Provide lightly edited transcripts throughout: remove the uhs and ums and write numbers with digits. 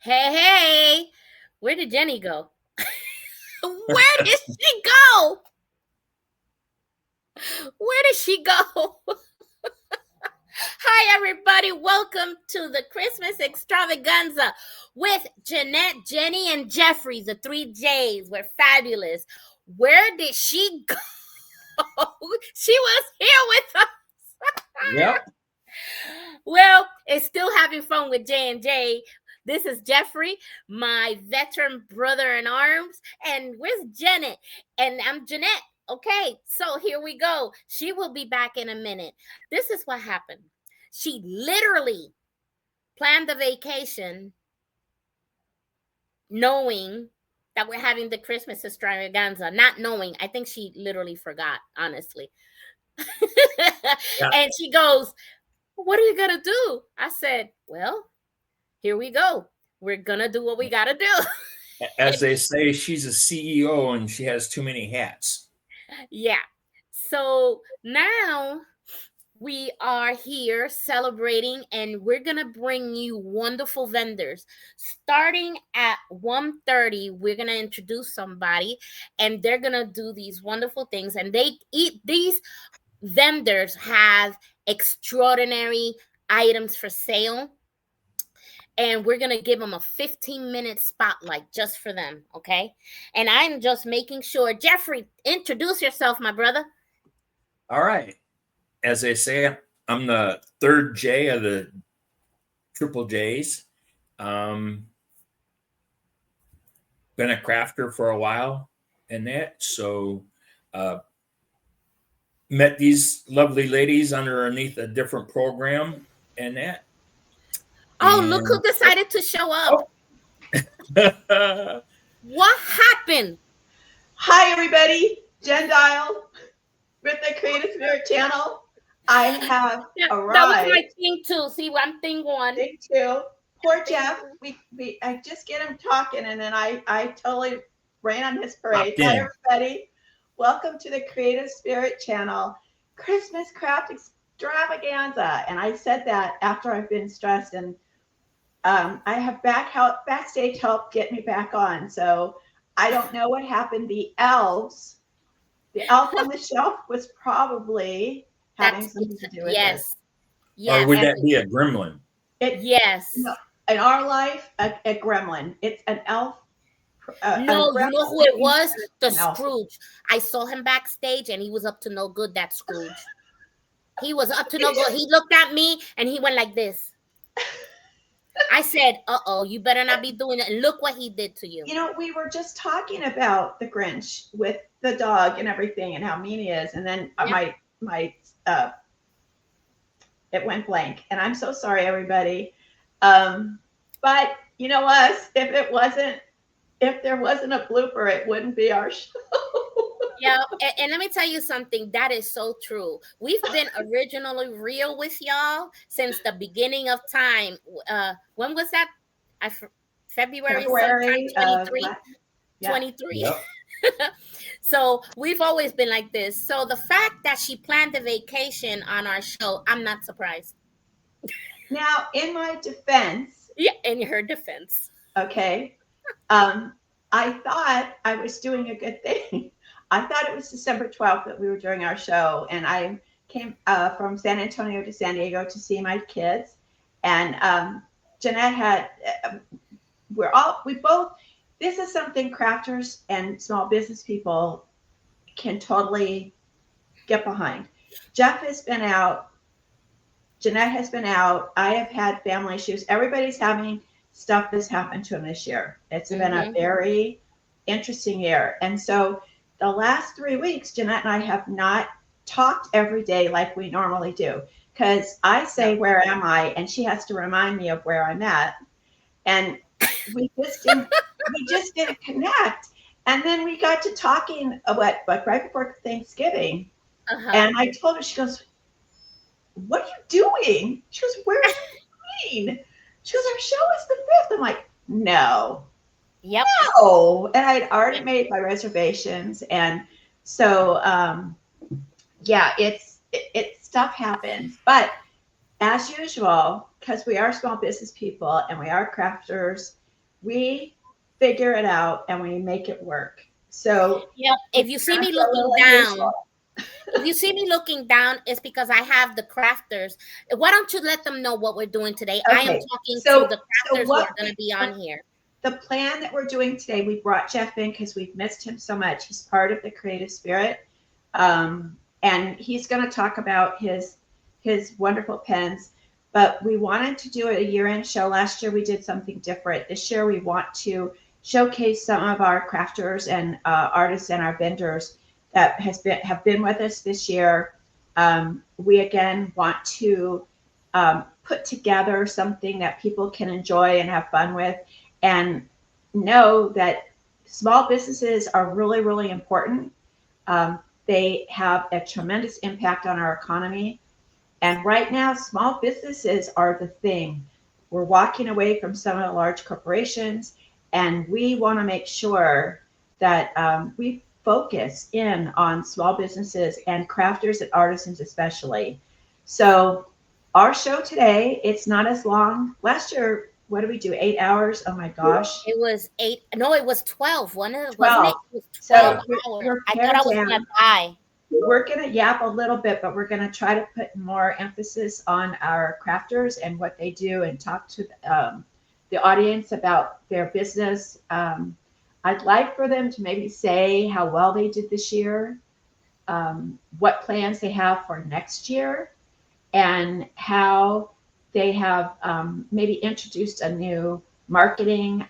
Hey, hey, where did Jenny go? Where did she go? Where did she go? Hi, everybody. Welcome to the Christmas Extravaganza with Jeanette, Jenny, and Jeffrey, the three J's. We're fabulous. Where did she go? She was here with us. Yep. Well, it's still having fun with J&J. This is Jeffrey, my veteran brother in arms, and where's Janet? And I'm Jeanette. Okay, so here we go. She will be back in a minute. This is what happened. She literally planned the vacation knowing that we're having the Christmas extravaganza, not knowing. I think she literally forgot, honestly. Yeah. And she goes, what are you going to do? I said, well, here we go. We're going to do what we got to do. As they say, she's a CEO and she has too many hats. Yeah. So now we are here celebrating, and we're going to bring you wonderful vendors. Starting at 1:30, we're going to introduce somebody, and they're going to do these wonderful things. And these vendors have extraordinary items for sale. And we're going to give them a 15-minute spotlight just for them, okay? And I'm just making sure. Jeffrey, introduce yourself, my brother. All right. As they say, I'm the third J of the triple J's. Been a crafter for a while in that. So met these lovely ladies underneath a different program and that. Oh, look who decided to show up. Oh. What happened? Hi, everybody. Jen Dial with the Creative Spirit channel. I have arrived. That was my thing too. See, I'm thing one. Thing two. Poor Jeff. I just get him talking, and then I totally rain on his parade. Hi, everybody. Welcome to the Creative Spirit channel, Christmas Craft Extravaganza. And I said that after I've been stressed, and I have backstage help get me back on. So I don't know what happened. The elf on the shelf was probably having something to do with this. Yes. Or would that be a gremlin? Yes. No, in our life, a gremlin. It's an elf. No, you know who it was? The Scrooge. I saw him backstage, and he was up to no good, that Scrooge. He was up to no good. He looked at me, and he went like this. I said, uh-oh, you better not be doing it. And look what he did to you. You know, we were just talking about the Grinch with the dog and everything and how mean he is. And then it went blank. And I'm so sorry, everybody. But you know us, if there wasn't a blooper, it wouldn't be our show. Yeah, and let me tell you something. That is so true. We've been originally real with y'all since the beginning of time. When was that? February 23. 23. Yep. So we've always been like this. So the fact that she planned a vacation on our show, I'm not surprised. Now, in my defense. Yeah, in her defense. Okay. I thought I was doing a good thing. I thought it was December 12th that we were doing our show, and I came from San Antonio to San Diego to see my kids. And Jeanette had, this is something crafters and small business people can totally get behind. Jeff has been out. Jeanette has been out. I have had family issues. Everybody's having stuff that's happened to them this year. It's been a very interesting year. And so the last 3 weeks, Jeanette and I have not talked every day like we normally do, because I say, where am I? And she has to remind me of where I'm at. And we just didn't connect. And then we got to talking right before Thanksgiving. And I told her, she goes, what are you doing? She goes, where are you going? She goes, our show is the 5th. I'm like, no. Yep. No. And I'd already made my reservations. And so, it's stuff happens. But as usual, because we are small business people and we are crafters, we figure it out and we make it work. So Yep. If it's you see gonna me feel a looking little down, unusual. if you see me looking down, it's because I have the crafters. Why don't you let them know what we're doing today? I am Okay, talking to so the so crafters who are what going to be on here. the plan that we're doing today, we brought Jeff in because we've missed him so much. He's part of the creative spirit, and he's going to talk about his wonderful pens. But we wanted to do a year-end show. Last year we did something different. This year we want to showcase some of our crafters and artists and our vendors that have been with us this year. We again want to put together something that people can enjoy and have fun with, and know that small businesses are really, really important. They have a tremendous impact on our economy. And right now, small businesses are the thing. We're walking away from some of the large corporations, and we want to make sure that we focus in on small businesses and crafters and artisans especially. So our show today, it's not as long. Last year, what did we do? 8 hours? Oh my gosh. It was 8. No, it was 12. Wasn't it? 12. It was So 12 hours. we're I thought pared I was down. going to die. We're going to yap a little bit, but we're going to try to put more emphasis on our crafters and what they do, and talk to the audience about their business. I'd like for them to maybe say how well they did this year, what plans they have for next year, and how they have maybe introduced a new marketing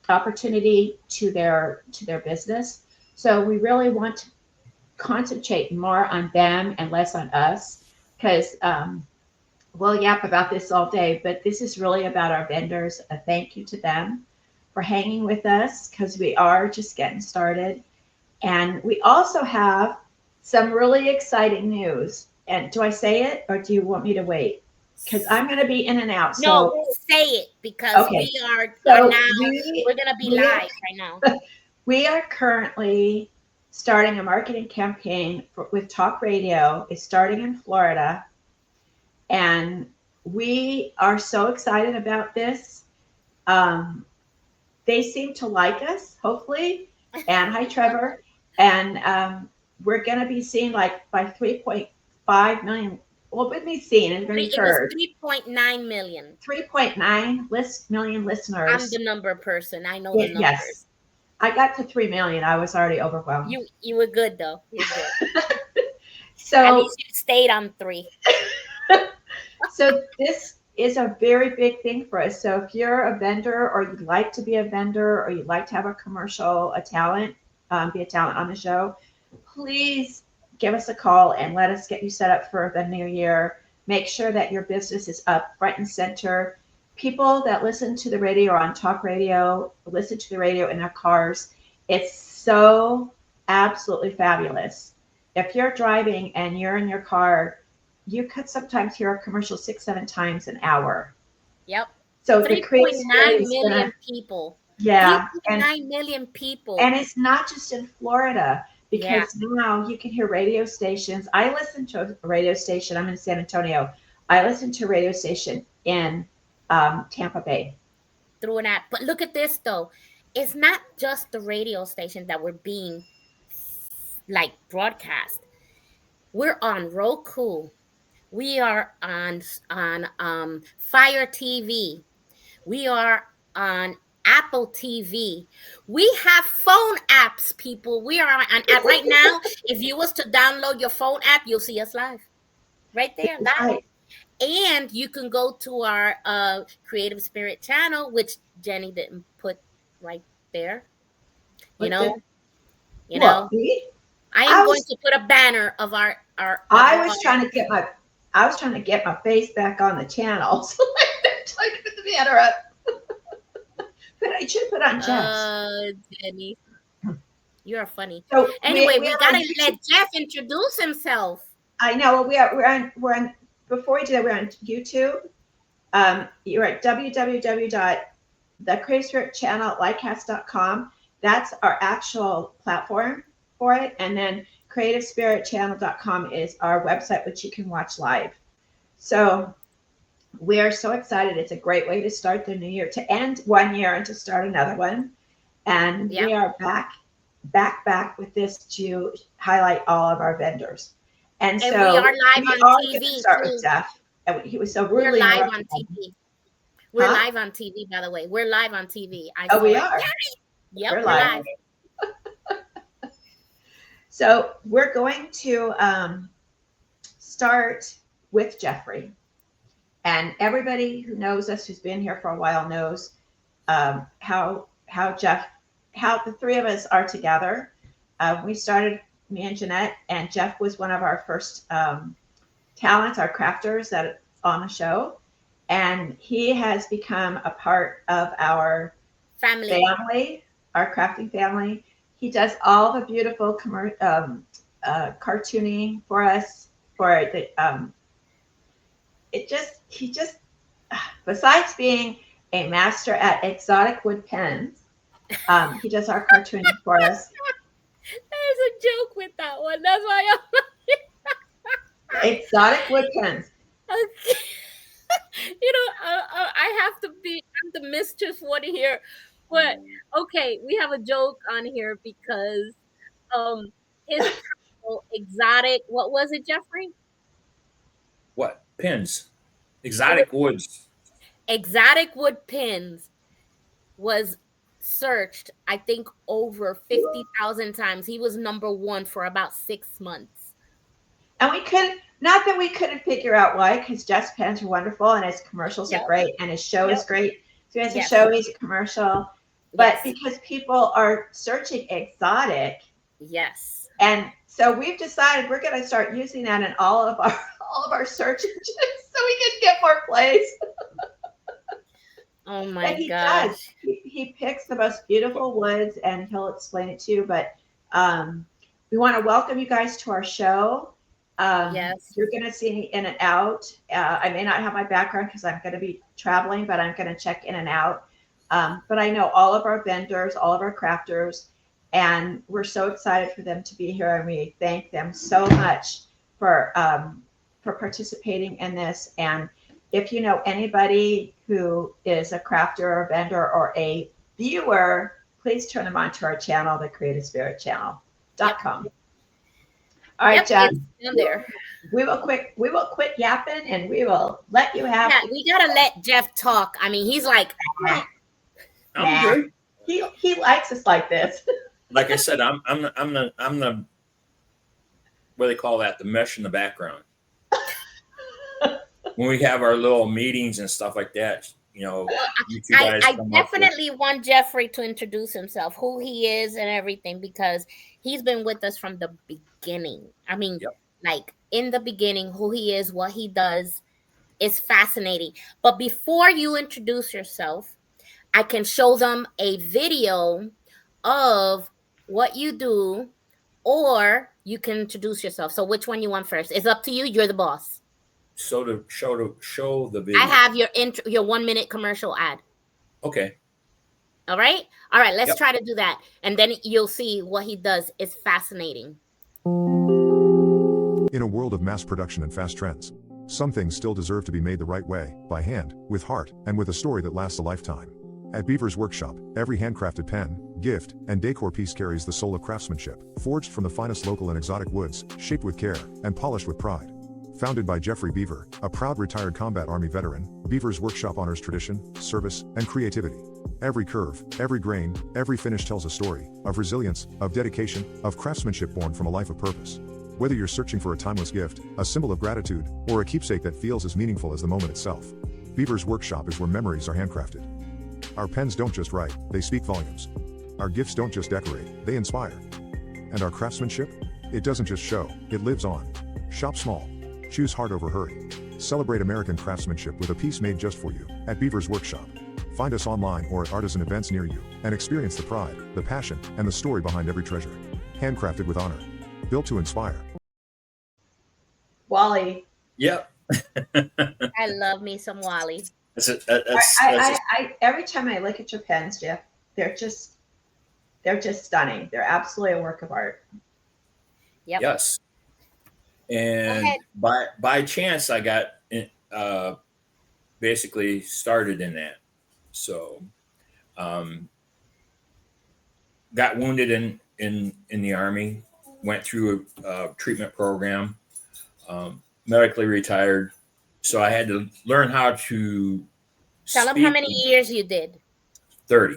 opportunity to their business. So we really want to concentrate more on them and less on us, because we'll yap about this all day, but this is really about our vendors. A thank you to them for hanging with us, because we are just getting started. And we also have some really exciting news. And do I say it, or do you want me to wait? Because I'm going to be in and out. No, So, say it because okay. we are So now, we're going to be live right now. we are currently starting a marketing campaign with talk radio. It's starting in Florida. And we are so excited about this. They seem to like us, hopefully. And hi, Trevor. And we're going to be seen like by 3.5 million. Well, with me seen, it's going to be heard. It was 3.9 million. 3.9 million listeners. I'm the number person. I know the numbers. Yes. I got to 3 million. I was already overwhelmed. You were good though. You're good. So at least you stayed on 3. So this is a very big thing for us. So if you're a vendor, or you'd like to be a vendor, or you'd like to have a commercial, a talent, be a talent on the show, please give us a call and let us get you set up for the new year. Make sure that your business is up front and center. People that listen to the radio or on talk radio, listen to the radio in their cars. It's so absolutely fabulous. If you're driving and you're in your car, you could sometimes hear a commercial 6-7 times an hour. Yep. So 3.9 million people. Yeah. 3.9 million people. And it's not just in Florida, because now you can hear radio stations. I listen to a radio station. I'm in San Antonio. I listen to a radio station in Tampa Bay. Through an app. But look at this though. It's not just the radio stations that were being like broadcast. We're on Roku. We are on Fire TV. We are on Apple TV. We have phone apps, people. We are on app right now. If you was to download your phone app, you'll see us live. Right there, live. Right. And you can go to our Creative Spirit channel, which Jenny didn't put right there. You know. I am going to put a banner of our I was trying to get my face back on the channel, so I put the banner up. But I should put on Jeff's. Jenny, you are funny. So anyway, we gotta let Jeff introduce himself. I know. We're on. Before we do that, we're on YouTube. You're at www.thecreativespiritchannel@livecast.com. That's our actual platform for it. And then creativespiritchannel.com is our website, which you can watch live. So We are so excited. It's a great way to start the new year, to end one year and to start another one. And Yep. we are back with this to highlight all of our vendors. And And we are so live we on are going to TV start with too. Jeff. And he was so We're rudely live interrupted. on TV. We're Huh? live on TV, by the way. We're live on TV. I Oh, saw we it. are. Yep, We're we're live. live. So we're going to start with Jeffrey. And everybody who knows us, who's been here for a while, knows how the three of us are together. We started, me and Jeanette, and Jeff was one of our first talents, our crafters that on the show, and he has become a part of our Family. our crafting family. He does all the beautiful cartooning for us. For the he just besides being a master at exotic wood pens, he does our cartooning for us. There's a joke with that one. That's why Exotic wood pens. okay. I have to be. I'm the mischief one here, but okay, we have a joke on here because his title, exotic. What was it, Jeffrey? What? Pins. It was Exotic woods. exotic wood pins was searched, I think, over 50,000 times. He was number one for about 6 months. And we couldn't, not that we couldn't figure out why, because Jeff's pens are wonderful and his commercials Yep. are great and his show is Yep. great. So he has a Yes. show, he's a commercial. But Yes. because people are searching exotic, Yes. and so we've decided we're going to start using that in all of our search engines so we can get more plays. Oh And my he gosh. does. He picks the most beautiful woods, and he'll explain it too. But we want to welcome you guys to our show. Yes. You're going to see me in and out. I may not have my background because I'm going to be traveling, but I'm going to check in and out. But I know all of our vendors, all of our crafters, and we're so excited for them to be here. And we thank them so much for participating in this. And if you know anybody who is a crafter or a vendor or a viewer, please turn them on to our channel, the Creative Spirit Channel.com. All right, Yep, Jeff. it's in there. We will quit yapping and we will let you have. Yeah, we gotta let Jeff talk. I mean, he's like, I'm good. He likes us like this. Like I said, I'm the what do they call that? The mesh in the background. When we have our little meetings and stuff like that, you know, you two guys I come up with- definitely want Jeffrey to introduce himself, who he is and everything, because he's been with us from the beginning. I mean, Yep. like in the beginning, who he is, what he does is fascinating. But before you introduce yourself, I can show them a video of what you do, or you can introduce yourself. So which one you want first? It's up to you. You're the boss. So to show the video. I have your 1 minute commercial ad. Okay. All right. Let's Yep. try to do that, and then you'll see what he does is fascinating. In a world of mass production and fast trends, some things still deserve to be made the right way, by hand, with heart, and with a story that lasts a lifetime. At Beaver's Workshop, every handcrafted pen, gift, and decor piece carries the soul of craftsmanship, forged from the finest local and exotic woods, shaped with care, and polished with pride. Founded by Jeffrey Beaver, a proud retired combat army veteran, Beaver's Workshop honors tradition, service, and creativity. Every curve, every grain, every finish tells a story of resilience, of dedication, of craftsmanship born from a life of purpose. Whether you're searching for a timeless gift, a symbol of gratitude, or a keepsake that feels as meaningful as the moment itself, Beaver's Workshop is where memories are handcrafted. Our pens don't just write, they speak volumes. Our gifts don't just decorate, they inspire. And our craftsmanship? It doesn't just show, it lives on. Shop small. Choose hard over hurry. Celebrate American craftsmanship with a piece made just for you at Beaver's Workshop. Find us online or at artisan events near you and experience the pride, the passion, and the story behind every treasure. Handcrafted with honor. Built to inspire. Wally. Yep. I love me some Wally. I every time I look at your pens, Jeff, they're just stunning. They're absolutely a work of art. Yep. Yes. And by chance, I got basically started in that. So, um, got wounded in the army, went through a treatment program, medically retired. So I had to learn how to Tell them how speak many with years you did. 30.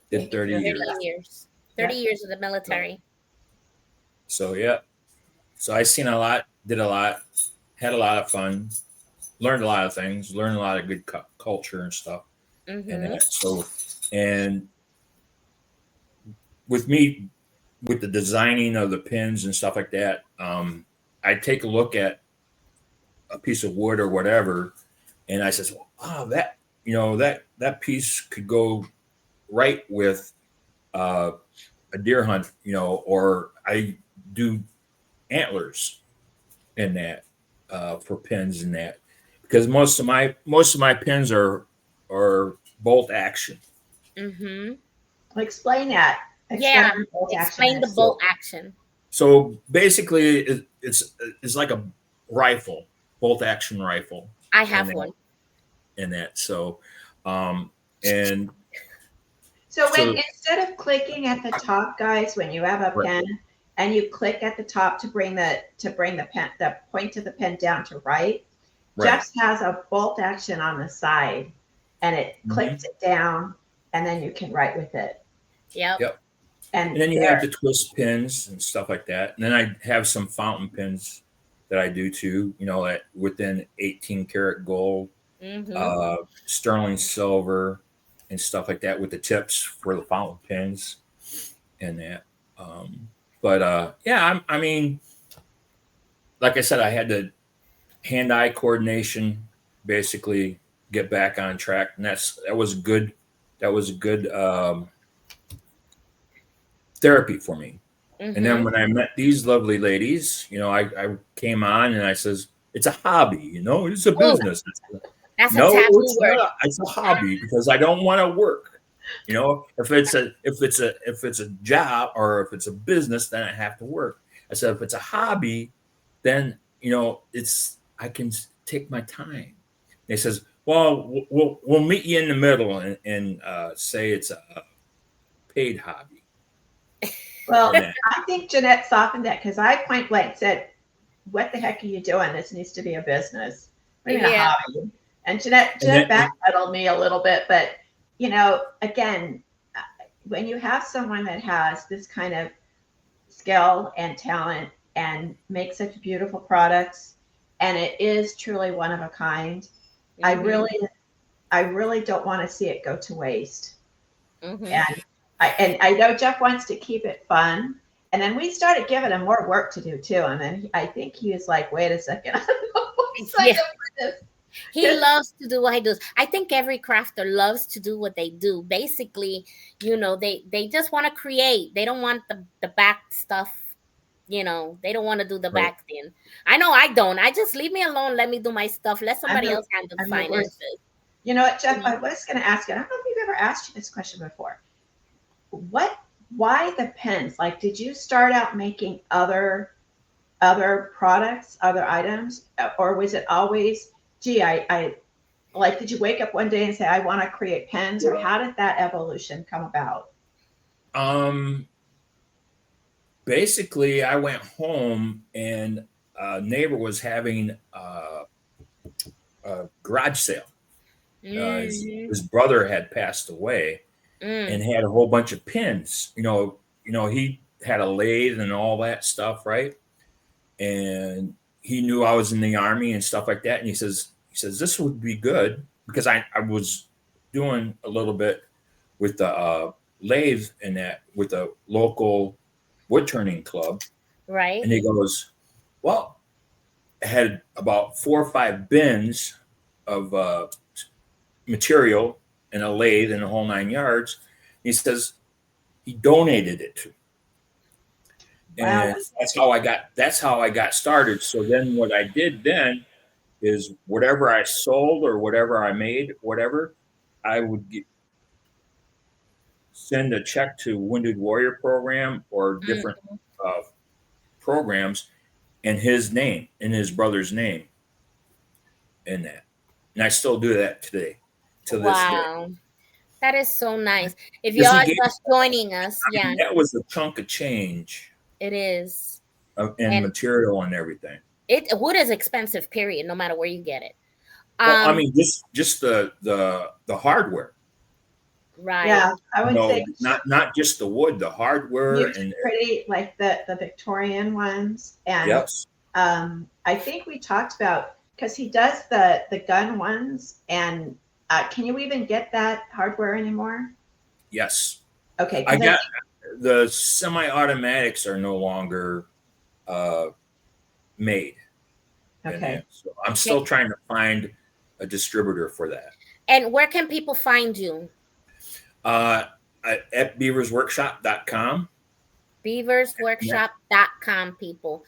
Did Thank you 30 for 30 years. that. years. 30 Yep. years of the military. So yeah. So I seen a lot, did a lot, had a lot of fun, learned a lot of things, learned a lot of good culture and stuff and Mm-hmm. that. So, and with me, with the designing of the pins and stuff like that, I take a look at a piece of wood or whatever, and I says, "Oh, that that piece could go right with uh, a deer hunt, or I do antlers in that for pins and that because most of my pins are bolt action. Mm-hmm. Explain that. Explain Yeah. what bolt action Explain the is. bolt So action. so basically, it's like a rifle, bolt action rifle, I and have that one. and that. So, um, and So when so instead of clicking at the top, guys, when you have a right, pen and you click at the top to bring the pen the point of the pen down to right, right. Jeff's has a bolt action on the side and it Mhm. clicks it down and then you can write with it. Yep. Yep. And And then you have there the twist pins and stuff like that. And then I have some fountain pins that I do too. At within 18 karat gold, Mm-hmm. sterling silver, and stuff like that with the tips for the fountain pins and that. Um, but yeah, I mean, like I said, I had to hand-eye coordination, basically get back on track, and that was good. That was a good therapy for me. And then Mm-hmm. when I met these lovely ladies, I came on and I says, "It's a hobby, it's a Oh, business." that's a No, taboo it's word. not. It's a hobby because I don't want to work. If it's a job or if it's a business, then I have to work. I said if it's a hobby, then it's I can take my time. They says, well, we'll meet you in the middle and say it's a paid hobby well, and that. I think Jeanette softened that because I point blank said, "What the heck are you doing? This needs to be a business. What do you mean a Yeah. hobby?" And Jeanette And Jeanette then backpedaled me a little bit, but again, when you have someone that has this kind of skill and talent and makes such beautiful products, and it is truly one of a kind, I Mm-hmm. really, I really don't want to see it go to waste. Mm-hmm. And I know Jeff wants to keep it fun. And then we started giving him more work to do too. And then I think he was like, wait a second, I don't know if I Yeah. can do this. He 'Cause loves to do what he does. I think every crafter loves to do what they do. Basically, they just want to create. They don't want the back stuff. They don't want to do the right. back thing. I know I don't. I just leave me alone. Let me do my stuff. Let I'm somebody the else handle the I'm the worst. finances. You know what, You Jeff? I know? was going to ask you. I don't know if we've ever asked you this question before. What? Why the pens? Like, did you start out making other products, other items, or was it always, gee, I like? Did you wake up one day and say, I want to create pens, or how did that evolution come about? Um, basically, I went home and a neighbor was having a garage sale. Mm-hmm. His brother had passed away and Mm. had a whole bunch of pins. He had a lathe and all that stuff, right? And he knew I was in the army and stuff like that. And he says this would be good because I was doing a little bit with the lathe and that with a local wood turning club. Right. And he goes, well, I had about 4 or 5 bins of material and a lathe and a whole 9 yards. He says he donated it to, Wow. and that's how I got started. So then what I did then is whatever I sold or whatever I made, whatever I would send a check to Wounded Warrior Program or different Mm. uh, programs in his name, in his brother's name, in that. and I still do that today, to this day. Wow. That is so nice. If Because y'all he are gave, just joining us, I yeah, mean, that was a chunk of change it is. and And material and everything. wood is expensive, period, no matter where you get it. Well, I Um, mean, just the hardware. right. Yeah, I would No, say not just the wood, the hardware huge, and pretty, like the Victorian ones. And yes, I think we talked about, because he does the gun ones. And can you even get that hardware anymore? yes. Okay, I because got the semi-automatics are no longer uh, made, and okay. so I'm Okay. still trying to find a distributor for that. And where can people find you? Uh, at beaversworkshop.com. Beaversworkshop.com, people.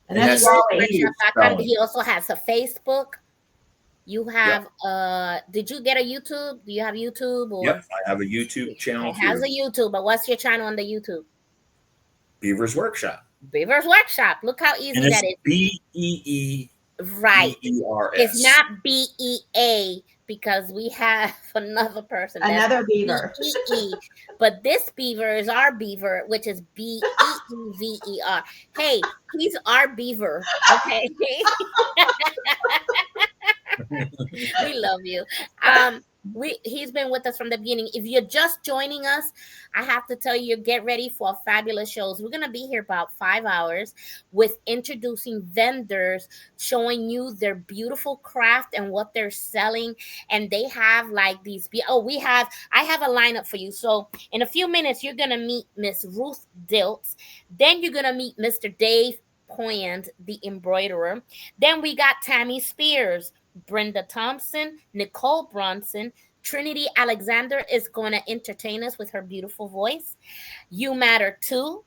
And And that's that's Raleigh. easy Beaversworkshop.com. spelling. He also has a Facebook. You Yep, have did you get a YouTube? Do you have YouTube yep. or I have a YouTube channel it has too, a YouTube, but what's your channel on the YouTube? Beavers Workshop, Beavers Workshop. Look how and easy that it's is. Right. It's BEEVERS. not BEA because we have another person that's Another beaver. BEE. But this beaver is our beaver, which is BEEVER. Hey, he's our beaver. Okay. We love you. He's been with us from the beginning. If you're just joining us, I have to tell you, get ready for fabulous shows. We're gonna be here about 5 hours with introducing vendors, showing you their beautiful craft and what they're selling. And they have like these. I have a lineup for you. So in a few minutes, you're gonna meet Miss Ruth Diltz. Then you're gonna meet Mr. Dave Poyant, the embroiderer. Then we got Tammy Spears, Brenda Thompson, Nicole Bronson. Trinity Alexander is going to entertain us with her beautiful voice. You Matter Too.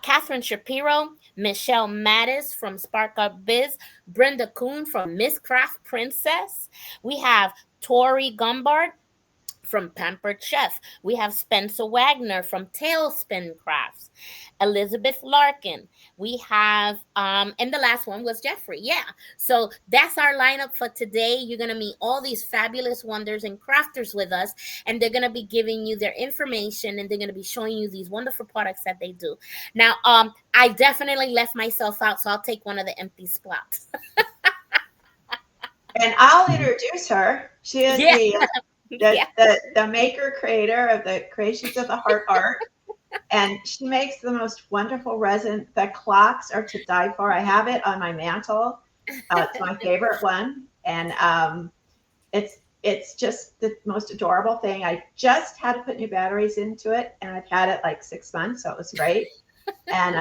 Catherine Shapiro, Michelle Mattis from Spark Up Biz, Brenda Kuhn from Miss Craft Princess. We have Tori Gumbard from Pampered Chef. We have Spencer Wagner from Tailspin Crafts. Elizabeth Larkin. We have and the last one was Jeffrey. Yeah. So that's our lineup for today. You're gonna meet all these fabulous wonders and crafters with us, and they're gonna be giving you their information and they're gonna be showing you these wonderful products that they do. Now, I definitely left myself out, so I'll take one of the empty spots. And I'll introduce her. She is Yeah. Yeah. the maker creator of the Creations of the Heart art. And she makes the most wonderful resin. The clocks are to die for. I have it on my mantle. It's my favorite one. And it's just the most adorable thing. I just had to put new batteries into it, and I've had it like 6 months, so it was great. And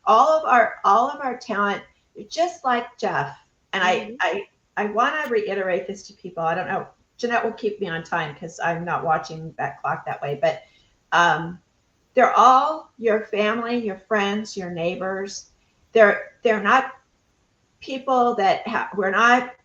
all of our talent, just like Jeff. And I want to reiterate this to people. I don't know. Jeanette will keep me on time because I'm not watching that clock that way. But they're all your family, your friends, your neighbors. They're not people that we're not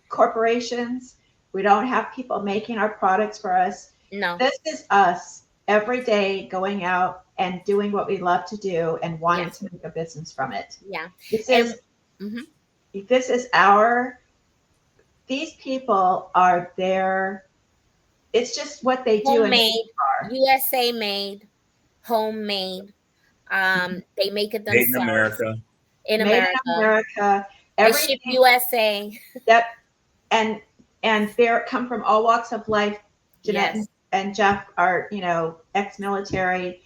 corporations. We don't have people making our products for us. No. This is us every day going out and doing what we love to do and wanting to make a business from it. Yeah. This is these people are there. It's just what they do. Homemade, USA made, homemade. They make it made in themselves America. in Made America. in America. They ship USA. That and they come from all walks of life. Jeanette and Jeff are, ex-military.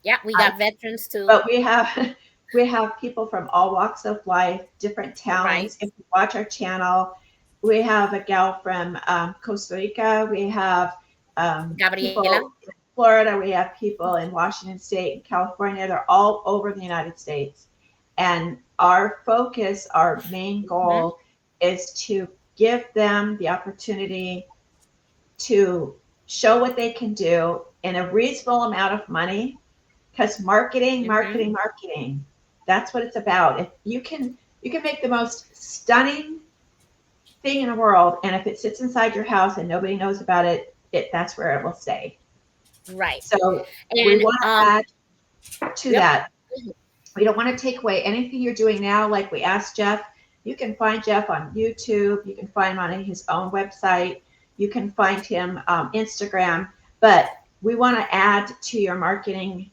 Yeah, we got veterans too. But we have people from all walks of life, different talents. Right. If you watch our channel, we have a gal from Costa Rica. We have people in Florida. We have people in Washington State, California. They're all over the United States. And our focus, our main goal is to give them the opportunity to show what they can do in a reasonable amount of money. Because marketing, that's what it's about. If you can make the most stunning thing in the world, and if it sits inside your house and nobody knows about it, that's where it will stay. Right. So we want to add to that. We don't want to take away anything you're doing now. Like we asked Jeff, You can find Jeff on YouTube. You can find him on his own website. You can find him Instagram. But we want to add to your marketing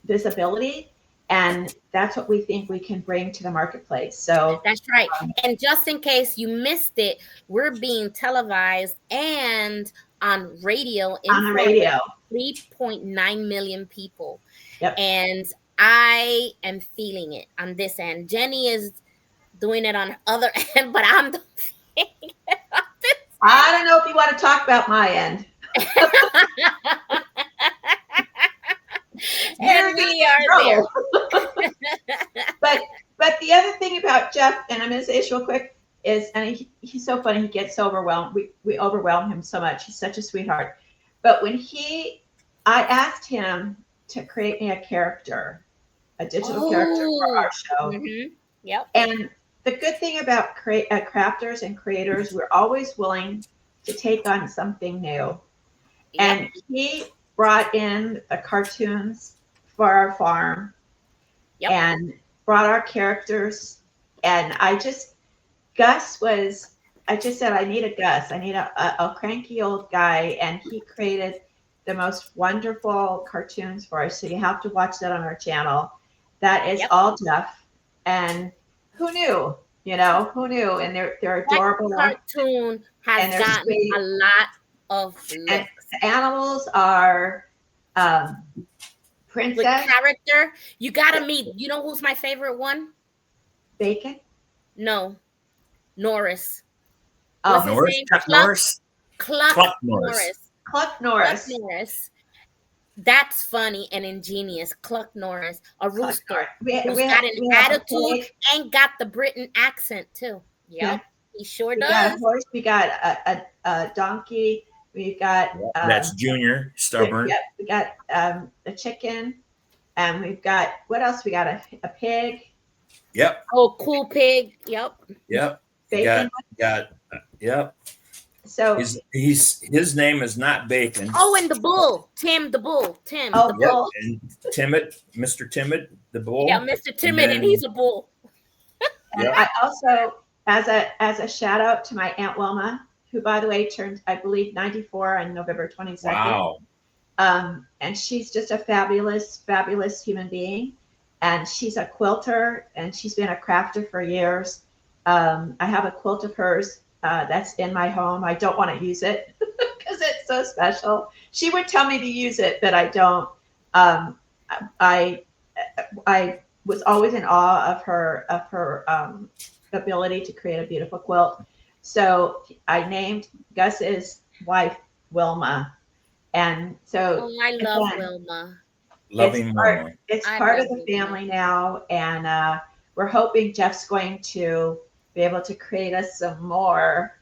visibility, and that's what we think we can bring to the marketplace. So That's right. And just in case you missed it, we're being televised and on radio in on the front radio, of 3.9 million people. yep. And I am feeling it on this end. Jenny is doing it on the other end, but I'm doing it on this I don't know if you want to talk about my end. and we are there. But the other thing about Jeff, and I'm going to say this real quick, is, and he's so funny. He gets so overwhelmed. We overwhelm him so much. He's such a sweetheart. But when I asked him to create me a character, a digital character for our show. Mm-hmm. Yep. And the good thing about crafters and creators, we're always willing to take on something new. Yep. And he brought in the cartoons for our farm. Yep. And brought our characters. And I just said, I need a Gus. I need a cranky old guy. And he created the most wonderful cartoons for us. So you have to watch that on our channel. That is all Jeff. And who knew? Who knew? And they're adorable. That cartoon has gotten sweet. A lot of looks. And the animals are princess. With character. You gotta meet. You know who's my favorite one? Bacon? No. Norris. Oh, Norris? Chuck Norris? Cluck Norris. Cluck Norris. Cluck Norris. That's funny and ingenious. Cluck Norris, a rooster who's got an attitude and got the Britain accent too. Yep, yeah, he sure does. We got a horse. We got a donkey. We've got that's Junior, stubborn. Yep. We got a chicken, and we've got what else? We got a pig. Yep. Oh, cool pig. Yep. Yep. Bacon. Got yep. So his name is not Bacon. Oh, and the bull, Tim the bull, Tim. Oh, the bull. And Timid, Mr. Timid, the bull. Yeah, Mr. Timid, and he's a bull. And I also, as a shout out to my Aunt Wilma, who by the way turned, I believe, 94 on November 22nd. Wow. And she's just a fabulous, fabulous human being. And she's a quilter, and she's been a crafter for years. I have a quilt of hers. That's in my home. I don't want to use it because it's so special. She would tell me to use it, but I don't. I was always in awe of her ability to create a beautiful quilt. So I named Gus's wife Wilma, and so I love Wilma. Loving Wilma. It's part of the family now, and we're hoping Jeff's going to be able to create us some more.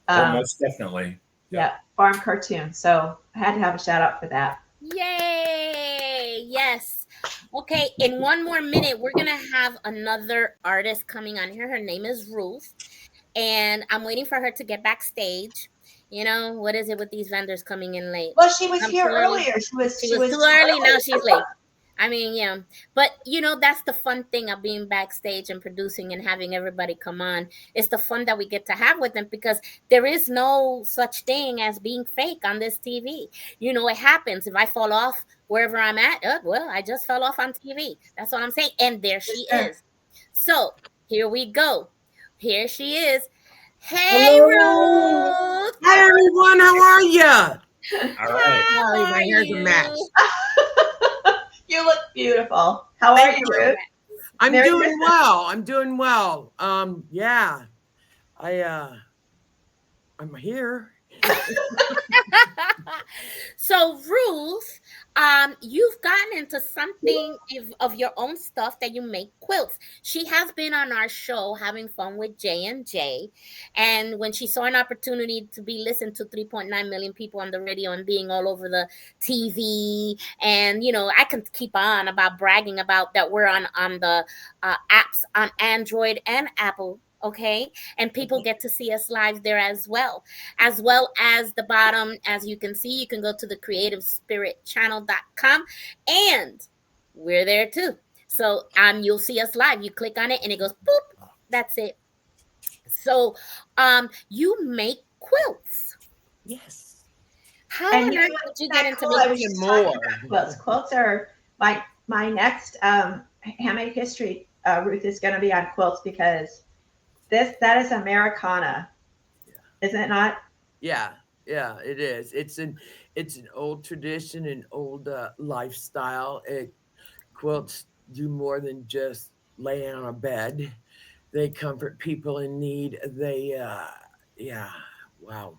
Most definitely. Yeah, farm cartoons. So I had to have a shout out for that. Yay! Yes. Okay, in one more minute, we're going to have another artist coming on here. Her name is Ruth, and I'm waiting for her to get backstage. You know, what is it with these vendors coming in late? Well, she was here earlier. She was too early. Now she's late. I mean, yeah. But, that's the fun thing of being backstage and producing and having everybody come on. It's the fun that we get to have with them because there is no such thing as being fake on this TV. It happens. If I fall off wherever I'm at, well, I just fell off on TV. That's what I'm saying. And there she is. So here we go. Here she is. Hey, hello. Ruth. Hi, everyone. How are you? All right. Sorry, my hair's a mess. You look beautiful. How are you, Ruth? I'm doing well. I'm doing well. Yeah. I'm here. So Ruth, you've gotten into something of your own stuff that you make quilts. She has been on our show, Having Fun with J&J, and when she saw an opportunity to be listened to 3.9 million people on the radio and being all over the TV, and I can keep on about bragging about that we're on the apps on Android and Apple. Okay. And people get to see us live there as well as the bottom. As you can see, you can go to the creativespiritchannel.com and we're there too. So you'll see us live. You click on it and it goes boop. That's it. So, you make quilts. Yes. How And on you know earth what's did you get that into cool? I was making? And just talking more. about quilts. Quilts are my next handmade history. Ruth is going to be on quilts because that is Americana, isn't it not? Yeah, yeah, it is. It's an old tradition, an old lifestyle. Quilts do more than just laying on a bed. They comfort people in need. Yeah, wow.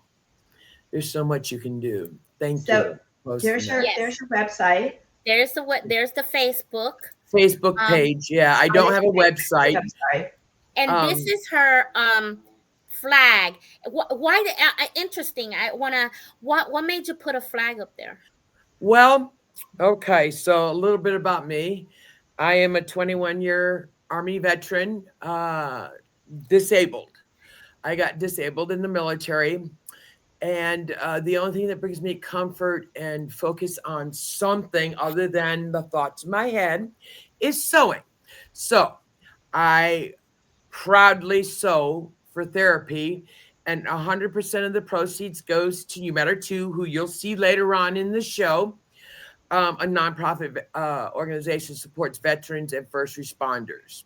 There's so much you can do. Thank So you for posting there's that. Yes. there's your website. There's the what? There's the Facebook. Facebook Um, page. Yeah, I Oh, don't there's have a your Facebook. website. I'm sorry. and this Um, is her flag. Why interesting. I want to what made you put a flag up there? well, okay, so a little bit about me. I am a 21-year Army veteran, disabled. I got disabled in the military. And the only thing that brings me comfort and focus on something other than the thoughts in my head is sewing. So I proudly sew for therapy, and 100% of the proceeds goes to You Matter Too, who you'll see later on in the show. A nonprofit organization supports veterans and first responders.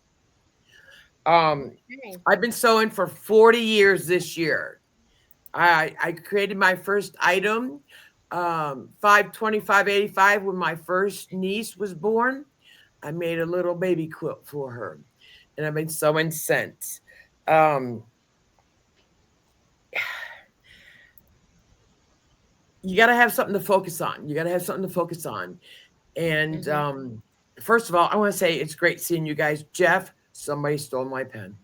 Um, Okay. I've been sewing for 40 years this year. I created my first item 5/25/85 when my first niece was born. I made a little baby quilt for her, and I've been sewing since. Um, you got to have something to focus on. You got to have something to focus on. And Mhm. first of all, I want to say it's great seeing you guys. Jeff, somebody stole my pen.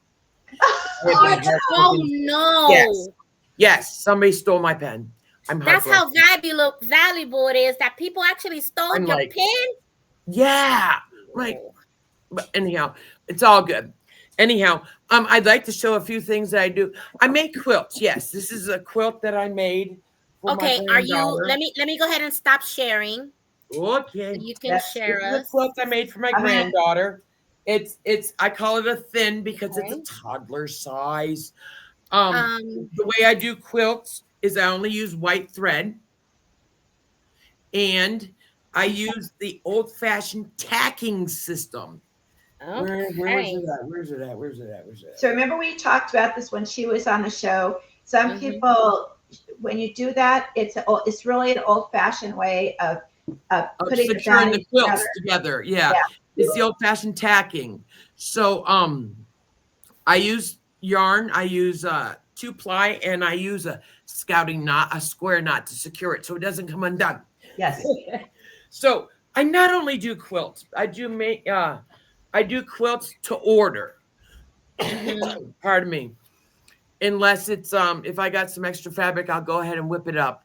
I have been Oh, Oh heartbroken. Yes, no. yes, somebody stole my pen. I'm That's how heartbroken. valuable it is that people actually stole I'm your like, pen. yeah. I'm like, but anyhow, it's all good. Anyhow, I'd like to show a few things that I do. I make quilts. Yes, this is a quilt that I made for my Okay, are you granddaughter. let me go ahead and stop sharing so Okay. you can that's This share is a us. quilt I made for my I'm gonna. granddaughter. It's I call it a thin because it's a Okay. toddler size. Um, Um, the way I do quilts is I only use white thread, and I use the old-fashioned tacking system. Where is okay. it at? Where's it at? Where's it at? Where's it So at? remember we talked about this when she was on the show. Some Mhm. people, when you do that, it's really an old fashioned way of Of putting the securing the values together. quilts together. Yeah. It's the old-fashioned tacking. So I use yarn, I use 2-ply, and I use a scouting knot, a square knot to secure it so it doesn't come undone. Yes. So I not only do quilts, I do quilts to order. Mhm. Pardon me. Unless it's if I got some extra fabric, I'll go ahead and whip it up.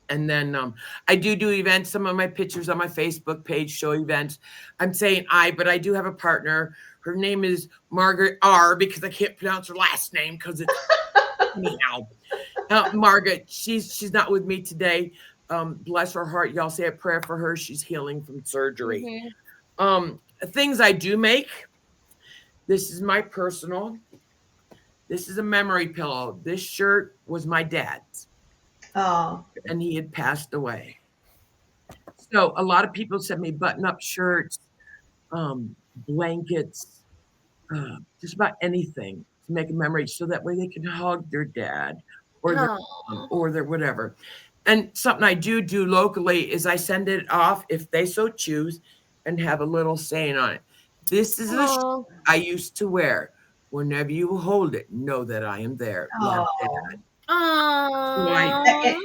And then I do events. Some of my pictures on my Facebook page show events. I'm saying but I do have a partner. Her name is Margaret R because I can't pronounce her last name because it's anyhow. Margaret, she's not with me today. Bless her heart. Y'all say a prayer for her. She's healing from surgery. Mhm. Things I do make. This is my personal. This is a memory pillow. This shirt was my dad's, Oh, and he had passed away. So a lot of people sent me button-up shirts, blankets, just about anything to make a memory, so that way they can hug their dad or their mom Oh. or their whatever. And something I do locally is I send it off if they so choose, and have a little saying on it. This is a shirt Oh. I used to wear. Whenever you hold it, know that I am there. Love, oh. Dad. So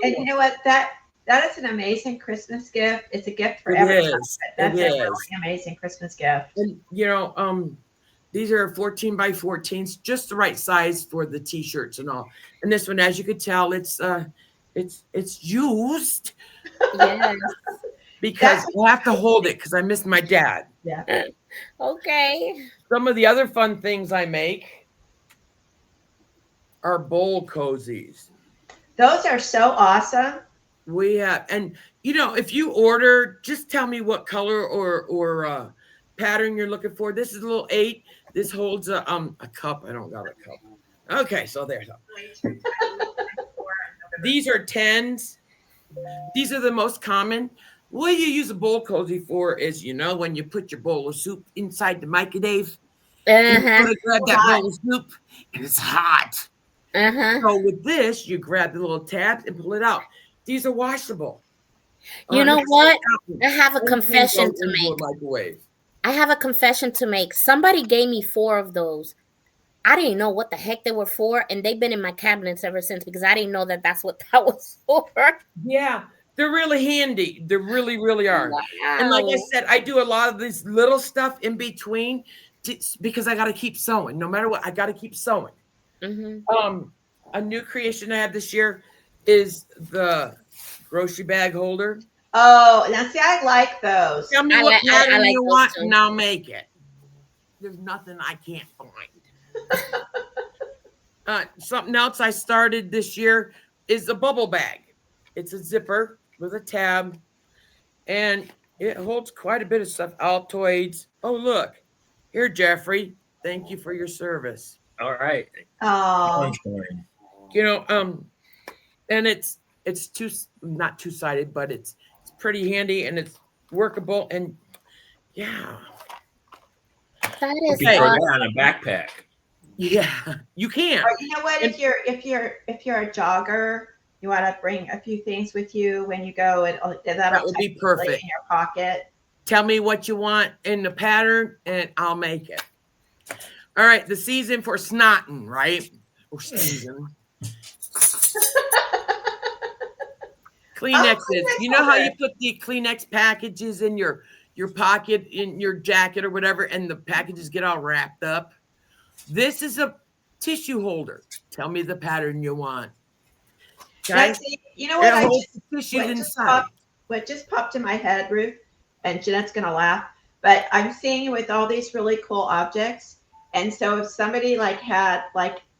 And you know what? That is an amazing Christmas gift. It's a gift for it everyone. is. But It that's a is. really amazing Christmas gift. And these are 14 by 14s, just the right size for the t-shirts and all. And this one, as you could tell, it's used Yes. because That's I have to hold it because I miss my dad. yeah. Okay. Some of the other fun things I make are bowl cozies. Those are so awesome. We have, and if you order, just tell me what color or pattern you're looking for. This is a little 8. This holds a cup. I don't got a cup. Okay, so there's a. These are 10s. These are the most common. What you use a bowl cozy for is, when you put your bowl of soup inside the microwave, and you Uh-huh. go to grab that bowl of soup, and it's hot. Uh-huh. So with this, you grab the little tabs and pull it out. These are washable. You know Next what? thing, I have a everything confession goes to into make. a microwave. I have a confession to make. Somebody gave me 4 of those. I didn't know what the heck they were for, and they've been in my cabinets ever since because I didn't know that that's what that was for. Yeah, they're really handy. They really, really are. And like I Wow. said, I do a lot of this little stuff in between because I got to keep sewing. No matter what, I got to keep sewing. Mm-hmm. A new creation I have this year is the grocery bag holder. Oh, now see, I like those. Tell me I what like I, I pattern like you those want, and too. I'll make it. There's nothing I can't find. Something else I started this year is a bubble bag. It's a zipper with a tab, and it holds quite a bit of stuff. Altoids. Oh, look. Here, Jeffrey. Thank you for your service. All right. Oh, And it's not two-sided, but it's pretty handy and it's workable, and yeah. That You is can throw awesome. that on a backpack. Yeah, you can. or you know what? If you're a jogger, you want to bring a few things with you when you go, and that'll would be technically perfect. in your pocket. Tell me what you want in the pattern, and I'll make it. All right, the season for snotting, right? Or sneezing. Kleenexes. Kleenex You know how holder. you put the Kleenex packages in your pocket, in your jacket or whatever, and the packages get all wrapped up? This is a tissue holder. Tell me the pattern you want. Okay? Now, see, you know what? It holds the tissues inside. What just popped in my head, Ruth, and Jeanette's gonna laugh, but I'm seeing with all these really cool objects. And so if somebody had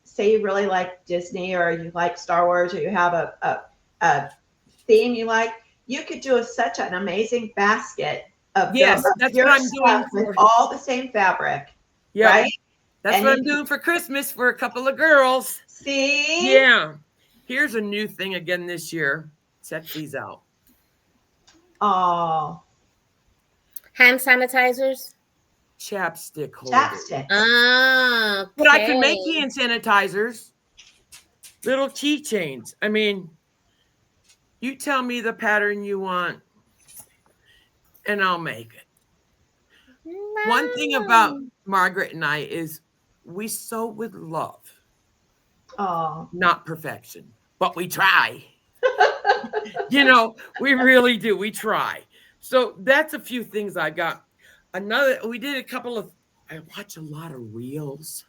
say you really like Disney or you like Star Wars or you have a theme you like, you could do such an amazing basket of Yes, of that's your what I'm stuff doing with all the same fabric, Yeah, right? that's And what you I'm can doing for Christmas for a couple of girls. see. Yeah. Here's a new thing again this year. Check these out. Oh, Hand sanitizers. Chapstick holders. chapsticks. Ah, But I can make okay. hand sanitizers. Little keychains. I mean, you tell me the pattern you want, and I'll make it. One thing about Wow. Margaret and I is we sew with love, Oh. not perfection, but we try. We really do. We try. So that's a few things I got. We did a couple of, I watch a lot of reels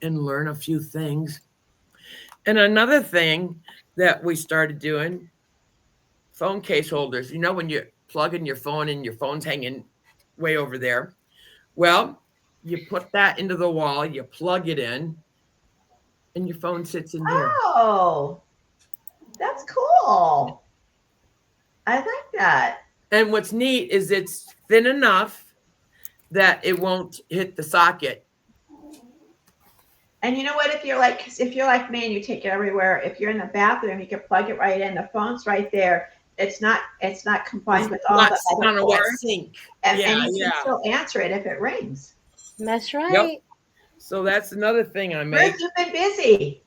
and learn a few things. And another thing that we started doing, phone case holders. When you plug in your phone and your phone's hanging way over there. Well, you put that into the wall, you plug it in, and your phone sits in here. Oh, that's cool. I like that. And what's neat is it's thin enough that it won't hit the socket. And you know what? If you're like me and you take it everywhere, if you're in the bathroom, you can plug it right in. The phone's right there. It's not combined with all the on other a wet cords, sink. and you can still answer it if it rings. That's right. Yep. So that's another thing I make. Ruth, you've been busy.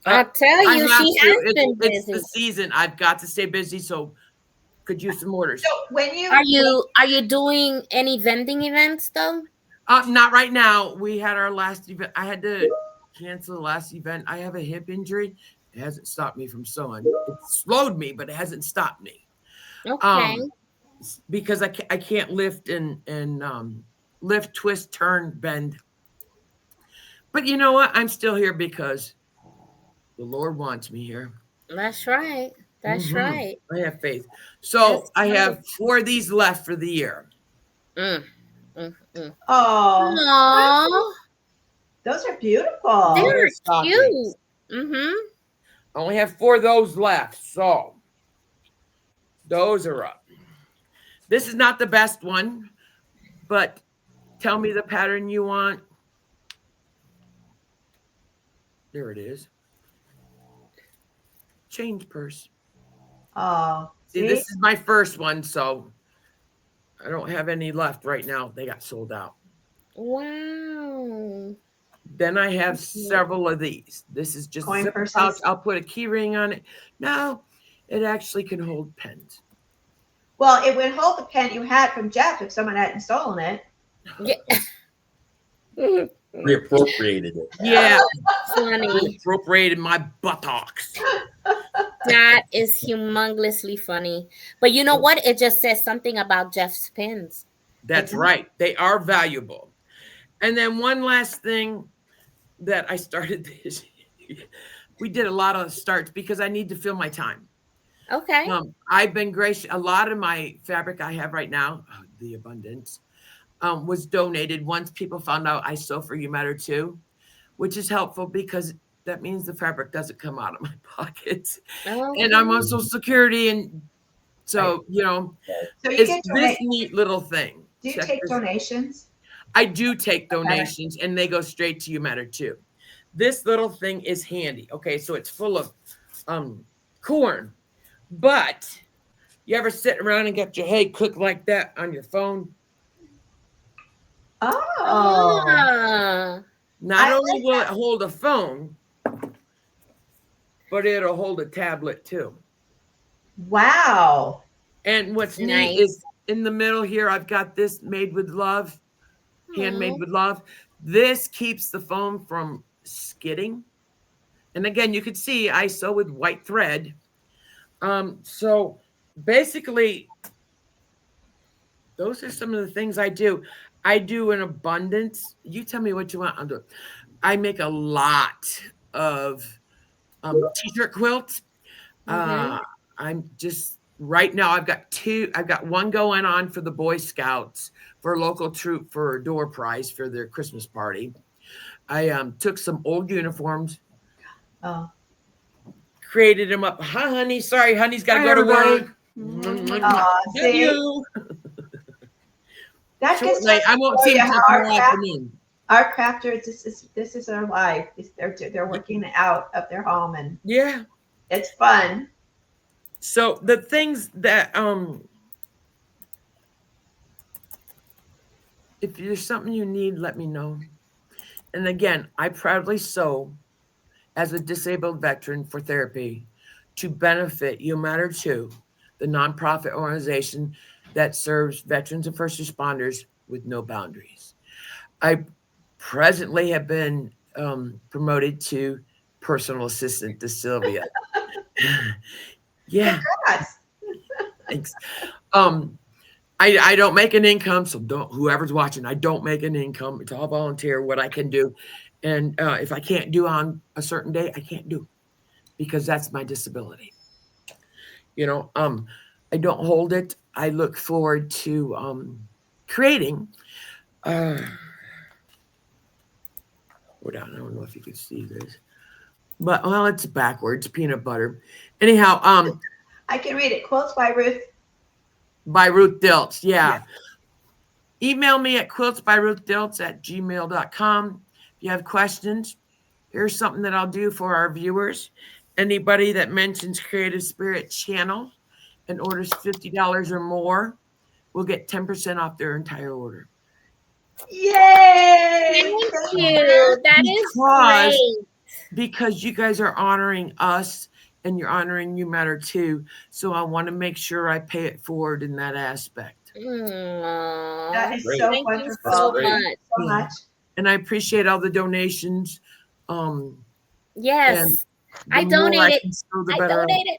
I tell I you, have she to. has been It's busy. the season. I've got to stay busy. So could use some orders. So when you Are you doing any vending events though? Not right now. We had our last event. I had to cancel the last event. I have a hip injury. It hasn't stopped me from sewing. It slowed me, but it hasn't stopped me. Okay. Because I can't lift and lift, twist, turn, bend. But you know what? I'm still here because the Lord wants me here. That's right. That's right. I have faith. So That's I right. have 4 of these left for the year. Oh, Aww, those are beautiful. they're stockings. cute. Mm-hmm. I only have 4 of those left. So those are up. This is not the best one, but tell me the pattern you want, There it is. Change purse. Oh, See, this is my first one, so I don't have any left right now. They got sold out. Wow. Then I have several of these. This is just a Coin zipper pouch. purses? I'll put a key ring on it. No, it actually can hold pens. Well, it would hold the pen you had from Jeff if someone hadn't stolen it. Yeah. Reappropriated it. Yeah, Funny. appropriated my buttocks. That is humongously funny. But you know what? It just says something about Jeff's pins. That's right. They are valuable. And then one last thing that I started this. We did a lot of starts because I need to fill my time. Okay. I've been gracious. A lot of my fabric I have right now, the abundance, was donated once people found out I sew for You Matter Too, which is helpful because that means the fabric doesn't come out of my pockets. Okay. And I'm on Social Security, and so So you it's get this neat little thing. Do you take donations? I do take donations, and they go straight to You Matter Too. This little thing is handy. Okay, so it's full of corn, but you ever sit around and get your hay cooked like that on your phone? Oh. Not only will it hold a phone, but it'll hold a tablet too. Wow. And what's neat is in the middle here, I've got this made with love, handmade with love. This keeps the foam from skidding. And again, you can see I sew with white thread. So basically, those are some of the things I do. I do in abundance. You tell me what you want. I'll do it. I make a lot of t-shirt quilts. I'm just right now. I've got two. I've got one going on for the Boy Scouts for a local troop for a door prize for their Christmas party. I took some old uniforms. Created them up. Hi, honey. Sorry, honey's got to go to work. See? You. That gets I won't see you tomorrow afternoon. Our crafters, this is their life. They're working out of their home, and it's fun. So the things that if there's something you need, let me know. And again, I proudly sew as a disabled veteran for therapy to benefit You Matter Too, the nonprofit organization that serves veterans and first responders with no boundaries. I presently have been promoted to personal assistant to Sylvia. Yeah. Thanks. I don't make an income, so whoever's watching, I don't make an income. It's all volunteer, what I can do. And if I can't do on a certain day, I can't do because that's my disability. I don't hold it. I look forward to creating. I don't know if you can see this, but it's backwards, peanut butter. Anyhow, I can read it. Quilts by Ruth. By Ruth Diltz, yeah. Email me at quiltsbyruthDiltz@gmail.com. If you have questions, here's something that I'll do for our viewers. Anybody that mentions Creative Spirit Channel and orders $50 or more will get 10% off their entire order. Yay! Thank you. That is great. Because you guys are honoring us and you're honoring You Matter Too. So I want to make sure I pay it forward in that aspect. That is great. so Thank wonderful. you so Thank you so much. And I appreciate all the donations. Yes. I donated. I'm donating.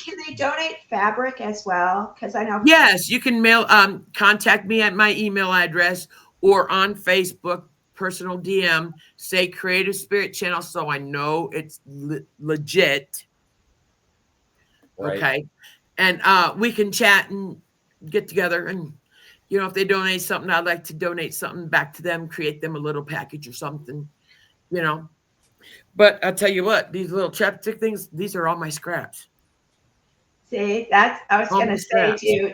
Can they donate fabric as well? Because I know. Yes, you can contact me at my email address or on Facebook, personal DM, say Creative Spirit Channel, so I know it's legit. Right. Okay. And we can chat and get together. And, if they donate something, I'd like to donate something back to them, create them a little package or something, But I'll tell you what, these little chapstick things, these are all my scraps. See, I was going to say, do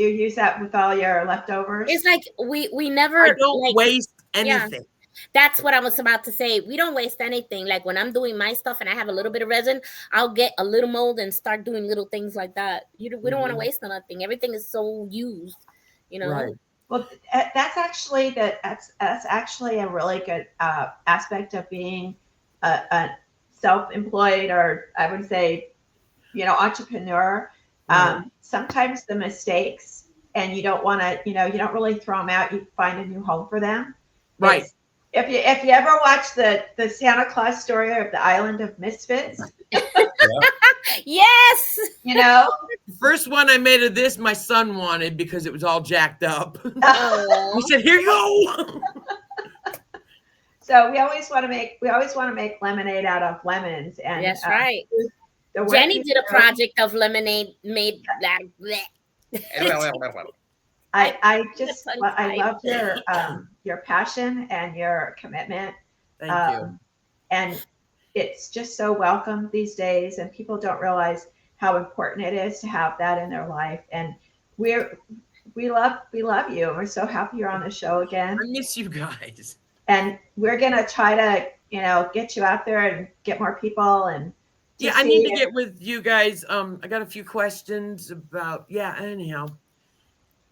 you use that with all your leftovers? It's like we never. I don't waste anything. That's what I was about to say. We don't waste anything. Like when I'm doing my stuff and I have a little bit of resin, I'll get a little mold and start doing little things like that. We don't want to waste nothing. Everything is so used, you know. Right. Well, that's actually a really good aspect of being a self-employed, or I would say, entrepreneur. Right. Sometimes the mistakes, and you don't want to, you don't really throw them out. You find a new home for them. Right. If you ever watch the Santa Claus Story of the Island of Misfits, Yes. The first one I made of this, my son wanted because it was all jacked up. Oh. He said, "Here you go." So we always want to make lemonade out of lemons, and That's right. the work Jenny you did a do- project of lemonade made that. I just That's I love untied. your passion and your commitment. Thank you. And it's just so welcome these days, and people don't realize how important it is to have that in their life. And we love you. We're so happy you're on the show again. I miss you guys. And we're gonna try to get you out there and get more people. And Yeah, I need to get with you guys. I got a few questions about. Yeah. Anyhow.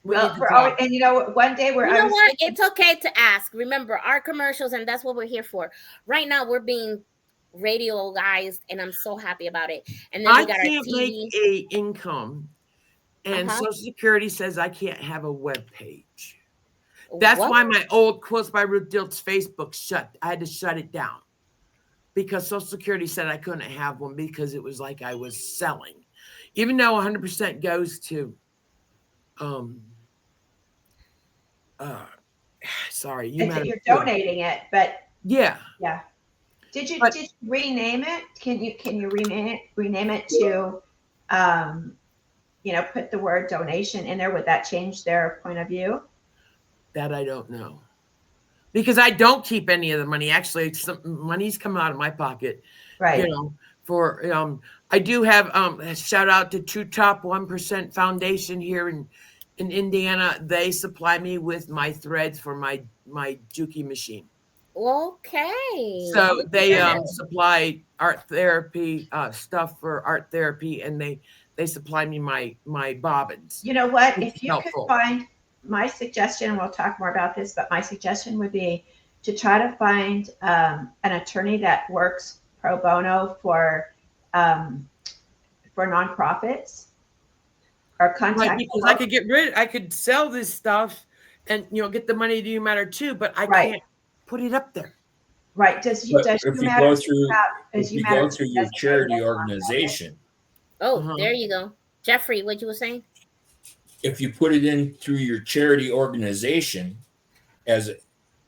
Well, and one day You know what? It's okay to ask. Remember, our commercials, and that's what we're here for. Right now, we're being radioized, and I'm so happy about it. And then we got our can't TV. make a income, and Social Security says I can't have a web page. That's why my old Quilts by Ruth Dilt's Facebook shut. I had to shut it down because Social Security said I couldn't have one because it was like I was selling, even though 100% goes to. Sorry, you're donating it, but yeah. Did you rename it? Can you rename it to, put the word donation in there? Would that change their point of view? That I don't know, because I don't keep any of the money. Actually, some money's coming out of my pocket. Right. For I do have a shout out to True Top 1% Foundation here in Indiana. They supply me with my threads for my Juki machine. Okay. So they supply art therapy stuff for art therapy, and they supply me my bobbins. You know what? If you could find, my suggestion, we'll talk more about this, but my suggestion would be to try to find an attorney that works pro bono for nonprofits, or contact. Right, because I could sell this stuff and get the money to matter too, but I can't put it up there. Right. If you go through your charity organization. Oh, there you go. Jeffrey, what you were saying? If you put it in through your charity organization, as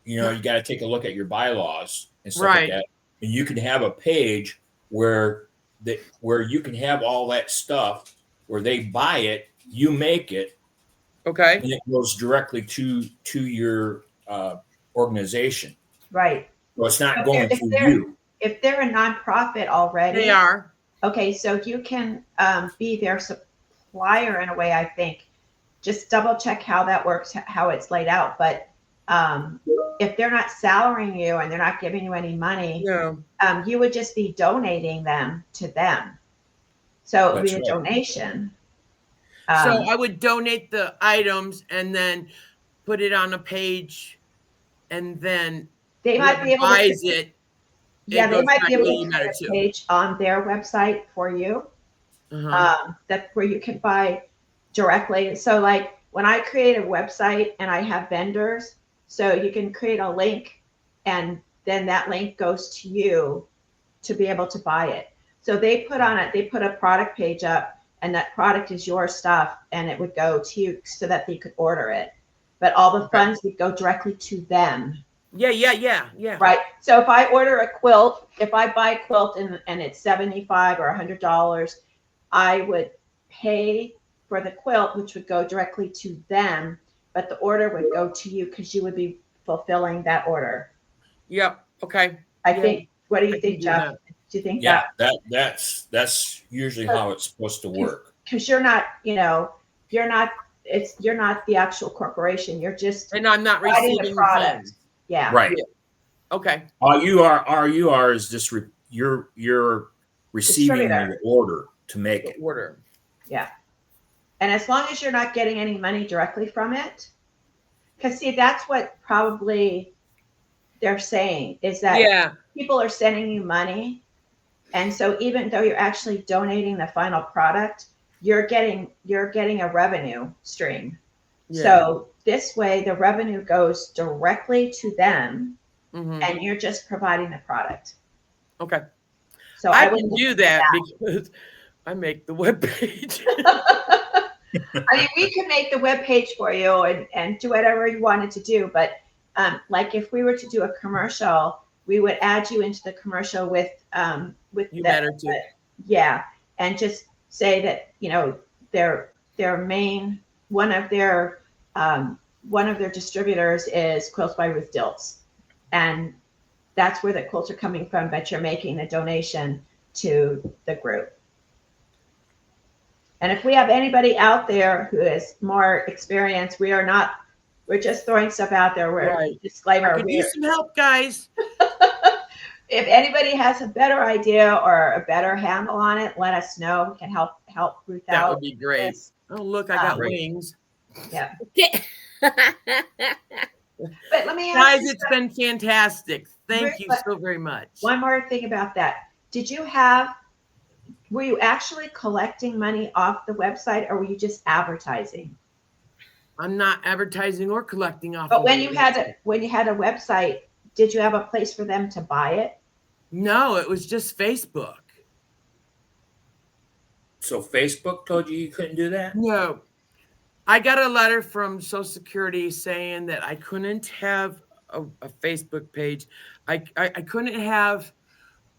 you got to take a look at your bylaws and stuff like that. And you can have a page where you can have all that stuff where they buy it, you make it, okay, and it goes directly to your organization. Right. So it's not going through you. If they're a nonprofit already, they are. Okay, so you can be their supplier in a way. I think. Just double check how that works, how it's laid out. But if they're not salarying you and they're not giving you any money, you would just be donating them to them. So it would be a donation. So I would donate the items and then put it on a page, and then they might be able to buys it. Yeah, they might be able to put a page on their website for you. That's where you can buy directly. So like when I create a website and I have vendors, so you can create a link and then that link goes to you to be able to buy it. So they put a product page up, and that product is your stuff, and it would go to you so that they could order it. But all the funds would go directly to them. Yeah. Right. So if I order a quilt, if I buy a quilt and it's $75 or $100, I would pay for the quilt, which would go directly to them, but the order would go to you because you would be fulfilling that order. Yep. Okay. I think. What do you think, Jeff? Do you think that's usually how it's supposed to work? Because you're not the actual corporation. You're just and I'm not receiving the funds. Yeah. Right. Okay. All you are is just you're receiving Distributor. the order to make The it. order. Yeah. And as long as you're not getting any money directly from it, because see, that's what probably they're saying is that Yeah. people are sending you money. And so even though you're actually donating the final product, you're getting a revenue stream. Yeah. So this way the revenue goes directly to them Mm-hmm. and you're just providing the product. Okay. So I would can look do at that because I make the webpage. I mean, we could make the web page for you and do whatever you wanted to do. But like if we were to do a commercial, we would add you into the commercial with You matter too. yeah, and just say that their main one of their distributors is Quilts by Ruth Dilts, and that's where the quilts are coming from. But you're making a donation to the group. And if we have anybody out there who is more experienced, we're just throwing stuff out there. We're Right. disclaimer. I could use some help, guys. If anybody has a better idea or a better handle on it, let us know. We can help Ruth out. That would be great. Oh, look, I got wings. Yeah. But But let me ask Guys, you, it's been fantastic. Thank you Ruth, so very much. one more thing about that. Were you actually collecting money off the website or were you just advertising? I'm not advertising or collecting off. But when you had a website, did you have a place for them to buy it? No, it was just Facebook. So Facebook told you couldn't do that? No. I got a letter from Social Security saying that I couldn't have a Facebook page. I couldn't have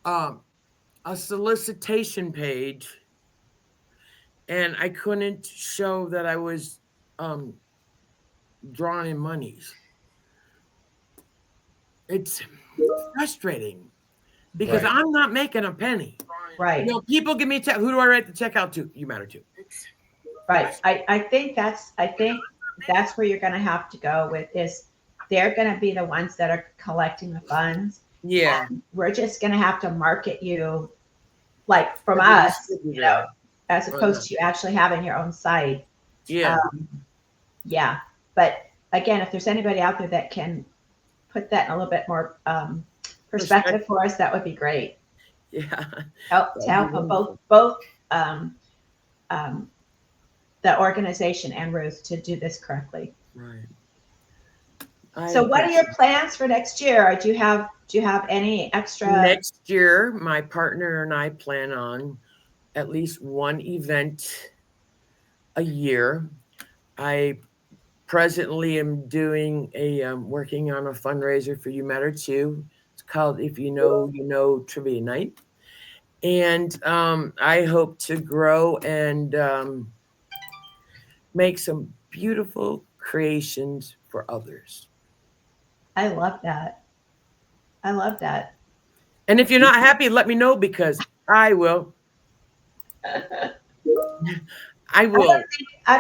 a solicitation page, and I couldn't show that I was drawing in monies. It's frustrating because I'm not making a penny. Right. People give me a check. Who do I write the check out to? You matter to. Right. I think that's where you're going to have to go with is they're going to be the ones that are collecting the funds. Yeah. And we're just going to have to market you like from us, as opposed to you actually having your own site. Yeah. Yeah. But again, if there's anybody out there that can put that in a little bit more perspective for us, that would be great. Yeah. Help both the organization and Ruth to do this correctly. Right. So what are your plans for next year? Do you have any extra? Next year, my partner and I plan on at least one event a year. I presently am doing working on a fundraiser for You Matter Too. It's called If You Know, You Know Trivia Night. And I hope to grow and make some beautiful creations for others. I love that. And if you're not happy, let me know because I will. I will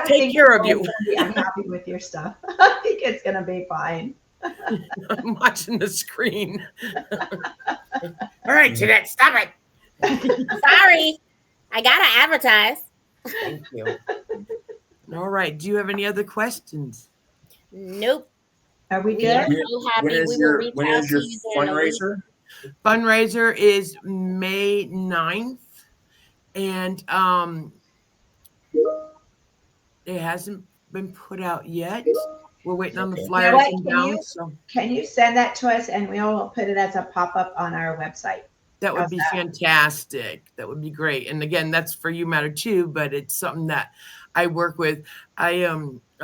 take care of you. I'm happy with your stuff. I think it's going to be fine. I'm watching the screen. all right, Jeanette, stop it. Sorry. I got to advertise. Thank you. All right. Do you have any other questions? Nope. Are we We are good? so happy. When is We will your reach out to you during the week. fundraiser? Fundraiser is May 9th. And it hasn't been put out yet. We're waiting on the flyers what, and down. Can you send that to us and we'll put it as a pop-up on our website? That would be fantastic. That would be great. And again, that's for You Matter Too, but it's something that I work with. I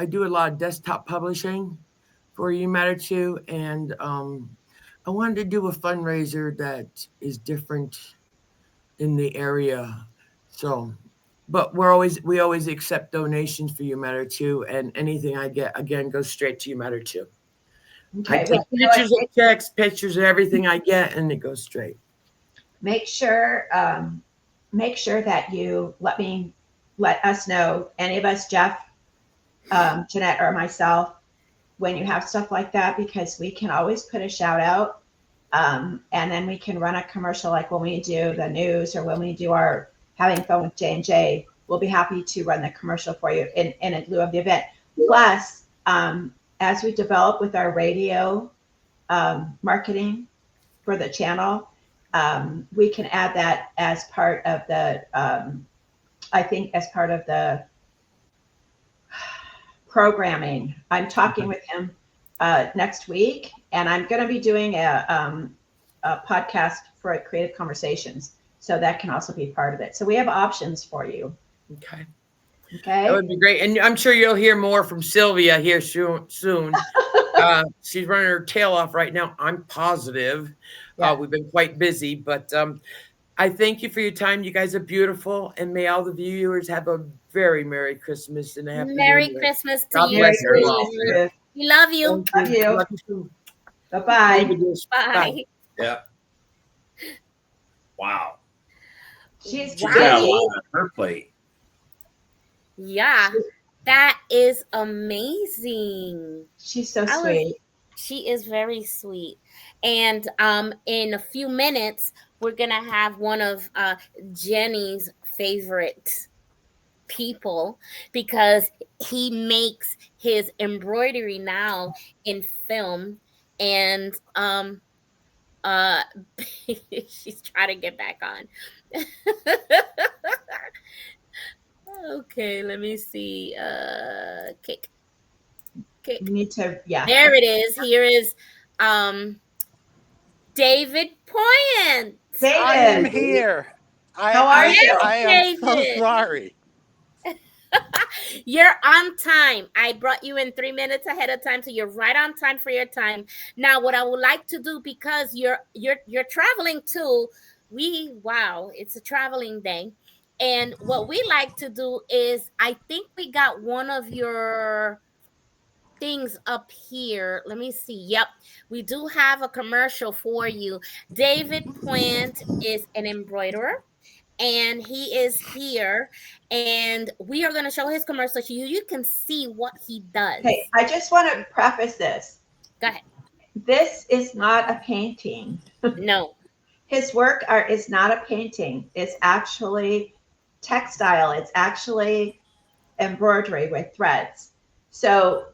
do a lot of desktop publishing for You Matter Too, and I wanted to do a fundraiser that is different in the area. So, but we always accept donations for You Matter Too, and anything I get again goes straight to You Matter Too. Okay. I take pictures of checks, pictures of everything I get, and it goes straight. Make sure that you let us know, any of us, Jeff, Jeanette, or myself, when you have stuff like that, because we can always put a shout out And then we can run a commercial like when we do the news or when we do our Having Fun with J&J. We'll be happy to run the commercial for you in lieu of the event. Plus, as we develop with our radio marketing for the channel, we can add that as part of the, I think, as part of the programming. I'm talking with him next week, and I'm going to be doing a podcast for Creative Conversations. So that can also be part of it. So we have options for you. Okay. Okay. That would be great. And I'm sure you'll hear more from Sylvia here soon. She's running her tail off right now. I'm positive. Yeah. We've been quite busy, but I thank you for your time. You guys are beautiful. And may all the viewers have a very Merry Christmas and a Happy Merry New Year. Christmas to God you. bless Merry you all. Christmas. We love you. Thank you. Love you. Love you. Bye-bye. Bye. Yeah. Wow. She's She's got a busy. lot on her plate. Yeah, that is amazing. She's so sweet. She is very sweet. And in a few minutes, we're gonna have one of Jenny's favorite people, because he makes his embroidery now in film, and she's trying to get back on. Okay, let me see. Kick. You need to, yeah. There it is. Here is David Poyant. David. I am here. How are you? I am so David? sorry. You're on time. I brought you in 3 minutes ahead of time, so you're right on time for your time. Now, what I would like to do, because you're traveling too, it's a traveling day. And what we like to do is, I think we got one of your things up here. Let me see. Yep, we do have a commercial for you. David Poyant is an embroiderer, and he is here, and we are going to show his commercial so you can see what he does. Okay, I just want to preface this. Go ahead. This is not a painting. No. His work is not a painting. It's actually textile. It's actually embroidery with threads. So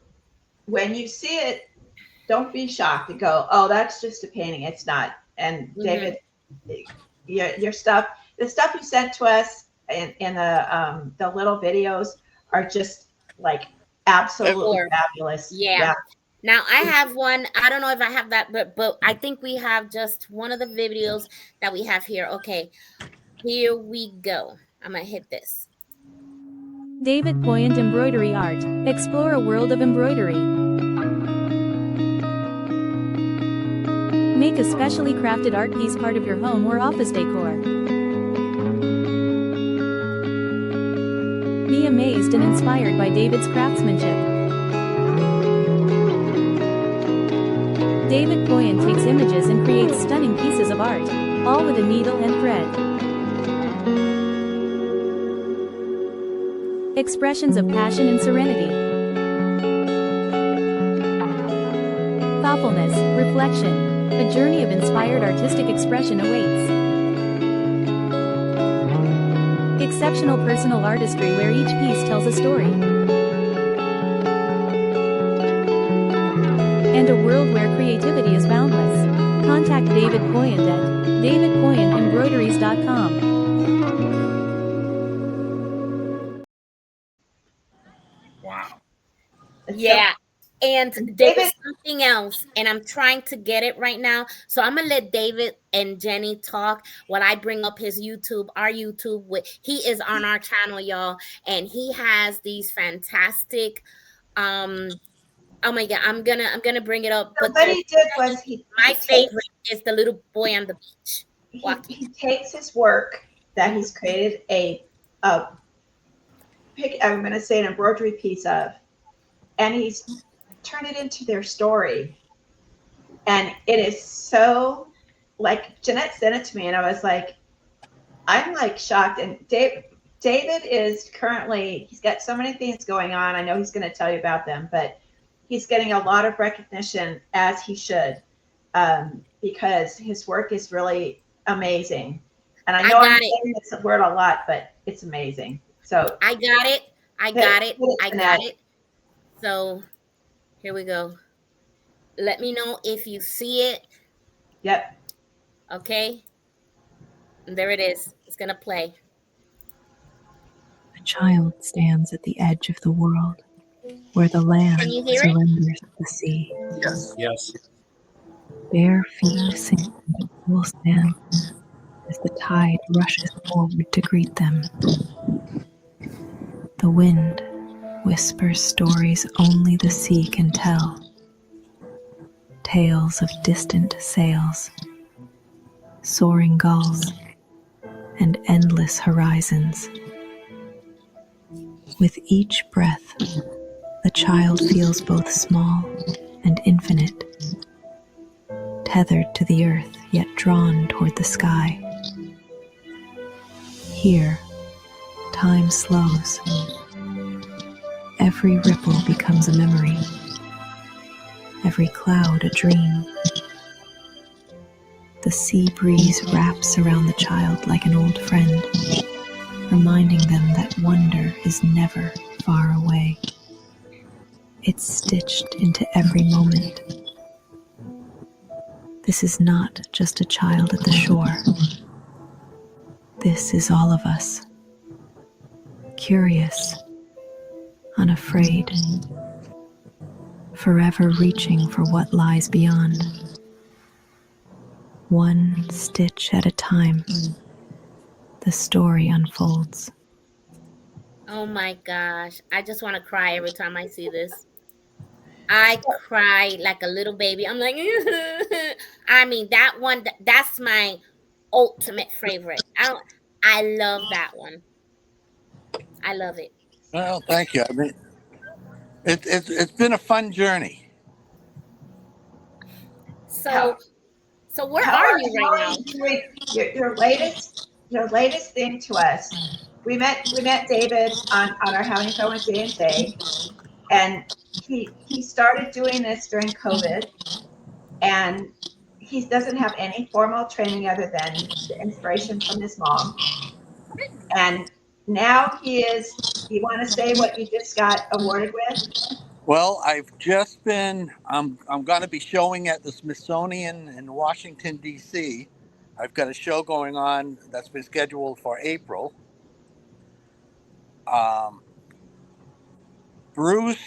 when you see it, don't be shocked and go, oh, that's just a painting. It's not. And David, your stuff, the stuff you sent to us in the little videos are just like absolutely fabulous. Yeah. Now I have one. I don't know if I have that, but I think we have just one of the videos that we have here. Okay, here we go. I'm gonna hit this. David Poyant Embroidery Art. Explore a world of embroidery. Make a specially crafted art piece part of your home or office decor. Be amazed and inspired by David's craftsmanship. David Poyant takes images and creates stunning pieces of art, all with a needle and thread. Expressions of passion and serenity. Thoughtfulness, reflection. A journey of inspired artistic expression awaits. Exceptional personal artistry where each piece tells a story. And a world where creativity is boundless. Contact David Poyant at davidpoyantembroideries.com. Wow. Yeah. And there was something else, and I'm trying to get it right now. So I'm gonna let David and Jenny talk while I bring up his YouTube, our YouTube. He is on our channel, y'all, and he has these fantastic. Oh my God, I'm gonna bring it up. But what he did was my favorite is the little boy on the beach. He takes his work that he's created I'm going to say an embroidery piece of, and he's turned it into their story. And it is so, like, Jeanette sent it to me, and I was like, I'm like shocked. And David is currently, he's got so many things going on. I know he's going to tell you about them, but he's getting a lot of recognition, as he should, because his work is really amazing. And I I know I'm got it. saying this word a lot, but it's amazing. So I got it. I hit got it. I got Jeanette. it. So here we go. Let me know if you see it. Yep. Okay. And there it is. It's going to play. A child stands at the edge of the world, where the land Can you hear it? surrenders to the sea. Yes. Bare feet sink into cool sand as the tide rushes forward to greet them. The wind whispers stories only the sea can tell, tales of distant sails, soaring gulls, and endless horizons. With each breath, the child feels both small and infinite, tethered to the earth yet drawn toward the sky. Here, time slows. Every ripple becomes a memory, every cloud a dream. The sea breeze wraps around the child like an old friend, reminding them that wonder is never far away. It's stitched into every moment. This is not just a child at the shore. This is all of us, curious, unafraid, forever reaching for what lies beyond. One stitch at a time, the story unfolds. Oh my gosh. I just want to cry every time I see this. I cry like a little baby. I'm like, I mean, that one, that's my ultimate favorite. I love that one. I love it. Well, thank you. I mean, it's been a fun journey. So, so where How are are you right now? you doing your latest thing to us? We met David on our Having Fun with J&J, and he started doing this during COVID, and he doesn't have any formal training other than the inspiration from his mom. And now he is. You want to say what you just got awarded with? Well, I've just been. I'm going to be showing at the Smithsonian in Washington D.C. I've got a show going on that's been scheduled for April. Um, Bruce,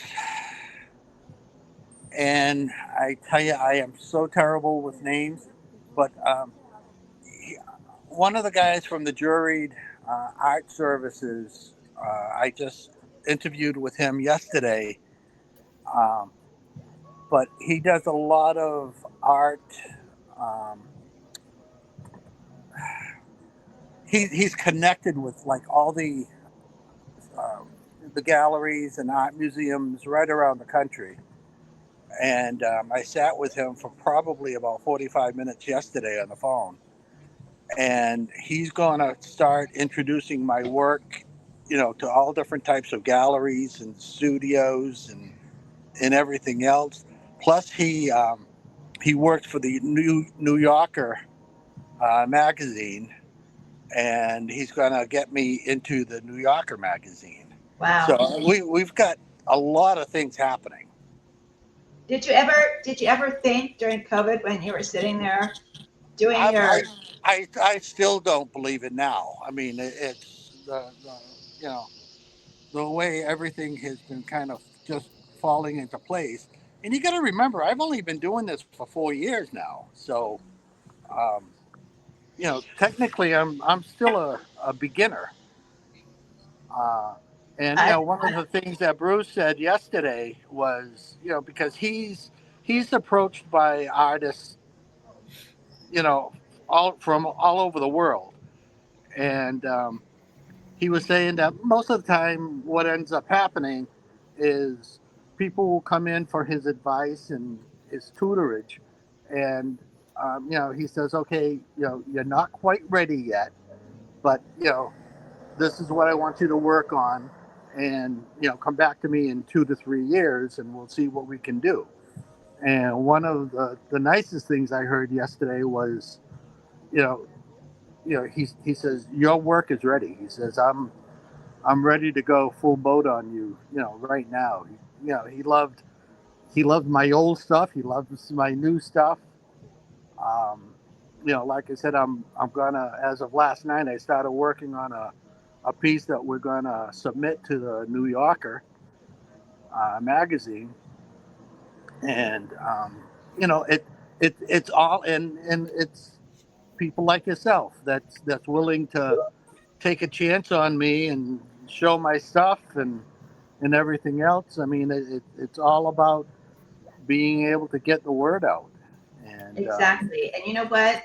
and I tell you, I am so terrible with names, but one of the guys from the juried art services, I just interviewed with him yesterday. Um, but he does a lot of art. Um, he's connected with like all um, the galleries and art museums right around the country. And I sat with him for probably about 45 minutes yesterday on the phone. And he's going to start introducing my work, to all different types of galleries and studios and everything else. Plus, he worked for the New Yorker magazine, and he's going to get me into the New Yorker magazine. Wow. So we've got a lot of things happening. Did you ever think during COVID when you were sitting there doing your? I still don't believe it now. I mean, it's the way everything has been kind of just falling into place. And you got to remember, I've only been doing this for 4 years now, so um, technically, I'm still a beginner. Uh, and I, one of the things that Bruce said yesterday was, because he's approached by artists, you know, all over the world, and he was saying that most of the time, what ends up happening is people will come in for his advice and his tutorage, and he says, okay, you're not quite ready yet, but this is what I want you to work on, and come back to me in 2 to 3 years, and we'll see what we can do. And one of the nicest things I heard yesterday was, you know, he says your work is ready. He says I'm ready to go full boat on you. You know, right now. You know, he loved my old stuff. He loves my new stuff. You know, like I said, I'm gonna, as of last night, I started working on a piece that we're gonna submit to the New Yorker magazine, and you know, it's all, and it's people like yourself that's willing to take a chance on me and show my stuff and everything else. I mean, it's all about being able to get the word out. And Exactly. And you know what?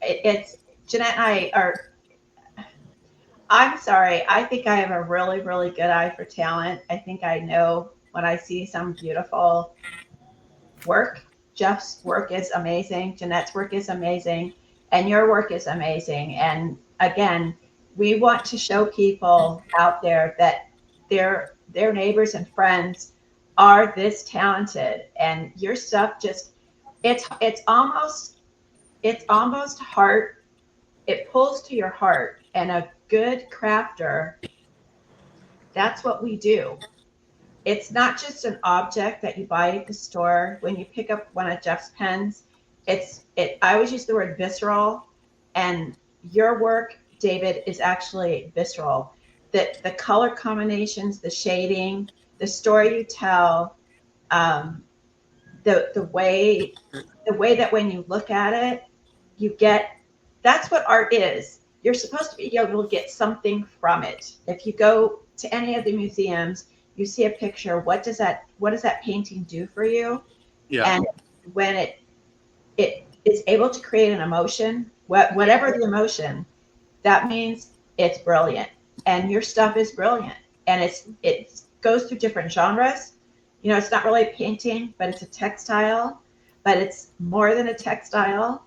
It's Jeanette and I are. I'm sorry. I think I have a really, really good eye for talent. I think I know when I see some beautiful work. Jeff's work is amazing. Jeanette's work is amazing. And your work is amazing. And again, we want to show people out there that their neighbors and friends are this talented. And your stuff just it's almost heart. It pulls to your heart. And a good crafter, that's what we do. It's not just an object that you buy at the store. When you pick up one of Jeff's pens, I always use the word visceral, and your work, David, is actually visceral. The color combinations, the shading, the story you tell, um, the way that when you look at it, you get, that's what art is. You're supposed to be able to get something from it. If you go to any of the museums, you see a picture, what does that painting do for you? yeah, And when it is able to create an emotion, whatever the emotion, that means it's brilliant. And your stuff is brilliant. And it goes through different genres. You know, it's not really a painting, but it's a textile, but it's more than a textile.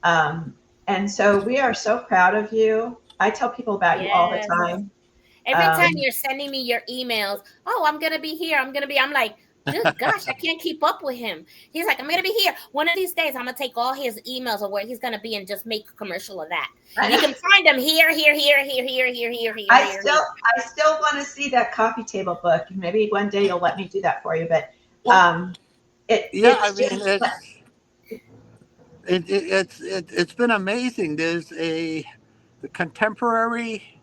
Um, and so we are so proud of you. I tell people about you all the Yes. time. Every time you're sending me your emails, oh, I'm gonna be here. I'm like, good gosh, I can't keep up with him. He's like, I'm gonna be here. One of these days, I'm gonna take all his emails of where he's gonna be and just make a commercial of that. You can find him here. I still want to see that coffee table book. Maybe one day you'll let me do that for you. But it's been amazing. There's the contemporary,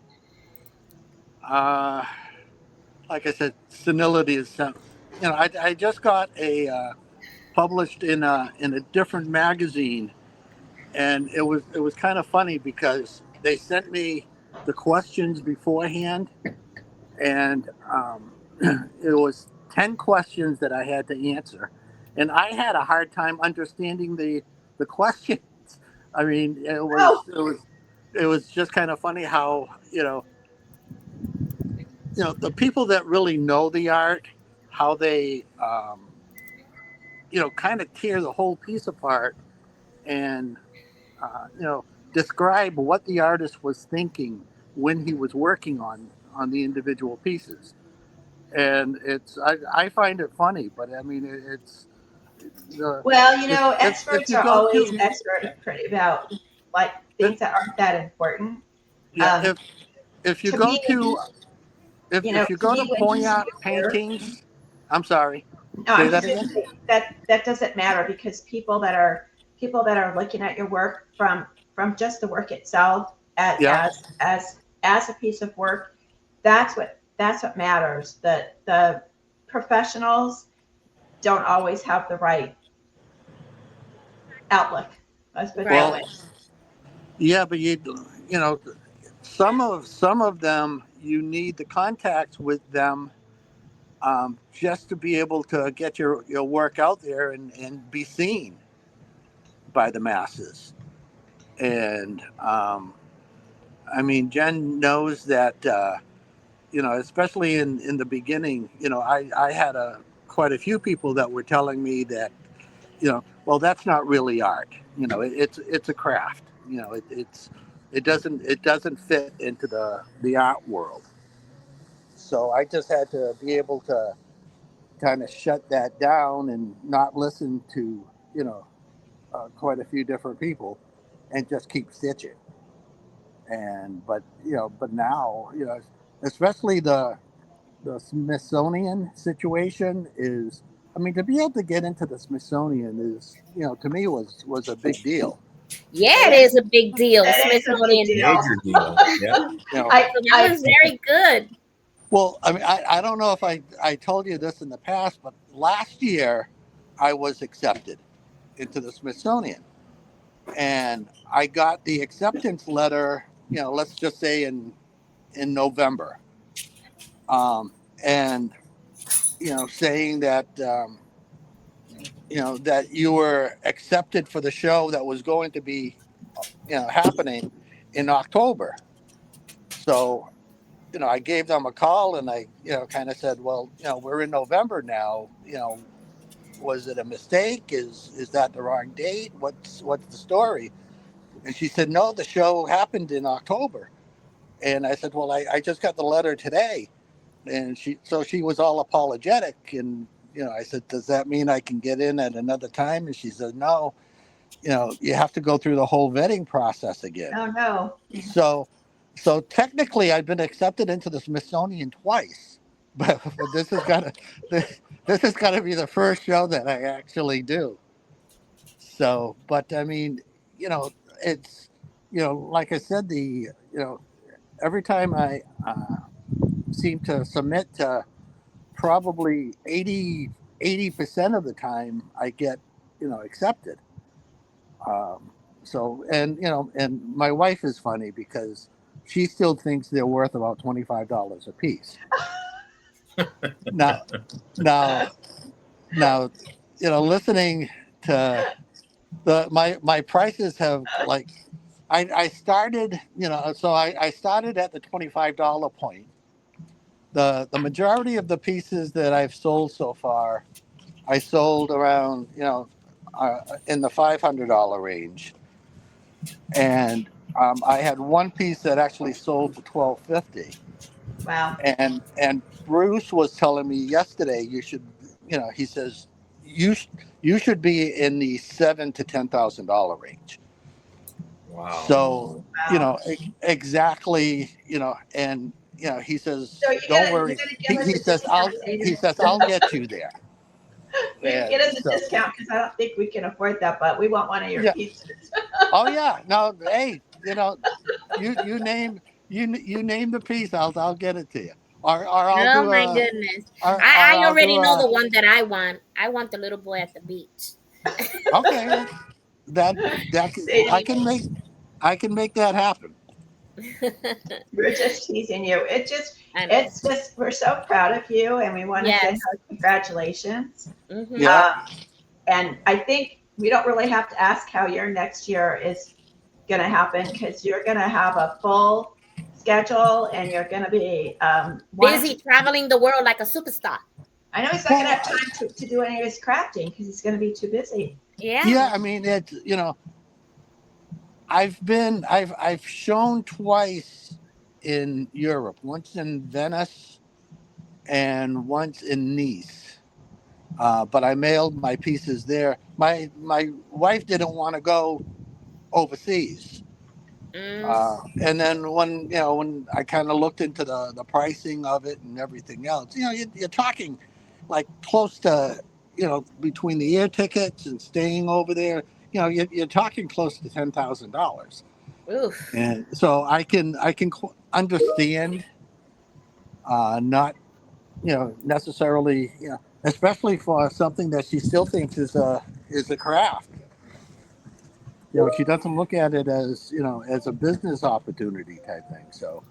like I said, senility is. You know, I just got published in a different magazine, and it was kind of funny because they sent me the questions beforehand, and it was 10 questions that I had to answer, and I had a hard time understanding the questions. I mean, it was just kind of funny how the people that really know the art, how they kind of tear the whole piece apart and uh, you know describe what the artist was thinking when he was working on the individual pieces. And I find it funny, but I mean it's well, if experts you are go always to expert about like things that aren't that important. yeah Um, if you to go me, to if you to go to me, when you see Poyat a work, paintings. I'm sorry, no, say I'm that just going again. to say that doesn't matter because people that are looking at your work from just the work itself as Yeah. as a piece of work, that's what matters. The professionals don't always have the right outlook. Let's put it that Well, way. yeah, but you know some of them you need the contacts with them, just to be able to get your work out there and be seen by the masses. And I mean, Jen knows that, especially in the beginning, I had quite a few people that were telling me that, well, that's not really art. It's a craft. It doesn't fit into the art world. So I just had to be able to kind of shut that down and not listen to, quite a few different people and just keep stitching. But now, especially the Smithsonian situation is, I mean, to be able to get into the Smithsonian is, to me was a big deal. Yeah, it is a big deal. That is a big Smithsonian. deal. Major deal. Yeah. So that was very good. Well, I mean, I don't know if I told you this in the past, but last year I was accepted into the Smithsonian. And I got the acceptance letter, let's just say in November. And, saying that, that you were accepted for the show that was going to be, happening in October. So, I gave them a call and I, kind of said, well, we're in November now, was it a mistake? Is that the wrong date? What's the story? And she said, no, the show happened in October. And I said, well, I just got the letter today. And she was all apologetic. And, I said, does that mean I can get in at another time? And she said, no, you have to go through the whole vetting process again. Oh, no. So technically I've been accepted into the Smithsonian twice, but this is gotta be the first show that I actually do. So, but I mean, it's, like I said, every time I seem to submit to probably 80% of the time I get, accepted. And my wife is funny because she still thinks they're worth about $25 a piece. now, listening to my prices have like, I started, so I started at the $25 point. The majority of the pieces that I've sold so far, I sold around, in the $500 range. And I had one piece that actually sold for $12.50. Wow. And Bruce was telling me yesterday, you should, he says you should be in the $7,000 to $10,000 range. Wow. So exactly, and he says, So don't worry. He says I'll get you there. We can get us a discount because I don't think we can afford that, but we want one of your pieces. Oh yeah, no, hey, you name the piece, I'll get it to you. Or I'll Oh do my goodness! I already know the one that I want. I want the little boy at the beach. Okay, that I can make that happen. We're just teasing you. It's just we're so proud of you, and we want to send her congratulations. Mm-hmm. Yeah. And I think we don't really have to ask how your next year is going to happen because you're going to have a full schedule and you're going to be busy traveling the world like a superstar. I know he's not going to have time to do any of his crafting because he's going to be too busy. Yeah, I mean, it's, I've shown twice in Europe, once in Venice and once in Nice. But I mailed my pieces there. My wife didn't want to go overseas. And then when I kind of looked into the pricing of it and everything else, you're talking like close to, between the air tickets and staying over there, you're talking close to $10,000. Oof. And so I can understand, not, necessarily, especially for something that she still thinks is a craft. She doesn't look at it as, as a business opportunity type thing. So,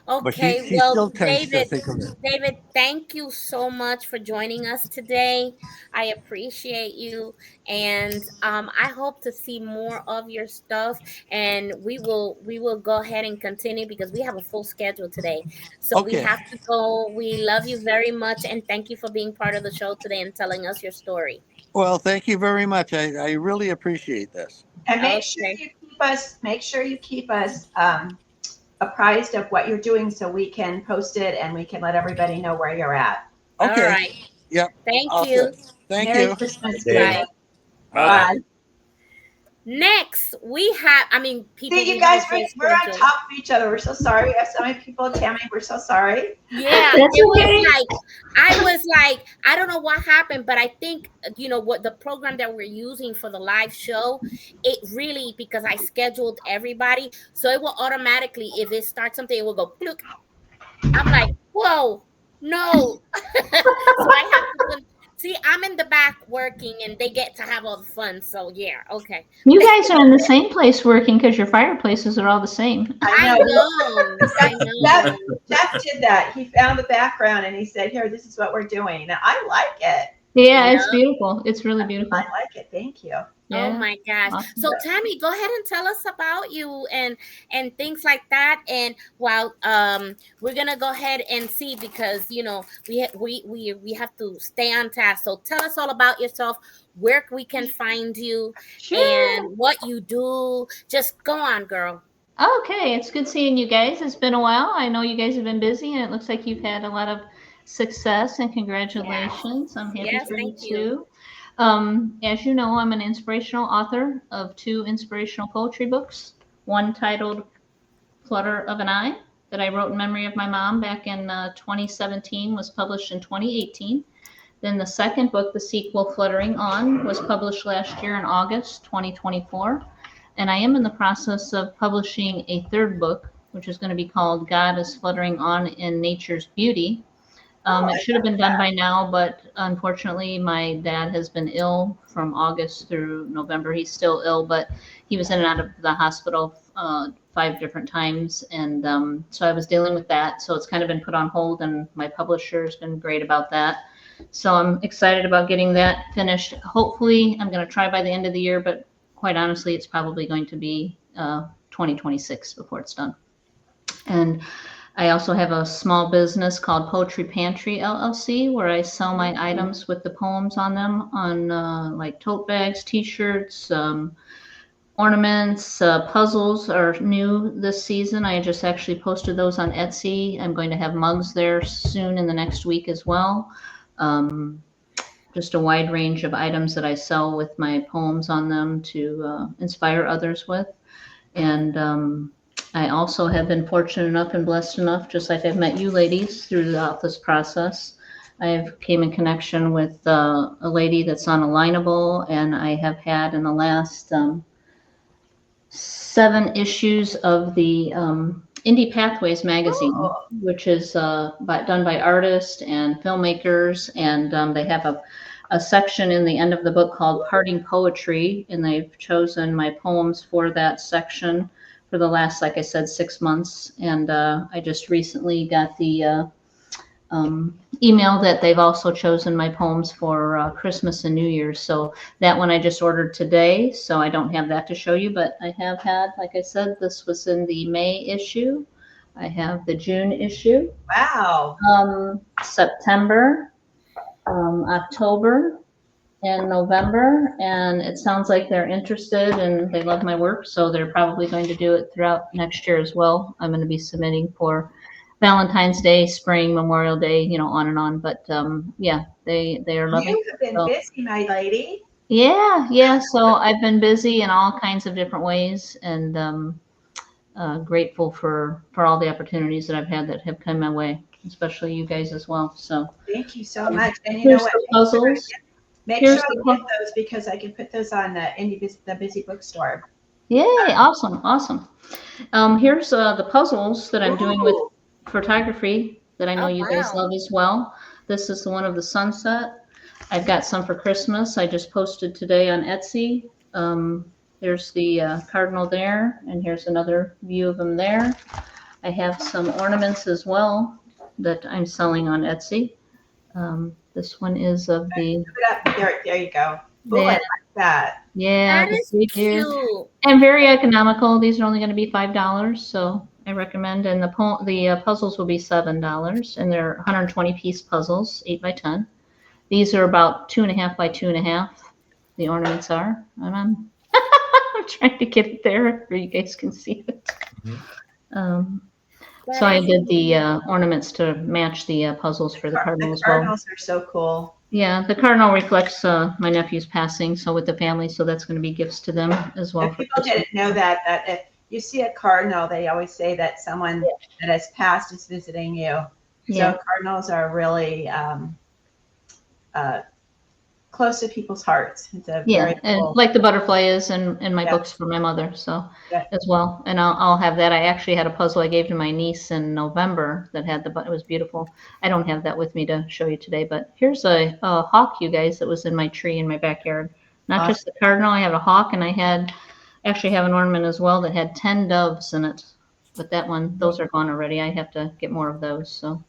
okay, but she well, still tends David, to think of it. David, thank you so much for joining us today. I appreciate you, and I hope to see more of your stuff. And we will go ahead and continue because we have a full schedule today. So we have to go. We love you very much, and thank you for being part of the show today and telling us your story. Well, thank you very much. I really appreciate this. And make sure you keep us apprised of what you're doing so we can post it and we can let everybody know where you're at. Okay. All right. Yep. Thank All you. set. Thank Merry you. Christmas, Okay. Jeanette. Bye. Bye. Next, we have, people. See, you we guys, have a full we're on schedule. top of each other. We're so sorry. We have so many people. Tammy, we're so sorry. Yeah, That's it okay. was like, I don't know what happened, but I think, what the program that we're using for the live show, it really, because I scheduled everybody, so it will automatically, if it starts something, it will go, look. I'm like, whoa, no. So I have to, see, I'm in the back working and they get to have all the fun. So yeah, okay. You guys are in the same place working because your fireplaces are all the same. I know. Jeff did that. He found the background and he said, here, this is what we're doing. And I like it. Yeah, it's beautiful. It's really beautiful. I like it. Thank you. Oh my gosh. Awesome. So Tammy, go ahead and tell us about you and things like that. And while we're gonna go ahead and see, because we have to stay on task. So tell us all about yourself, where we can find you, and what you do. Just go on, girl. Okay, it's good seeing you guys. It's been a while. I know you guys have been busy, and it looks like you've had a lot of success, and congratulations. I'm happy for you too. As you know, I'm an inspirational author of 2 inspirational poetry books. One titled Flutter of an Eye, that I wrote in memory of my mom back in 2017, was published in 2018. Then the second book, the sequel, Fluttering On, was published last year in August 2024. And I am in the process of publishing a third book, which is going to be called God is Fluttering On in Nature's Beauty. It should have been done by now, but unfortunately my dad has been ill from August through November. He's still ill, but he was in and out of the hospital 5 different times. And so I was dealing with that. So it's kind of been put on hold, and my publisher has been great about that. So I'm excited about getting that finished. Hopefully, I'm going to try by the end of the year, but quite honestly, it's probably going to be 2026 before it's done. And I also have a small business called Poetry Pantry LLC, where I sell my items with the poems on them on like tote bags, t-shirts, ornaments, puzzles are new this season. I just actually posted those on Etsy. I'm going to have mugs there soon in the next week as well. Just a wide range of items that I sell with my poems on them to inspire others with. And I also have been fortunate enough and blessed enough, just like I've met you ladies throughout this process. I've came in connection with a lady that's on Alignable, and I have had in the last 7 issues of the Indie Pathways magazine, which is done by artists and filmmakers, and they have a section in the end of the book called Parting Poetry, and they've chosen my poems for that section for the last, like I said, 6 months. And I just recently got the email that they've also chosen my poems for Christmas and New Year's. So that one I just ordered today, so I don't have that to show you, but I have had, like I said, this was in the May issue. I have the June issue. Wow. September, October, and November, and it sounds like they're interested and they love my work, so they're probably going to do it throughout next year as well. I'm going to be submitting for Valentine's Day, spring, Memorial Day, on and on. But yeah, they are loving it. You have been busy, my lady. Yeah. So I've been busy in all kinds of different ways, and grateful for all the opportunities that I've had that have come my way, especially you guys as well. So thank you so much. And you know what? Puzzles. Make sure I get those, because I can put those on the Busy Bookstore. Yay! Awesome. Here's the puzzles that I'm doing with photography that I know you guys love as well. This is the one of the sunset. I've got some for Christmas. I just posted today on Etsy. There's the cardinal there, and here's another view of them there. I have some ornaments as well that I'm selling on Etsy. This one is of the... There you go. Ooh, I like that. Yeah. That is cute. And very economical. These are only going to be $5, so I recommend. And the puzzles will be $7, and they're 120-piece puzzles, 8 by 10. These are about 2.5 by 2.5. The ornaments are. I'm trying to get it there where you guys can see it. So I did the ornaments to match the puzzles for the cardinal as well. Cardinals are so cool. Yeah, the cardinal reflects my nephew's passing, so with the family, so that's going to be gifts to them as well. If people didn't know that if you see a cardinal, they always say that someone that has passed is visiting you. Yeah. So cardinals are really close to people's hearts. It's a very and cool. like the butterfly is in my books for my mother, so as well. And I'll have that. I actually had a puzzle I gave to my niece in November that had it was beautiful. I don't have that with me to show you today, but here's a hawk, you guys, that was in my tree in my backyard. Not just the cardinal, I have a hawk, and I actually have an ornament as well that had 10 doves in it. But that one, those are gone already. I have to get more of those, so.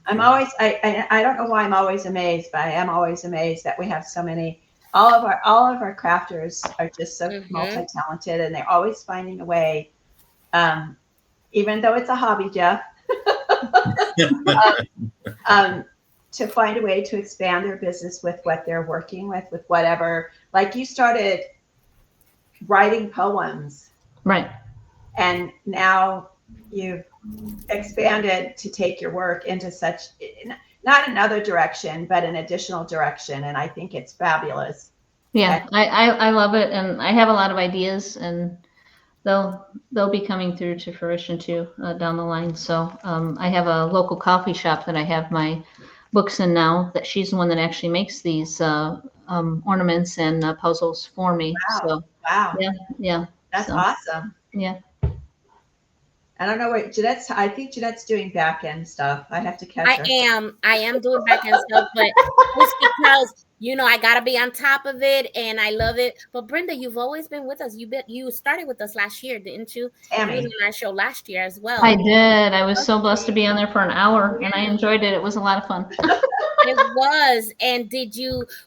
I'm always, I don't know why I'm always amazed, but I am always amazed that we have so many. All of our crafters are just so multi-talented, and they're always finding a way, even though it's a hobby, Jeff, to find a way to expand their business with what they're working with whatever. Like you started writing poems, right? And now you've expanded to take your work into such, not another direction, but an additional direction. And I think it's fabulous. Yeah, I love it. And I have a lot of ideas, and they'll be coming through to fruition too down the line. So I have a local coffee shop that I have my books in now, that she's the one that actually makes these ornaments and puzzles for me. Wow. So wow. Yeah. That's awesome. Yeah. I don't know what I think Jeanette's doing back end stuff. I have to catch her. I am doing back end stuff, but it's because, I gotta be on top of it, and I love it. But Brenda, you've always been with us. You started with us last year, didn't you? Tammy. You were on our show last year as well. I did. I was so blessed to be on there for an hour, and I enjoyed it. It was a lot of fun. It was. And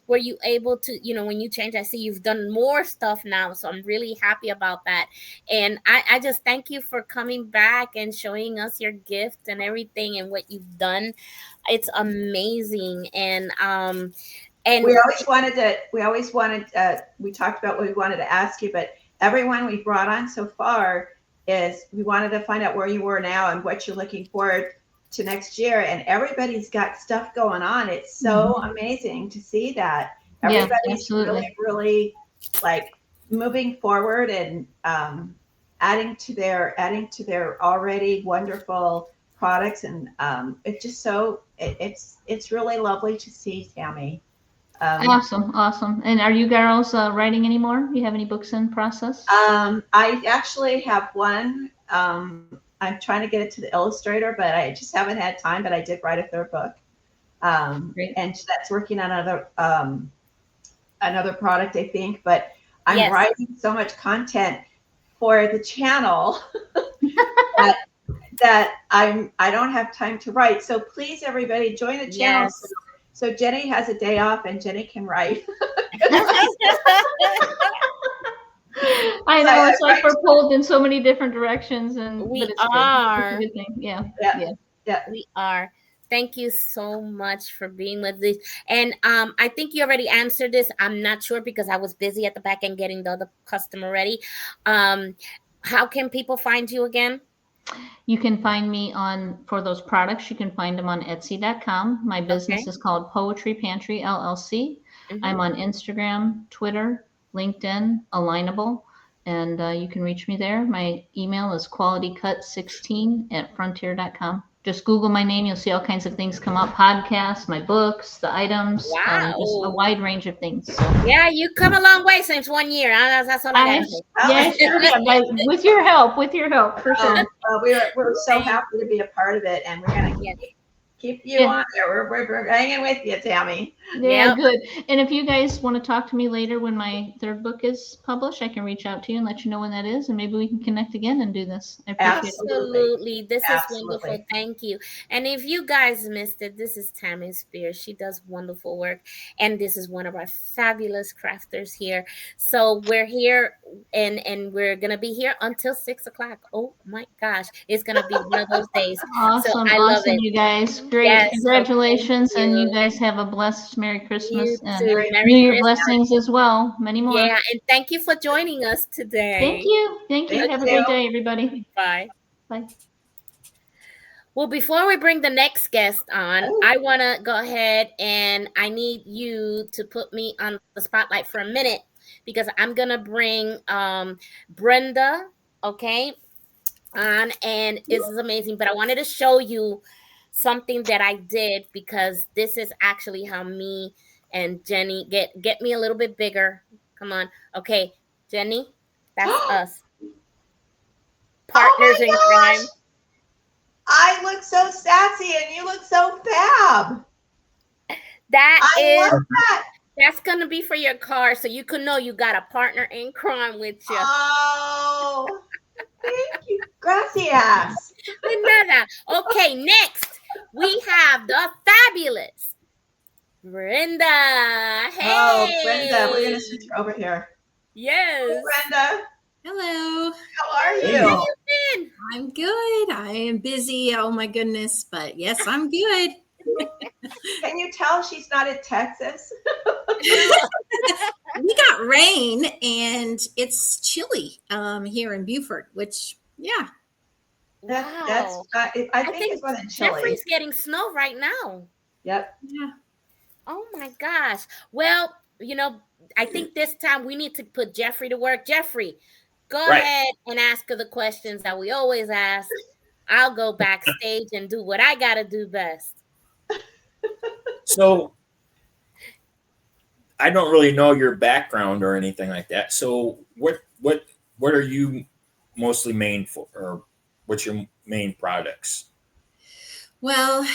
were you able to, when you changed, I see you've done more stuff now. So I'm really happy about that. And I just thank you for coming back and showing us your gift and everything and what you've done. It's amazing. And we talked about what we wanted to ask you, but everyone we brought on so far we wanted to find out where you were now and what you're looking forward to next year, and everybody's got stuff going on. It's so amazing to see that everybody's really like moving forward and adding to their already wonderful products, and it's just it's really lovely to see, Tammy. Awesome. And are you girls writing anymore? You have any books in process? I actually have one. I'm trying to get it to the illustrator, but I just haven't had time. But I did write a third book, and that's working on another product, I think. But I'm writing so much content for the channel that I don't have time to write. So please, everybody, join the channel. Yes. So Jenny has a day off, and Jenny can write. I know, it's like we're pulled in so many different directions, and we are. It's a good thing. Yeah, we are. Thank you so much for being with us. And I think you already answered this. I'm not sure because I was busy at the back end getting the other customer ready. How can people find you again? You can find me for those products. You can find them on Etsy.com. My business is called Poetry Pantry LLC. I'm on Instagram, Twitter, LinkedIn, Alignable, and you can reach me there. My email is qualitycut16@frontier.com. Just Google my name. You'll see all kinds of things come up. Podcasts, my books, the items, just a wide range of things. So. Yeah, you come a long way since 1 year. That's all I got. Yes, with your help, for sure. We're so happy to be a part of it, and we're going to keep you on there. We're hanging with you, Tammy. Yeah, good. And if you guys want to talk to me later when my third book is published, I can reach out to you and let you know when that is, and maybe we can connect again and do this. I appreciate it. This is wonderful. Thank you. And if you guys missed it, this is Tammy Spears. She does wonderful work, and this is one of our fabulous crafters here. So we're here, and we're gonna be here until 6 o'clock. Oh my gosh, it's gonna be one of those days. Awesome, so I love it, you guys. Great, yes, congratulations, and you guys have a blessed Merry Christmas and New Year blessings as well. Many more. Yeah, and thank you for joining us today. Thank you. Have a great day, everybody. Bye. Bye. Well, before we bring the next guest on, Oh. I want to go ahead and I need you to put me on the spotlight for a minute because I'm going to bring Brenda, okay, on, and this is amazing. But I wanted to show you something that I did because this is actually how me and Jenny get me a little bit bigger. Come on. Okay, Jenny, that's us. Partners in crime. I look so sassy and you look so fab. I love that. That's gonna be for your car, so you can know you got a partner in crime with you. Oh, thank you. Gracias. De nada. Okay, next we have the fabulous Brenda. Hey. Oh, Brenda, we're gonna switch her over here. Yes. Hey, Brenda. Hello. How are you? How you been? I'm good. I am busy. Oh my goodness. But yes, I'm good. Can you tell she's not in Texas? We got rain and it's chilly here in Beaufort, which, yeah. That's I think it's more than chilly. Jeffrey's getting snow right now. Yep. Yeah. Oh my gosh. Well, I think this time we need to put Jeffrey to work. Jeffrey, go ahead and ask her the questions that we always ask. I'll go backstage and do what I got to do best. So I don't really know your background or anything like that. So what are you mostly main for, or what's your main products? Well,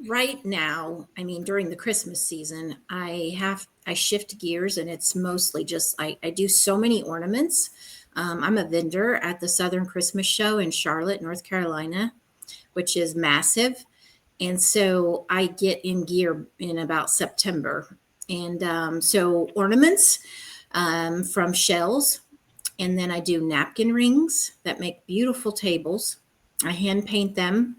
right now, I mean, during the Christmas season, I shift gears and it's mostly just, I do so many ornaments. I'm a vendor at the Southern Christmas Show in Charlotte, North Carolina, which is massive. And so I get in gear in about September. And so ornaments from shells. And then I do napkin rings that make beautiful tables. I hand paint them.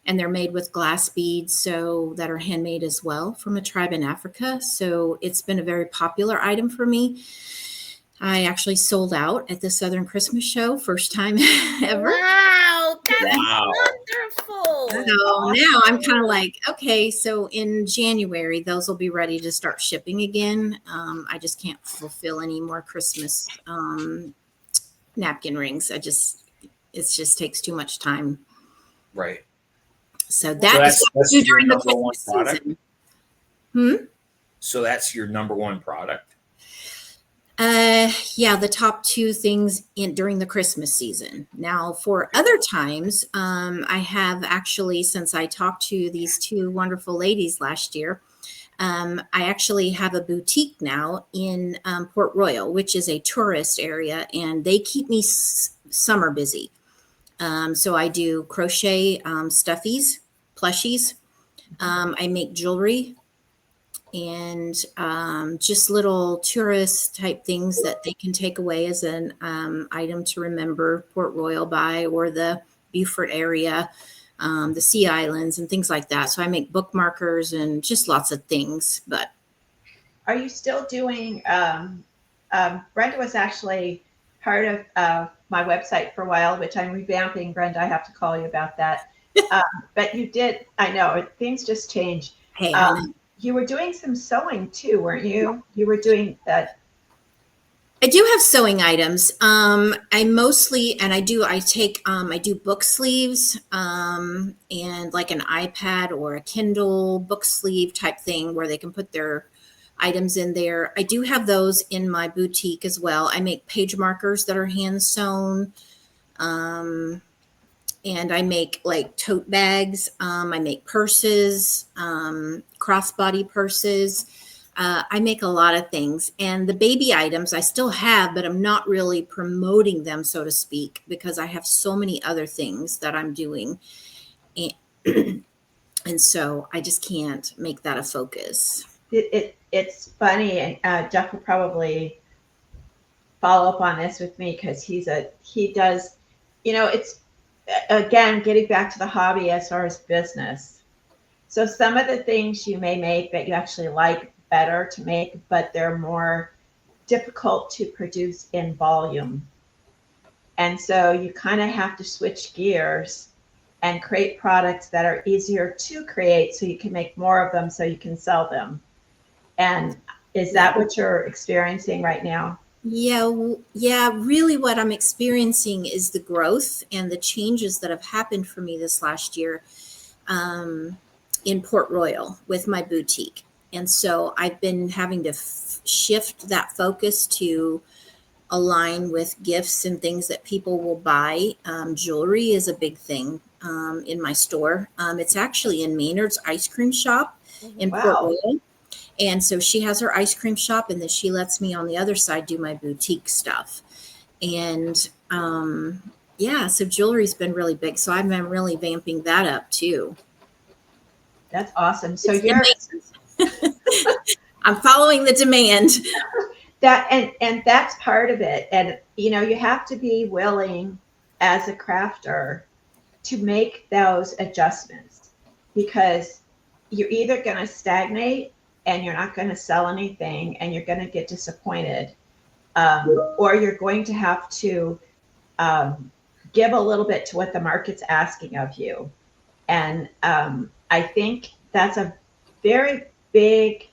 And they're made with glass beads, so that are handmade as well from a tribe in Africa. So it's been a very popular item for me. I actually sold out at the Southern Christmas Show, first time ever. Wow, that's wonderful. So now I'm kind of like, okay, so in January, those will be ready to start shipping again. I just can't fulfill any more Christmas napkin rings. It just takes too much time. Right. So that's during the Christmas season. So that's your number one product? Yeah, the top two things during the Christmas season. Now, for other times, I have actually, since I talked to these two wonderful ladies last year, I actually have a boutique now in Port Royal, which is a tourist area, and they keep me summer busy. So I do crochet stuffies, plushies. I make jewelry and just little tourist type things that they can take away as an item to remember Port Royal by, or the Beaufort area, the Sea Islands and things like that. So I make bookmarkers and just lots of things. But are you still doing Brenda was actually part of my website for a while, which I'm revamping. Brenda, I have to call you about that. But you did, I know, things just change. Hey, you were doing some sewing too, weren't you? You were doing that. I do have sewing items. I mostly, and I do book sleeves and like an iPad or a Kindle book sleeve type thing where they can put their items in there. I do have those in my boutique as well. I make page markers that are hand sewn. And I make like tote bags. I make purses, crossbody purses. I make a lot of things. And the baby items I still have, but I'm not really promoting them, so to speak, because I have so many other things that I'm doing. And so I just can't make that a focus. It's funny, and Jeff will probably follow up on this with me because he does, it's, again, getting back to the hobby as far as business. So some of the things you may make that you actually like better to make, but they're more difficult to produce in volume. And so you kind of have to switch gears and create products that are easier to create so you can make more of them so you can sell them. And is that what you're experiencing right now? Yeah, really what I'm experiencing is the growth and the changes that have happened for me this last year in Port Royal with my boutique. And so I've been having to shift that focus to align with gifts and things that people will buy. Jewelry is a big thing in my store. It's actually in Maynard's ice cream shop in Port Royal. And so she has her ice cream shop, and then she lets me on the other side do my boutique stuff. And so jewelry's been really big. So I've been really vamping that up too. That's awesome. So I'm following the demand. That and that's part of it. And you know, you have to be willing as a crafter to make those adjustments, because you're either going to stagnate and you're not going to sell anything and you're going to get disappointed, or you're going to have to give a little bit to what the market's asking of you. And I think that's a very big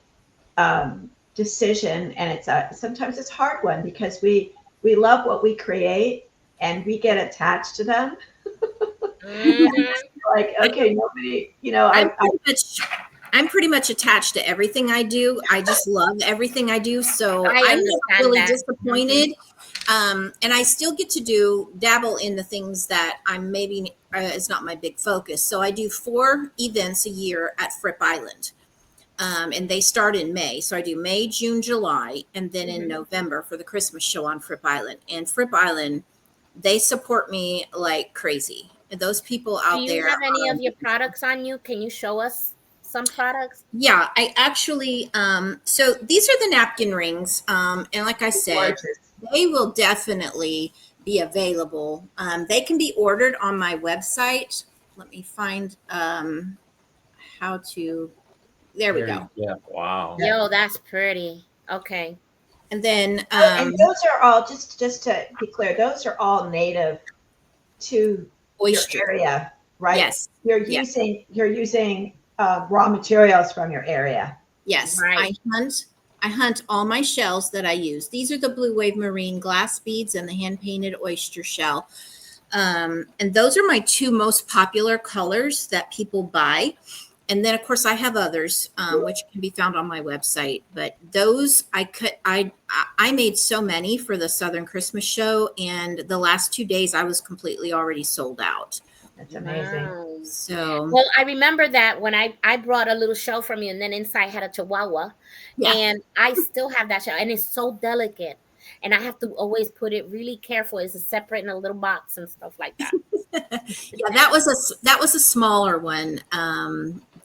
decision, and sometimes it's a hard one, because we love what we create and we get attached to them. Like, okay, nobody, you know, I'm pretty much attached to everything I do. I just love everything I do. So I'm not really disappointed. And I still get to dabble in the things that I'm maybe is not my big focus. So I do 4 events a year at Fripp Island. And they start in May. So I do May, June, July, and then in November for the Christmas show on Fripp Island. And Fripp Island, they support me like crazy. Those people out there. Do you have any of your products on you? Can you show us some products? Yeah, I actually, so these are the napkin rings. And like I said, they will definitely be available. They can be ordered on my website. Let me find how to. There we go. Yeah. Wow. Yo, that's pretty. Okay. And then and those are all, just to be clear, those are all native to oyster your area, right? Yes. You're using raw materials from your area. Yes. Right. I hunt all my shells that I use. These are the Blue Wave Marine glass beads and the hand painted oyster shell. And those are my 2 most popular colors that people buy. And then, of course, I have others, which can be found on my website. But those I made so many for the Southern Christmas show, and the last 2 days I was completely already sold out. That's amazing. Wow. So, well, I remember that when I brought a little shell from you, and then inside had a chihuahua, and I still have that shell, and it's so delicate, and I have to always put it really careful. It's separate in a little box and stuff like that. Yeah, that was a smaller one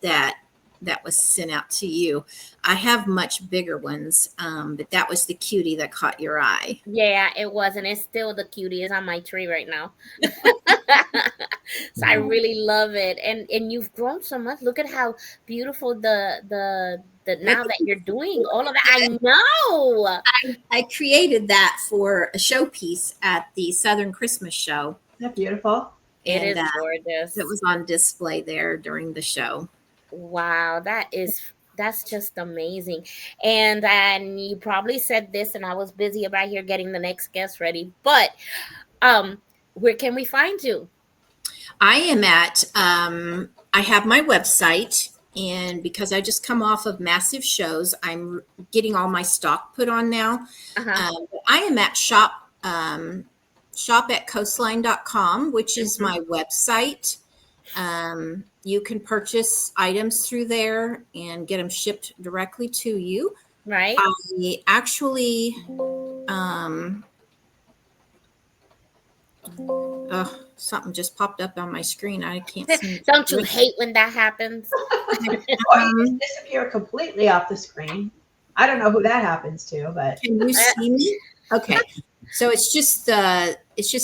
that was sent out to you. I have much bigger ones, but that was the cutie that caught your eye. Yeah, it was, and it's still the cutie. It's on my tree right now. So I really love it, and you've grown so much. Look at how beautiful the now that you're doing all of that. I know. I created that for a showpiece at the Southern Christmas show. Isn't that beautiful? It is gorgeous. It was on display there during the show. Wow, that's just amazing. And you probably said this, and I was busy about here getting the next guest ready. But where can we find you? I am at I have my website, and because I just come off of massive shows, I'm getting all my stock put on now. I am at shop at coastline.com, which is my website. You can purchase items through there and get them shipped directly to you. Right. I actually, something just popped up on my screen. I can't see. Don't you hate when that happens? You disappear completely off the screen. I don't know who that happens to, but can you see me? Okay. So it's just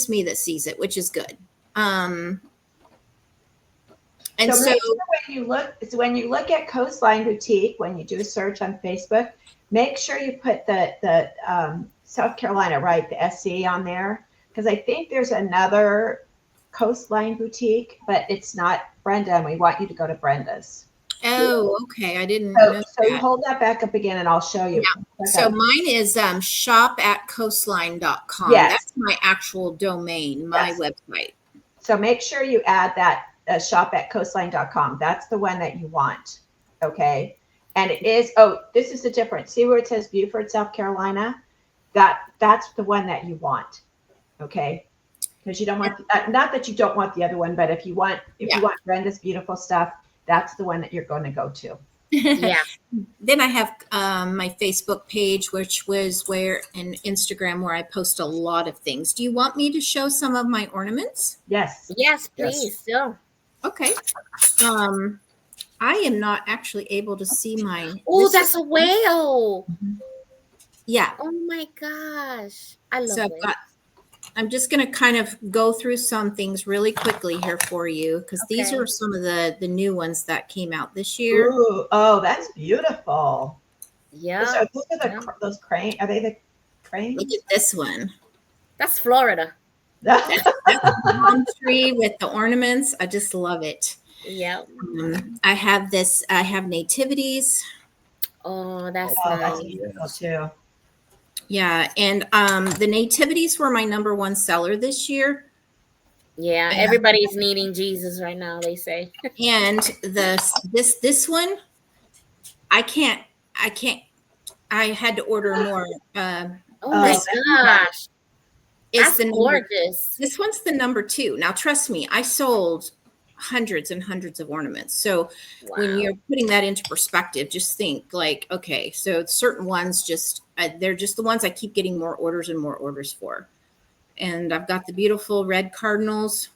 me that sees it, which is good. And so when you look at Coastline Boutique, when you do a search on Facebook, make sure you put the South Carolina, right, the SC on there, because I think there's another Coastline boutique, but it's not Brenda, and we want you to go to Brenda's. Oh, okay. I didn't So, know so that. hold that back up again, and I'll show you. Yeah. So mine is shop@coastline.com. Yes. That's my actual domain, my Yes. website. So make sure you add that shop@coastline.com. That's the one that you want. Okay. And it is, oh, this is the difference. See where it says Beaufort, South Carolina? That's the one that you want. Okay. Because you don't want, not that you don't want the other one, but if you want Brenda's beautiful stuff, that's the one that you're going to go to. Yeah. Then I have my Facebook page, which was and Instagram, where I post a lot of things. Do you want me to show some of my ornaments? Yes. Yes, please. So. Okay. I am not actually able to see my. Oh, that's a whale. Yeah. Oh my gosh. I love it. I'm just going to kind of go through some things really quickly here for you, because these are some of the new ones that came out this year. Ooh, oh, that's beautiful. Yeah. Those cranes. Are they the cranes? Look at this one. That's Florida. That's the palm tree with the ornaments. I just love it. Yeah. I have this. I have nativities. Oh, that's nice. nice. Beautiful too. Yeah, and the nativities were my #1 seller this year. Yeah, everybody's needing Jesus right now, they say. And this one, I had to order more. Oh my gosh. That's gorgeous. This one's the #2. Now, trust me, I sold hundreds and hundreds of ornaments. So when you're putting that into perspective, just think like, okay, so certain ones they're just the ones I keep getting more orders and more orders for. And I've got the beautiful red cardinals.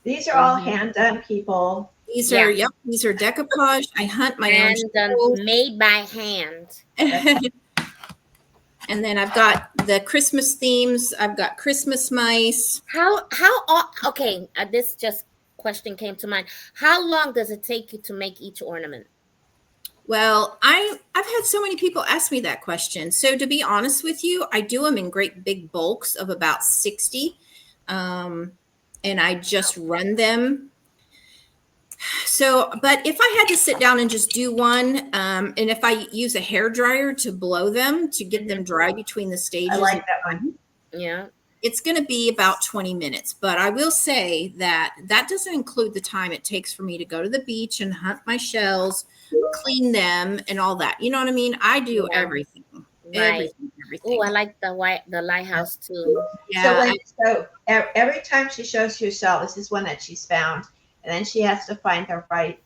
These are all hand done, people. These are these are decoupage. I hunt my own. Made by hand. And then I've got the Christmas themes. I've got Christmas mice. Okay, this just question came to mind. How long does it take you to make each ornament? Well, I've had so many people ask me that question. So to be honest with you, I do them in great big bulks of about 60. And I just run them. So, but if I had to sit down and just do one, and if I use a hair dryer to blow them to get them dry between the stages. I like that one. Yeah. It's going to be about 20 minutes, but I will say that doesn't include the time it takes for me to go to the beach and hunt my shells, clean them, and all that. You know what I mean? I do everything. Right. Oh, I like the lighthouse too. Yeah. So every time she shows you a shell, this is one that she's found, and then she has to find the right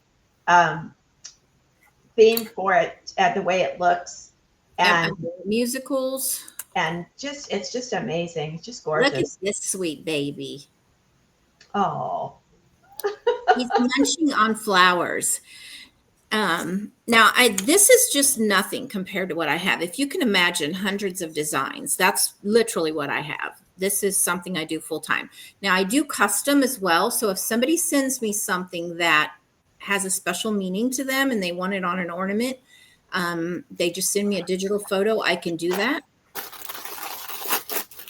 theme for it, the way it looks, and musicals. And it's just amazing. It's just gorgeous. Look at this sweet baby. Oh. He's munching on flowers. Now this is just nothing compared to what I have. If you can imagine hundreds of designs, that's literally what I have. This is something I do full time. Now I do custom as well. So if somebody sends me something that has a special meaning to them and they want it on an ornament, they just send me a digital photo. I can do that.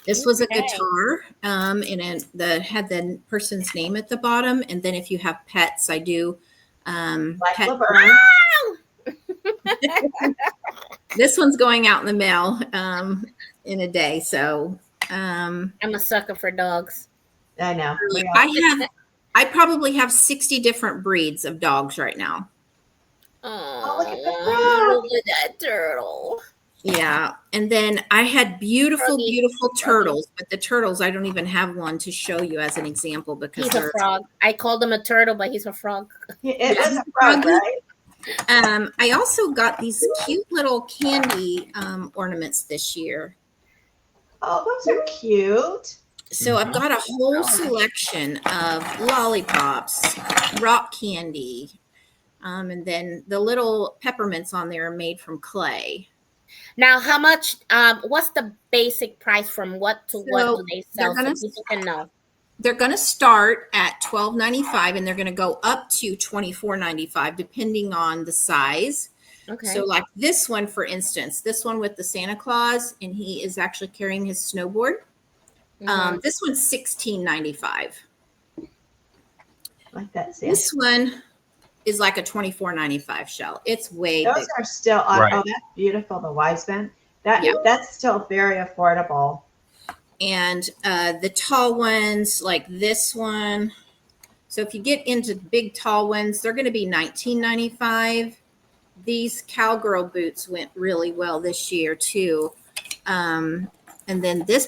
This was a guitar, and had the person's name at the bottom. And then if you have pets, I do. This one's going out in the mail in a day. So I'm a sucker for dogs. I know. I probably have 60 different breeds of dogs right now. Oh, look at that turtle. Yeah. And then I had beautiful turtles, but the turtles, I don't even have one to show you as an example because he's a frog. I called him a turtle, but he's a frog. It is a frog, right? I also got these cute little candy ornaments this year. Oh, those are cute. So I've got a whole selection of lollipops, rock candy, and then the little peppermints on there are made from clay. Now, how much? What's the basic price from what to what do they sell? So people can know. They're going to start at $12.95 and they're going to go up to $24.95 depending on the size. Okay. So like this one, for instance, this one with the Santa Claus, and he is actually carrying his snowboard. This one's $16.95. Like that. This one is like a $24.95 shell. It's way Those bigger. are still Right. oh, that's beautiful. The Wiseman. That's still very affordable. And the tall ones, like this one. So if you get into big tall ones, they're going to be $19.95. These cowgirl boots went really well this year too. And then this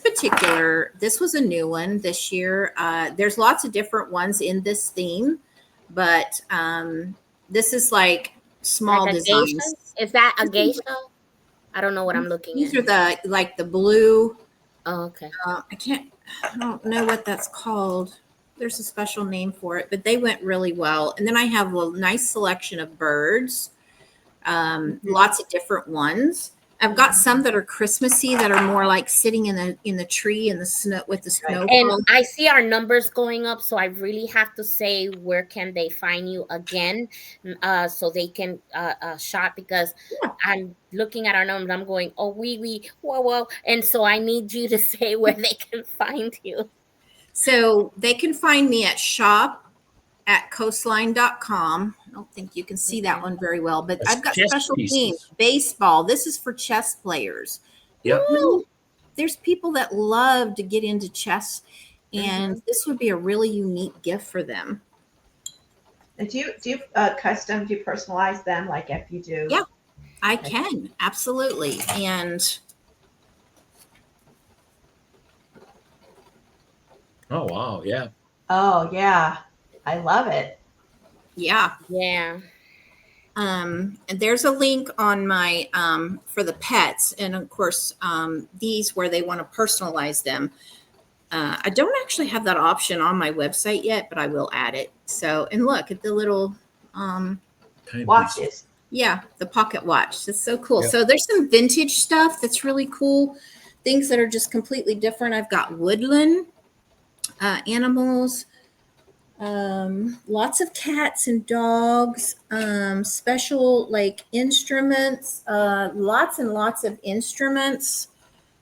was a new one this year. There's lots of different ones in this theme, but this is like small Like a designs. geisha? Is that a geisha? I don't know what I'm looking These at. are the blue. Oh, okay. I don't know what that's called. There's a special name for it, but they went really well. And then I have a nice selection of birds, lots of different ones. I've got some that are Christmassy that are more like sitting in the tree in the snow with the snow. And I see our numbers going up, so I really have to say, where can they find you again, so they can shop, because I'm looking at our numbers. I'm going, oh, whoa, and so I need you to say where they can find you. So they can find me at shop@coastline.com. I don't think you can see that one very well, but I've got special themes. Baseball. This is for chess players. Yep. There's people that love to get into chess, and this would be a really unique gift for them. And do you custom? Do you personalize them? Like if you do? Yeah, I can, absolutely. And oh wow, yeah. Oh yeah, I love it. Yeah. And there's a link on my for the pets, and of course these where they want to personalize them. I don't actually have that option on my website yet, but I will add it. So, and look at the little watches. Yeah, the pocket watch. That's so cool. So there's some vintage stuff that's really cool. Things that are just completely different. I've got woodland animals. Lots of cats and dogs, special like instruments, lots and lots of instruments.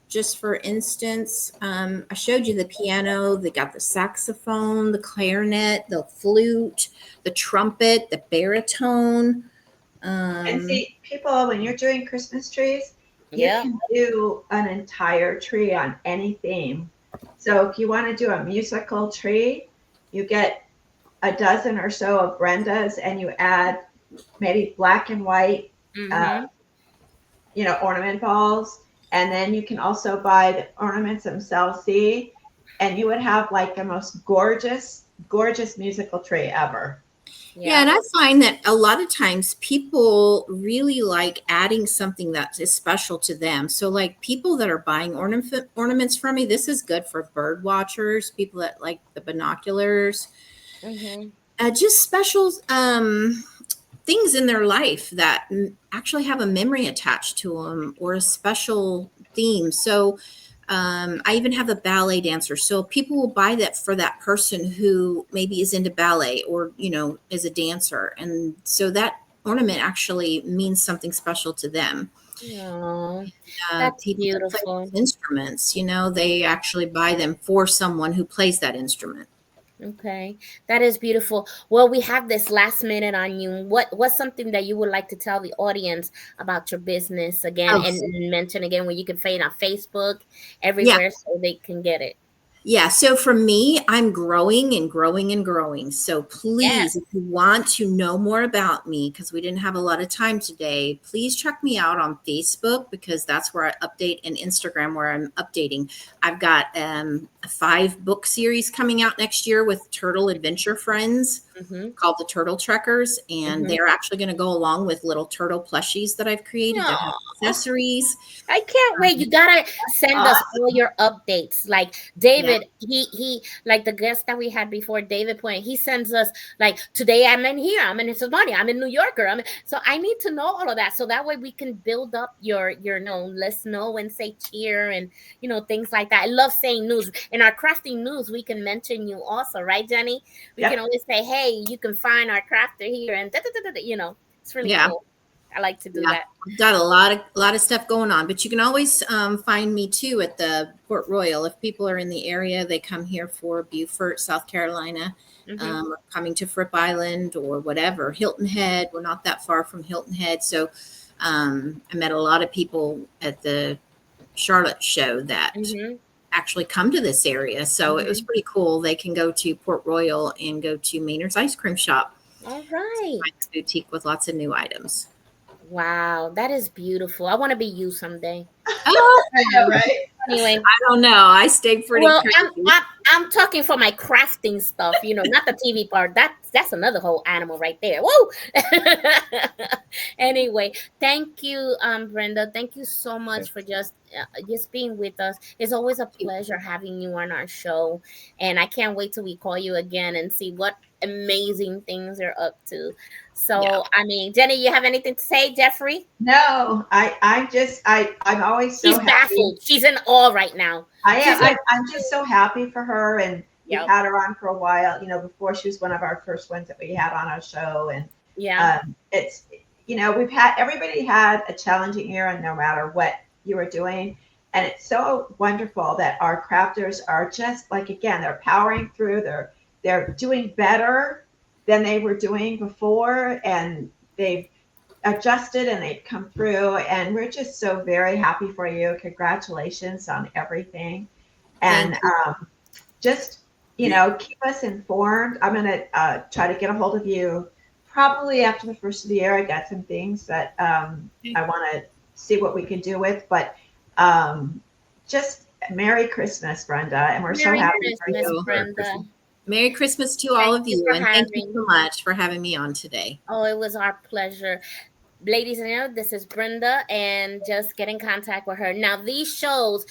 Just for instance, I showed you the piano. They got the saxophone, the clarinet, the flute, the trumpet, the baritone. And see, people, when you're doing Christmas trees, you can do an entire tree on any theme. So if you want to do a musical tree, you get a dozen or so of Brenda's, and you add maybe black and white, ornament balls. And then you can also buy the ornaments themselves, see, and you would have like the most gorgeous musical tree ever. Yeah, and I find that a lot of times people really like adding something that is special to them. So like people that are buying ornaments from me, this is good for bird watchers, people that like the binoculars. Just special things in their life that actually have a memory attached to them or a special theme. So I even have a ballet dancer. So people will buy that for that person who maybe is into ballet or, is a dancer. And so that ornament actually means something special to them. That's people beautiful. That play instruments, they actually buy them for someone who plays that instrument. Okay, that is beautiful. Well, we have this last minute on you. What's something that you would like to tell the audience about your business again, and mention again where you can find it on Facebook, everywhere, so they can get it? Yeah. So for me, I'm growing and growing and growing. So please, if you want to know more about me, because we didn't have a lot of time today, please check me out on Facebook, because that's where I update, and Instagram where I'm updating. I've got a 5-book series coming out next year with Turtle Adventure Friends called the Turtle Trekkers. And they're actually going to go along with little turtle plushies that I've created that have accessories. I can't wait. You gotta send us all your updates. Like David, he like the guest that we had before, David Point, he sends us like, today I'm in here, I'm in Cincinnati, I'm in New Yorker. So I need to know all of that, so that way we can build up your let's know and say cheer and things like that. I love saying news. In our crafting news, we can mention you also, right, Jenny? We can always say, hey, you can find our crafter here, and it's really cool. I like to do Yeah, that. I've got a lot of stuff going on, but you can always find me too at the Port Royal. If people are in the area, they come here for Beaufort, South Carolina, or coming to Fripp Island or whatever. Hilton Head, we're not that far from Hilton Head. So I met a lot of people at the Charlotte show that actually come to this area. So it was pretty cool. They can go to Port Royal and go to Maynard's Ice Cream Shop. All right. Boutique with lots of new items. Wow, that is beautiful. I want to be you someday. Oh, I know, right? Anyway, I don't know. I stayed pretty. Well, I'm talking for my crafting stuff, not the TV part. That's another whole animal right there. Whoa. Anyway, thank you, Brenda. Thank you so much for just being with us. It's always a pleasure having you on our show, and I can't wait till we call you again and see what amazing things you're up to. So, I mean, Jenny, you have anything to say, Jeffrey? No, I'm always so She's happy. baffled. She's in awe right now. I am. I'm just so happy for her, and Yep. we've had her on for a while. Before she was one of our first ones that we had on our show, and it's everybody had a challenging year, and no matter what you were doing, and it's so wonderful that our crafters are just like, again, they're powering through. They're doing better than they were doing before, and they've adjusted and they've come through, and we're just so very happy for you. Congratulations on everything, and just keep us informed. I'm gonna try to get a hold of you probably after the first of the year. I got some things that I want to see what we can do with, but just Merry Christmas, Brenda, and we're so happy for you, Brenda. Merry Christmas to all of you, and thank you so much for having me on today. Oh, it was our pleasure. Ladies and gentlemen, this is Brenda, and just get in contact with her. Now, these shows,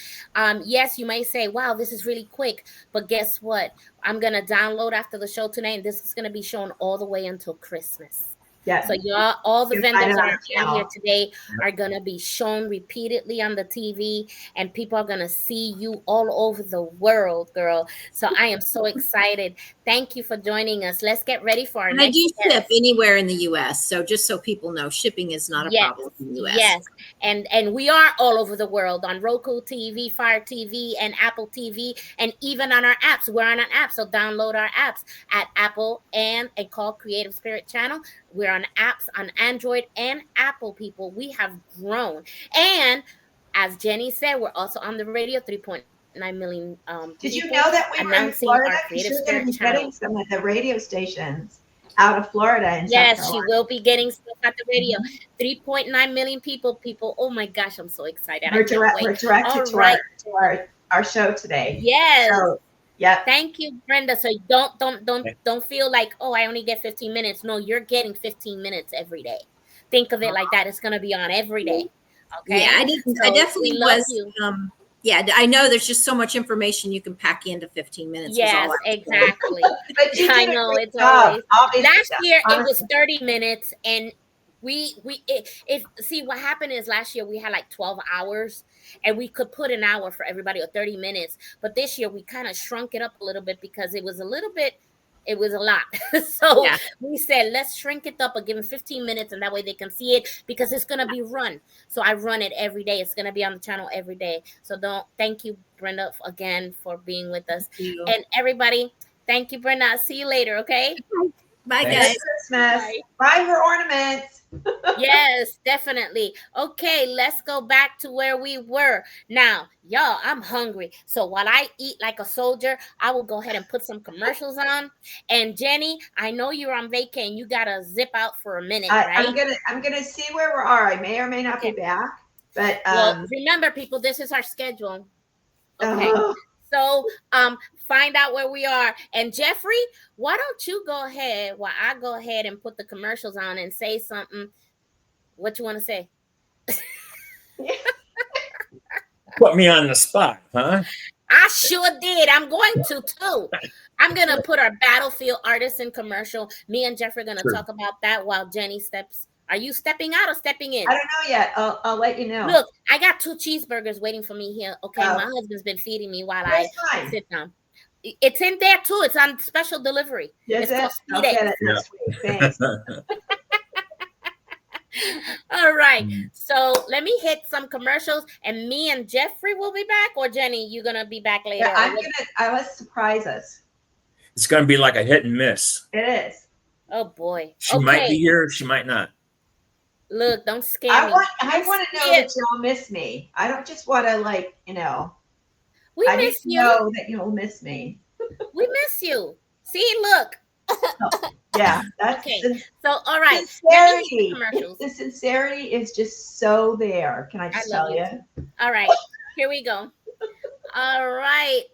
yes, you may say, wow, this is really quick, but guess what? I'm going to download after the show tonight, and this is going to be shown all the way until Christmas. Yeah. So all the vendors that are here today are going to be shown repeatedly on the TV, and people are going to see you all over the world, girl. So I am so excited. Thank you for joining us. Let's get ready for our next guest. I do ship anywhere in the U.S., so just so people know, shipping is not a problem in the U.S. Yes, and we are all over the world on Roku TV, Fire TV, and Apple TV, and even on our apps. We're on an app, so download our apps at Apple and call Creative Spirit Channel. We're on apps on Android and Apple, people. We have grown. And as Jenny said, we're also on the radio, 3.9 million Did you know that we were in Florida? She's going to be getting some of the radio stations out of Florida and Yes, she will be getting stuff at the radio. 3.9 million people. Oh my gosh, I'm so excited. We're directed to our show today. Yes. So, yeah. Thank you, Brenda. So don't feel like, oh, I only get 15 minutes. No, you're getting 15 minutes every day. Think of it like that. It's going to be on every day. Okay. Yeah, I definitely was. Yeah, I know there's just so much information you can pack into 15 minutes. Yes, exactly. I know it's always. Last year it was 30 minutes, and see what happened is last year we had like 12 hours, and we could put an hour for everybody or 30 minutes. But this year we kind of shrunk it up a little bit because it was a lot. So we said, let's shrink it up and give them 15 minutes, and that way they can see it, because it's going to be run. So I run it every day. It's going to be on the channel every day. So thank you, Brenda, again for being with us. And everybody, thank you, Brenda. I'll see you later. Okay. Bye, guys. Christmas. Buy her ornaments. Yes, definitely. Okay, let's go back to where we were. Now, y'all, I'm hungry. So while I eat like a soldier, I will go ahead and put some commercials on. And Jenny, I know you're on vacay and you gotta zip out for a minute, right? I'm gonna see where we are. I may or may not be back. But well, remember, people, this is our schedule. Okay. So find out where we are. And Jeffrey, why don't you go ahead while I go ahead and put the commercials on and say something? What you want to say? Put me on the spot, huh? I sure did. I'm going to too. I'm going to put our Battlefield Artisan commercial. Me and Jeffrey are going to talk about that while Jenny steps. Are you stepping out or stepping in? I don't know yet. I'll let you know. Look, I got 2 cheeseburgers waiting for me here. Okay, my husband's been feeding me while I sit down. It's in there too. It's on special delivery. Yes, I'll get it next week. Thanks. All right. Mm. So let me hit some commercials, and me and Jeffrey will be back. Or Jenny, you gonna be back later? Yeah, I was surprise us. It's going to be like a hit and miss. It is. Oh boy. She might be here. She might not. Look, don't scare I me. want to know that y'all miss me. I don't just want to We I need miss to you. know that you'll miss me. We miss you. See, look. Yeah, that's Okay. So, all right. Sincerity. Commercials. The sincerity is just so there. Can I just tell you? All right. Here we go. All right.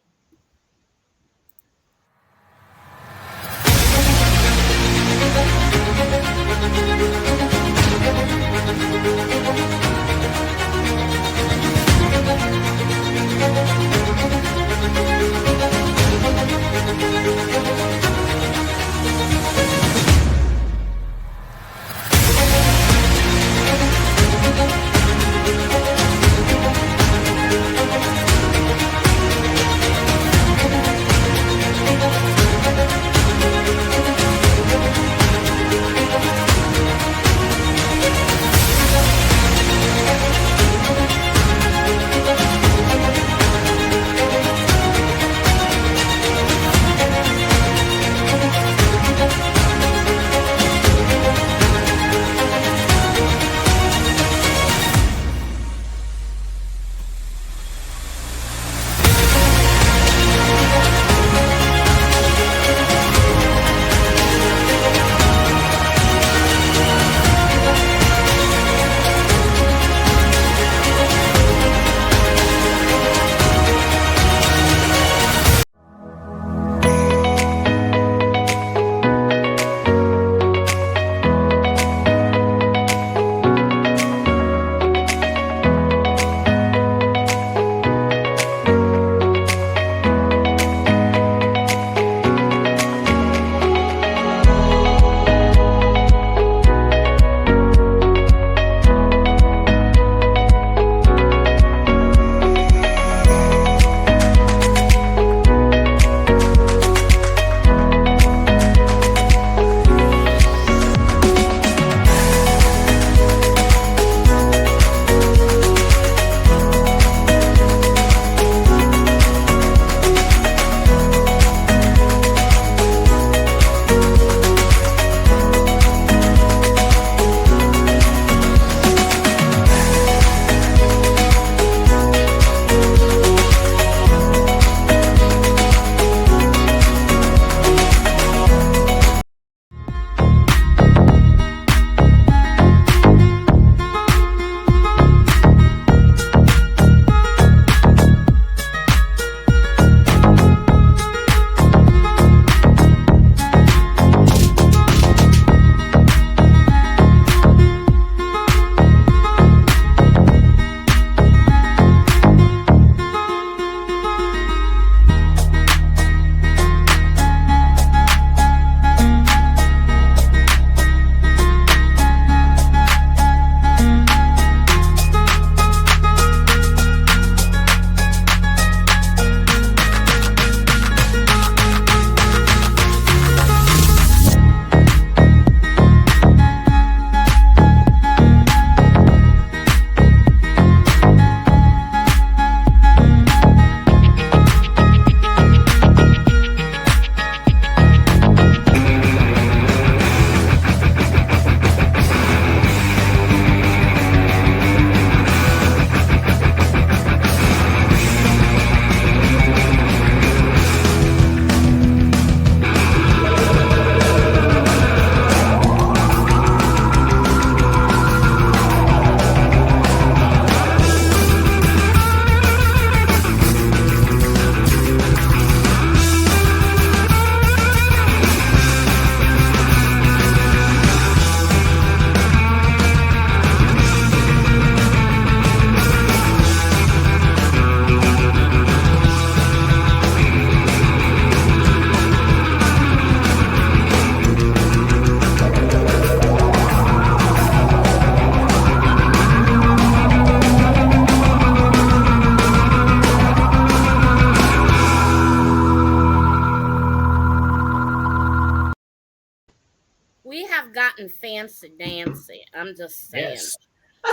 getting fancy dancy. I'm just saying.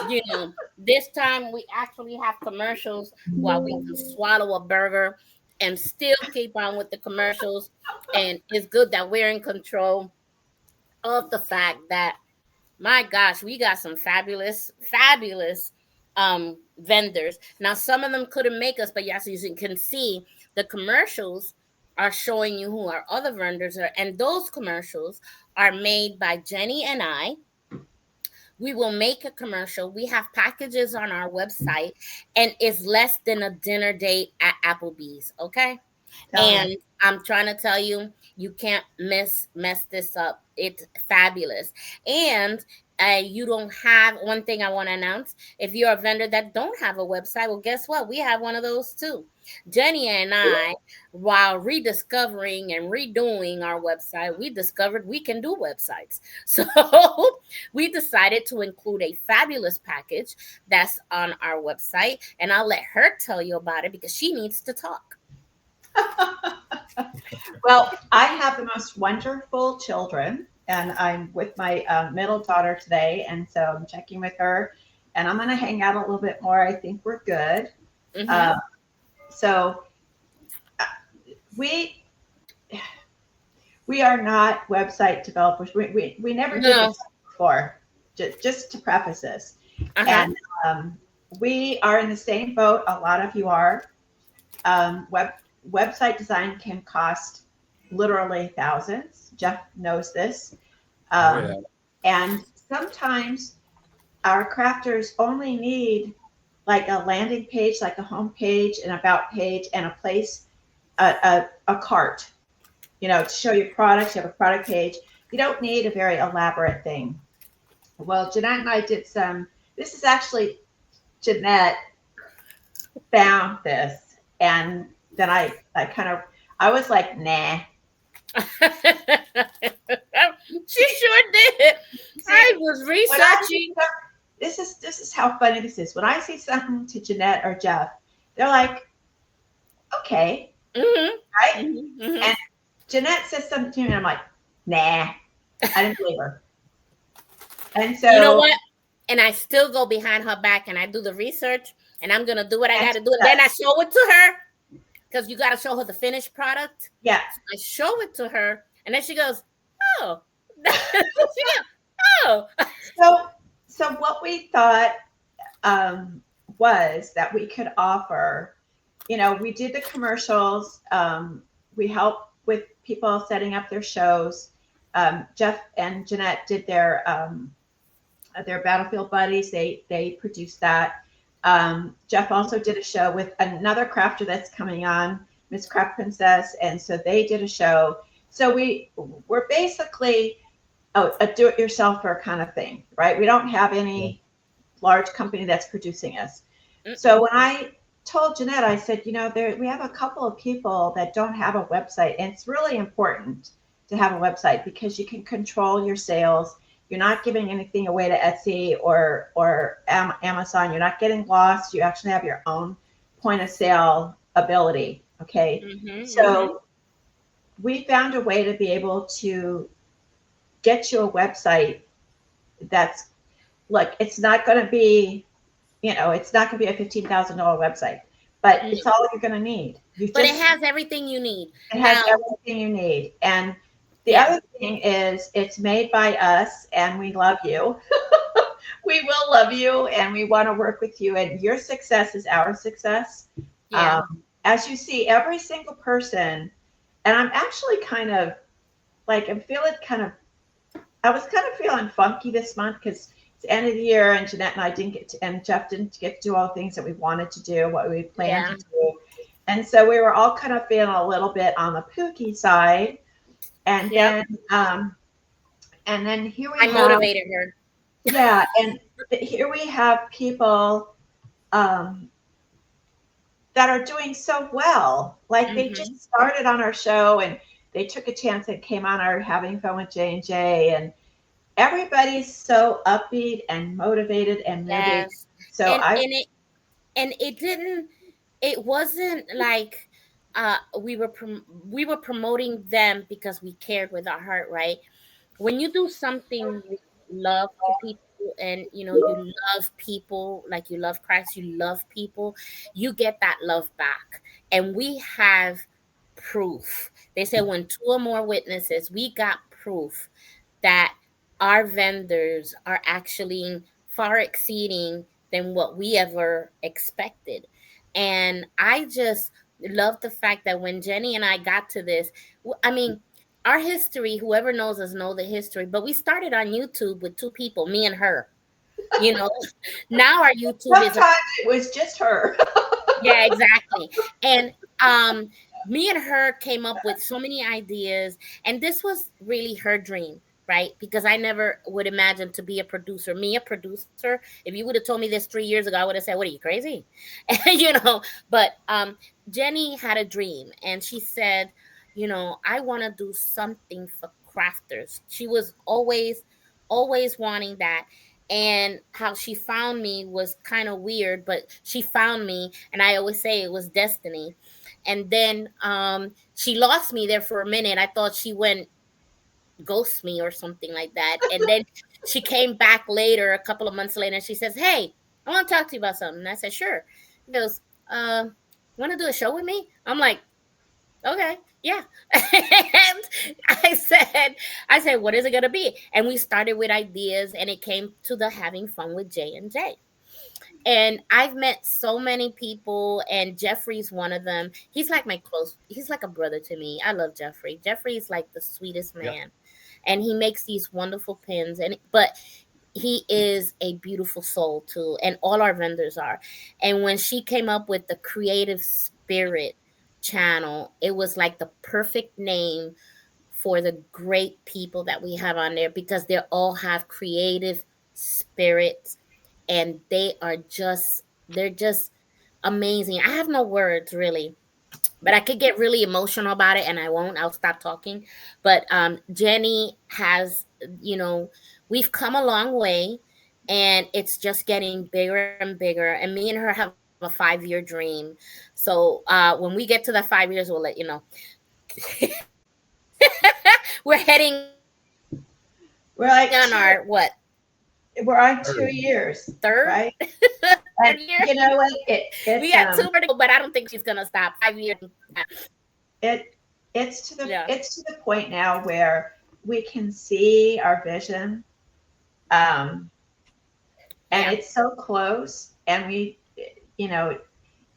Yes. This time we actually have commercials while we can swallow a burger and still keep on with the commercials. And it's good that we're in control of the fact that, my gosh, we got some fabulous, fabulous vendors. Now, some of them couldn't make us, but yes, as you can see, the commercials are showing you who our other vendors are. And those commercials are made by Jenny and I. We will make a commercial. We have packages on our website, and it's less than a dinner date at Applebee's. Okay. And I'm trying to tell you, you can't mess this up. It's fabulous. And you don't have one thing I want to announce. If you're a vendor that don't have a website, well, guess what? We have one of those too. Jenny and I, while rediscovering and redoing our website, we discovered we can do websites. So we decided to include a fabulous package that's on our website. And I'll let her tell you about it because she needs to talk. Well, I have the most wonderful children, and I'm with my middle daughter today, and so I'm checking with her, and I'm going to hang out a little bit more. I think we're good. Mm-hmm. So we are not website developers. We never did this before. Just to preface this, and we are in the same boat a lot of you are. Website design can cost literally thousands. Jeff knows this. And sometimes our crafters only need like a landing page, like a home page, an about page, and a place, a cart, to show your products. You have a product page. You don't need a very elaborate thing. Well, Jeanette and I did some, this is actually, Jeanette found this, and then I was like, nah. She sure did. I was researching. This is how funny this is. When I say something to Jeanette or Jeff, they're like, okay, right? Mm-hmm. And Jeanette says something to me, and I'm like, nah, I didn't believe her. And so, you know what? And I still go behind her back, and I do the research, and I'm gonna do what I got to do. And then I show it to her, because you got to show her the finished product. Yeah. So I show it to her, and then she goes, oh. Oh. So what we thought was that we could offer, we did the commercials. We helped with people setting up their shows. Jeff and Jeanette did their Battlefield Buddies. They produced that. Jeff also did a show with another crafter that's coming on, Miss Craft Princess, and so they did a show. So we're basically a do-it-yourselfer kind of thing, right? We don't have any large company that's producing us. So when I told Jeanette, I said, we have a couple of people that don't have a website, and it's really important to have a website because you can control your sales. You're not giving anything away to Etsy or Amazon. You're not getting lost. You actually have your own point of sale ability. Okay. Mm-hmm, so we found a way to be able to get you a website that's like, it's not going to be, it's not going to be a $15,000 website, but it's all you're going to need. But it has everything you need. It has everything you need. And the other thing is it's made by us, and we love you. We will love you, and we want to work with you, and your success is our success. Yeah. As you see, every single person, and I'm actually kind of like, I was kind of feeling funky this month because it's the end of the year, and Jeanette and I and Jeff didn't get to do all the things that we wanted to do, what we planned to do. And so we were all kind of feeling a little bit on the pooky side. And then here we I motivated her. Yeah, and here we have people that are doing so well. Like they just started on our show, and they took a chance and came on our Having Fun with J&J, and everybody's so upbeat and motivated and moving. Yes. So it wasn't like we were promoting them because we cared with our heart, right? when you do something with love to people, and you love people like you love Christ, you love people, you get that love back. And we have proof. They say when two or more witnesses, we got proof that our vendors are actually far exceeding than what we ever expected. And I just love the fact that when Jenny and I got to this, I mean, our history, whoever knows us know the history, but we started on YouTube with two people, me and her. You know, now our YouTube is Sometimes it was just her. yeah, exactly. And me and her came up with so many ideas, and this was really her dream, right? Because I never would imagine to be a producer. Me, a producer. If you would have told me this 3 years ago, I would have said, "What are you, crazy?" you know. But Jenny had a dream, and she said, "I want to do something for crafters." She was always wanting that. And how she found me was kind of weird, but she found me, and I always say it was destiny. And then she lost me there for a minute. I thought she went ghost me or something like that. And then she came back later, a couple of months later, and she says, "Hey, I want to talk to you about something." And I said, "Sure." She goes, "Want to do a show with me?" I'm like, "Okay, yeah." And I said, "What is it gonna be?" And we started with ideas, and it came to the Having Fun with J&J. And I've met so many people, and Jeffrey's one of them. He's like a brother to me. I love Jeffrey. Jeffrey is like the sweetest Yeah. man. And he makes these wonderful pins, but he is a beautiful soul too, and all our vendors are. And when she came up with the Creative Spirit channel, it was like the perfect name for the great people that we have on there, because they all have creative spirits, and they're just amazing. I have no words really, but I could get really emotional about it, and I won't. I'll stop talking. But Jenny has, we've come a long way, and it's just getting bigger and bigger. And me and her have a 5-year dream. So when we get to the 5 years, we'll let you know. We're heading on our what, We're like we're on Third. 2 years, third right? third And year. you know what? We got 2 more to go, but I don't think she's gonna stop. 5 years. It it's to the Yeah. it's to the point now where we can see our vision, um, and Yeah. it's so close. And we, you know,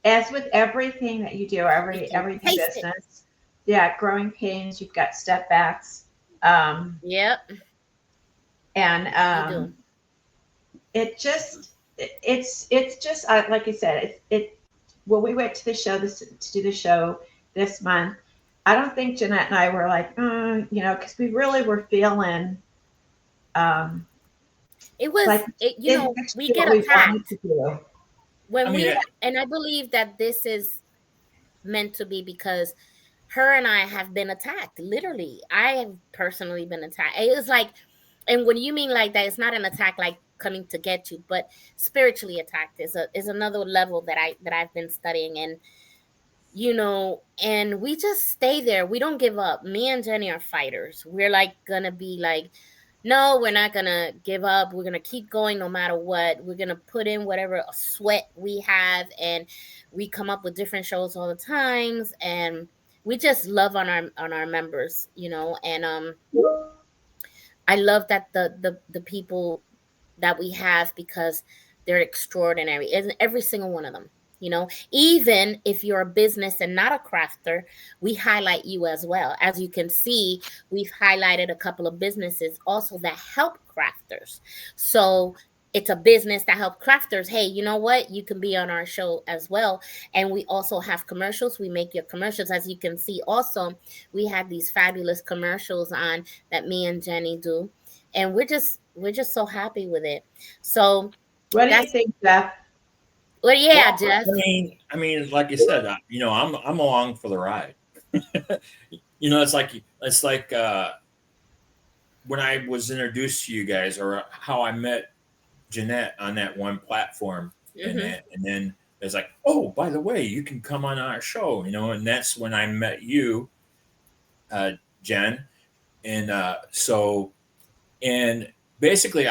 as with everything that you do, We every can every new taste it. business, yeah, growing pains. You've got step backs, um, Yep, and you do. it's just like I said, it. When we went to the show to do the show this month, I don't think Jeanette and I were like, because we really were feeling um, It was like it, didn't get to we do get what we wanted attacked to do. I when mean, and I believe that this is meant to be, because her and I have been attacked. Literally, I have personally been attacked. It was like, and when you mean like that, it's not an attack like coming to get you, but spiritually attacked is another level that I've been studying. And and we just stay there. We don't give up. Me and Jenny are fighters. We're like gonna be like, no, we're not gonna give up. We're gonna keep going no matter what. We're gonna put in whatever sweat we have, and we come up with different shows all the times, and we just love on our members, and I love that the people that we have, because they're extraordinary. Every single one of them. Even if you're a business and not a crafter, we highlight you as well. As you can see, we've highlighted a couple of businesses also that help crafters. So it's a business that help crafters. Hey, you know what? You can be on our show as well. And we also have commercials. We make your commercials. As you can see, also, we have these fabulous commercials on that me and Jenny do. And we're just so happy with it. So What do you that's think, Jeff? well, well, yeah, Jeff. I mean, like you said, I'm along for the ride. It's like when I was introduced to you guys, or how I met Jeanette on that one platform, and Hmm. then it's like, oh, by the way, you can come on our show, and that's when I met you, uh, Jen, and so And basically,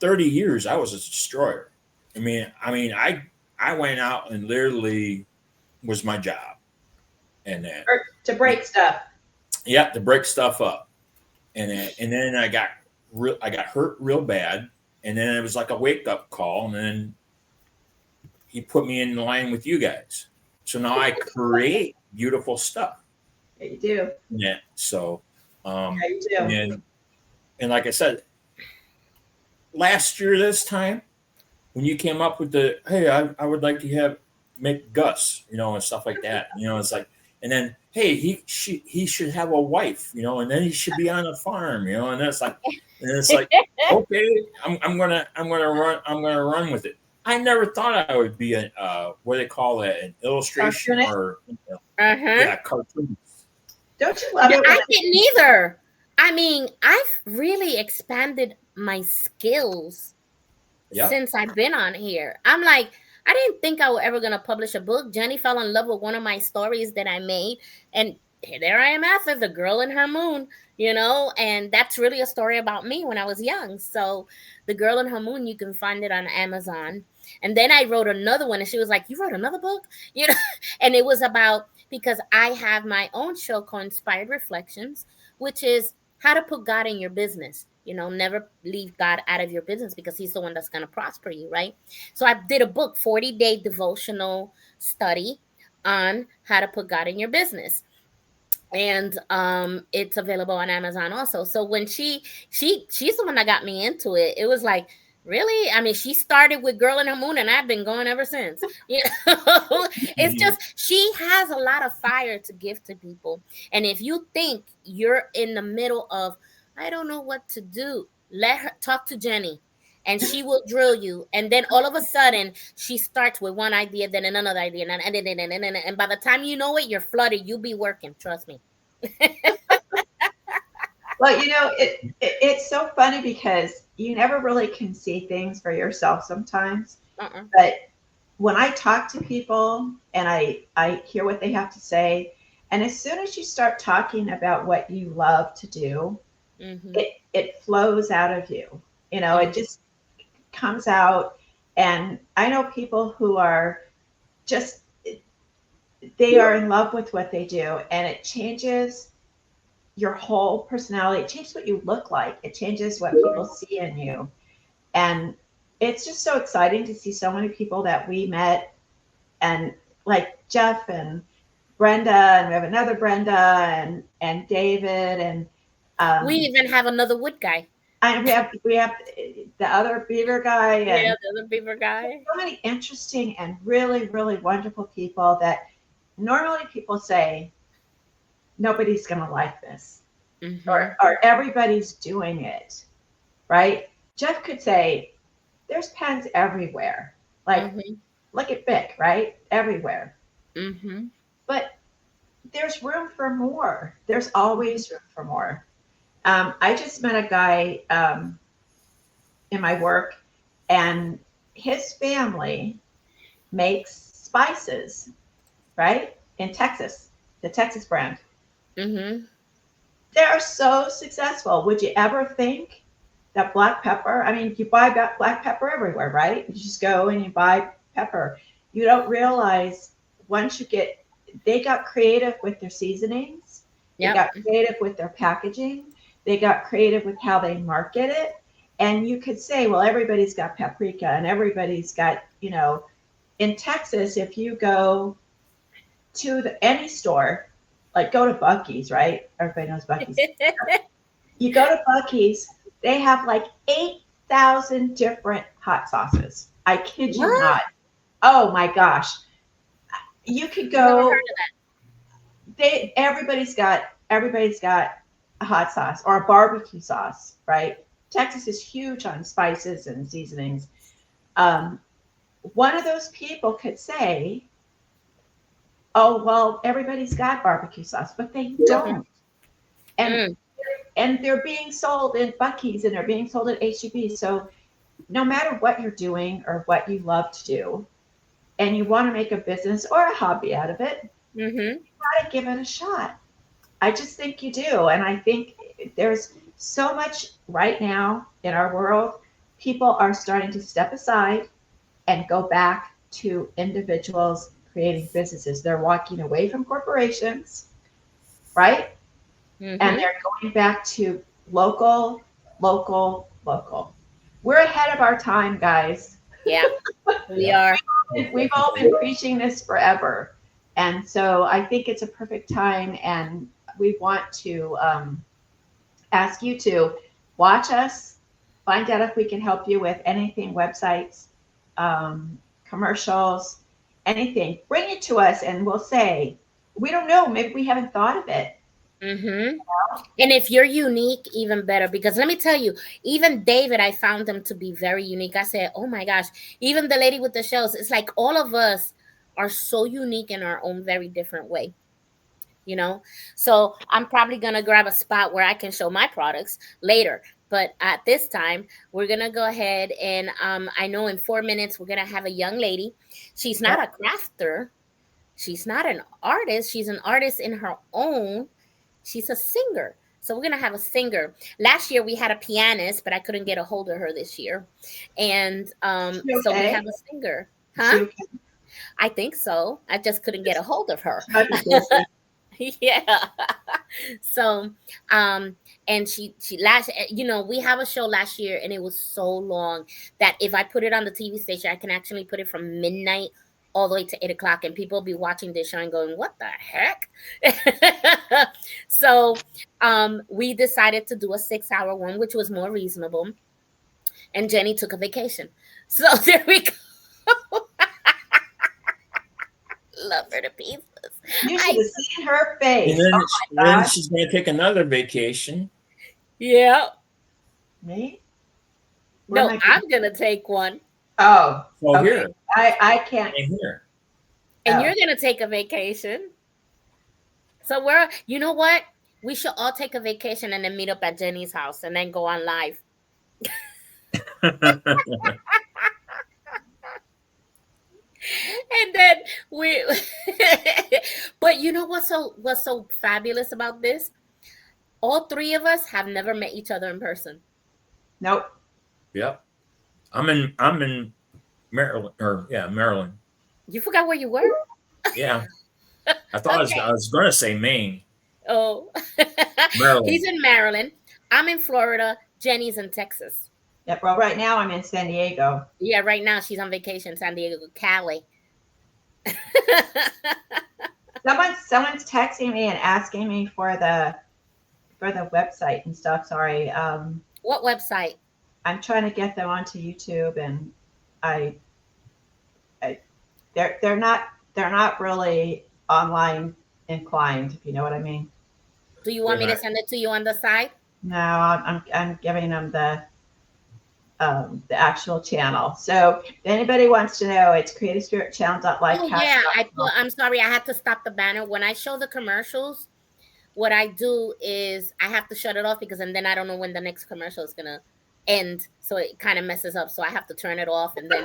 30 years I was a destroyer. I went out and literally was my job, and then Or to break stuff. Yeah, to break stuff up, and then I got hurt real bad, and then it was like a wake up call, and then he put me in line with you guys. So now I create beautiful stuff. Yeah, you do. Yeah. So, Yeah, you do. and like I said, last year this time, when you came up with the, hey, I would like to make Gus, and stuff like that. It's like, and then, hey, he should have a wife, and then he should be on a farm, and it's like, okay, I'm gonna run with it. I never thought I would be what do they call it, an illustration Cartoonist? or cartoon. Don't you love it? I didn't either. I've really expanded my skills since I've been on here. I'm like, I didn't think I was ever going to publish a book. Jenny fell in love with one of my stories that I made. And there I am after The Girl in Her Moon, and that's really a story about me when I was young. So The Girl in Her Moon, you can find it on Amazon. And then I wrote another one, and she was like, you wrote another book? And it was about, because I have my own show called Inspired Reflections, which is how to put God in your business. Never leave God out of your business, because he's the one that's going to prosper you, right? So I did a book, 40-day devotional study on how to put God in your business. And it's available on Amazon also. So when she's the one that got me into it. It was like, really? She started with Girl in Her Moon, and I've been going ever since. It's just, she has a lot of fire to give to people. And if you think you're in the middle of, I don't know what to do, let her talk to Jenny, and she will drill you. And then all of a sudden, she starts with one idea, then another idea, and by the time you know it, you're flooded. You'll be working. Trust me. Well, it's so funny because you never really can see things for yourself sometimes. But when I talk to people and I hear what they have to say, and as soon as you start talking about what you love to do, it flows out of you. It just comes out. And I know people who are just, they are in love with what they do, and it changes your whole personality. It changes what you look like. It changes what people see in you. And it's just so exciting to see so many people that we met, and like Jeff and Brenda, and we have another Brenda and David, and we even have another wood guy. And we have the other beaver guy. And the other beaver guy. So many interesting and really, really wonderful people that normally people say, nobody's going to like this, or everybody's doing it, right? Jeff could say, there's pens everywhere. Like, look at Vic, right? Everywhere. But there's room for more. There's always room for more. I just met a guy in my work, and his family makes spices, right? In Texas, the Texas brand. They're so successful. Would you ever think that black pepper, you buy black pepper everywhere, right? You just go and you buy pepper. You don't realize once they got creative with their seasonings. They got creative with their packaging. They got creative with how they market it. And you could say, well, everybody's got paprika and everybody's got, in Texas, if you go to any store, like go to Buc-ee's, right? Everybody knows Buc-ee's. You go to Buc-ee's, they have like 8,000 different hot sauces. I kid you not. Oh my gosh. You could go. Never heard of that. Everybody's got a hot sauce or a barbecue sauce, right? Texas is huge on spices and seasonings. One of those people could say, oh, well, everybody's got barbecue sauce, but they don't. And they're being sold in Buc-ee's and they're being sold at H-E-B. So no matter what you're doing or what you love to do, and you want to make a business or a hobby out of it, you got to give it a shot. I just think you do. And I think there's so much right now in our world, people are starting to step aside and go back to individuals creating businesses. They're walking away from corporations, right? And Mm-hmm. they're going back to local, local, local. We're ahead of our time, guys. Yeah, we are. We've all been preaching this forever. And so I think it's a perfect time. And we want to ask you to watch us, find out if we can help you with anything, websites, commercials, anything. Bring it to us and we'll say, we don't know, maybe we haven't thought of it. Mm-hmm. And if you're unique, even better. Because let me tell you, even David, I found him to be very unique. I said, oh my gosh, even the lady with the shells, it's like all of us are so unique in our own very different way. You know, so I'm probably gonna grab a spot where I can show my products later. But at this time, we're gonna go ahead and I know in 4 minutes we're gonna have a young lady. She's not a crafter. She's not an artist. She's an artist in her own. She's a singer. So we're gonna have a singer. Last year we had a pianist, but I couldn't get a hold of her this year. And so we have a singer. Huh? I think so. I just couldn't get a hold of her. Yeah. So and she last, you know, we have a show last year and it was so long that if I put it on the TV station, I can actually put it from midnight all the way to 8 o'clock and people will be watching this show and going, what the heck? So we decided to do a 6-hour one, which was more reasonable, and Jenny took a vacation. So there we go. Love her to pieces. You should have seen her face. And then she's going to take another vacation. Yeah. Me? No, I'm going to take one. Oh. Okay. Here. I can't. Here. And you're going to take a vacation. So you know what? We should all take a vacation and then meet up at Jenny's house and then go on live. And then but you know what's so fabulous about this? All three of us have never met each other in person. Nope. Yep. I'm in Maryland, Maryland. You forgot where you were? Yeah. I thought I was going to say Maine. Oh. Maryland. He's in Maryland. I'm in Florida. Jenny's in Texas. Yep. Well, right now I'm in San Diego. Yeah, right now she's on vacation, San Diego, Cali. Someone's texting me and asking me for the website and stuff. Sorry. What website? I'm trying to get them onto YouTube, and they're not really online inclined, if you know what I mean. Do you want me to send it to you on the side? No, I'm giving them the actual channel. So if anybody wants to know, it's creativespiritchannel.live. Oh yeah, I'm sorry, I had to stop the banner. When I show the commercials, what I do is I have to shut it off because then I don't know when the next commercial is gonna end. So it kind of messes up. So I have to turn it off and then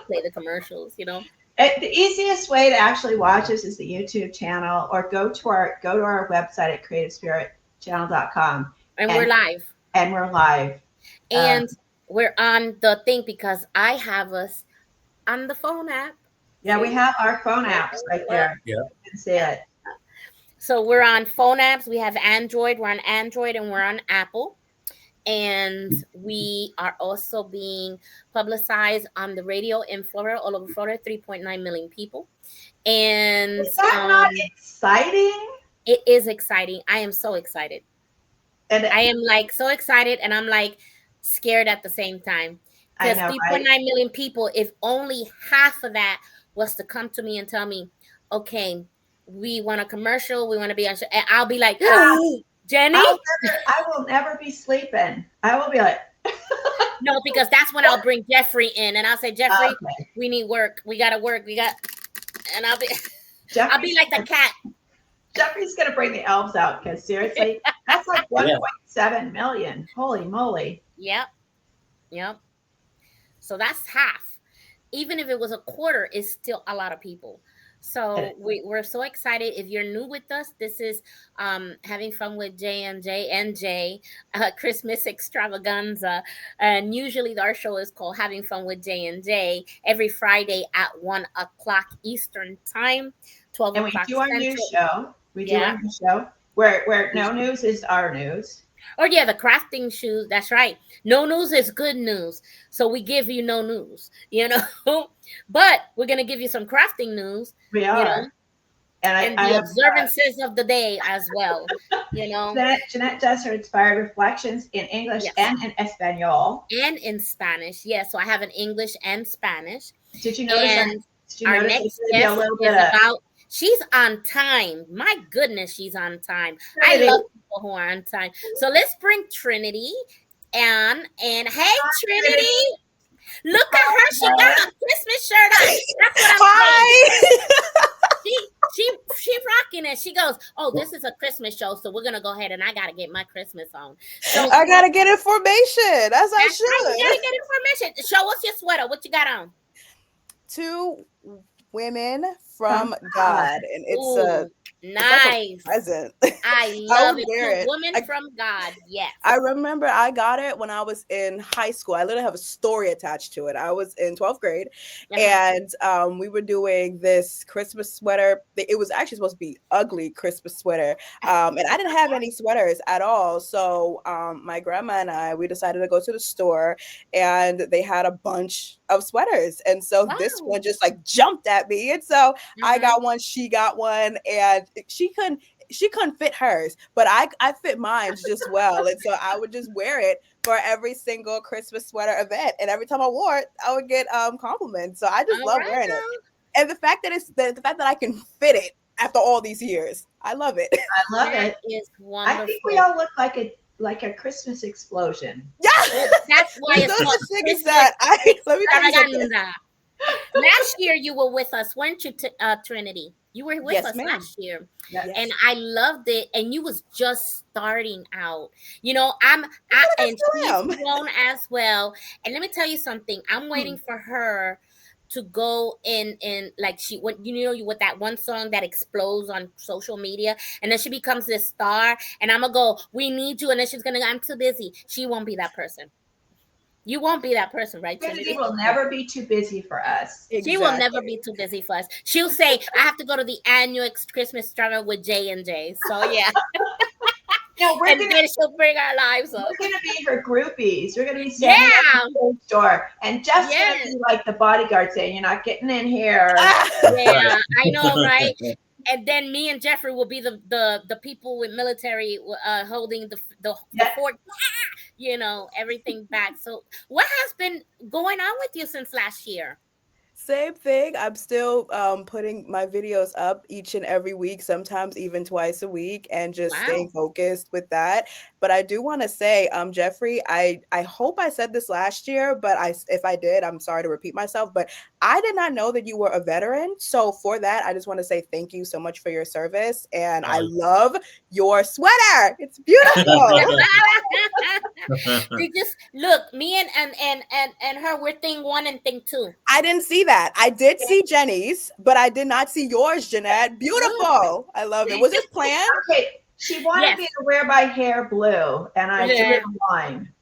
play the commercials, you know. The easiest way to actually watch us is the YouTube channel, or go to our website at creativespiritchannel.com. And we're live. And we're live. And we're on the thing because I have us on the phone app. Yeah, we have our phone apps right there. Yeah. You can see it. So we're on phone apps. We have Android. We're on Android and we're on Apple. And we are also being publicized on the radio in Florida, all over Florida, 3.9 million people. And is that not exciting? It is exciting. I am so excited. And I am like so excited, and I'm like scared at the same time. Because 3.9 million people, if only half of that was to come to me and tell me, okay, we want a commercial, we want to be on show, and I'll be like, Jenny, I will never be sleeping. I will be like, no, because that's when I'll bring Jeffrey in, and I'll say, Jeffrey, we need work. We gotta work. And I'll be like the cat. Jeffrey's gonna bring the elves out, because seriously, that's like 1.7 million. Holy moly! Yep. So that's half. Even if it was a quarter, it's still a lot of people. So we're so excited. If you're new with us, this is Having Fun with J&J Christmas Extravaganza. And usually our show is called Having Fun with J&J every Friday at 1 o'clock Eastern Time, 12 And we o'clock do our Central. news show. We do Yeah. our news show where no news is our news. Oh yeah, the crafting shoes. That's right. No news is good news. So we give you no news, you know. But we're gonna give you some crafting news. We You are. know, and I the have observances of the day as well. You know, Jeanette does her inspired reflections in English yes, and in Espanol. and in Spanish. Yeah, so I have an English and Spanish. Did you notice? And our there's next gonna be a guest little is bit of about. She's on time. My goodness, she's on time. Trinity. I love people who are on time. So let's bring Trinity. And hey, Trinity. Look at her. She got a Christmas shirt on. That's what I'm saying. She rocking it. She goes, oh, this is a Christmas show, so we're gonna go ahead and I gotta get my Christmas on. So I gotta get information. As I should. Right, you gotta get information. Show us your sweater. What you got on? 2 women from God, and it's a nice present. I love it. Wear it. Woman from God. Yes. I remember I got it when I was in high school. I literally have a story attached to it. I was in 12th grade, and we were doing this Christmas sweater. It was actually supposed to be ugly Christmas sweater, and I didn't have any sweaters at all. So my grandma and I, we decided to go to the store, and they had a bunch of sweaters, and so this one just like jumped at me, and so I got one, she got one, and she couldn't fit hers, but I fit mine just well. And so I would just wear it for every single Christmas sweater event. And every time I wore it, I would get compliments. So I just love wearing it. And the fact that the fact that I can fit it after all these years, I love it. I love it. Is wonderful. I think we all look like a Christmas explosion. Yeah. That's why it's called Christmas let me tell you something. Last year you were with us, weren't you, Trinity? You were with us last year. Yes. And I loved it. And you was just starting out. You know, and she's grown as well. And let me tell you something. I'm waiting for her to go in like with that one song that explodes on social media, and then she becomes this star, and I'm gonna go, we need you, and then she's gonna go, I'm too busy. She won't be that person. You won't be that person, right? Trinity will never be too busy for us. Exactly. She will never be too busy for us. She'll say, I have to go to the annual Christmas Extravaganza with J&J. So, yeah. No, then she'll bring our lives up. We're going to be her groupies. We're going to be standing at the store. And just going to be like the bodyguard saying, you're not getting in here. Yeah, I know, right? And then me and Jeffrey will be the people with military holding the fort, you know, everything back. So what has been going on with you since last year? Same thing. I'm still putting my videos up each and every week, sometimes even twice a week, and just staying focused with that. But I do want to say, Jeffrey, I hope I said this last year, but if I did, I'm sorry to repeat myself, but I did not know that you were a veteran. So for that, I just want to say thank you so much for your service. And I love your sweater. It's beautiful. They just look, me and her, we're thing 1 and thing 2. I didn't see that. I did see Jenny's, but I did not see yours, Jeanette. Beautiful. I love it. Was this planned? Okay. She wanted me to wear my hair blue, and I drew a line.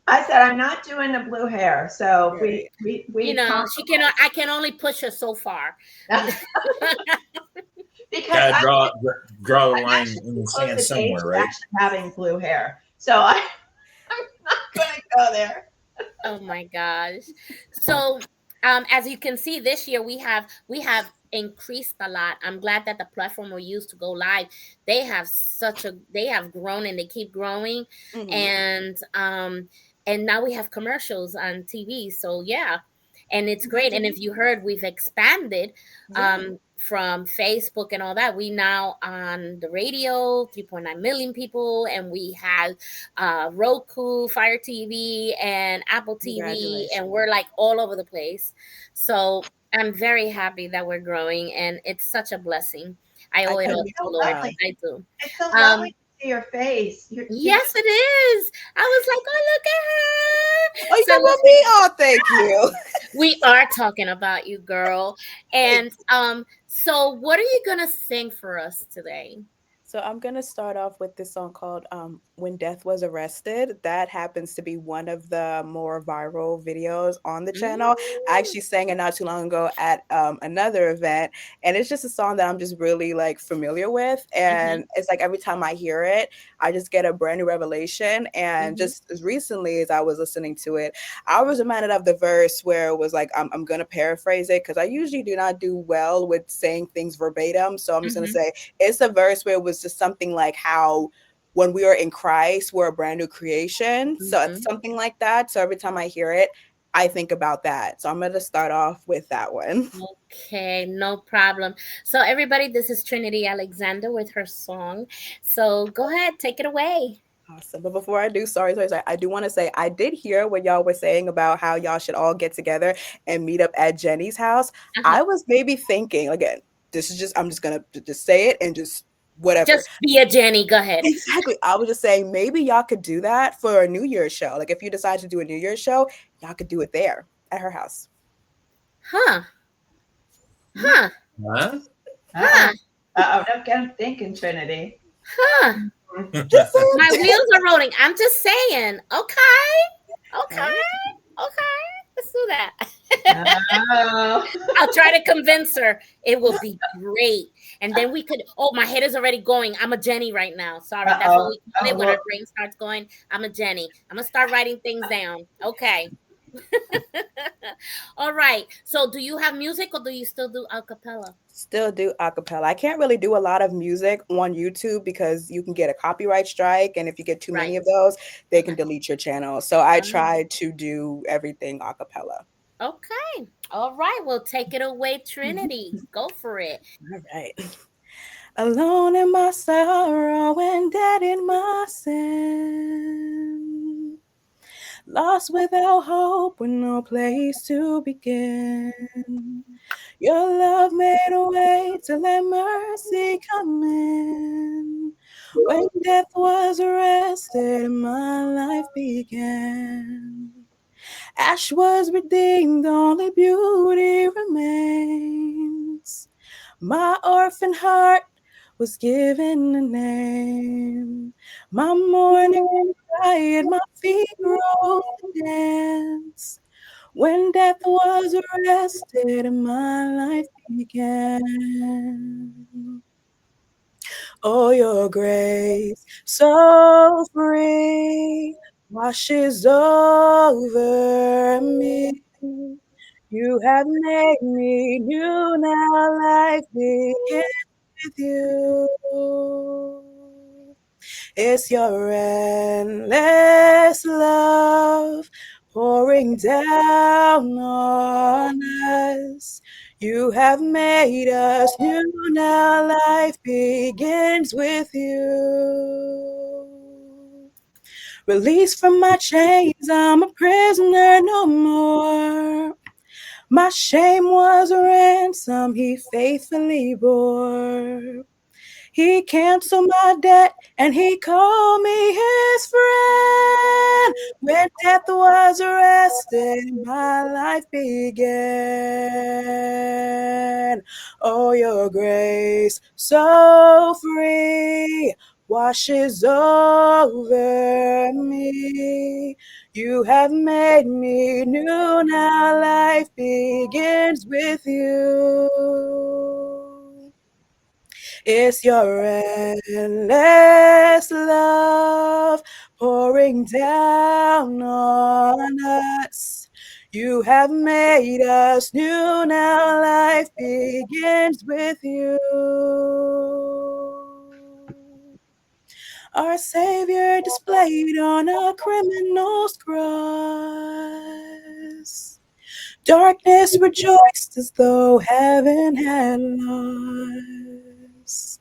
I said I'm not doing the blue hair, so we you know, I can only push her so far. Because draw the line in the sand somewhere, right? Actually having blue hair, so I'm not going to go there. Oh my gosh! So, as you can see, this year we have increased a lot. I'm glad that the platform we used to go live, they have grown and they keep growing, and now we have commercials on TV. So yeah, and it's great. And if you heard, we've expanded from Facebook and all that. We now on the radio, 3.9 million people, and we have Roku, Fire TV, and Apple TV, and we're like all over the place. So I'm very happy that we're growing, and it's such a blessing. I owe it all to the Lord. I do. It's so lovely to see your face. Yes, it is. I was like, oh, look at her. Oh, you got me. Oh, thank you. We are talking about you, girl. And so what are you gonna sing for us today? So I'm gonna start off with this song called "When Death Was Arrested." That happens to be one of the more viral videos on the channel. I actually sang it not too long ago at another event, and it's just a song that I'm just really like familiar with. And it's like every time I hear it, I just get a brand new revelation. And just as recently as I was listening to it, I was reminded of the verse where it was like, I'm gonna paraphrase it because I usually do not do well with saying things verbatim. So I'm just gonna say it's a verse where it was just something like how when we are in Christ, we're a brand new creation. So it's something like that. So every time I hear it, I think about that. So I'm going to start off with that one. Okay, no problem. So everybody, this is Trinity Alexander with her song. So go ahead, take it away. Awesome. But before I do, sorry, I do want to say I did hear what y'all were saying about how y'all should all get together and meet up at Jenny's house. I was maybe thinking, again, this is just, I'm just going to just say it and just whatever. Just be a Jenny. Go ahead. Exactly. I was just saying maybe y'all could do that for a New Year's show. Like if you decide to do a New Year's show, y'all could do it there at her house. Huh. I'm thinking, Trinity. My wheels are rolling. I'm just saying. Okay. Let's do that. I'll try to convince her. It will be great. And then we could, my head is already going. I'm a Jenny right now. Sorry. That's what we call it when our brain starts going. I'm a Jenny. I'm going to start writing things down. Okay. All right. So do you have music or do you still do a cappella? Still do a cappella. I can't really do a lot of music on YouTube because you can get a copyright strike. And if you get too many of those, they can delete your channel. So I try to do everything a cappella. Okay. All right. Well, take it away, Trinity. Go for it. All right. Alone in my sorrow and dead in my sin. Lost without hope with no place to begin. Your love made a way to let mercy come in. When death was arrested and my life began. Ash was redeemed, only beauty remains. My orphan heart was given a name. My morning cried, my feet rose to dance. When death was arrested and my life began. Oh, your grace, so free, washes over me. You have made me new, now life begins with you. It's your endless love pouring down on us. You have made us new, now life begins with you. Released from my chains, I'm a prisoner no more. My shame was a ransom he faithfully bore. He canceled my debt and he called me his friend. When death was arrested, my life began. Oh, your grace, so free, washes over me. You have made me new, now life begins with you. It's your endless love pouring down on us. You have made us new, now life begins with you. Our Savior displayed on a criminal's cross. Darkness rejoiced as though heaven had lost.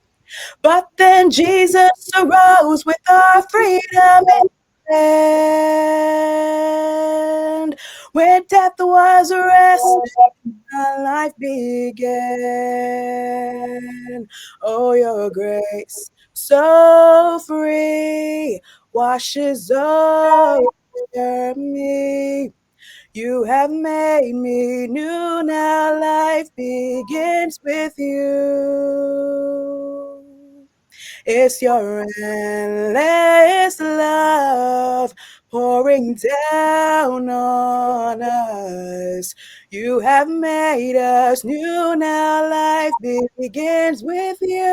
But then Jesus arose with our freedom in hand. When death was arrested, our life began. Oh, your grace, so free, washes over me. You have made me new, now life begins with you. It's your endless love pouring down on us. You have made us new, now life begins with you.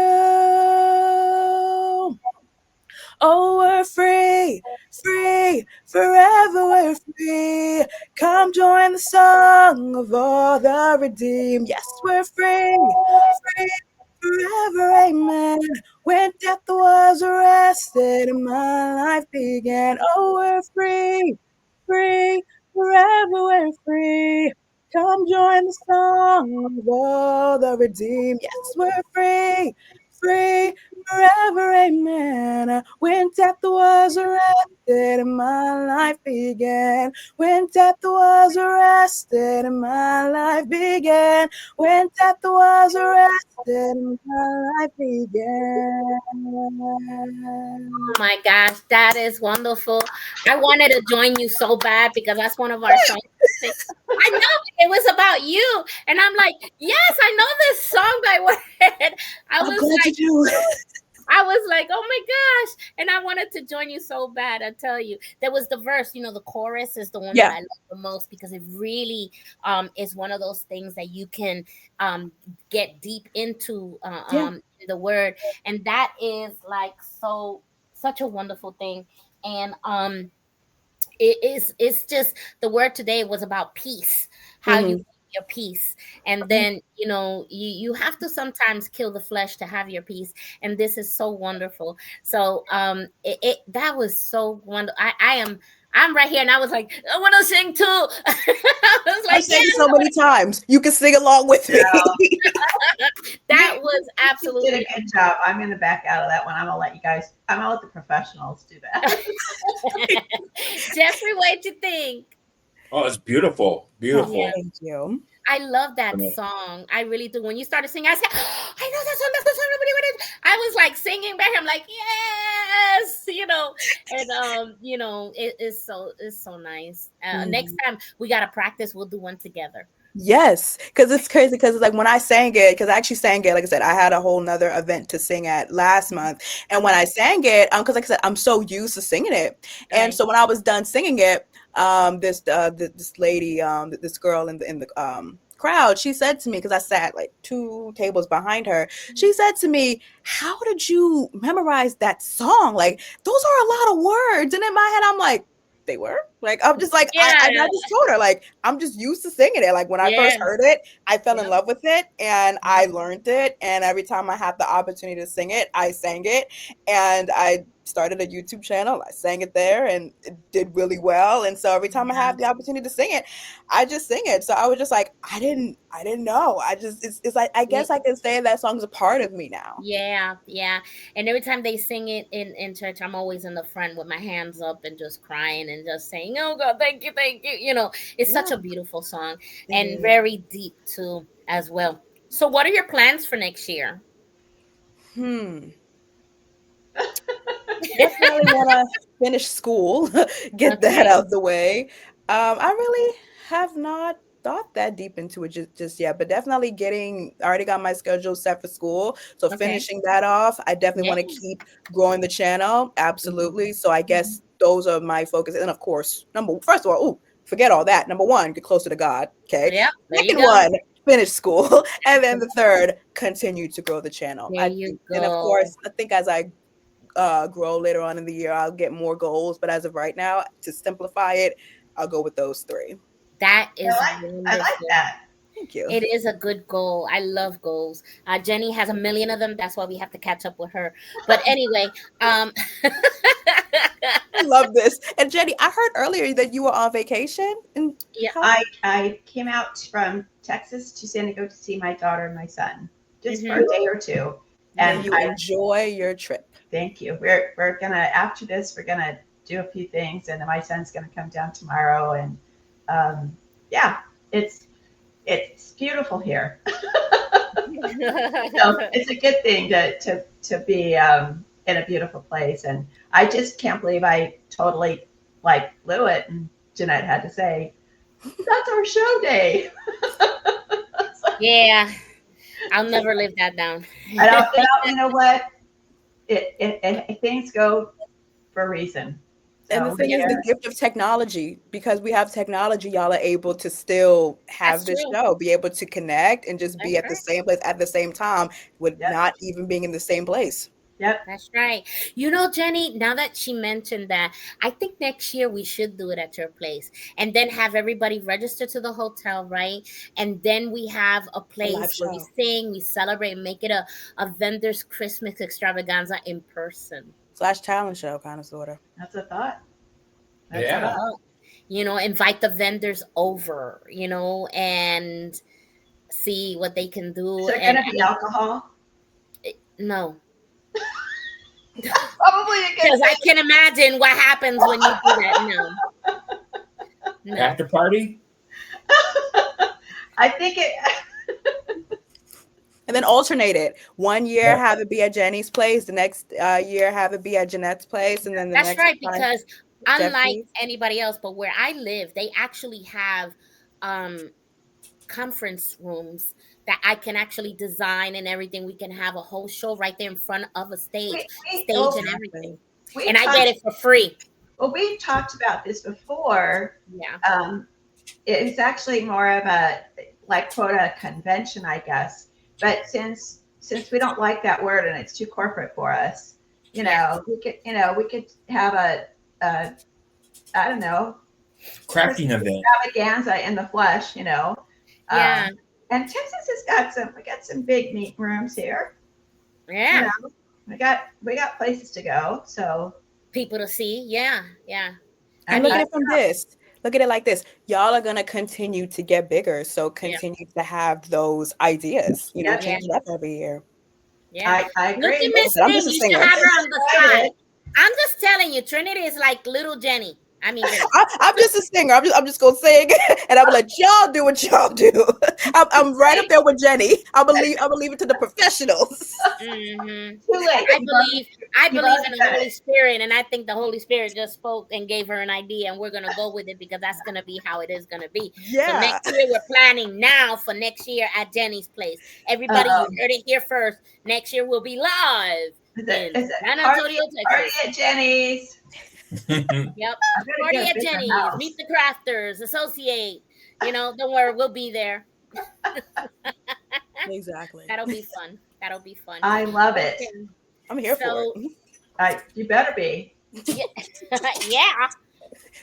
Oh, we're free, free, forever we're free. Come join the song of all the redeemed. Yes, we're free, free, forever, amen. When death was arrested and my life began. Oh, we're free, free, forever we're free. Come join the song of all the redeemed. Yes, we're free, free, forever, amen. When death was arrested and my life began. When death was arrested and my life began. When death was arrested and my life began. Oh my gosh, that is wonderful. I wanted to join you so bad because that's one of our songs. I know it was about you, and I'm like, yes, I know this song by word. I'm glad you do. I was like, oh my gosh. And I wanted to join you so bad. I tell you, there was the verse, the chorus is the one that I love the most because it really is one of those things that you can get deep into the word. And that is like such a wonderful thing. And it's just the word today was about peace, how you keep your peace. And then you have to sometimes kill the flesh to have your peace, and this is so wonderful. So that was so wonderful. I'm right here, and I was like, I want to sing too. I was like, I sang it so many times. You can sing along with me. That was absolutely you did a good job. I'm going to back out of that one. I'm going to let the professionals do that. Jeffrey, what'd you think? Oh, it's beautiful. Beautiful. Yeah. Thank you. I love that song. I really do. When you started singing, I said, oh, I know that song. That's the song nobody wanted. I was like singing back. I'm like, yes, and it's so nice. Next time we gotta practice. We'll do one together. Yes, because it's crazy. Because like when I sang it, because I actually sang it, like I said, I had a whole nother event to sing at last month, and when I sang it, because like I said, I'm so used to singing it, and so when I was done singing it, this lady, this girl in the crowd, she said to me, because I sat like 2 tables behind her, she said to me, "How did you memorize that song? Like those are a lot of words." And in my head, I'm like, they were like, I'm just like, I just told her, like, I'm just used to singing it. Like when I first heard it, I fell in love with it and I learned it. And every time I had the opportunity to sing it, I sang it. And I started a YouTube channel. I sang it there and it did really well. And so every time I have the opportunity to sing it, I just sing it. So I was just like, I didn't know. It's like, I guess I can say that song's a part of me now. Yeah. And every time they sing it in church, I'm always in the front with my hands up and just crying and just saying, oh God, thank you. It's such a beautiful song and very deep too as well. So what are your plans for next year? Definitely want to finish school, get that out the way. I really have not thought that deep into it just yet, but definitely I already got my schedule set for school. So finishing that off, I definitely want to keep growing the channel. Absolutely. So I guess those are my focus. And of course, first of all, forget all that. Number 1, get closer to God. Okay. Yeah. Second one, finish school. And then the third, continue to grow the channel. And of course, I think as I grow later on in the year, I'll get more goals. But as of right now, to simplify it, I'll go with those 3. That is wonderful. I like that. Thank you. It is a good goal. I love goals. Jenny has a million of them. That's why we have to catch up with her. But anyway, I love this. And Jenny, I heard earlier that you were on vacation. I came out from Texas to San Diego to see my daughter and my son just for a day or 2. And you enjoy your trip. Thank you. We're gonna, after this, we're gonna do a few things, and then my son's gonna come down tomorrow, and it's beautiful here. So it's a good thing to be in a beautiful place, and I just can't believe I totally blew it. And Jeanette had to say, That's our show day. Yeah, I'll never live that down. You know what? Things go for a reason. And the So, thing is, the gift of technology, because we have technology, y'all are able to still have this show, be able to connect and just be at the same place at the same time with not even being in the same place. Yep. That's right. You know, Jenny, now that she mentioned that, I think next year we should do it at your place and then have everybody register to the hotel, right? And then we have a place where we sing, we celebrate, make it a vendor's Christmas extravaganza in person. / talent show, kind of, sort of. That's a thought. Yeah. You know, invite the vendors over, you know, and see what they can do. Is there going to be alcohol? No. Probably because I can imagine what happens when you do that. No. After party? I think it. And then alternate it. One year have it be at Jenny's place, the next year have it be at Jeanette's place, and then the That's next right, because unlike Jeffrey's. anybody else, but where I live, they actually have conference rooms that I can actually design and everything. We can have a whole show right there in front of a stage and everything. And I get it for free. Well, we've talked about this before. Yeah. It's actually more of a, like, quote, a convention, I guess. But since we don't like that word and it's too corporate for us, we could have a I don't know, crafting event, extravaganza in the flesh, Yeah. And Texas has got some big neat rooms here. Yeah. We got places to go, so people to see. Yeah. And look at it from this. Look at it like this. Y'all are gonna continue to get bigger, so continue to have those ideas. Change it up every year. Yeah, I agree. Look at Miss I'm Thing. just a You singer. should have her on the side. I'm just telling you, Trinity is like little Jenny. I mean, I'm just a singer. I'm just gonna sing, and I'm gonna let y'all do what y'all do. I'm right up there with Jenny. I'm gonna leave it to the professionals. Mm-hmm. I believe in the Holy Spirit, and I think the Holy Spirit just spoke and gave her an idea, and we're gonna go with it because that's gonna be how it is gonna be. Yeah. So next year we're planning now for next year at Jenny's place. Everybody, you heard it here first. Next year we'll be live in San Antonio, Texas. Party at Jenny's. Yep. Party at Jenny's. Meet the crafters. Associate. Don't worry, we'll be there. Exactly. That'll be fun. I love it. I'm here for it. You better be. Yeah.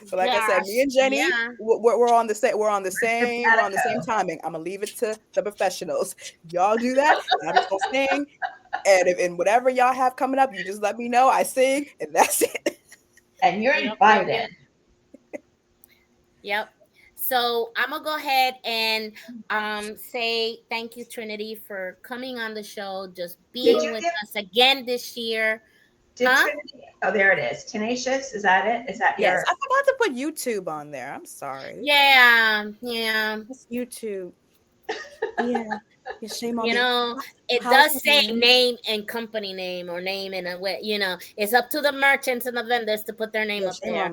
So like I said, me and Jenny, we're on the same. We're on the same timing. I'm gonna leave it to the professionals. Y'all do that. I'm just gonna sing, and whatever y'all have coming up, you just let me know. I sing, and that's it. And you're invited. Yep. So I'm gonna go ahead and say thank you, Trinity, for coming on the show, just being with us again this year. Trinity, oh, there it is. Tenacious, is that it? Is that yes? I forgot to put YouTube on there. I'm sorry. Yeah. It's YouTube. Yeah. Shame on me. It does say name and company name or name and it's up to the merchants and the vendors to put their name up there.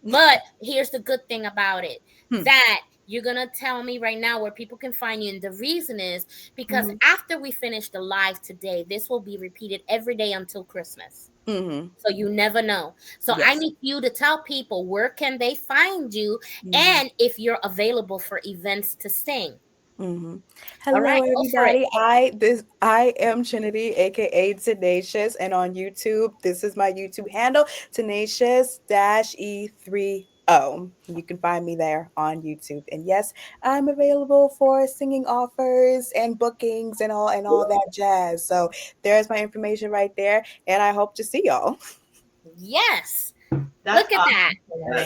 But here's the good thing about it, that you're going to tell me right now where people can find you. And the reason is because after we finish the live today, this will be repeated every day until Christmas. Mm-hmm. So you never know. So I need you to tell people where can they find you and if you're available for events to sing. Mm-hmm. Hello, everybody. I am Trinity, aka Tenacious, and on YouTube, this is my YouTube handle, Tenacious-E30. You can find me there on YouTube. And yes, I'm available for singing offers and bookings and all that jazz. So there's my information right there, and I hope to see y'all. Yes, look at that.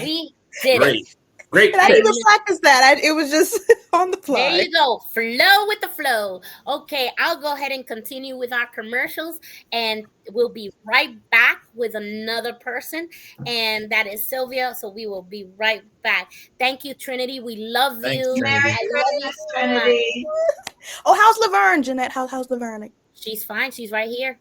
We did it. Great. And I didn't even practice that. It was just on the fly. There you go. Flow with the flow. Okay, I'll go ahead and continue with our commercials, and we'll be right back with another person, and that is Sylvia. So we will be right back. Thank you, Trinity. We love you. Merry Christmas, Trinity. Oh, how's Laverne, Jeanette? How's Laverne? She's fine. She's right here.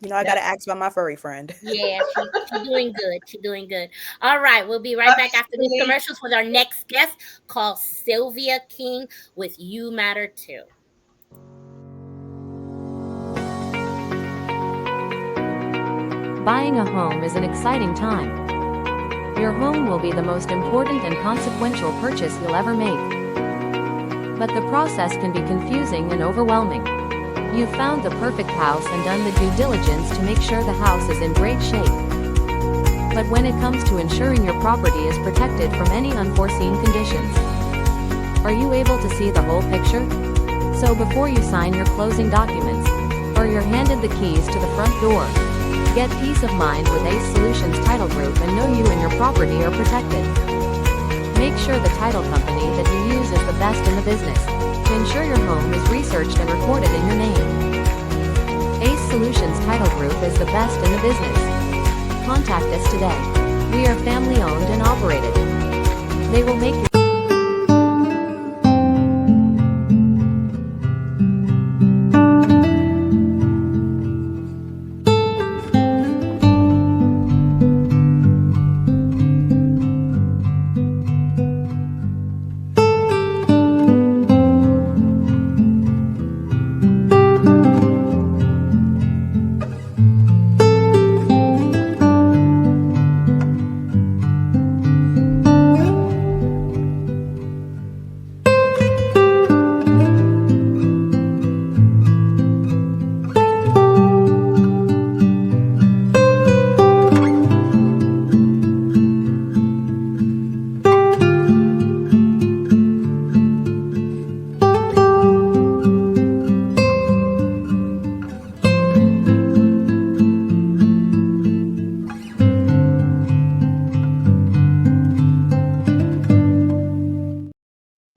You know, I gotta ask about my furry friend. Yeah, she's doing good. She's doing good. All right, we'll be right back after these commercials with our next guest called Sylvia King with You Matter Too. Buying a home is an exciting time. Your home will be the most important and consequential purchase you'll ever make. But the process can be confusing and overwhelming. You've found the perfect house and done the due diligence to make sure the house is in great shape. But when it comes to ensuring your property is protected from any unforeseen conditions, are you able to see the whole picture? So before you sign your closing documents, or you're handed the keys to the front door, get peace of mind with Ace Solutions Title Group and know you and your property are protected. Make sure the title company that you use is the best in the business to ensure your home is researched and recorded in your name. Ace Solutions Title Group is the best in the business. Contact us today. We are family owned and operated. They will make your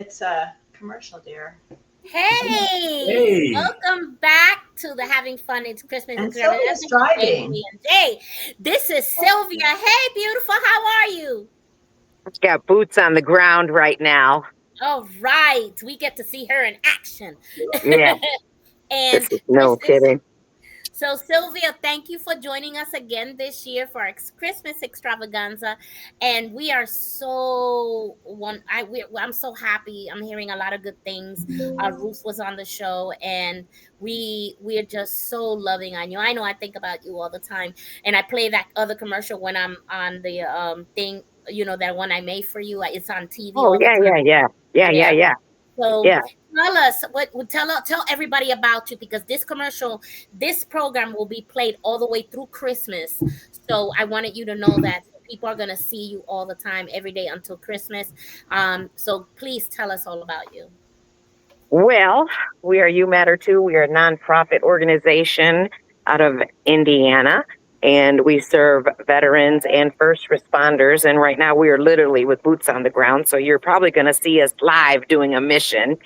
It's a commercial, dear. Hey, welcome back to the Having Fun It's Christmas And Extravaganza Sylvia's driving. with J. This is Sylvia. Hey, beautiful. How are you? I've got boots on the ground right now. All right. We get to see her in action. Yeah. And This is no kidding. So, Sylvia, thank you for joining us again this year for our Christmas Extravaganza, and we are so I'm so happy. I'm hearing a lot of good things. Ruth was on the show, and we're just so loving on you. I know I think about you all the time, and I play that other commercial when I'm on the thing. You know, that one I made for you. It's on TV. Oh, all the time. Yeah. So yeah. tell us tell everybody about you, because this program will be played all the way through Christmas. So I wanted you to know that people are going to see you all the time, every day until Christmas. So please tell us all about you. Well, we are You Matter Too. We are a nonprofit organization out of Indiana, and we serve veterans and first responders. And right now we are literally with boots on the ground. So you're probably going to see us live doing a mission.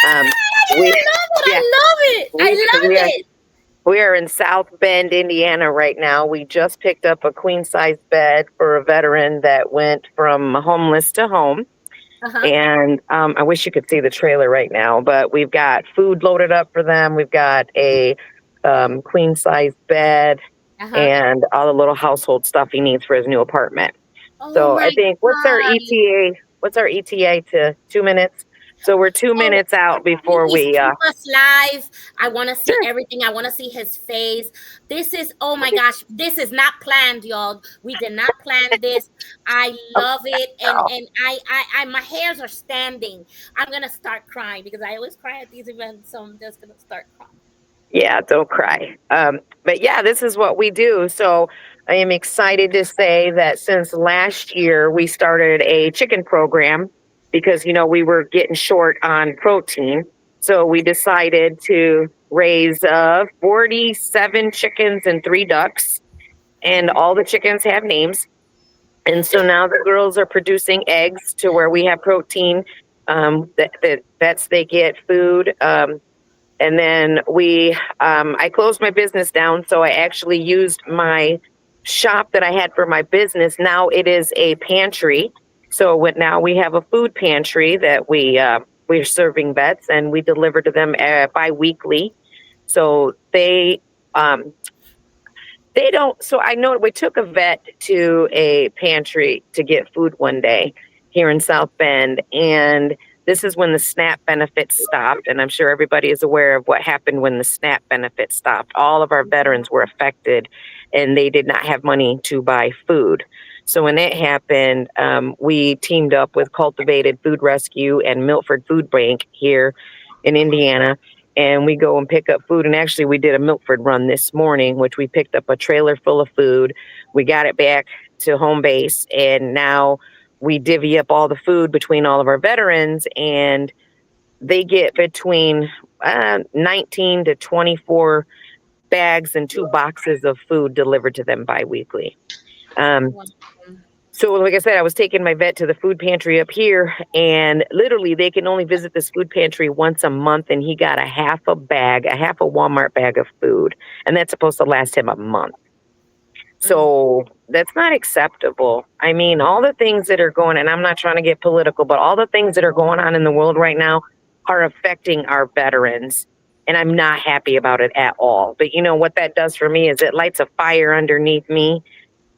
I love it. We are in South Bend, Indiana right now. We just picked up a queen size bed for a veteran that went from homeless to home. And I wish you could see the trailer right now, but we've got food loaded up for them. We've got a queen size bed and all the little household stuff he needs for his new apartment. So I think, what's our ETA? What's our ETA to 2 minutes? So we're 2 minutes out before we keep us live. I want to see everything. I want to see his face. This is, oh my gosh, this is not planned, y'all. We did not plan this. I love it, and I my hairs are standing. I'm gonna start crying because I always cry at these events, so I'm just gonna start crying. Yeah, don't cry. But yeah, this is what we do. So I am excited to say that since last year, we started a chicken program because, you know, we were getting short on protein. So we decided to raise 47 chickens and 3 ducks, and all the chickens have names. And so now the girls are producing eggs to where we have protein. The vets, they get food. And then I closed my business down. So I actually used my shop that I had for my business. Now it is a pantry. So now we have a food pantry that we're serving vets, and we deliver to them bi-weekly. So they They don't. So I know we took a vet to a pantry to get food one day here in South Bend. And this is when the SNAP benefits stopped. And I'm sure everybody is aware of what happened when the SNAP benefits stopped. All of our veterans were affected and they did not have money to buy food. So when that happened, we teamed up with Cultivated Food Rescue and Milford Food Bank here in Indiana. And we go and pick up food. And actually, we did a Milford run this morning, which we picked up a trailer full of food. We got it back to home base. And now we divvy up all the food between all of our veterans. And they get between 19 to 24 bags and 2 boxes of food delivered to them biweekly. So like I said, I was taking my vet to the food pantry up here, and literally they can only visit this food pantry once a month, and he got a half a Walmart bag of food, and that's supposed to last him a month. So that's not acceptable. I mean, all the things that are going, and I'm not trying to get political, but all the things that are going on in the world right now are affecting our veterans, and I'm not happy about it at all. But you know what that does for me is it lights a fire underneath me.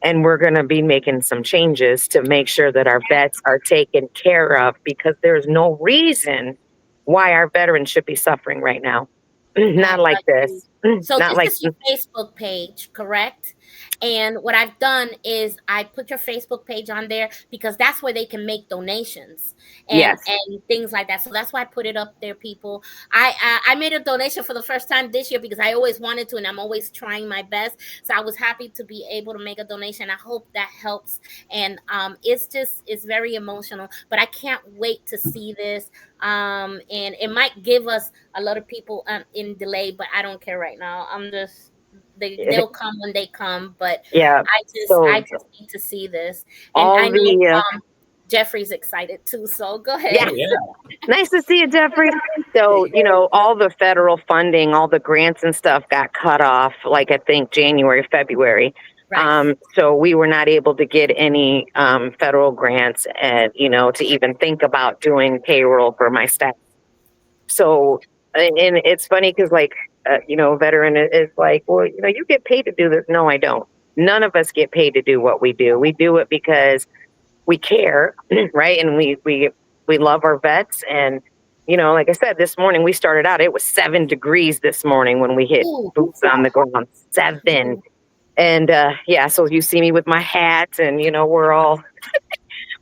And we're going to be making some changes to make sure that our vets are taken care of, because there's no reason why our veterans should be suffering right now. Not like this. So Not this like is your Facebook page, correct? And what I've done is I put your Facebook page on there because that's where they can make donations and things like that. So that's why I put it up there, people. I made a donation for the first time this year because I always wanted to, and I'm always trying my best. So I was happy to be able to make a donation. I hope that helps. And it's very emotional, but I can't wait to see this. And it might give us a lot of people in delay, but I don't care right now. I'm just they'll come when they come, but I just need to see this. And I know Jeffrey's excited too, so go ahead. Yeah. Nice to see you, Jeffrey. So, you know, all the federal funding, all the grants and stuff got cut off, like I think January, February. Right. So we were not able to get any federal grants and, you know, to even think about doing payroll for my staff. So, and it's funny because like, you know, veteran is like, well, you know, you get paid to do this. No, I don't. None of us get paid to do what we do. We do it because we care, right? And we love our vets. And, you know, like I said, this morning we started out, it was 7 degrees this morning when we hit boots on the ground, 7. And so you see me with my hat and, you know, we're all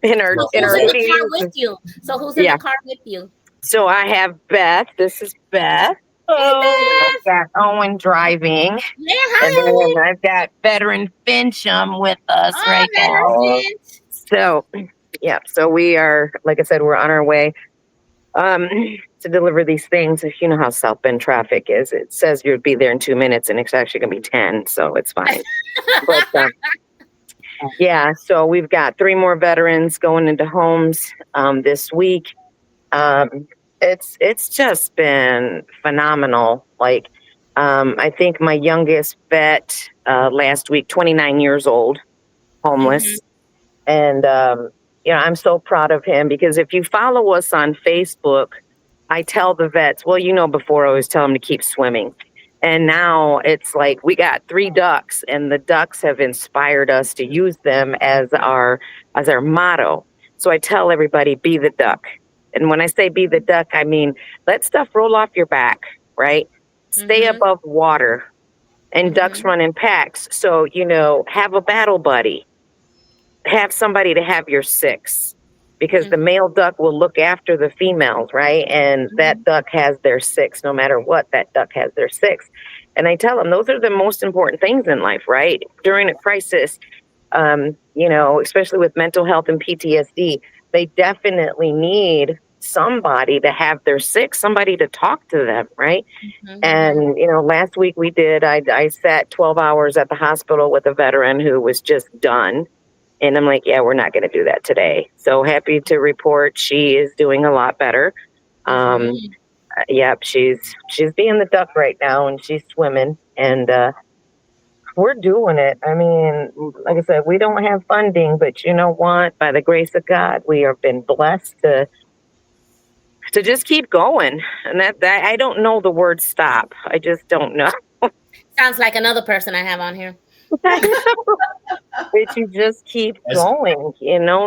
in our So who's in the car with you? So who's in the car with you? So I have Beth. This is Beth. I've got Owen driving. Yeah, hi, and then I've got veteran Fincham with us right now. So, yeah. So we are, like I said, we're on our way to deliver these things. You know how South Bend traffic is. It says you'd be there in 2 minutes, and it's actually going to be 10. So it's fine. But yeah. So we've got 3 more veterans going into homes this week. It's just been phenomenal. Like, I think my youngest vet last week, 29 years old, homeless. And, you know, I'm so proud of him because if you follow us on Facebook, I tell the vets, well, you know, before I always tell them to keep swimming. And now it's like we got 3 ducks, and the ducks have inspired us to use them as our motto. So I tell everybody, be the duck. And when I say be the duck, I mean, let stuff roll off your back, right? Stay above water. And ducks run in packs. So, you know, have a battle buddy. Have somebody to have your 6. Because the male duck will look after the females, right? And that duck has their 6. No matter what, that duck has their 6. And I tell them those are the most important things in life, right? During a crisis, you know, especially with mental health and PTSD, they definitely need somebody to have their 6, somebody to talk to them, right? And, you know, last week we did, I sat 12 hours at the hospital with a veteran who was just done. And I'm like, yeah, we're not going to do that today. So happy to report she is doing a lot better. Yep, she's being the duck right now, and she's swimming, and we're doing it. I mean, like I said, we don't have funding, but you know what? By the grace of God, we have been blessed to just keep going. And that I don't know the word stop. I just don't know. Sounds like another person I have on here. But you just keep going,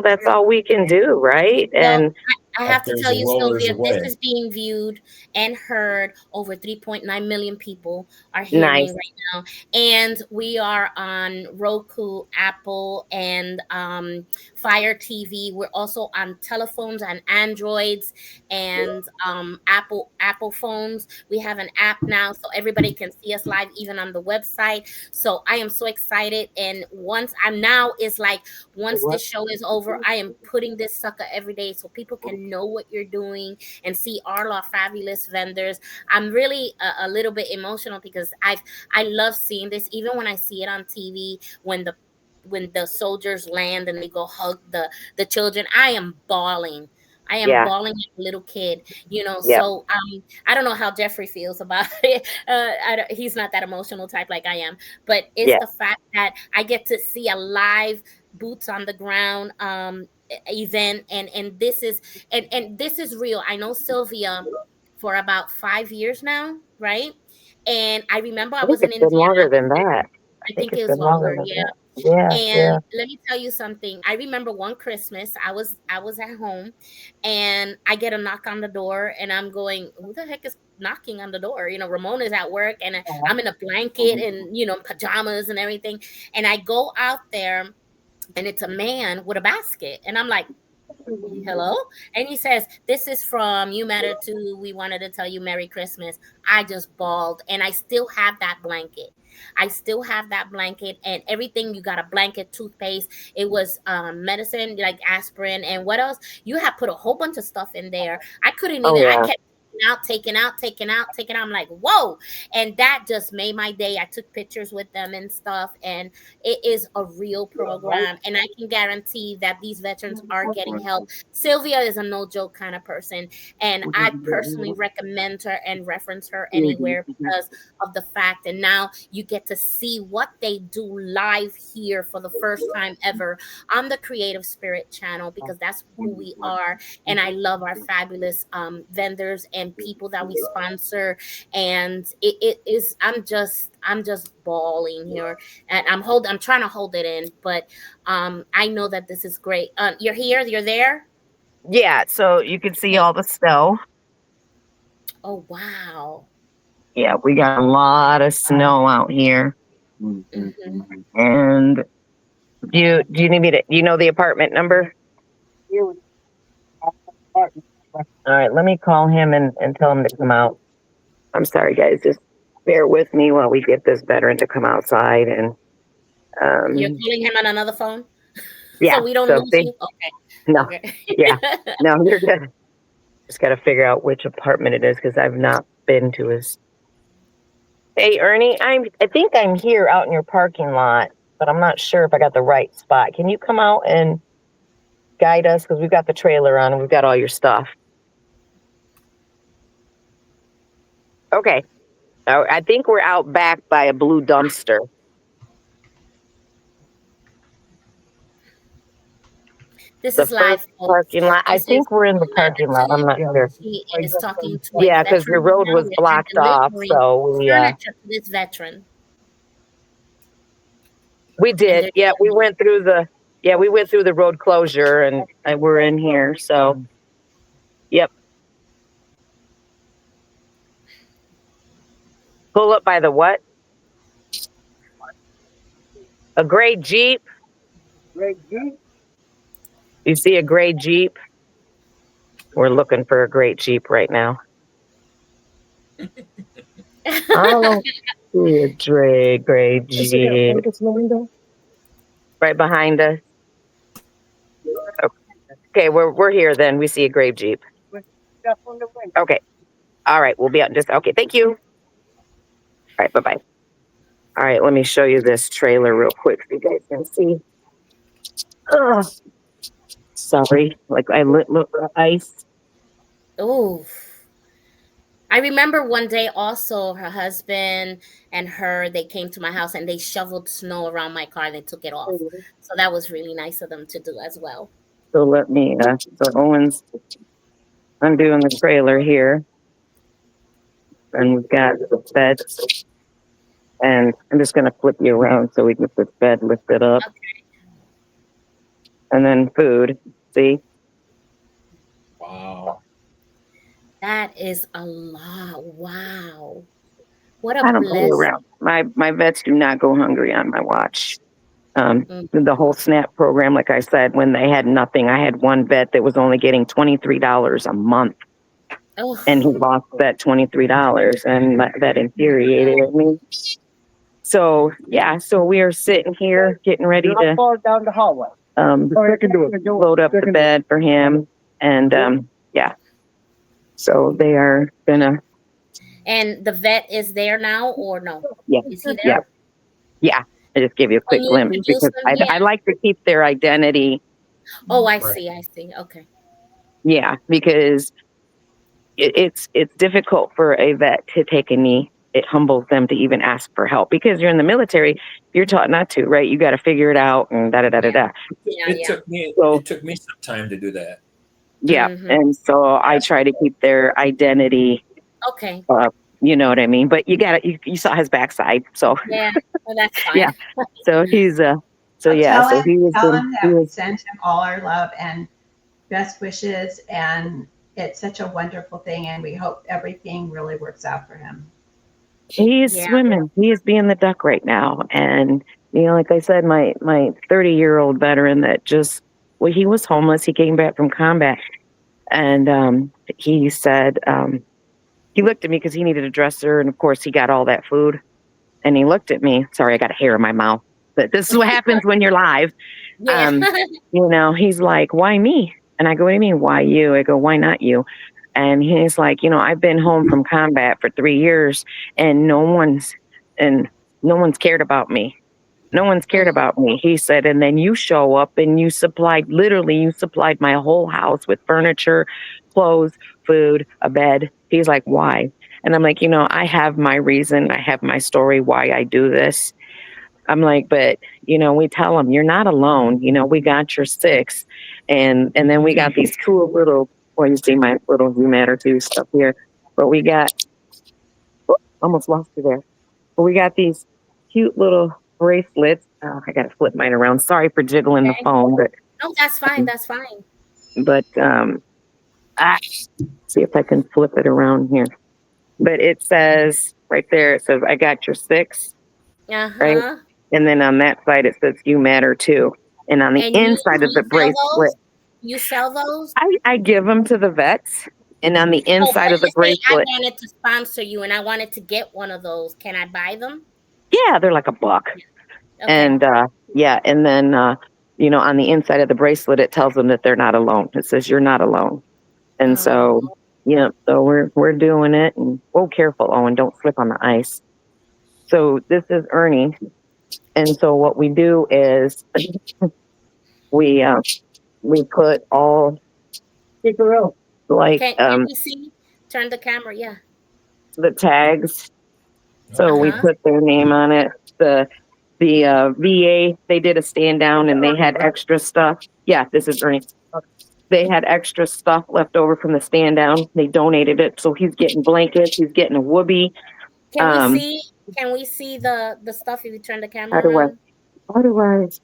that's all we can do, right? Well, And I If have to there's tell a you, will, there's Sylvia, a this way. is being viewed and heard. Over 3.9 million people are hearing nice. right now. And we are on Roku, Apple, and Fire TV. We're also on telephones and Androids and Apple phones. We have an app now, so everybody can see us live, even on the website. So I am so excited. And once this show is over, I am putting this sucker every day so people can know what you're doing and see all our fabulous vendors. I'm really a little bit emotional because I love seeing this, even when I see it on TV, when the soldiers land and they go hug the children. I am bawling. I am Yeah. bawling like a little kid, Yeah. So I don't know how Jeffrey feels about it. He's not that emotional type like I am, but it's Yeah. the fact that I get to see a live boots on the ground event, and this is real. I know Sylvia for about 5 years now, right? And I remember I I think was in it's been longer Indiana. than that. I I think think it's it was been longer longer, than yeah. that. Yeah. And Yeah. let me tell you something. I remember one Christmas, I was at home, and I get a knock on the door, and I'm going, who the heck is knocking on the door? Ramona's at work, and I'm in a blanket and pajamas and everything. And I go out there, and it's a man with a basket, and I'm like, hello? And he says, this is from You Matter Too. We wanted to tell you Merry Christmas. I just bawled, and I still have that blanket. I still have that blanket and everything. You got a blanket, toothpaste. It was medicine like aspirin, and what else? You have put a whole bunch of stuff in there. I couldn't Oh even. I yeah. kept taking out. I'm like, whoa! And that just made my day. I took pictures with them and stuff, and it is a real program, and I can guarantee that these veterans are getting help. Sylvia is a no joke kind of person, and I personally recommend her and reference her anywhere because of the fact. And now you get to see what they do live here for the first time ever on the Creative Spirit channel, because that's who we are. And I love our fabulous vendors and people that we sponsor. And it is, I'm just bawling here, and I'm trying to hold it in, but I know that this is great. You're here, you're there. Yeah. So you can see Okay. all the snow. Oh wow. Yeah, we got a lot of snow out here. Hmm. And do you need me to? You know the apartment number? All right. Let me call him and tell him to come out. I'm sorry, guys. Just bear with me while we get this veteran to come outside. And You're calling him on another phone, yeah. so we don't So lose see, you. Okay. no, Okay. yeah, no, you're good. Just got to figure out which apartment it is because I've not been to his. Hey, Ernie, I think I'm here out in your parking lot, but I'm not sure if I got the right spot. Can you come out and guide us? Because we've got the trailer on and we've got all your stuff. Okay. I think we're out back by a blue dumpster. This The is live, first folks. parking lot. I This is think we're in the No parking Matter lot. I'm Two. not sure. She is talking to a Yeah, because the veteran road now, was where they're blocked off. delivering So furniture to this veteran, we and did. they're Yeah, we delivering it. went through the road closure and we're in here. So, yep. Pull up by the what? A gray Jeep. You see a gray Jeep? We're looking for a gray Jeep right now. I don't see a gray Jeep. Right behind us. Okay, we're here then. We see a gray Jeep. Okay. All right, we'll be out in just okay, thank you. All right, bye-bye. All right, let me show you this trailer real quick so you guys can see. Oh, sorry. Like I look ice. Oh, I remember one day also her husband and her, they came to my house and they shoveled snow around my car and they took it off. So that was really nice of them to do as well. So let me so Owen's undoing the trailer here. And we've got the beds. And I'm just going to flip you around so we get this bed lifted up. Okay. And then food. See? Wow. That is a lot. Wow. What a I don't go blessing. around. My vets do not go hungry on my watch. Mm. The whole SNAP program, like I said, when they had nothing, I had one vet that was only getting $23 a month. Oh, And he lost that $23, and that infuriated me. So yeah, so we are sitting here getting ready to down the hallway. load up the bed for him, and yeah. So they are gonna. and the vet is there now or no? Yeah, Is he yeah, there? yeah. I just gave you a Can quick you glimpse introduce because him? Yeah. I like to keep their identity. Oh, I Right. see. I see. Okay. Yeah, because it's difficult for a vet to take a knee. It humbles them to even ask for help because you're in the military. You're taught not to, right? You got to figure it out and da da da da da. Yeah. It Yeah. took me So it took me some time to do that. yeah, Mm-hmm. and so I try to keep their identity. Okay. You know what I mean? But you saw his backside, so Yeah. Well, that's yeah. fine. So he's so yeah, Tell so him, he was tell him he that we was send him all our love and best wishes, and it's such a wonderful thing, and we hope everything really works out for him. he's Yeah. swimming. He is being the duck right now, and like I said, my 30-year-old veteran that just he was homeless. He came back from combat, and he said he looked at me because he needed a dresser, and of course he got all that food, and he looked at me. Sorry, I got a hair in my mouth, but this is what happens when you're live. Yeah. He's like, why me? And I go, what do you mean, why you? I go, why not you? And he's like, I've been home from combat for 3 years and no one's cared about me. No one's cared about me. He said, and then you show up and you supplied my whole house with furniture, clothes, food, a bed. He's like, why? And I'm like, I have my reason. I have my story why I do this. I'm like, but we tell them you're not alone. We got your six, and then we got these cool little. Well, you see my little You Matter too stuff here, but we got almost lost you there. But we got these cute little bracelets. Oh, I gotta flip mine around. Sorry for jiggling the Okay. phone, No, that's fine. That's fine. but see if I can flip it around here. But it says right there. It says I got your six. Right? Uh-huh. And then on that side, it says You Matter too. And on the And inside of you the sell bracelet, those? You sell those? I give them to the vets. And on the Oh, inside but of the let's say I bracelet, wanted to sponsor you and I wanted to get one of those. Can I buy them? yeah, they're like $1. Okay. And yeah, and then on the inside of the bracelet, it tells them that they're not alone. It says you're not alone. And so Oh, yeah, so we're doing it. And careful, Owen, don't slip on the ice. So this is Ernie. And so what we do is we put all like can we see? Turn the camera. Yeah. the tags. So we Uh-huh. put their name on it. The VA, they did a stand down and they had extra stuff. Yeah, this is Ernie. They had extra stuff left over from the stand down. They donated it. So he's getting blankets, he's getting a whoopee. Can we see the stuff if you turn the How camera do I around?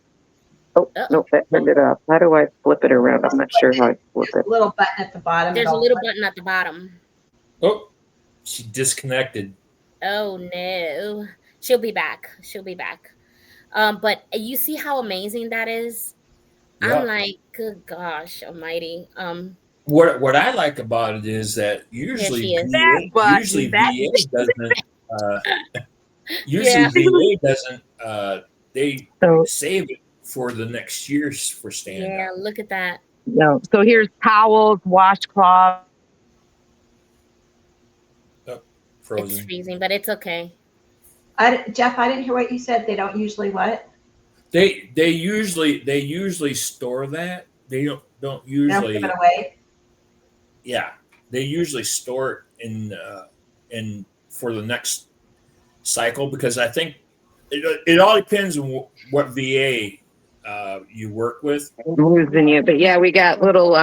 oh Uh-oh. no, that turned it up. How do I flip it around? I'm not sure how I flip it. Little button at the bottom. There's a little button at the bottom. Oh, she disconnected. Oh no. She'll be back. She'll be back. But you see how amazing that is? Yeah. I'm like, good gosh almighty. What I like about it is that Here usually she is. VA doesn't Yeah. VA doesn't they So save it for the next year's for stand Yeah, up. look at that. no. So here's towels, washcloths. Oh, It's frozen. freezing, but it's okay. Jeff, I didn't hear what you said. They don't usually what? They usually store that. They don't They don't usually give it away. yeah. They usually store it in for the next cycle because I think it all depends on what VA you work with. Losing you, but yeah, we got little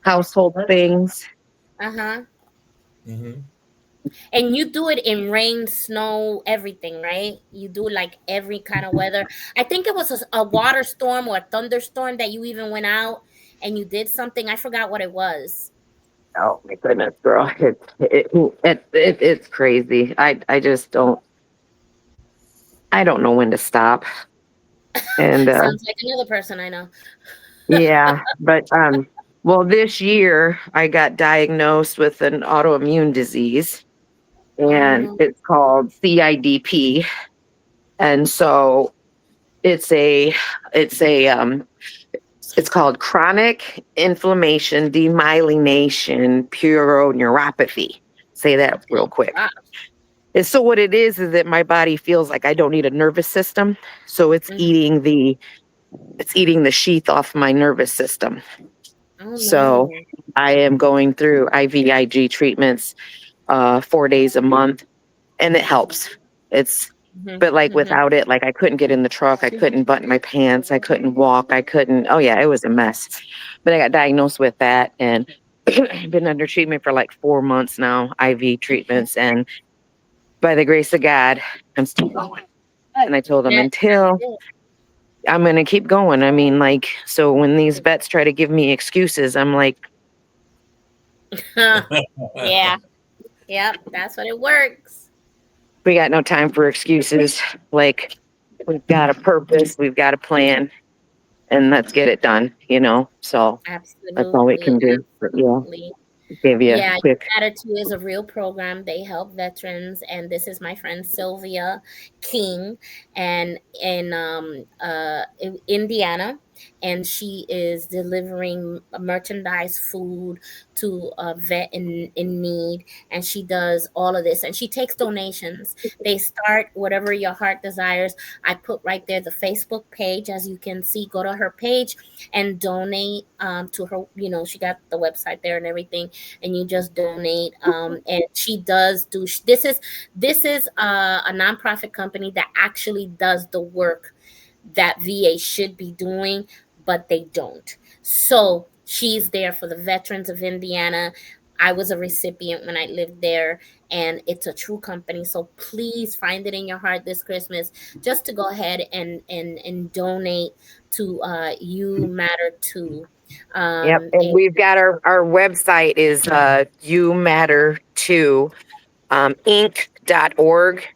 household things. Uh-huh. Mm-hmm. And you do it in rain, snow, everything, right? You do like every kind of weather. I think it was a water storm or a thunderstorm that you even went out and you did something. I forgot what it was. Oh my goodness, girl, it's crazy. I just don't. I don't know when to stop. And Sounds like another person I know. yeah, but well, this year I got diagnosed with an autoimmune disease, Oh and no. it's called CIDP. And so it's a it's a it's called chronic inflammation demyelination neuropathy. Say that real Oh quick. gosh. And so what it is that my body feels like I don't need a nervous system, so Mhm. it's eating the sheath off my nervous system. Oh So no. I am going through IVIG treatments 4 days a month, and it helps. It's Mhm. but like Mhm. without it, like I couldn't get in the truck, I couldn't button my pants, I couldn't walk, I couldn't. Oh yeah, it was a mess. But I got diagnosed with that, and I've been under treatment for like 4 months now, IV treatments, and by the grace of God, I'm still going. And I told them That's until I'm gonna keep going. I mean, like, so when these vets try to give me excuses, I'm like, it. Yeah. Yep. That's what it works. we got no time for excuses. Like, we've got a purpose, we've got a plan, and let's get it done, you know? So that's all we Absolutely. can do. But yeah, Absolutely. give you a Yeah, quick. Attitude is a real program. They help veterans, and this is my friend Sylvia King, and in Indiana, and she is delivering merchandise, food to a vet in need, and she does all of this, and she takes donations. They start whatever your heart desires. I put right there the Facebook page, as you can see. Go to her page and donate to her. You know, she got the website there and everything, and you just donate. And she does do this is a nonprofit company that actually does the work that VA should be doing, but they don't. So she's there for the veterans of Indiana. I was a recipient when I lived there, and it's a true company. So please find it in your heart this Christmas just to go ahead and donate to You Matter Too. Yep. And And we've got our website is you matter to inc.org.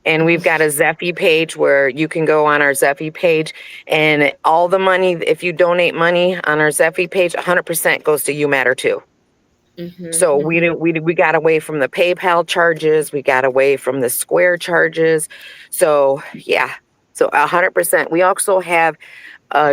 And we've got a Zeffy page where you can go on our Zeffy page, and all the money, if you donate money on our Zeffy page, 100% goes to You Matter Too. mhm, So we mhm. do, we got away from the PayPal charges, we got away from the Square charges. So yeah, so 100%. We also have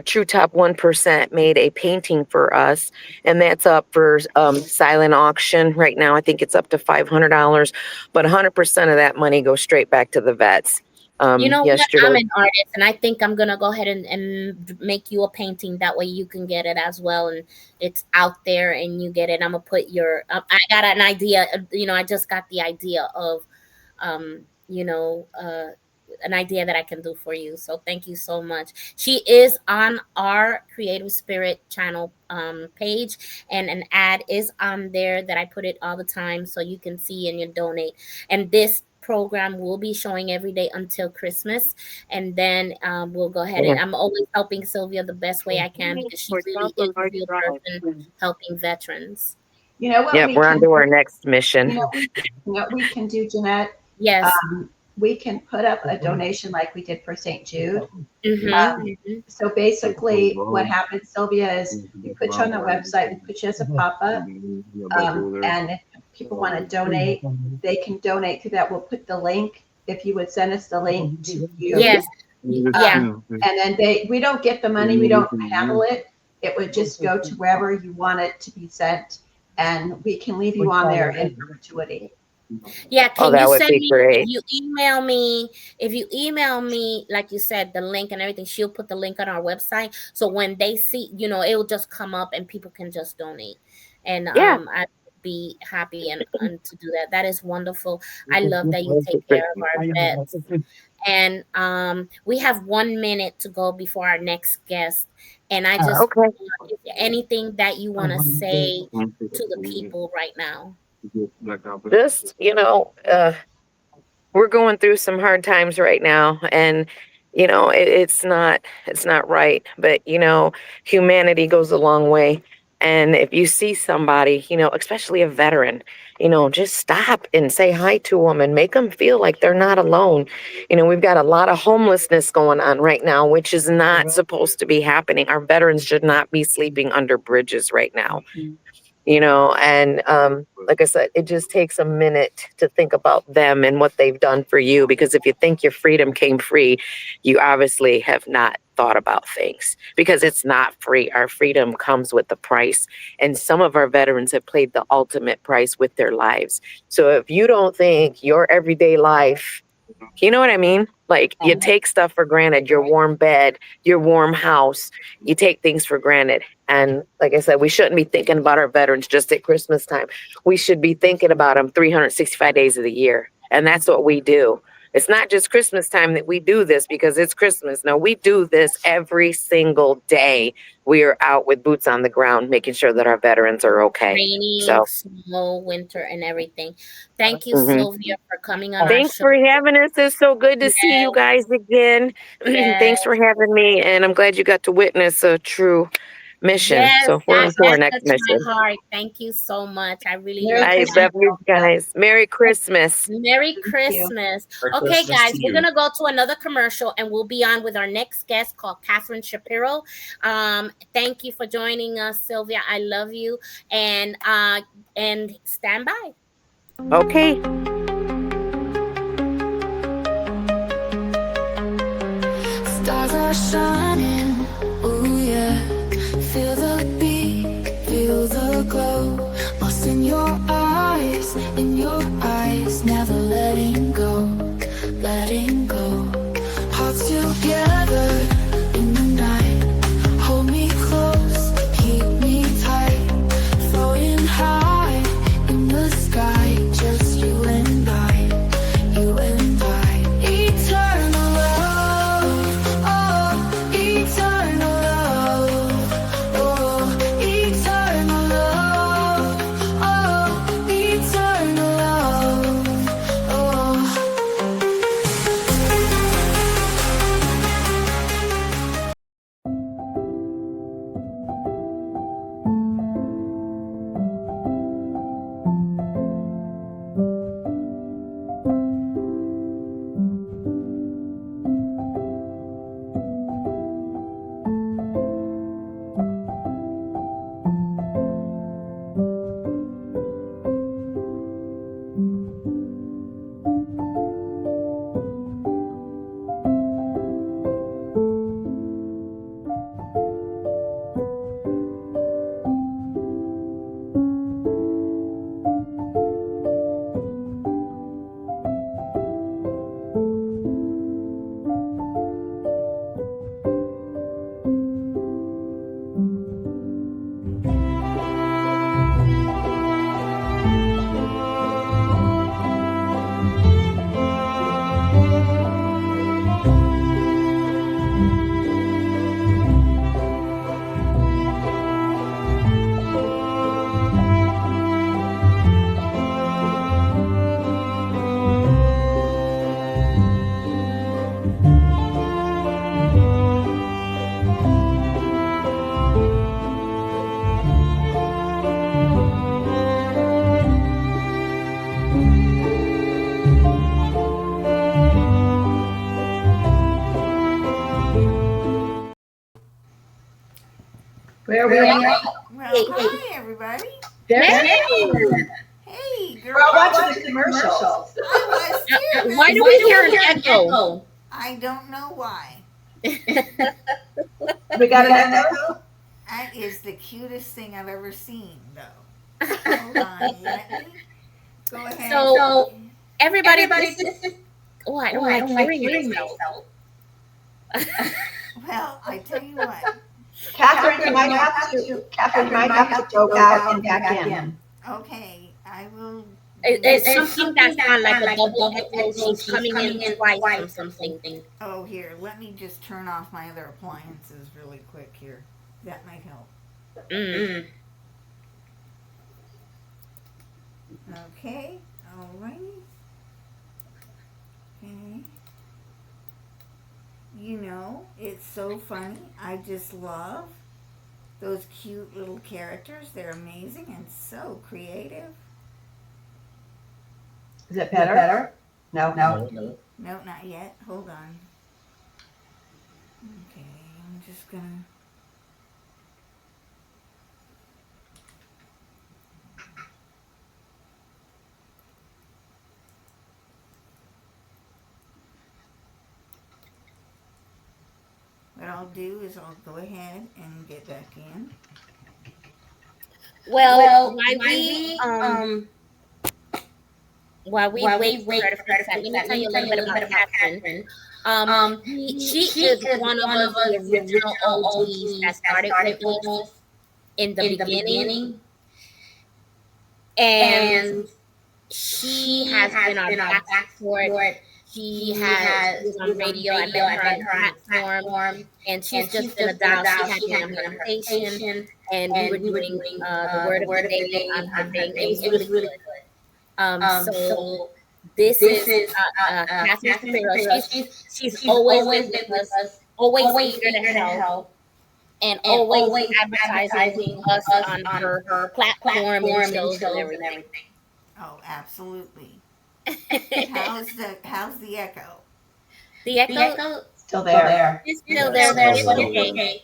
True Top 1% made a painting for us, and that's up for silent auction right now. I think it's up to $500, but 100% of that money goes straight back to the vets. You know what? Yesterday, I'm an artist, and I think I'm gonna go ahead and make you a painting. That way, you can get it as well, and it's out there, and you get it. I'm gonna put your. I got an idea. You know, I just got the idea of, um, you know, uh, an idea that I can do for you. So thank you so much. She is on our Creative Spirit channel page, and an ad is on there that I put it all the time, so you can see and you donate. And this program will be showing every day until Christmas, and then we'll go ahead, yeah, and I'm always helping Sylvia the best way I can because she really is a real person helping veterans. You know what yep, we we're can on to do? our next mission. You know, what we can do, Jeanette? Yes. We can put up a donation like we did for St. Jude. Mm-hmm. Um, Mm-hmm. so basically, what happens, Sylvia, is we put you on the website, we put you as a pop up, and if people want to donate, they can donate through that. We'll put the link. If you would send us the link to you, Yes. Yeah. and then we don't get the money, we don't handle it. It would just go to wherever you want it to be sent, and we can leave you on there in perpetuity. Yeah, Oh, can you that would send be me great. if you email me, like you said, the link and everything, she'll put the link on our website. So when they see, it'll just come up and people can just donate. And Yeah. I'd be happy and to do that. That is wonderful. I love that you take care of our vets. And we have 1 minute to go before our next guest. And I just Okay. is there anything that you want to say to the people right now? Just, we're going through some hard times right now, and it's not right, but humanity goes a long way. And if you see somebody, especially a veteran, just stop and say hi to them and make them feel like they're not alone. We've got a lot of homelessness going on right now, which is not supposed to be happening. Our veterans should not be sleeping under bridges right now. And like I said, it just takes a minute to think about them and what they've done for you, because if you think your freedom came free, you obviously have not thought about things, because it's not free. Our freedom comes with a price, and some of our veterans have paid the ultimate price with their lives. So if you don't think your everyday life, you know what I mean? Like, you take stuff for granted, your warm bed, your warm house, you take things for granted. And like I said, we shouldn't be thinking about our veterans just at Christmas time. We should be thinking about them 365 days of the year. And that's what we do. It's not just Christmas time that we do this because it's Christmas. No, we do this every single day. We are out with boots on the ground, making sure that our veterans are okay. Raining, So, snow, winter, and everything. Thank you, mhm. Sylvia, for coming on our Thanks show. for having us. It's so good to see you Yes, guys again. yes, Thanks for having me. And I'm glad you got to witness a true mission. yes. So we're on to our That next touched my mission. heart. Thank you so much. I really Merry love I Christmas. that. love you guys. Merry Christmas. Merry Thank you. Christmas. Merry Okay, Christmas guys, to we're you. gonna go to another commercial, and we'll be on with our next guest called Catherine Shapiro. Thank you for joining us, Sylvia. I love you, and stand by. Okay. Stars are shining, oh yeah. Feel the beat, feel the glow. Lost in your eyes, never letting go, letting go. Hearts together in the night. Hold me close, keep me tight. Floating high in the sky, just you and I, you and I. Eternal love, oh, eternal love, oh, eternal love, oh, eternal love, oh. Where are we at? Well, hi everybody. Hey, girl. We're all watching the commercials. I was too. Why do we hear an echo? I don't know why. We got an echo? That is the cutest thing I've ever seen, though. Hold on, let me go ahead. So everybody oh, I don't like hearing myself. Well, I tell you what. Catherine, you might have to go out and back in. Okay, I will. It's something that's not like a double echo. She's coming in twice or something. Oh, here, let me just turn off my other appliances really quick here. That might help. Okay, alrighty. Okay. You know, it's so funny. I just love those cute little characters. They're amazing and so creative. Is it better? No. No. No, not yet. Hold on. Okay, I'm just gonna. What I'll do is I'll go ahead and get back in. Well, Well, why we while we while wait we for her wait to for her fix to that, fix let me that, tell let you me a tell little you a bit little about bit about Catherine. Catherine. He, She she is is one of one us, of the us, the original original OGs that OGs that started with started with us us in the in the beginning, beginning, and and she she has been has our been our back back support. support. She was She on was on radio. I radio. met I her on met the her on the platform, platform, and she's and just she's been a just been a doll. She doll. had She me had on me her on her station, station, and we and were we were doing doing the the word of word the of the day day on her on her thing. It thing. was It really was really good. good. So So this this is is Catherine Catherine Shapiro. Shapiro. She's She's always been always been with with us, us, always always eager to eager to help, help, and and always always advertising advertising us us on on her her platform and platform and shows and shows and everything. everything. Oh, absolutely. How's the echo? The The echo echo Still there. is is still still there, there, but Still it's but there. it's okay. okay.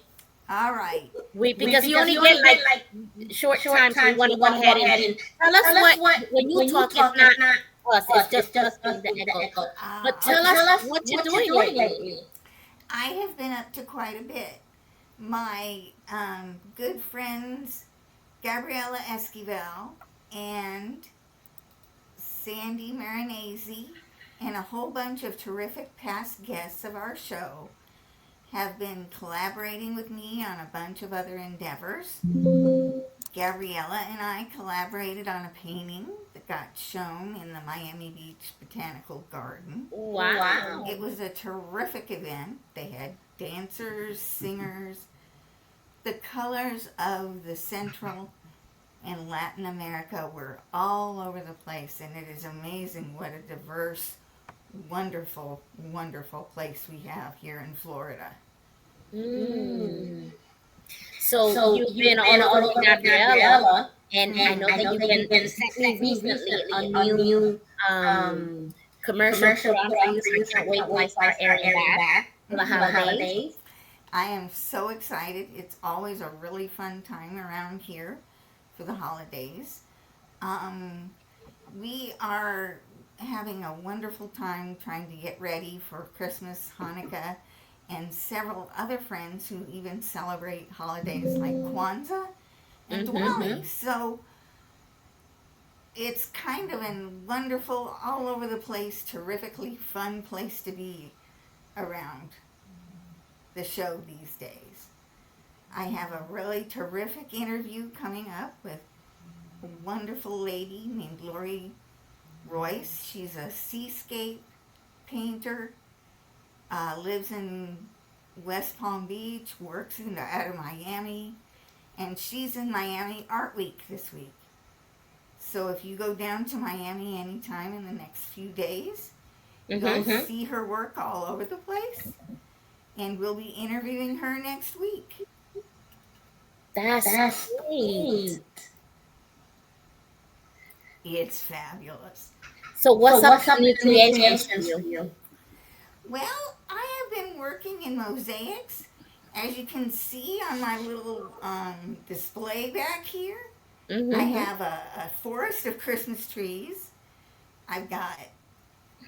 All right. Because you Because only you get only like get like short short time, so we time, so want we to go want to go ahead and ahead and tell us tell us what what when you when you talk. It's talk. not It's not us; it's us. It's just us just us doing the doing the echo. echo. But But tell us tell us what you're what you're doing doing lately. lately. I have been up to quite a bit. My good friends Gabriella Esquivel and Sandy Marinese and a whole bunch of terrific past guests of our show have been collaborating with me on a bunch of other endeavors. Gabriella and I collaborated on a painting that got shown in the Miami Beach Botanical Garden. Wow. It was a terrific event. They had dancers, singers. The colors of the Central and Latin America were all over the place, and it is amazing what a diverse, wonderful, wonderful place we have here in Florida. Mm. Mm. So So you've been you've all been over all with over with Gabriella, Gabriella, and I and know I that know you've that been you've been sent me sent me recently a recently a new new um, um, commercial put commercial on put for on you. for So I you, so I can't wait can't till I wait till I start start airing airing that that for the for the holidays. holidays. I am so excited. It's always a really fun time around here for the holidays. Um, we are having a wonderful time trying to get ready for Christmas, Hanukkah, and several other friends who even celebrate holidays like Kwanzaa and Diwali. So it's kind of a wonderful, all over the place, terrifically fun place to be around the show these days. I have a really terrific interview coming up with a wonderful lady named Lori Royce. She's a seascape painter, lives in West Palm Beach, works out of Miami, and she's in Miami Art Week this week. So if you go down to Miami anytime in the next few days, you'll see her work all over the place, and we'll be interviewing her next week. That's That's great. great. It's fabulous. So So what's up what's with the up new with the new creations for creations for you? you? Well, I have been working in mosaics. As you can see on my little display back here, I have a forest of Christmas trees. I've got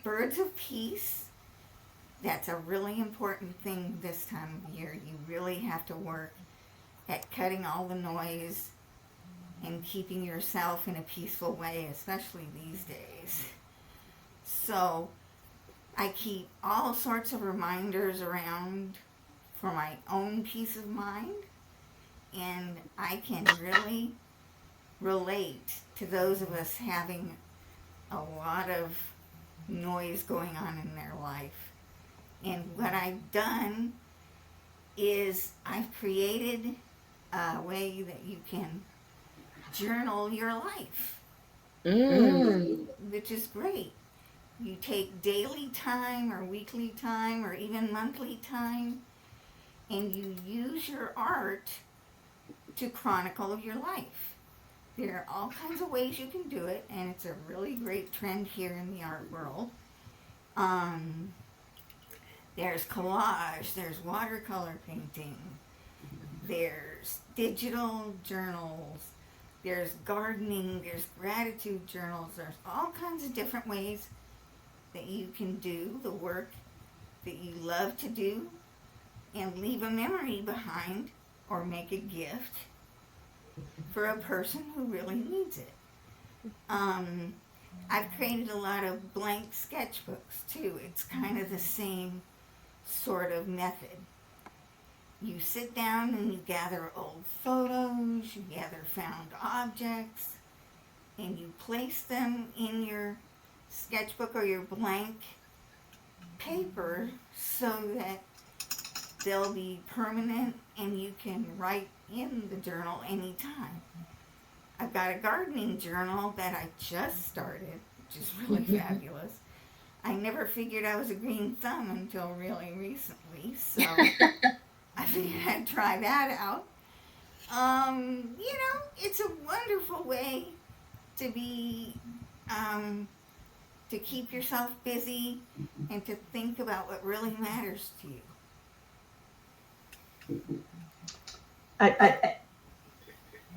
birds of peace. That's a really important thing this time of year. You really have to work at cutting all the noise and keeping yourself in a peaceful way, especially these days. So I keep all sorts of reminders around for my own peace of mind, and I can really relate to those of us having a lot of noise going on in their life. And what I've done is I've created a way that you can journal your life. which is great. You take daily time or weekly time or even monthly time, and you use your art to chronicle your life. There are all kinds of ways you can do it, and it's a really great trend here in the art world. Um, there's collage, there's watercolor painting, there's digital journals, there's gardening, there's gratitude journals, there's all kinds of different ways that you can do the work that you love to do and leave a memory behind or make a gift for a person who really needs it. I've created a lot of blank sketchbooks too. It's kind of the same sort of method. You sit down and you gather old photos, you gather found objects, and you place them in your sketchbook or your blank paper so that they'll be permanent and you can write in the journal anytime. I've got a gardening journal that I just started, which is really fabulous. I never figured I was a green thumb until really recently, so I figured I'd try that out. It's a wonderful way to be, to keep yourself busy and to think about what really matters to you.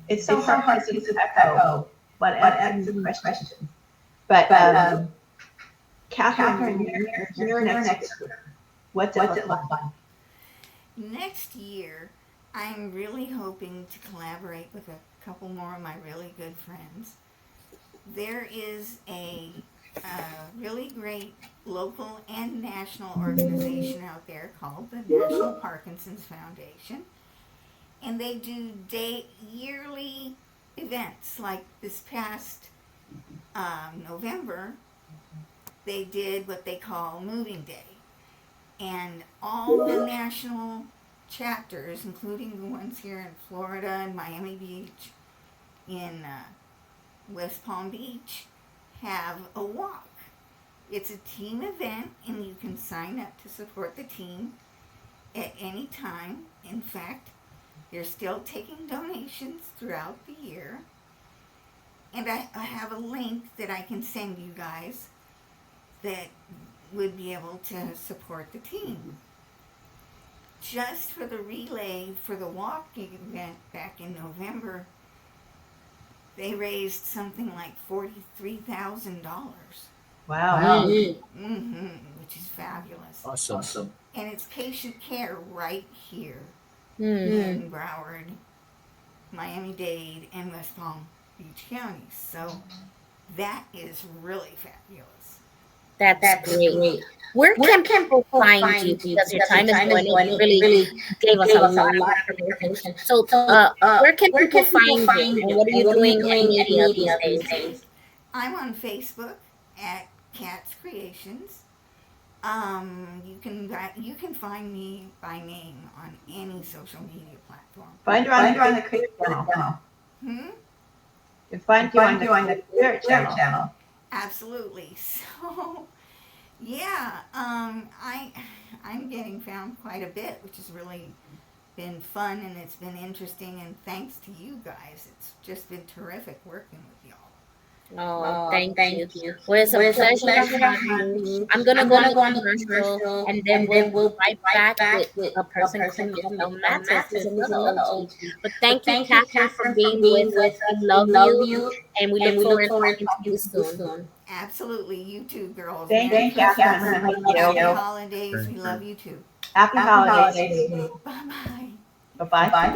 It's so hard to echo what asks the question. But Catherine, you're next year. What's it look like? Next year, I'm really hoping to collaborate with a couple more of my really good friends. There is a really great local and national organization out there called the National Parkinson's Foundation. And they do yearly events. Like this past November, they did what they call Moving Day. And all the national chapters, including the ones here in Florida and Miami Beach, in West Palm Beach, have a walk. It's a team event, and you can sign up to support the team at any time. In fact, they're still taking donations throughout the year. And I have a link that I can send you guys that would be able to support the team. Just for the relay for the walking event back in November, they raised something like $43,000. Wow. Which is fabulous. Awesome. And it's patient care right here in Broward, Miami-Dade, and West Palm Beach counties. So that is really fabulous. That's great. Where can people find you? Because your time is going, it really gave us a lot of information. So, where can people find you? And what are you doing any of these days? I'm on Facebook at Cats Creations. You can find me by name on any social media platform. Find you on the Creative channel. You find you on the Creative channel. Absolutely. So, yeah, I'm getting found quite a bit, which has really been fun and it's been interesting. And thanks to you guys, it's just been terrific working with y'all. Oh, thank you. Well, it's a pleasure having you. I'm gonna go on the commercial, and then we'll right back with a person from Matt is a little age. But thank you, Catherine, for being with us. We love you, and we look forward to talking to you soon. Absolutely, you too, girls. Thank you, Catherine. Happy holidays. We love you too. Happy holidays. Bye-bye. Bye-bye.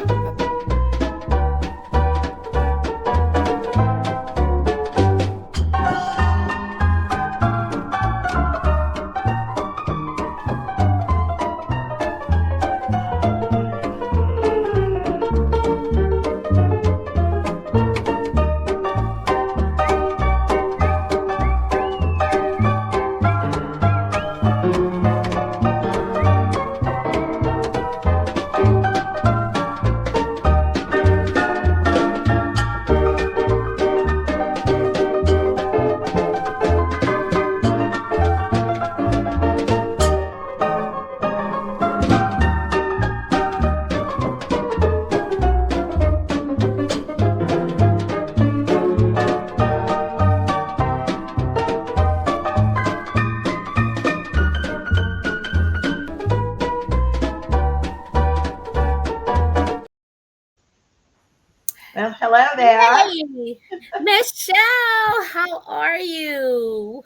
Michelle, how are you?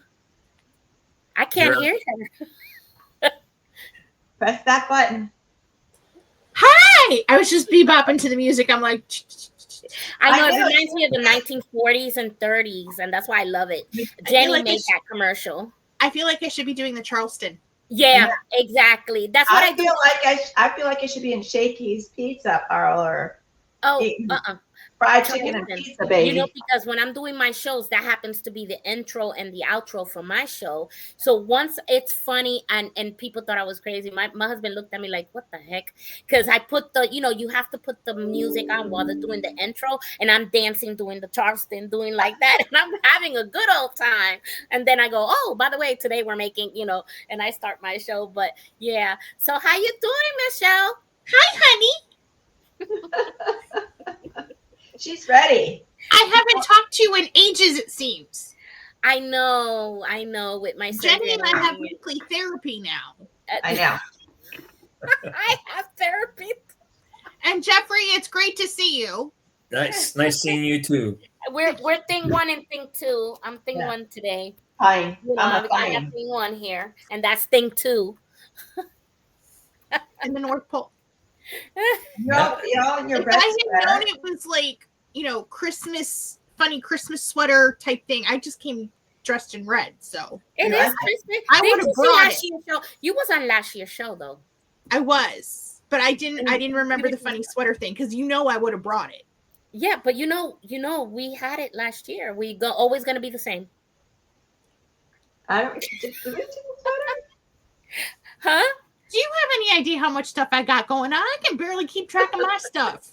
I can't hear her. Press that button. Hi! I was just bebopping to the music. I'm like, I know, it reminds me of the 1940s and 30s, and that's why I love it. Jenny made that commercial. I feel like I should be doing the Charleston. Yeah, exactly. That's what I do. I feel like I should be in Shakey's Pizza Parlor. Oh, fried chicken and pizza, baby. You know, because when I'm doing my shows, that happens to be the intro and the outro for my show. So once it's funny and people thought I was crazy, my husband looked at me like, what the heck? Because I put the, you have to put the music on while they're doing the intro, and I'm dancing, doing the Charleston, doing like that, and I'm having a good old time. And then I go, oh, by the way, today we're making, and I start my show. But yeah. So how you doing, Michelle? Hi, honey. She's ready. I haven't talked to you in ages, it seems. I know. With my Jenny and I have weekly therapy now. I know. I have therapy. And Jeffrey, it's great to see you. Nice seeing you too. We're thing 1 and thing 2. I'm thing 1 today. Fine. I have thing 1 here, and that's thing 2. In the North Pole. You're all in your if red I had sweater. known it was like, funny Christmas sweater type thing, I just came dressed in red. So it is Christmas. I would have brought it. You was on last year's show though. I was, but I didn't remember the funny sweater thing because I would have brought it. Yeah, but we had it last year. We always gonna be the same. I don't. Huh? Do you have any idea how much stuff I got going on? I can barely keep track of my stuff.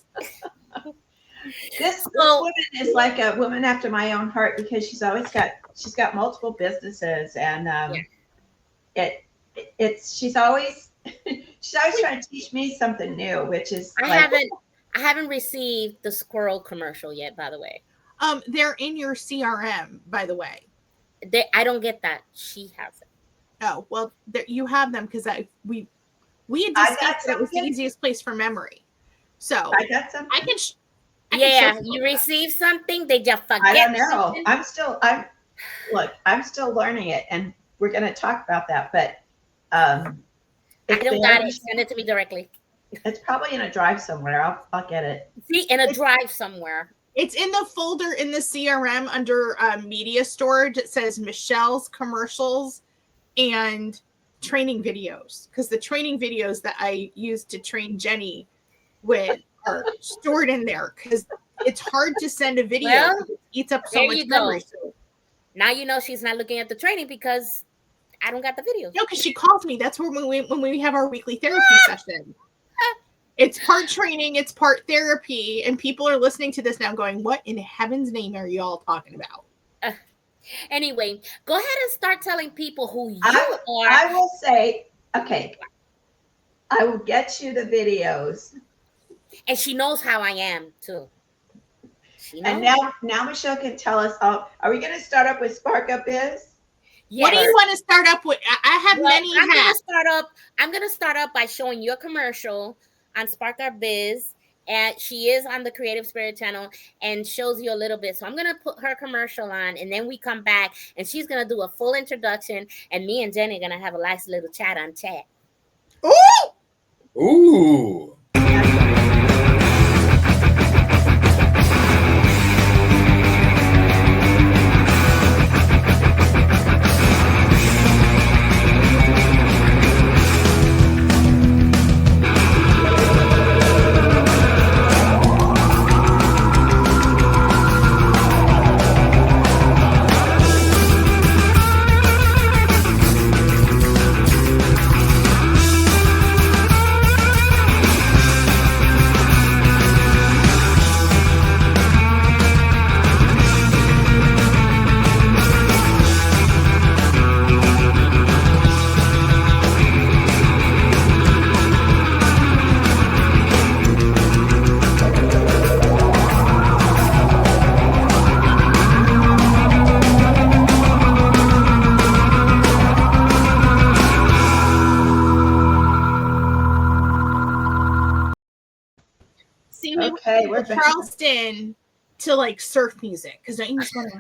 This woman is like a woman after my own heart because she's got multiple businesses, and she's always trying to teach me something new, which is I haven't received the squirrel commercial yet, by the way. They're in your CRM, by the way. I don't get that. She has it. Oh, well, you have them because we had discussed that it was the easiest place for memory. So I got something. You receive something, they just forget. I don't know. I'm still learning it, and we're going to talk about that. But I don't got it. Send it to me directly. It's probably in a drive somewhere. I'll get it. See, in a drive somewhere. It's in the folder in the CRM under media storage. It says Michelle's commercials and training videos, because the training videos that I used to train Jenny with are stored in there because it's hard to send a video. It eats up so much memory. So. Now you know she's not looking at the training because I don't got the video. No, because she calls me. That's when we have our weekly therapy session. It's part training, it's part therapy, and people are listening to this now going, what in heaven's name are you all talking about? Anyway, go ahead and start telling people who you are. I will say, okay, I will get you the videos. And she knows how I am, too. And now Michelle can tell us, are we going to start up with Spark Up Biz? Yes. What do you want to start up with? I have many hats. I'm going to start up by showing you a commercial on Spark Our Biz, and she is on the Creative Spirit channel and shows you a little bit. So I'm going to put her commercial on, and then we come back, and she's going to do a full introduction, and me and Jenny are going to have a nice little chat on chat. Ooh! Ooh! We're Charleston to like surf music because don't you just want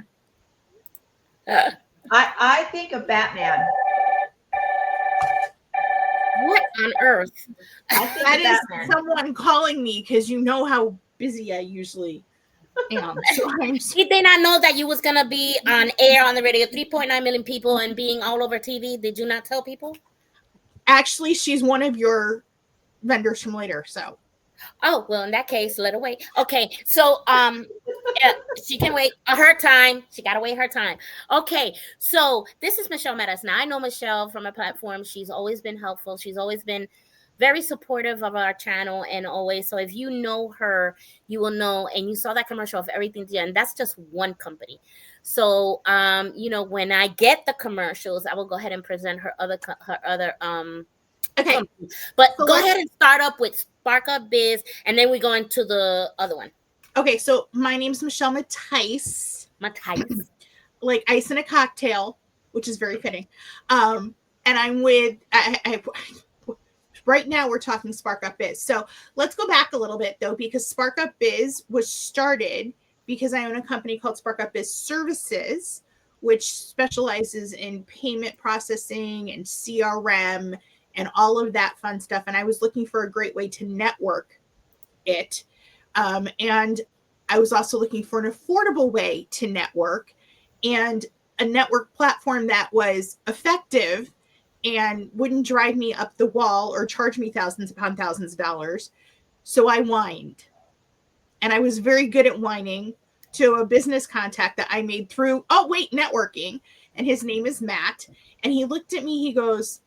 to? I think of Batman. What on earth? That is someone calling me because you know how busy I usually am. So Did they not know that you was gonna be on air on the radio, 3.9 million people, and being all over TV? Did you not tell people? Actually, she's one of your vendors from later. So. Oh, well, in that case, let her wait. Okay, so yeah, she can wait her time. She gotta wait her time. Okay, so this is Michelle Meadows. Now I know Michelle from a platform. She's always been helpful. She's always been very supportive of our channel, and always. So if you know her, you will know, and you saw that commercial of everything, and that's just one company. So you know, when I get the commercials, I will go ahead and present her other okay. But so go ahead and start up with Spark Up Biz, and then we go into the other one. Okay, so my name's Michelle Mattice. Mattice. Like ice in a cocktail, which is very fitting. And I'm with I right now we're talking Spark Up Biz. So let's go back a little bit though, because Spark Up Biz was started because I own a company called Spark Up Biz Services, which specializes in payment processing and CRM and all of that fun stuff. And I was looking for a great way to network it. And I was also looking for an affordable way to network and a network platform that was effective and wouldn't drive me up the wall or charge me thousands upon thousands of dollars. So I whined. And I was very good at whining to a business contact that I made through, networking. And his name is Matt. And he looked at me, he goes,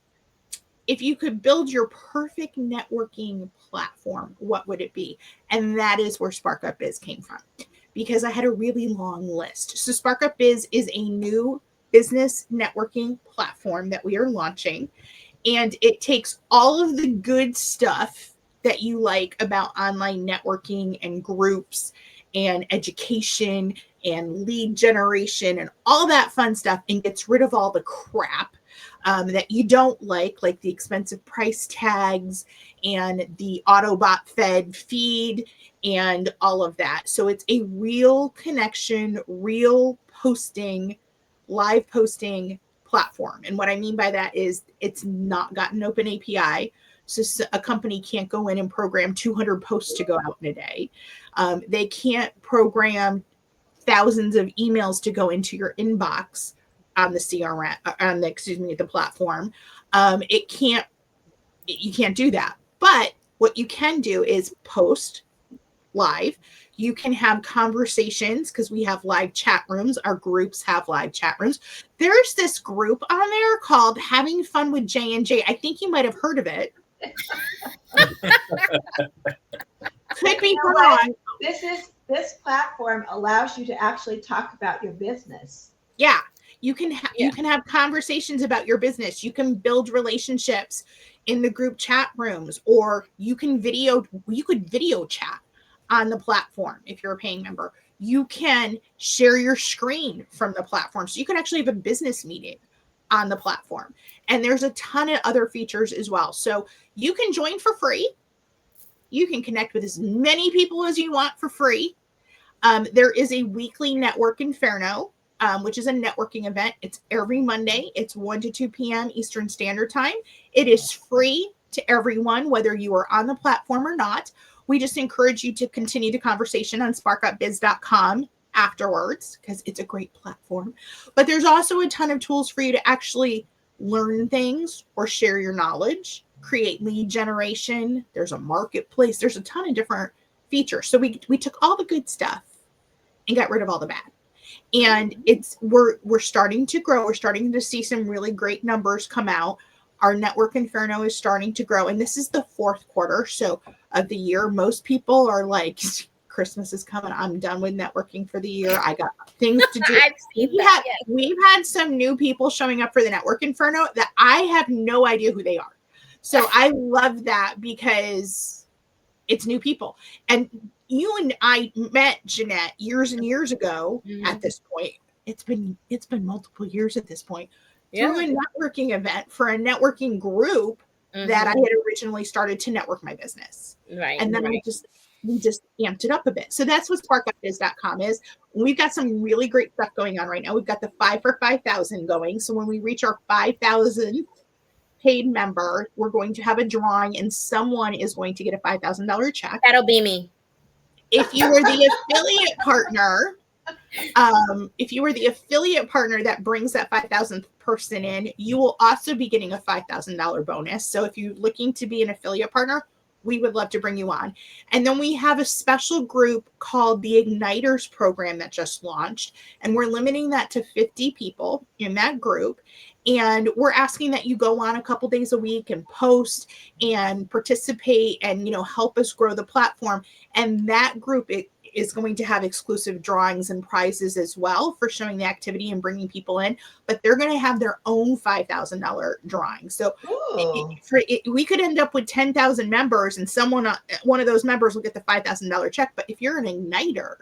if you could build your perfect networking platform, what would it be? And that is where Spark Up Biz came from, because I had a really long list. So Spark Up Biz is a new business networking platform that we are launching. And it takes all of the good stuff that you like about online networking and groups and education and lead generation and all that fun stuff, and gets rid of all the crap that you don't like the expensive price tags and the Autobot fed feed and all of that. So it's a real connection, real posting, live posting platform. And what I mean by that is it's not got an open API. So a company can't go in and program 200 posts to go out in a day. They can't program thousands of emails to go into your inbox on the CRM, on the platform. You can't do that. But what you can do is post live. You can have conversations because we have live chat rooms. Our groups have live chat rooms. There's this group on there called Having Fun with J&J. I think you might have heard of it. Could be wrong. This platform allows you to actually talk about your business. Yeah. You can have conversations about your business. You can build relationships in the group chat rooms, or you could video chat on the platform if you're a paying member. You can share your screen from the platform. So you can actually have a business meeting on the platform. And there's a ton of other features as well. So you can join for free. You can connect with as many people as you want for free. There is a weekly Network Inferno, which is a networking event. It's every Monday. It's 1 to 2 p.m. Eastern Standard Time. It is free to everyone, whether you are on the platform or not. We just encourage you to continue the conversation on sparkupbiz.com afterwards, because it's a great platform. But there's also a ton of tools for you to actually learn things or share your knowledge, create lead generation. There's a marketplace. There's a ton of different features. So we took all the good stuff and got rid of all the bad. And we're starting to grow. We're starting to see some really great numbers come out. Our Network Inferno is starting to grow. And this is the fourth quarter of the year. Most people are like, Christmas is coming. I'm done with networking for the year. I got things to do. We've had some new people showing up for the Network Inferno that I have no idea who they are. So I love that because it's new people. And you and I met Jeanette years and years ago. At this point. It's been multiple years at this point. Through a networking event for a networking group that I had originally started to network my business. Right. And then we just amped it up a bit. So that's what sparkupiz.com is. We've got some really great stuff going on right now. We've got the 5 for 5,000 going. So when we reach our 5,000th paid member, we're going to have a drawing and someone is going to get a $5,000 check. That'll be me. If you are the affiliate partner, that brings that 5,000th person in, you will also be getting a $5,000 bonus. So if you're looking to be an affiliate partner, we would love to bring you on. And then we have a special group called the Igniters program that just launched, and we're limiting that to 50 people in that group. And we're asking that you go on a couple days a week and post and participate and, help us grow the platform. And that group is going to have exclusive drawings and prizes as well for showing the activity and bringing people in, but they're going to have their own $5,000 drawing. So we could end up with 10,000 members and one of those members will get the $5,000 check. But if you're an igniter,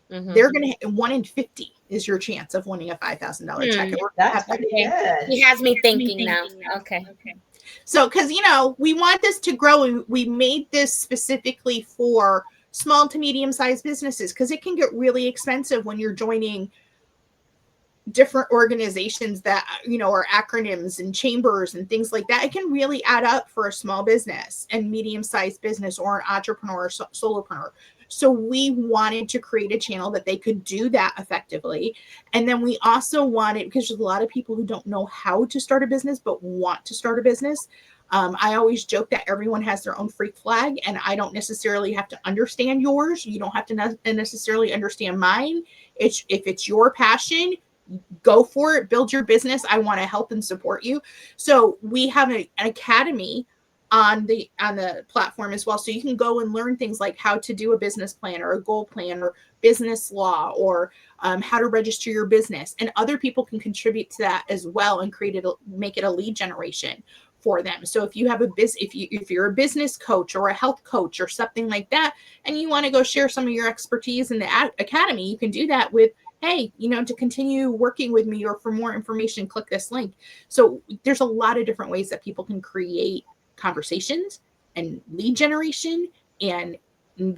they're going to 1 in 50 is your chance of winning a $5,000 check. That's pretty good. He has me thinking now. Okay. So, because, we want this to grow. We made this specifically for small to medium-sized businesses because it can get really expensive when you're joining different organizations that, are acronyms and chambers and things like that. It can really add up for a small business and medium-sized business or an entrepreneur or solopreneur. So we wanted to create a channel that they could do that effectively. And then we also wanted, because there's a lot of people who don't know how to start a business, but want to start a business. I always joke that everyone has their own freak flag, and I don't necessarily have to understand yours. You don't have to necessarily understand mine. If it's your passion, go for it, build your business. I want to help and support you. So we have an academy on the platform as well. So you can go and learn things like how to do a business plan or a goal plan or business law or how to register your business. And other people can contribute to that as well and make it a lead generation for them. So if you have if you're a business coach or a health coach or something like that, and you want to go share some of your expertise in the academy, you can do that with, hey, to continue working with me, or for more information, click this link. So there's a lot of different ways that people can create conversations and lead generation and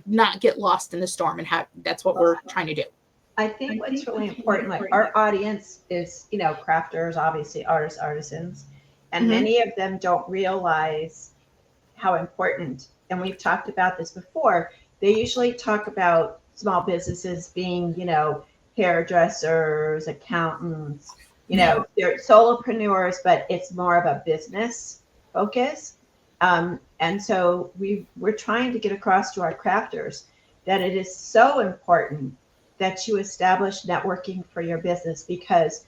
not get lost in the storm. And that's what we're trying to do. I think what's really important, like our audience is, crafters, obviously artists, artisans, and many of them don't realize how important, and we've talked about this before, they usually talk about small businesses being, hairdressers, accountants, they're solopreneurs, but it's more of a business focus. And so we're trying to get across to our crafters that it is so important that you establish networking for your business, because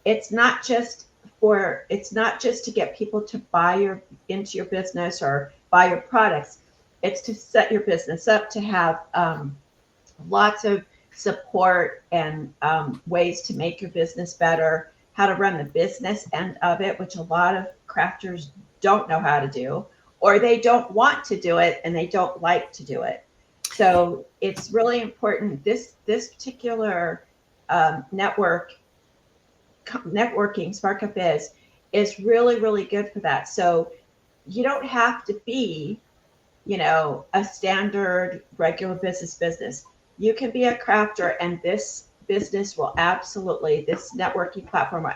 it's not just to get people to buy into your business or buy your products. It's to set your business up to have lots of support and ways to make your business better, how to run the business end of it, which a lot of crafters don't know how to do, or they don't want to do it and they don't like to do it. So it's really important. This particular networking, Spark Up is really, really good for that. So you don't have to be, a standard regular business. You can be a crafter, and this business will this networking platform will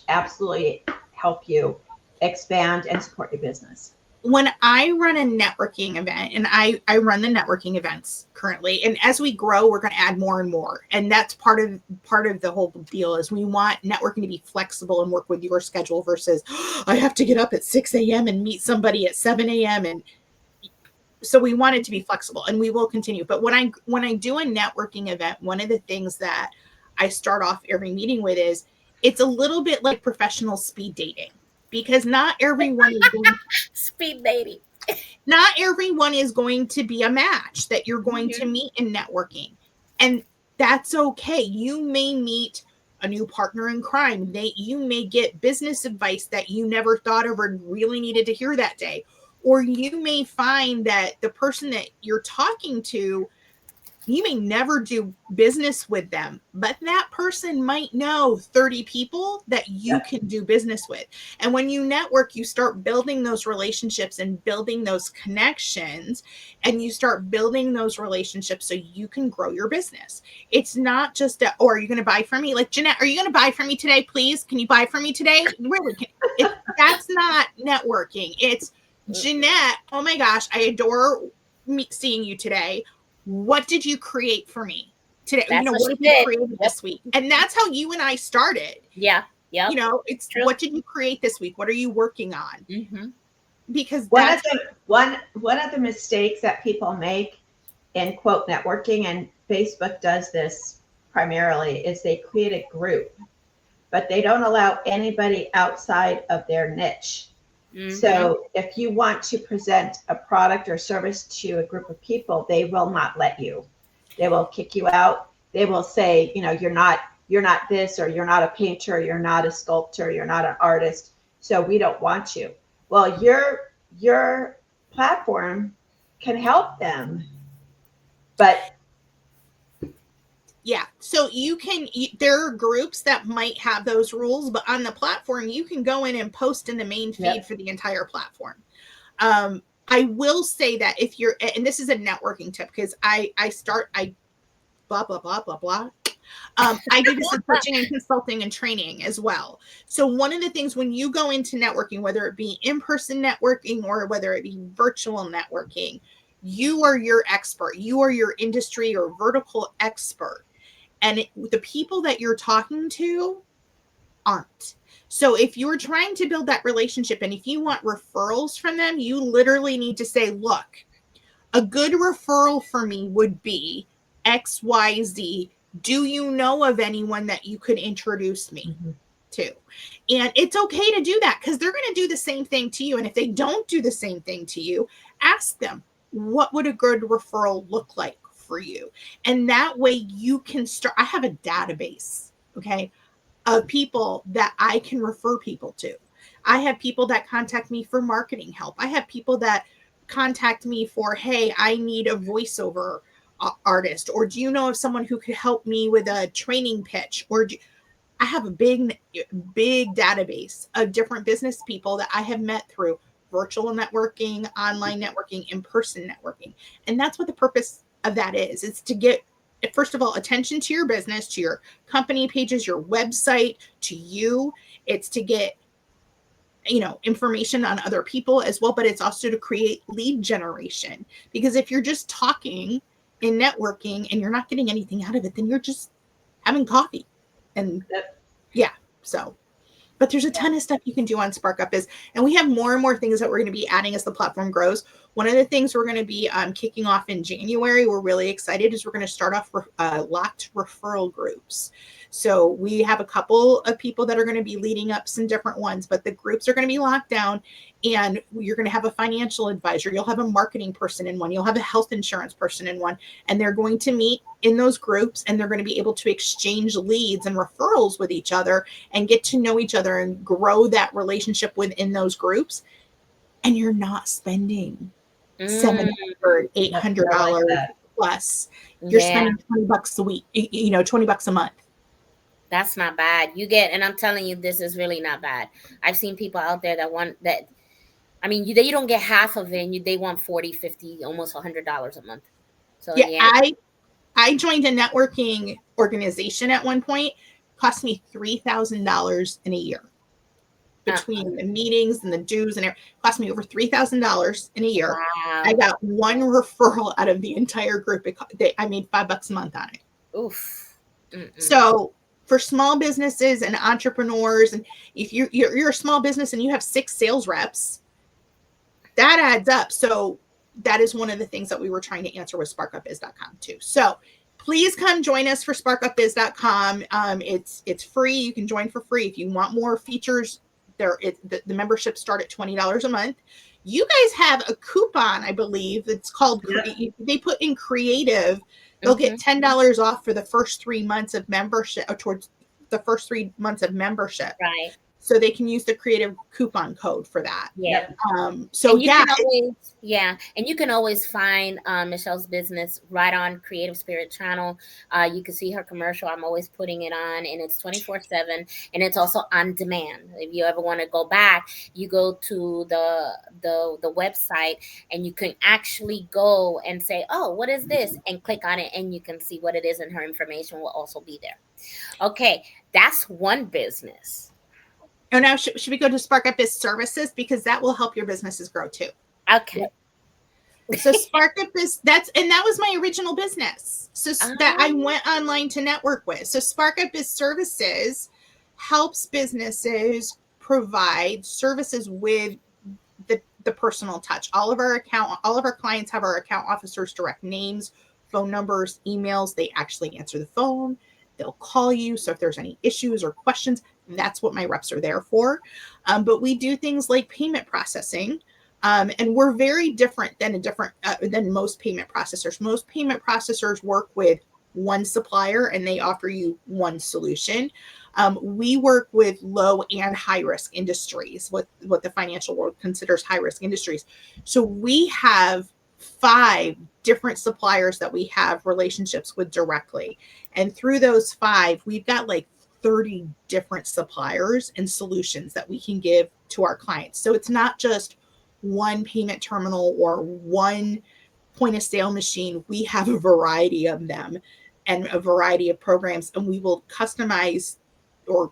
absolutely help you expand and support your business. When I run a networking event, and I run the networking events currently, and as we grow, we're going to add more and more. And that's part of the whole deal is we want networking to be flexible and work with your schedule versus I have to get up at 6 a.m. and meet somebody at 7 a.m. And so we want it to be flexible, and we will continue. But when I do a networking event, one of the things that I start off every meeting with is it's a little bit like professional speed dating, because not everyone is going speed dating. Not everyone is going to be a match that you're going to meet in networking, and that's okay. You may meet a new partner in crime. You may get business advice that you never thought of or really needed to hear that day. Or you may find that the person that you're talking to You may never do business with them, but that person might know 30 people that you can do business with. And when you network, you start building those relationships and building those connections, and you start building those relationships so you can grow your business. It's not just oh, are you going to buy from me? Like, Jeanette, are you going to buy from me today? Please, can you buy from me today? Really? That's not networking. It's, Jeanette, oh my gosh, I adore seeing you today. What did you create for me today? That's what have you created this week? And that's how you and I started. Yeah. Yeah. It's true. What did you create this week? What are you working on? Mm-hmm. Because one of the mistakes that people make in quote networking, and Facebook does this primarily, is they create a group, but they don't allow anybody outside of their niche. Mm-hmm. So if you want to present a product or service to a group of people, they will not let you. They will kick you out. They will say, you're not this, or you're not a painter, you're not a sculptor, you're not an artist, so we don't want you. Well, your platform can help them, but yeah, so there are groups that might have those rules, but on the platform, you can go in and post in the main feed for the entire platform. I will say that if you're, and this is a networking tip, because I blah, blah, blah, blah, blah. I do this with coaching and consulting and training as well. So one of the things when you go into networking, whether it be in-person networking or whether it be virtual networking, you are your expert. You are your industry or vertical expert. And the people that you're talking to aren't. So if you're trying to build that relationship and if you want referrals from them, you literally need to say, look, a good referral for me would be XYZ. Do you know of anyone that you could introduce me to? And it's okay to do that because they're going to do the same thing to you. And if they don't do the same thing to you, ask them, what would a good referral look like for you? And that way you can start. I have a database, okay, of people that I can refer people to. I have people that contact me for marketing help. I have people that contact me for, hey, I need a voiceover artist, or do you know of someone who could help me with a training pitch? Or I have a big database of different business people that I have met through virtual networking, online networking, in-person networking. And that's what the purpose of that is. It's to get, first of all, attention to your business, to your company pages, your website, to you. It's to get information on other people as well, but it's also to create lead generation. Because if you're just talking in networking and you're not getting anything out of it, then you're just having coffee. And so, but there's a ton of stuff you can do on SparkUp and we have more and more things that we're going to be adding as the platform grows. One of the things we're going to be kicking off in January, we're really excited, is we're going to start off locked referral groups. So we have a couple of people that are going to be leading up some different ones, but the groups are going to be locked down, and you're going to have a financial advisor. You'll have a marketing person in one. You'll have a health insurance person in one, and they're going to meet in those groups, and they're going to be able to exchange leads and referrals with each other and get to know each other and grow that relationship within those groups. And you're not spending $700, $800 plus. You're spending $20 a week, $20 a month. That's not bad. And I'm telling you, this is really not bad. I've seen people out there that want that. I mean, they don't get half of it. They want $40, $50, almost $100 a month. So I joined a networking organization at one point. Cost me $3,000 in a year. Between the meetings and the dues and everything, cost me over $3,000 in a year. Wow. I got one referral out of the entire group. I made $5 a month on it. Oof. Mm-mm. So for small businesses and entrepreneurs, and if you're a small business and you have 6 sales reps, that adds up. So that is one of the things that we were trying to answer with SparkUpBiz.com too. So please come join us for SparkUpBiz.com. It's free. You can join for free. If you want more features, the memberships start at $20 a month. You guys have a coupon, I believe, that's called, they put in creative. They'll get $10 off for the first 3 months of membership, or towards the first 3 months of membership. Right. so they can use the creative coupon code for that. Yeah. So and you can always, and you can always find Michelle's business right on Creative Spirit channel. You can see her commercial. I'm always putting it on, and it's 24/7, and it's also on demand. If you ever want to go back, you go to the website, and you can actually go and say, "Oh, what is this?" and click on it, and you can see what it is, and her information will also be there. Okay, that's one business. Oh, now should we go to Spark Up Biz Services, because that will help your businesses grow too. Okay. So Spark Up Biz, that was my original business. So that I went online to network with. So Spark Up Biz Services helps businesses provide services with the personal touch. All of our clients have our account officers' direct names, phone numbers, emails. They actually answer the phone. They'll call you. So if there's any issues or questions, that's what my reps are there for. But we do things like payment processing. And we're very different than most payment processors. Most payment processors work with one supplier and they offer you one solution. We work with low and high risk industries, what the financial world considers high risk industries. So we have 5 different suppliers that we have relationships with directly. And through those 5, we've got like 30 different suppliers and solutions that we can give to our clients. So it's not just one payment terminal or one point of sale machine. We have a variety of them and a variety of programs, and we will customize or,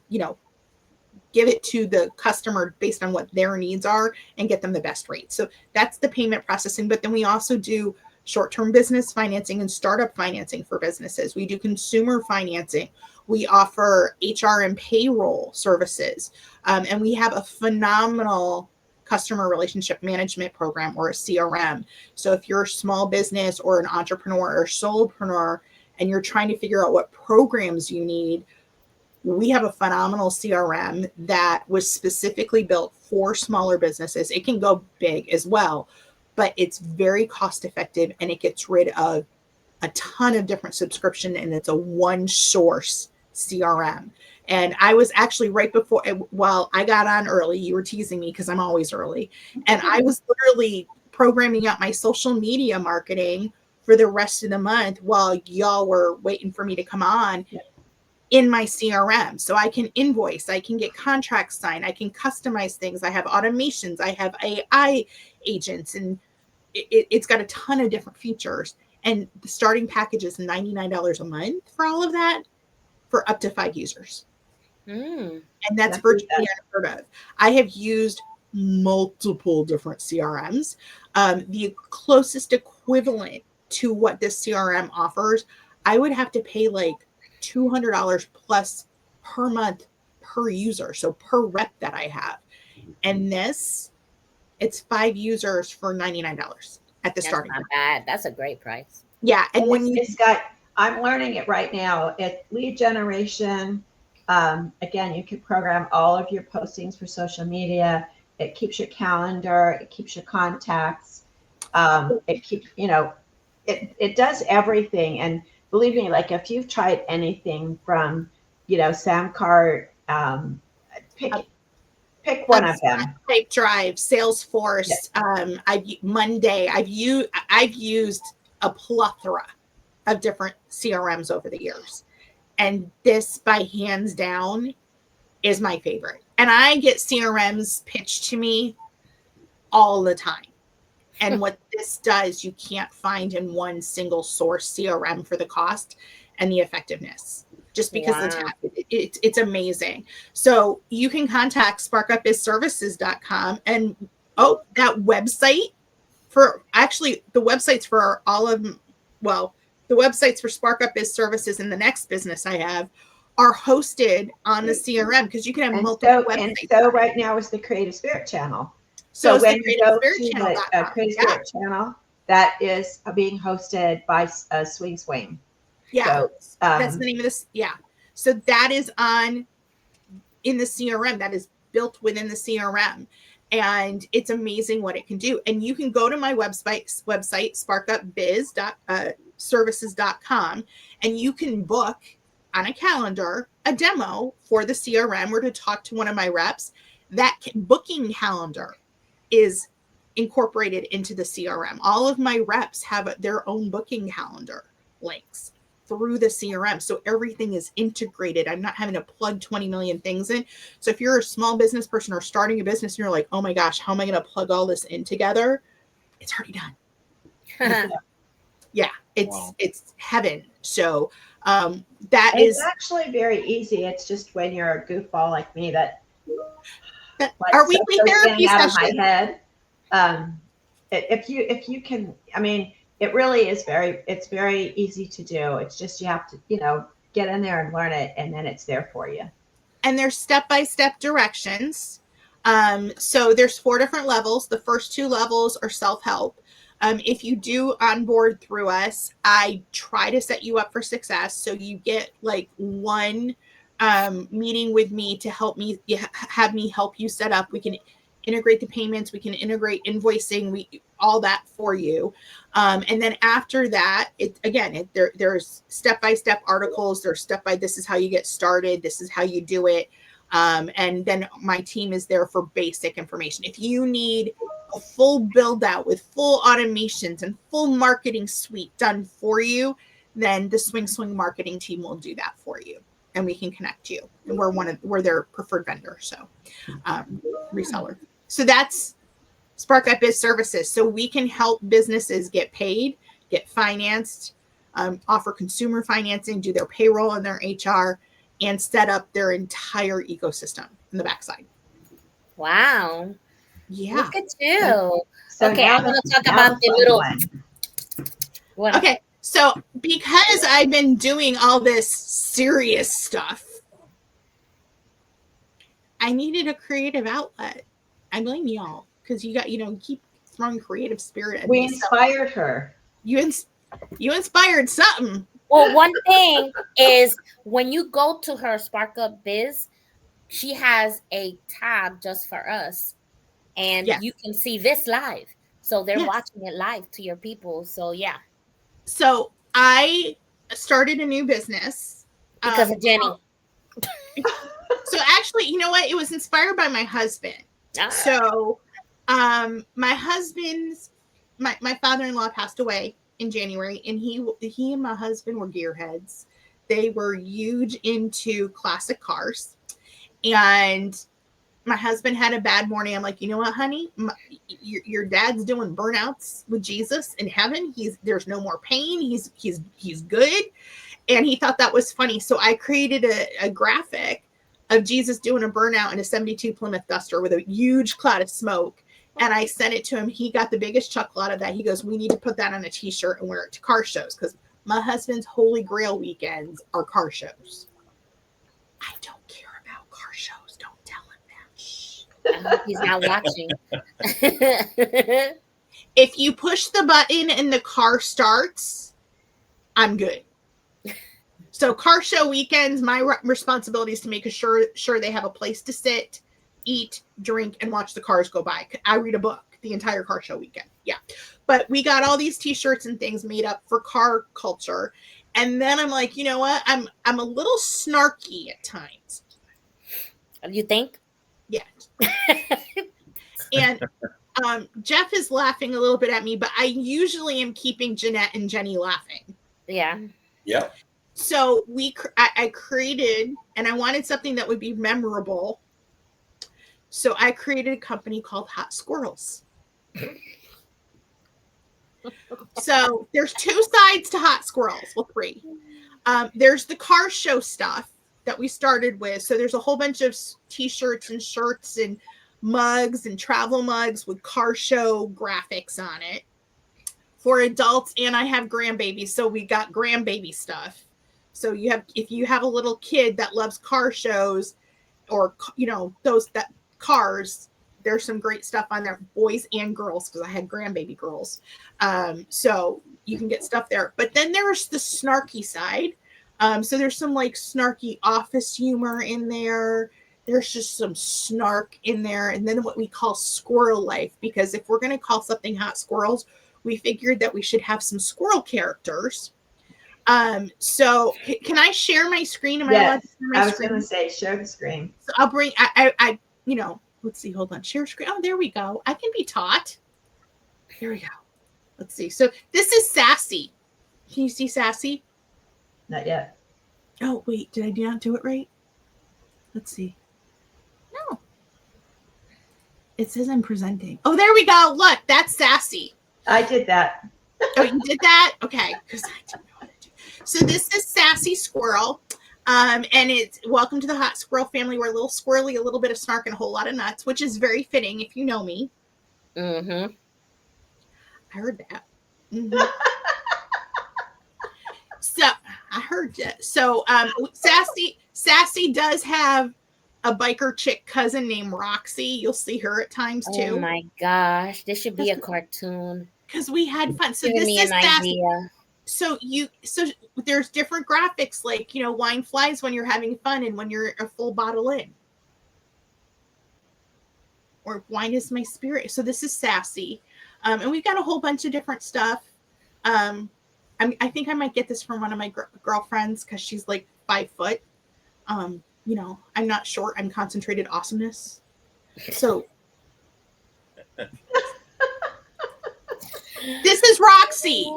give it to the customer based on what their needs are and get them the best rate. So that's the payment processing. But then we also do short-term business financing and startup financing for businesses. We do consumer financing. We offer HR and payroll services. And we have a phenomenal customer relationship management program, or a CRM. So if you're a small business or an entrepreneur or solopreneur and you're trying to figure out what programs you need, we have a phenomenal CRM that was specifically built for smaller businesses. It can go big as well, but it's very cost effective and it gets rid of a ton of different subscription, and it's a one source CRM. And I was actually right before, well, I got on early. You were teasing me because I'm always early. And I was literally programming out my social media marketing for the rest of the month while y'all were waiting for me to come on in my CRM. So I can invoice, I can get contracts signed, I can customize things. I have automations, I have AI agents, and it's got a ton of different features. And the starting package is $99 a month for all of that, for up to 5 users. And that's virtually unheard of. I have used multiple different CRMs. The closest equivalent to what this CRM offers, I would have to pay like $200 plus per month per user. So per rep that I have. And this, it's 5 users for $99 at the starting. That's not bad. That's a great price. Yeah. And when it's got, I'm learning it right now. It lead generation. Again, you can program all of your postings for social media. It keeps your calendar. It keeps your contacts. It keeps, it does everything. And believe me, like if you've tried anything from, Samcart, pick one of them. Pipedrive, Salesforce, Monday. I've used a plethora of different CRMs over the years. And this, by hands down, is my favorite. And I get CRMs pitched to me all the time. And what this does, you can't find in one single source CRM for the cost and the effectiveness. Just because it's amazing. So you can contact sparkupbizservices.com, and that website for the websites for all of them. Well, the websites for Spark Up Biz Services and the next business I have are hosted on the CRM, because you can have multiple websites. And so right now is the Creative Spirit channel. So when you go to the Creative Spirit channel, that is being hosted by Swing Swing. Yeah, so, that's the name of this. Yeah. So that is in the CRM. That is built within the CRM. And it's amazing what it can do. And you can go to my website, sparkupbizservices.com, and you can book on a calendar a demo for the CRM or to talk to one of my reps. That booking calendar is incorporated into the CRM. All of my reps have their own booking calendar links through the CRM. So everything is integrated. I'm not having to plug 20 million things in. So if you're a small business person or starting a business and you're like, oh my gosh, how am I going to plug all this in together? It's already done. Yeah, it's heaven. So that it's is actually very easy. It's just when you're a goofball like me that like our weekly therapy out of my session. head. If you can, I mean, it really is it's very easy to do. It's just you have to, get in there and learn it, and then it's there for you. And there's step-by-step directions. So there's 4 different levels. The first 2 levels are self-help. If you do onboard through us, I try to set you up for success. So you get like 1 meeting with me to have me help you set up. We can integrate the payments. We can integrate invoicing. All that for you. And then after that, there's step-by-step articles. There's this is how you get started. This is how you do it. And then my team is there for basic information. If you need a full build out with full automations and full marketing suite done for you, then the Swing marketing team will do that for you, and we can connect you. And we're their preferred vendor, so reseller. So that's Spark Up Biz Services. So we can help businesses get paid, get financed, offer consumer financing, do their payroll and their HR, and set up their entire ecosystem in the backside. Wow. Yeah. Look at you. So okay, I'm going to talk about the little... What? Okay, so because I've been doing all this serious stuff, I needed a creative outlet. I blame y'all because you keep throwing creative spirit at we me. Inspired her. You inspired something. Well, one thing is when you go to her Spark Up Biz, she has a tab just for us, and you can see this live. So they're watching it live to your people. So yeah. So I started a new business because of Jenny. So actually, you know what? It was inspired by my husband. So my husband's my father-in-law passed away in January, and he and my husband were gearheads. They were huge into classic cars, and my husband had a bad morning. I'm like, you know what, honey, your dad's doing burnouts with Jesus in heaven. There's no more pain. He's good, and he thought that was funny. So I created a graphic of Jesus doing a burnout in a 72 Plymouth Duster with a huge cloud of smoke. And I sent it to him. He got the biggest chuckle out of that. He goes, we need to put that on a t-shirt and wear it to car shows, because my husband's holy grail weekends are car shows. I don't care about car shows. Don't tell him that. Shh. I hope he's not watching. If you push the button and the car starts, I'm good. So car show weekends, my responsibility is to make sure they have a place to sit, eat, drink, and watch the cars go by. I read a book the entire car show weekend. Yeah. But we got all these t-shirts and things made up for car culture. And then I'm like, you know what? I'm a little snarky at times. You think? Yeah. And Jeff is laughing a little bit at me, but I usually am keeping Jeanette and Jenny laughing. Yeah. Yeah. So I created, and I wanted something that would be memorable. So I created a company called Hot Squirrels. So there's 2 sides to Hot Squirrels. Well, 3. There's the car show stuff that we started with. So there's a whole bunch of t-shirts and shirts and mugs and travel mugs with car show graphics on it for adults. And I have grandbabies. So we got grandbaby stuff. So if you have a little kid that loves car shows, or cars, there's some great stuff on there, boys and girls, because I had grandbaby girls. So you can get stuff there. But then there's the snarky side. So there's some like snarky office humor in there. There's just some snark in there. And then what we call squirrel life, because if we're going to call something Hot Squirrels, we figured that we should have some squirrel characters. So can I share my screen? Am I allowed to share my I was screen? going to say share the screen. So I'll bring. I let's see. Hold on. Share screen. Oh, there we go. I can be taught. Here we go. Let's see. So this is Sassy. Can you see Sassy? Not yet. Oh wait, did I not do it right? Let's see. No. It says I'm presenting. Oh, there we go. Look, that's Sassy. I did that. Oh, you did that? Okay. Because I didn't know how to do. So this is Sassy Squirrel. And it's welcome to the Hot Squirrel family. We're a little squirrely, a little bit of snark, and a whole lot of nuts, which is very fitting if you know me. Mm-hmm. I heard that. Mm-hmm. So I heard that. So Sassy does have a biker chick cousin named Roxy. You'll see her at times too. Oh my gosh, this should be a cartoon. Because we had fun. So Giving this me is an Sassy. idea. So there's different graphics, like wine flies when you're having fun and when you're a full bottle in. Or wine is my spirit. So this is Sassy. And we've got a whole bunch of different stuff. I think I might get this from one of my girlfriends because she's like 5 foot. I'm not short. I'm concentrated awesomeness. So this is Roxy.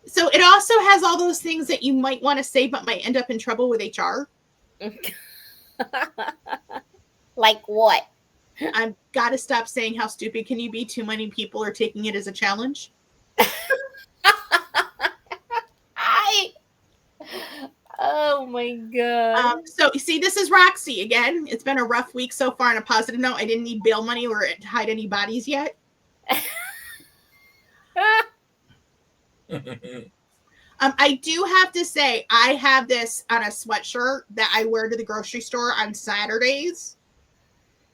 So it also has all those things that you might want to say but might end up in trouble with HR. Like what? I've got to stop saying how stupid can you be. Too many people are taking it as a challenge. Oh my god. So you see, this is Roxy again. It's been a rough week so far. On a positive note, I didn't need bail money or to hide any bodies yet. I do have to say, I have this on a sweatshirt that I wear to the grocery store on Saturdays.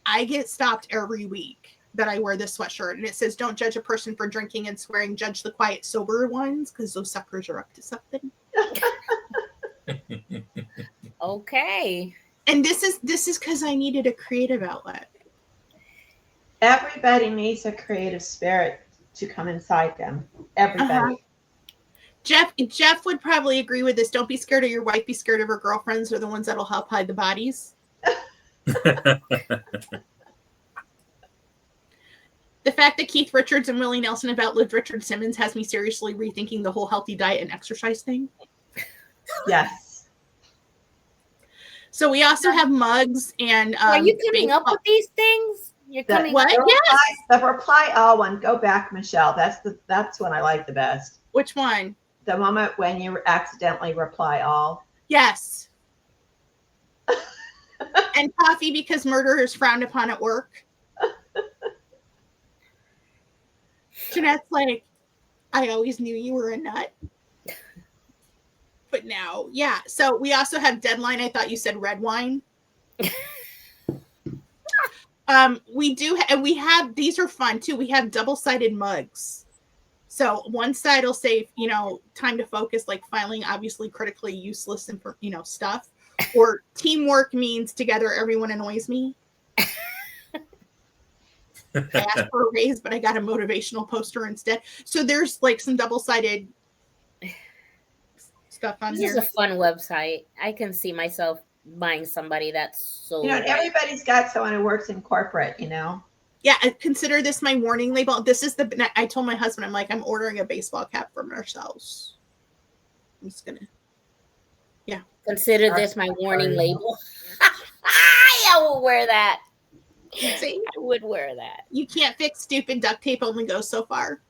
I get stopped every week that I wear this sweatshirt, and it says, "Don't judge a person for drinking and swearing. Judge the quiet, sober ones, because those suckers are up to something." Okay. And this is because I needed a creative outlet. Everybody needs a creative spirit to come inside them. Everybody. Jeff would probably agree with this. Don't be scared of your wife. Be scared of her girlfriends. They're the ones that'll help hide the bodies. The fact that Keith Richards and Willie Nelson have outlived Richard Simmons has me seriously rethinking the whole healthy diet and exercise thing. Yes. So we also have mugs and. Are you coming up with these things? You're coming. What? Yes. The reply all one. Go back, Michelle. That's one I like the best. Which one? The moment when you accidentally reply all. Yes. And coffee because murder is frowned upon at work. Jeanette's like, I always knew you were a nut. But now, yeah. So we also have Deadline. I thought you said red wine. We do, and we have, these are fun too. We have double-sided mugs. So one side will say, time to focus, like filing obviously critically useless and stuff. Or teamwork means together everyone annoys me. I asked for a raise, but I got a motivational poster instead. So there's like some double-sided stuff on here. This is a fun website. I can see myself buying somebody that's so. Everybody's got someone who works in corporate. Yeah, consider this my warning label. This is I told my husband, I'm like, I'm ordering a baseball cap from ourselves. I'm just gonna. Yeah. Consider this my warning label. I will wear that. See? I would wear that. You can't fix stupid. Duct tape only goes so far.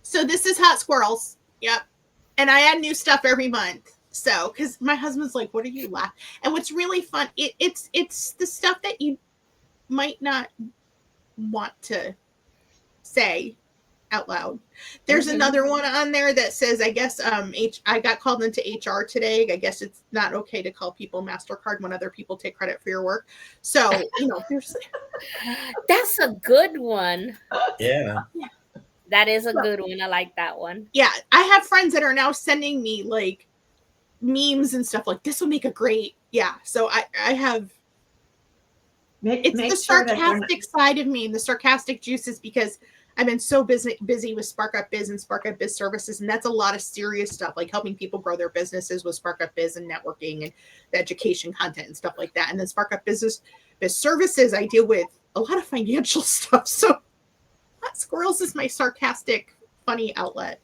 So this is Hot Squirrels. Yep. And I add new stuff every month. So, because my husband's like, what are you laughing? And what's really fun, it's the stuff that you might not want to say out loud. There's another one on there that says, I guess, I got called into HR today. I guess it's not okay to call people MasterCard when other people take credit for your work. So, there's. That's a good one. Yeah. That is a good one. I like that one. Yeah. I have friends that are now sending me like memes and stuff like this will make a great. Yeah. So I have. It's the sarcastic side of me, and the sarcastic juices, because I've been so busy with Spark Up Biz and Spark Up Biz services, and that's a lot of serious stuff, like helping people grow their businesses with Spark Up Biz and networking and the education content and stuff like that. And then Spark Up Biz services, I deal with a lot of financial stuff. So Squirrels is my sarcastic, funny outlet.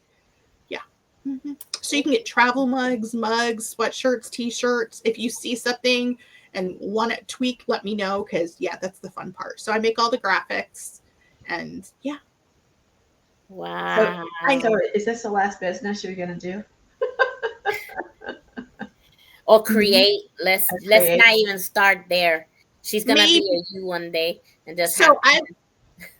Yeah. Mm-hmm. So you can get travel mugs, sweatshirts, t-shirts. If you see something and want to tweak, let me know, because that's the fun part. So I make all the graphics, and yeah. Wow. So is this the last business you're gonna do? Or create? Let's not even start there. She's gonna be a you one day, and just so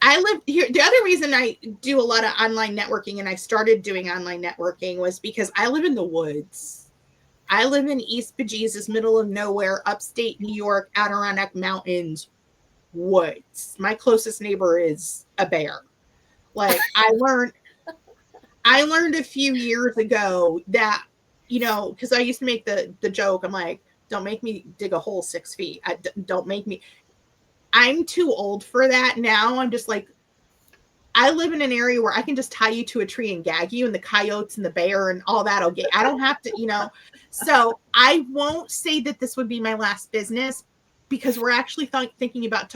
I live here. The other reason I do a lot of online networking, and I started doing online networking, was because I live in the woods. I live in East Bejesus, middle of nowhere, upstate New York, Adirondack Mountains, woods. My closest neighbor is a bear. Like I learned a few years ago that, because I used to make the joke, I'm like, don't make me dig a hole 6 feet. Don't make me. I'm too old for that now. I'm just like, I live in an area where I can just tie you to a tree and gag you, and the coyotes and the bear and all that. I don't have to, So I won't say that this would be my last business, because we're actually thinking about,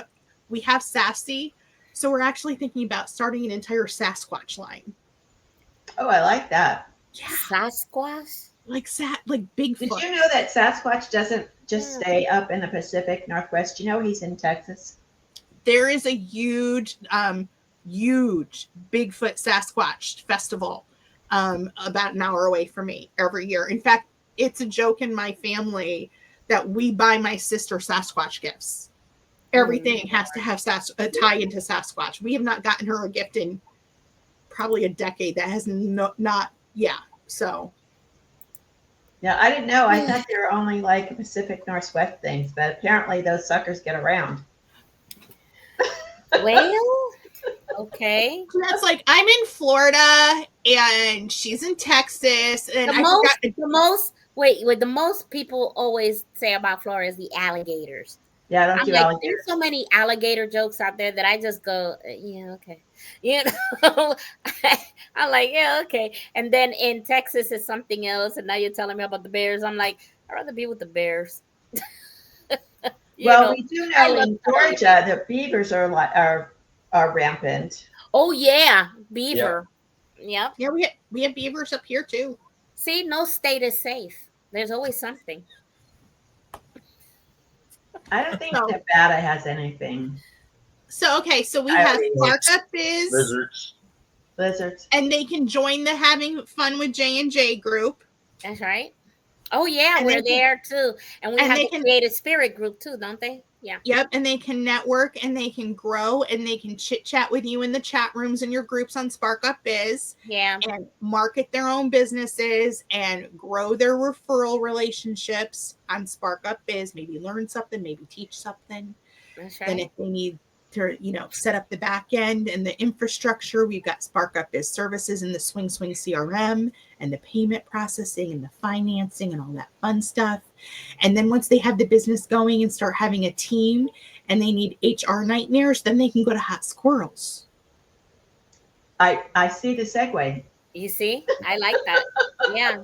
we have Sassy. So we're actually thinking about starting an entire Sasquatch line. Oh, I like that. Yeah. Sasquatch? Like Bigfoot. Did you know that Sasquatch doesn't just stay up in the Pacific Northwest? You know he's in Texas. There is a huge Bigfoot Sasquatch festival about an hour away from me every year. In fact, it's a joke in my family that we buy my sister Sasquatch gifts. Everything has to have a tie into Sasquatch. We have not gotten her a gift in probably a decade that has so. Yeah, I didn't know. I thought they were only like Pacific Northwest things, but apparently those suckers get around. Well, okay. That's like, I'm in Florida and she's in Texas, and the most people always say about Florida is the alligators. Yeah, don't do alligators. There's so many alligator jokes out there that I just go, yeah, okay. I'm like, yeah, okay. And then in Texas is something else, and now you're telling me about the bears. I'm like, I'd rather be with the bears. We do know in Georgia that beavers are rampant. Oh yeah, beaver. Yep. Yeah, we have beavers up here too. See, no state is safe. There's always something. I don't think Nevada has anything. So we have Spark Up Biz, lizards, and they can join the Having Fun with J&J group. That's right. Oh yeah, and we're there too, and we have the Creative Spirit group too, don't they? Yeah. Yep, and they can network, and they can grow, and they can chit chat with you in the chat rooms and your groups on Spark Up Biz. Yeah. And market their own businesses and grow their referral relationships on Spark Up Biz. Maybe learn something, maybe teach something. That's right. And if they need to, set up the back end and the infrastructure, we've got Spark Up Biz services and the Swing CRM and the payment processing and the financing and all that fun stuff. And then once they have the business going and start having a team and they need HR nightmares, then they can go to Hot Squirrels. I see the segue. You see? I like that. Yeah.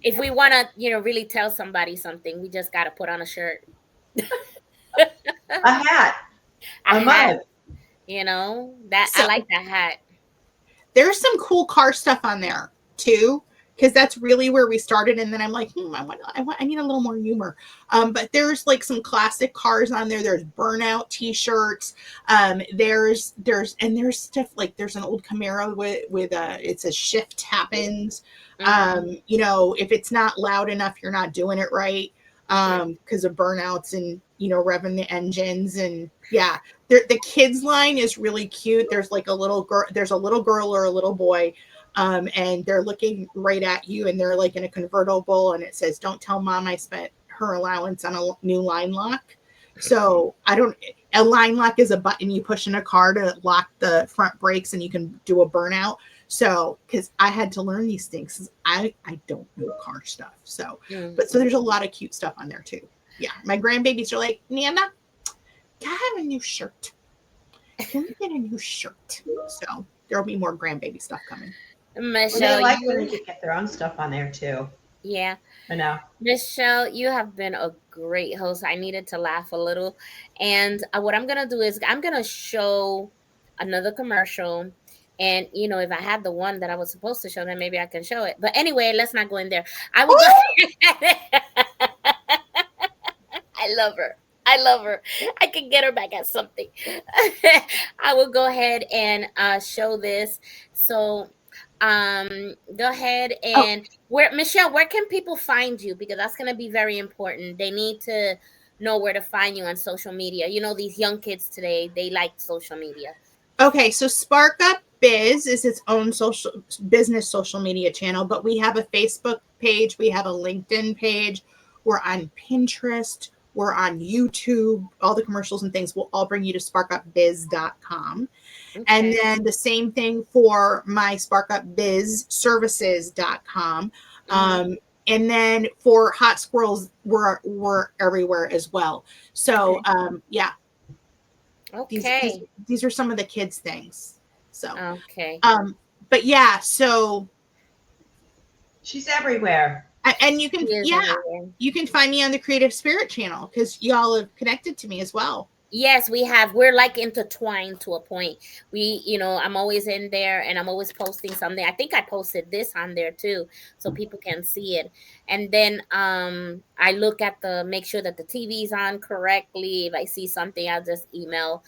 If we want to, really tell somebody something, we just got to put on a shirt. A hat. A hat. I like that hat. There's some cool car stuff on there too, because that's really where we started. And then I'm like, I need a little more humor. But there's like some classic cars on there. There's burnout t-shirts. There's stuff like there's an old Camaro with it says shift happens. Mm-hmm. If it's not loud enough, you're not doing it right. Because of burnouts and revving the engines, and the kids line is really cute. There's like a little girl or a little boy, and they're looking right at you, and they're like in a convertible, and it says, "Don't tell mom I spent her allowance on a new line lock." So a line lock is a button you push in a car to lock the front brakes, and you can do a burnout. So, because I had to learn these things, I don't know car stuff. So, but there's a lot of cute stuff on there too. Yeah, my grandbabies are like, Nana, can I have a new shirt? Can we get a new shirt? So, there'll be more grandbaby stuff coming. Michelle, they like when they get their own stuff on there too. Yeah. I know. Michelle, you have been a great host. I needed to laugh a little. And what I'm going to do is I'm going to show another commercial. And, you know, if I had the one that I was supposed to show, then maybe I can show it. But anyway, let's not go in there. I will go. I love her. I love her. I can get her back at something. I will go ahead and show this. So go ahead and Michelle, where can people find you? Because that's going to be very important. They need to know where to find you on social media. You know, these young kids today, they like social media. Okay, so Spark Up Biz is its own business social media channel, but we have a Facebook page, we have a LinkedIn page, we're on Pinterest, we're on YouTube. All the commercials and things will all bring you to sparkupbiz.com. Okay. And then the same thing for my sparkupbizservices.com. Mm-hmm. And then for Hot Squirrels, we're everywhere as well. So, yeah. Okay. These are some of the kids' things. So, okay. But yeah, so she's everywhere. And you can, you can find me on the Creative Spirit channel because y'all have connected to me as well. Yes, we have. We're like intertwined to a point. You know, I'm always in there and I'm always posting something. I think I posted this on there too, so people can see it. And then I look at make sure that the TV's on correctly. If I see something, I'll just email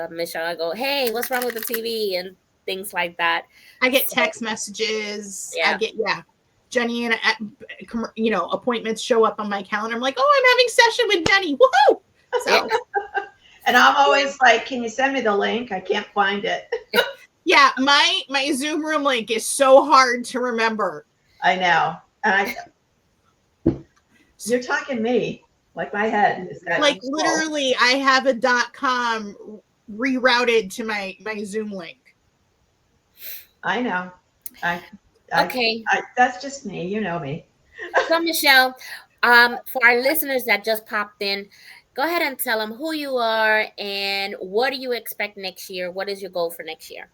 Michelle. I go, hey, what's wrong with the TV? And things like that. I get text messages. Yeah. I get, Jenny and appointments show up on my calendar. I'm like, oh, I'm having session with Jenny. Woohoo! So, and I'm always like, can you send me the link? I can't find it. Yeah, my Zoom room link is so hard to remember. I know. And you're talking me, like my head is like literally I have a .com rerouted to my Zoom link. I know. Okay. That's just me. You know me. So Michelle, for our listeners that just popped in, go ahead and tell them who you are and what do you expect next year? What is your goal for next year?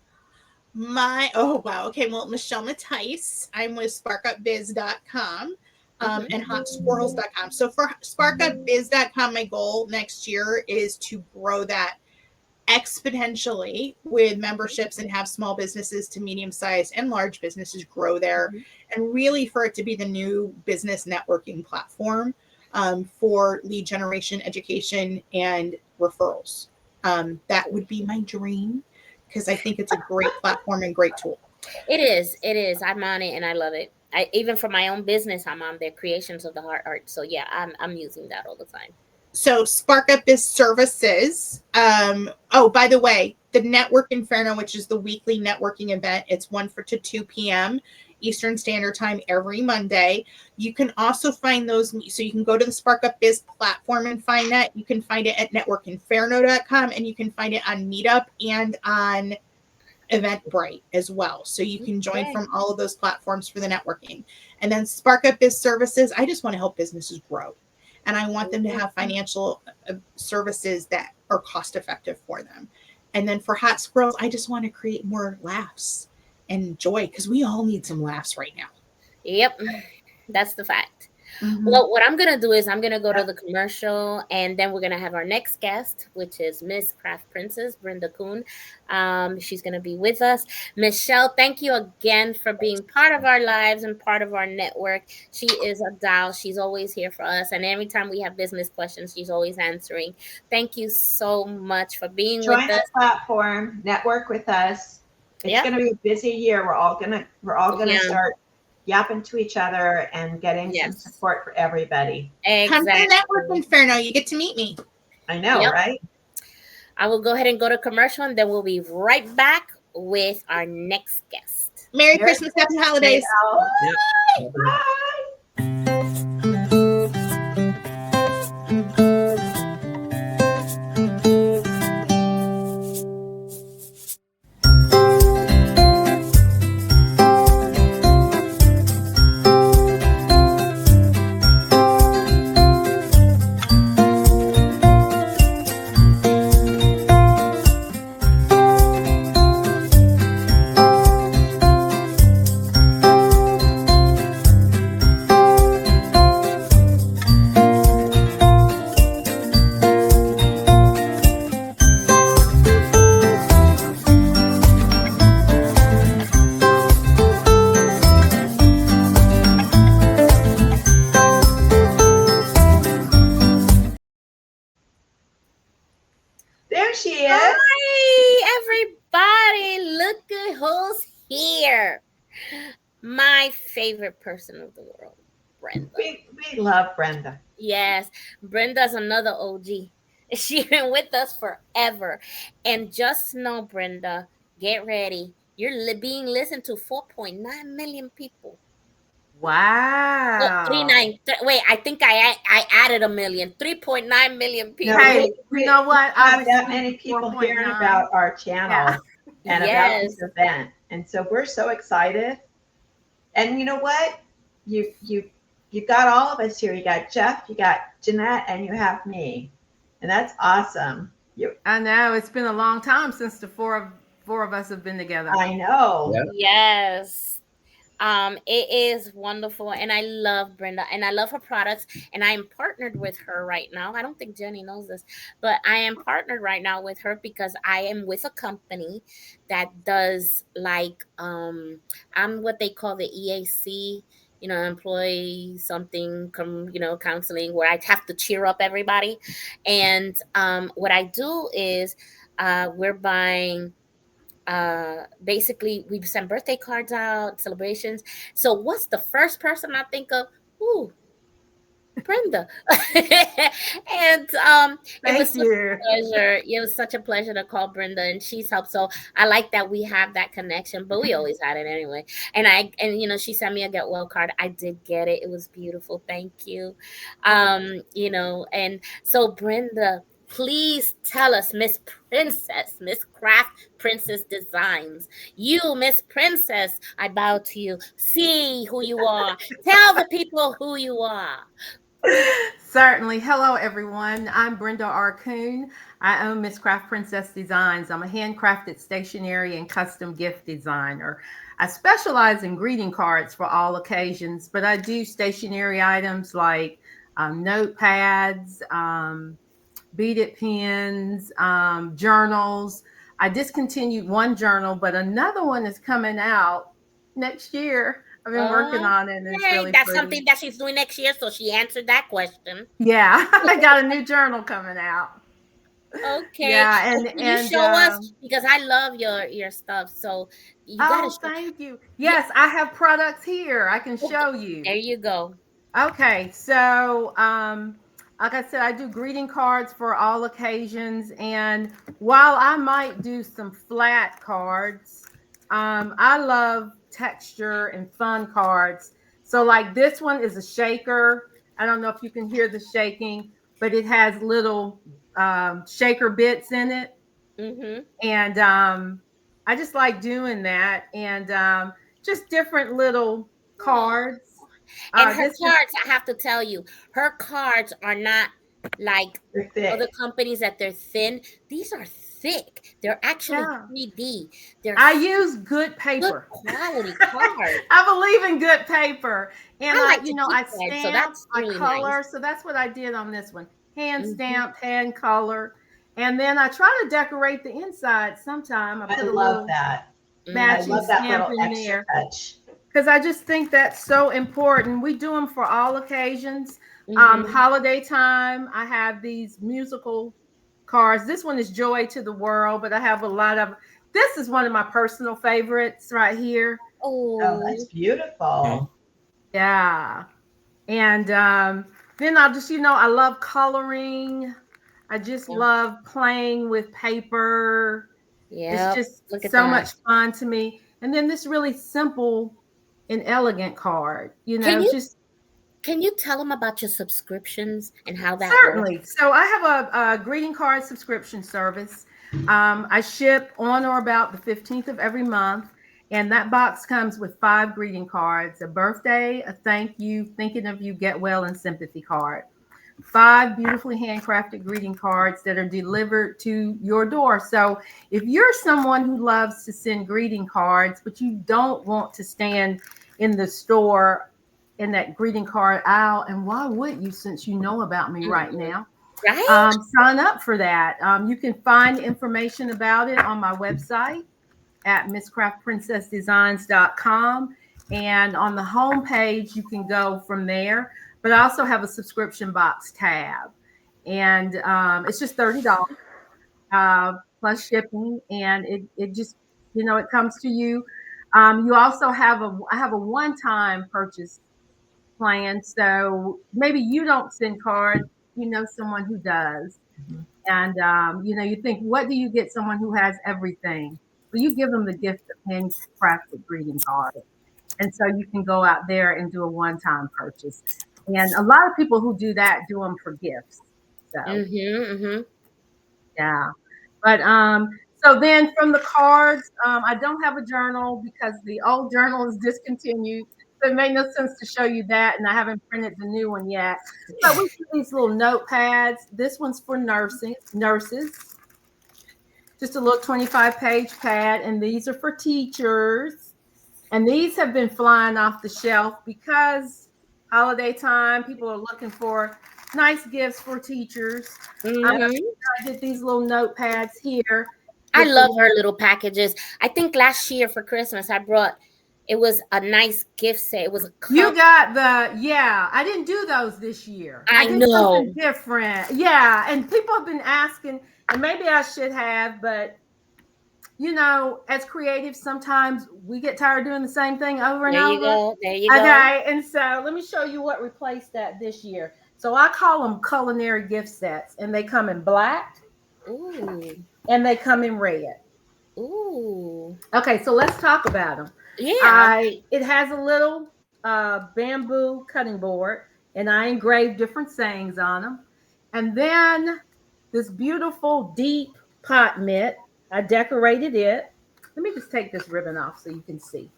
Okay. Well, Michelle Mattice. I'm with sparkupbiz.com and hotsquirrels.com. So for sparkupbiz.com, my goal next year is to grow that exponentially with memberships and have small businesses to medium-sized and large businesses grow there, and really for it to be the new business networking platform for lead generation, education, and referrals. That would be my dream because I think it's a great platform and great tool. It is. I'm on it and I love it. Even for my own business, I'm on there, Creations of the Heart Art. So yeah, I'm using that all the time. So Spark Up is services. By the way, the Network Inferno, which is the weekly networking event, it's 1 to 2 p.m. Eastern Standard Time every Monday. You can also find those. So you can go to the Spark Up Biz platform and find that. You can find it at networkinferno.com and you can find it on Meetup and on Eventbrite as well. So you can join from all of those platforms for the networking. And then Spark Up Biz services. I just want to help businesses grow. And I want them to have financial services that are cost effective for them. And then for Hot Squirrels, I just want to create more laughs and joy because we all need some laughs right now. Yep, that's the fact. Mm-hmm. Well, what I'm going to do is I'm going to go to the commercial and then we're going to have our next guest, which is Miss Craft Princess, Brenda Kuhn. She's going to be with us. Michelle, thank you again for being part of our lives and part of our network. She is a doll. She's always here for us. And every time we have business questions, she's always answering. Thank you so much for being with us. Join the platform, network with us. It's going to be a busy year. We're all going to start yapping to each other and getting some support for everybody. Come to the Network Inferno. You get to meet me. I know, right? I will go ahead and go to commercial and then we'll be right back with our next guest. Merry Christmas, happy holidays. Bye. Bye. here. My favorite person of the world, Brenda. We love Brenda. Yes, Brenda's another OG. She's been with us forever. And just know, Brenda, get ready. You're being listened to 4.9 million people. Oh, Wow. wait, I think I added a million. 3.9 million people. No, Hey, you know what? I have that received many people 4.9. hearing about our channel and about Yes. this event. And so we're so excited. And you know what? You got all of us here. You got Jeff, you got Jeanette, and you have me. And that's awesome. I know it's been a long time since the four of us have been together. I know. Yeah. Yes. It is wonderful, and I love Brenda, and I love her products, and I am partnered with her right now. I don't think Jenny knows this, but I am partnered right now with her because I am with a company that does like I'm what they call the EAC, employee something, counseling, where I have to cheer up everybody. And what I do is we're buying basically we send birthday cards out, celebrations. So what's the first person I think of? Ooh, Brenda. And it was Thank such you. a pleasure. It was such a pleasure to call Brenda, and she's helped. So I like that we have that connection, but we always had it anyway. And she sent me a get well card. I did get it. It was beautiful. Thank you. And so Brenda, please tell us, Miss Princess, Miss Craft Princess Designs. You, Miss Princess, I bow to you. See who you are. Tell the people who you are. Certainly. Hello, everyone. I'm Brenda R. Coon. I own Miss Craft Princess Designs. I'm a handcrafted stationery and custom gift designer. I specialize in greeting cards for all occasions, but I do stationery items like notepads, beaded pens, journals. I discontinued one journal, but another one is coming out next year. I've been working on it, and it's Okay, really that's pretty. something that she's doing next year, so she answered that question. Yeah, I got a new journal coming out. Okay. Yeah, Can you show us? Because I love your stuff. So you gotta show. Thank you. Yes, I have products here. I can show you. There you go. Okay, so like I said, I do greeting cards for all occasions, and while I might do some flat cards, I love texture and fun cards. So like this one is a shaker. I don't know if you can hear the shaking, but it has little shaker bits in it. Mm-hmm. And I just like doing that, and just different little cards. And her cards, I have to tell you, her cards are not like other companies that they're thin. These are thick. They're actually 3D. I use good paper. Good quality cards. I believe in good paper. And I like I stamp, so that's really I color. nice. So that's what I did on this one. Hand stamped, hand color. And then I try to decorate the inside sometime. I put a love little that. matching I love that stamp little in extra there. touch. Because I just think that's so important. We do them for all occasions. Holiday time, I have these musical cards. This one is Joy to the World, but I have a lot of, this is one of my personal favorites right here. Oh, that's beautiful. Yeah. And then I'll just, I love coloring. I just love playing with paper. It's just so much fun to me. And then this really simple and elegant card, Can you tell them about your subscriptions and how that certainly works? So I have a greeting card subscription service. I ship on or about the 15th of every month, and that box comes with 5 greeting cards: a birthday, a thank you, thinking of you, get well, and sympathy card. 5 beautifully handcrafted greeting cards that are delivered to your door. So if you're someone who loves to send greeting cards, but you don't want to stand in the store in that greeting card aisle, and why would you, since you know about me right now? Right? Sign up for that. You can find information about it on my website at misscraftprincessdesigns.com. And on the home page, you can go from there. But I also have a subscription box tab. And it's just $30 plus shipping. And it just, it comes to you You also have I have a one-time purchase plan. So maybe you don't send cards, you know someone who does. And you think, what do you get someone who has everything? Well, you give them the gift of handcrafted greeting card. And so you can go out there and do a one-time purchase. And a lot of people who do that do them for gifts. So yeah. But so then from the cards, I don't have a journal because the old journal is discontinued. So it made no sense to show you that, and I haven't printed the new one yet. But we do these little notepads. This one's for nurses. Just a little 25-page pad, and these are for teachers. And these have been flying off the shelf because holiday time, people are looking for nice gifts for teachers. I did these little notepads here. I love her little packages. I think last year for Christmas, it was a nice gift set. It was a cup. You got I didn't do those this year. I did know. Something different. Yeah. And people have been asking, and maybe I should have, but as creatives, sometimes we get tired of doing the same thing over and over. There you go. Okay. And so let me show you what replaced that this year. So I call them culinary gift sets, and they come in black. Ooh. And they come in red. Ooh. Okay, so let's talk about them. Yeah. It has a little bamboo cutting board, and I engraved different sayings on them. And then this beautiful deep pot mitt, I decorated it. Let me just take this ribbon off so you can see.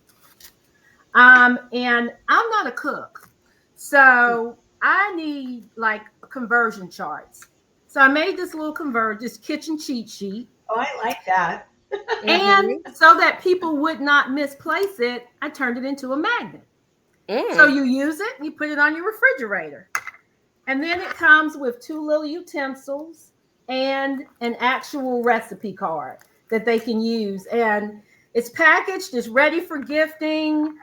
And I'm not a cook, so I need like conversion charts. So I made this little this kitchen cheat sheet. Oh, I like that. And so that people would not misplace it, I turned it into a magnet. So you use it, you put it on your refrigerator. And then it comes with 2 little utensils and an actual recipe card that they can use. And it's packaged, it's ready for gifting.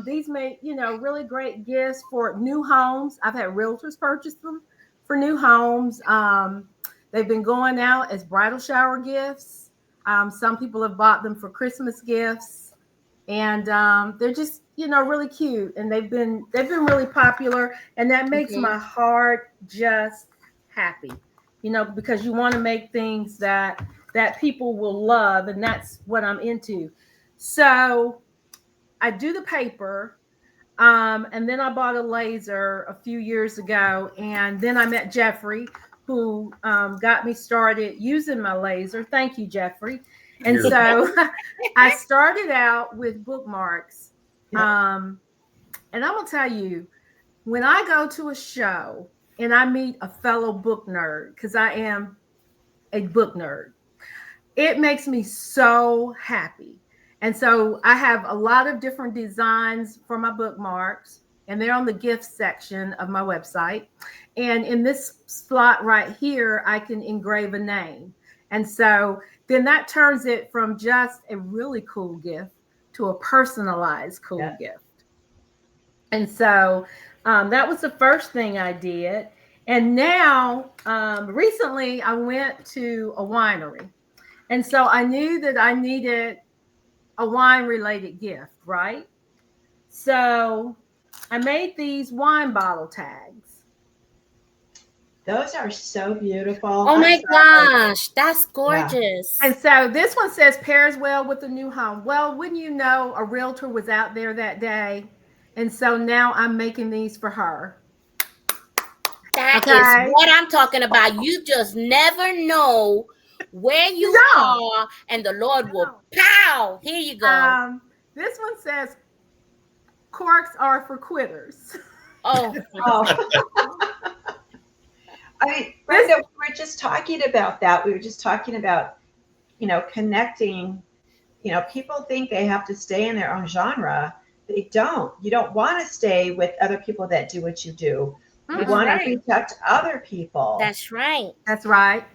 These make, really great gifts for new homes. I've had realtors purchase them for new homes. They've been going out as bridal shower gifts. Some people have bought them for Christmas gifts, and they're just, really cute. And they've been really popular, and that makes my heart just happy, because you want to make things that people will love, and that's what I'm into. So I do the paper. And then I bought a laser a few years ago, and then I met Jeffrey, who got me started using my laser. Thank you, Jeffrey. And so I started out with bookmarks. And I'm going to tell you, when I go to a show and I meet a fellow book nerd, because I am a book nerd, it makes me so happy. And so I have a lot of different designs for my bookmarks, and they're on the gift section of my website. And in this slot right here, I can engrave a name. And so then that turns it from just a really cool gift to a personalized cool gift. And so that was the first thing I did. And now, recently, I went to a winery. And so I knew that I needed a wine-related gift, right? So I made these wine bottle tags. Those are so beautiful. Oh my gosh, that's gorgeous. Yeah. And so this one says pairs well with the new home. Well, wouldn't you know, a realtor was out there that day. And so now I'm making these for her. That is what I'm talking about. You just never know where you are, and the Lord will pow. Here you go. This one says corks are for quitters. Oh. I mean, Brenda, we were just talking about that. We were just talking about, connecting. People think they have to stay in their own genre. They don't. You don't want to stay with other people that do what you do. You want to reach out to other people. That's right. That's right.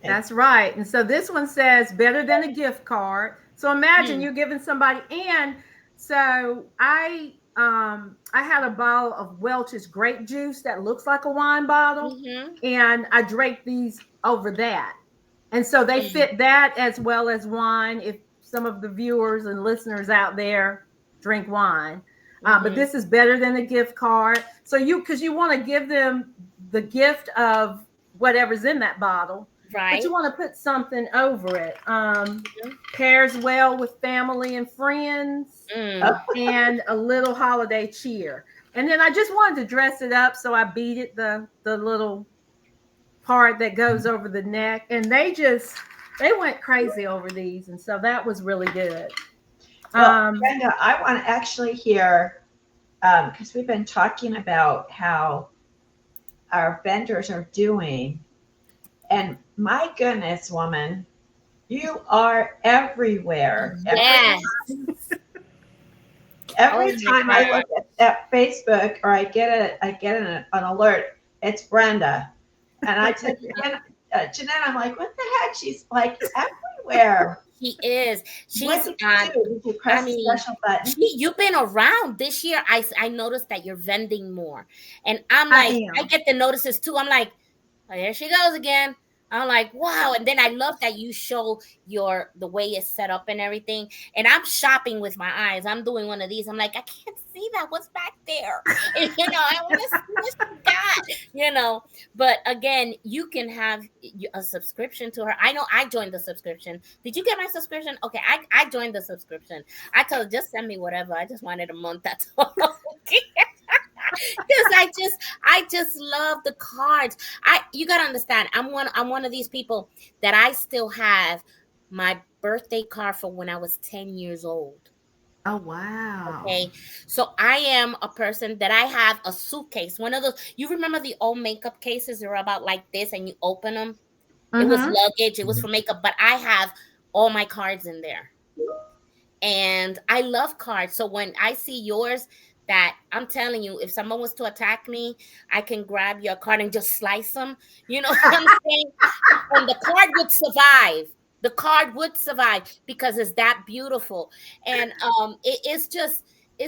That's right. And so this one says better than a gift card. So imagine you're giving somebody, and so I had a bottle of Welch's grape juice that looks like a wine bottle, and I draped these over that. And so they fit that as well as wine. If some of the viewers and listeners out there drink wine. But this is better than a gift card. So because you want to give them the gift of whatever's in that bottle, but you want to put something over it. Pairs well with family and friends, and a little holiday cheer. And then I just wanted to dress it up, so I beaded the little part that goes over the neck, and they went crazy over these, and so that was really good. Well, Brenda, I want to actually hear, because we've been talking about how our vendors are doing, and my goodness, woman, you are everywhere. Yes. Every time I look at Facebook or I get an alert, it's Brenda, and I said, Jeanette, I'm like, what the heck? She's like everywhere. She is. She's what did you do? Did you press a special button? You've been around this year. I noticed that you're vending more, and I'm like, I get the notices too. I'm like, oh, there she goes again. I'm like, wow. And then I love that you show the way it's set up and everything. And I'm shopping with my eyes. I'm doing one of these. I'm like, I can't see that. What's back there? And, I want to see what you got, But again, you can have a subscription to her. I know I joined the subscription. Did you get my subscription? Okay, I joined the subscription. I told her, just send me whatever. I just wanted a month. That's all. Because I just love the cards. You gotta understand, I'm one of these people that I still have my birthday card from when I was 10 years old. Oh wow. Okay. So I am a person that I have a suitcase. One of those, you remember the old makeup cases? They're about like this and you open them. It was luggage, it was for makeup, but I have all my cards in there. And I love cards. So when I see yours, that I'm telling you, if someone was to attack me, I can grab your card and just slice them. You know what I'm saying? And the card would survive. The card would survive because it's that beautiful. And it's just a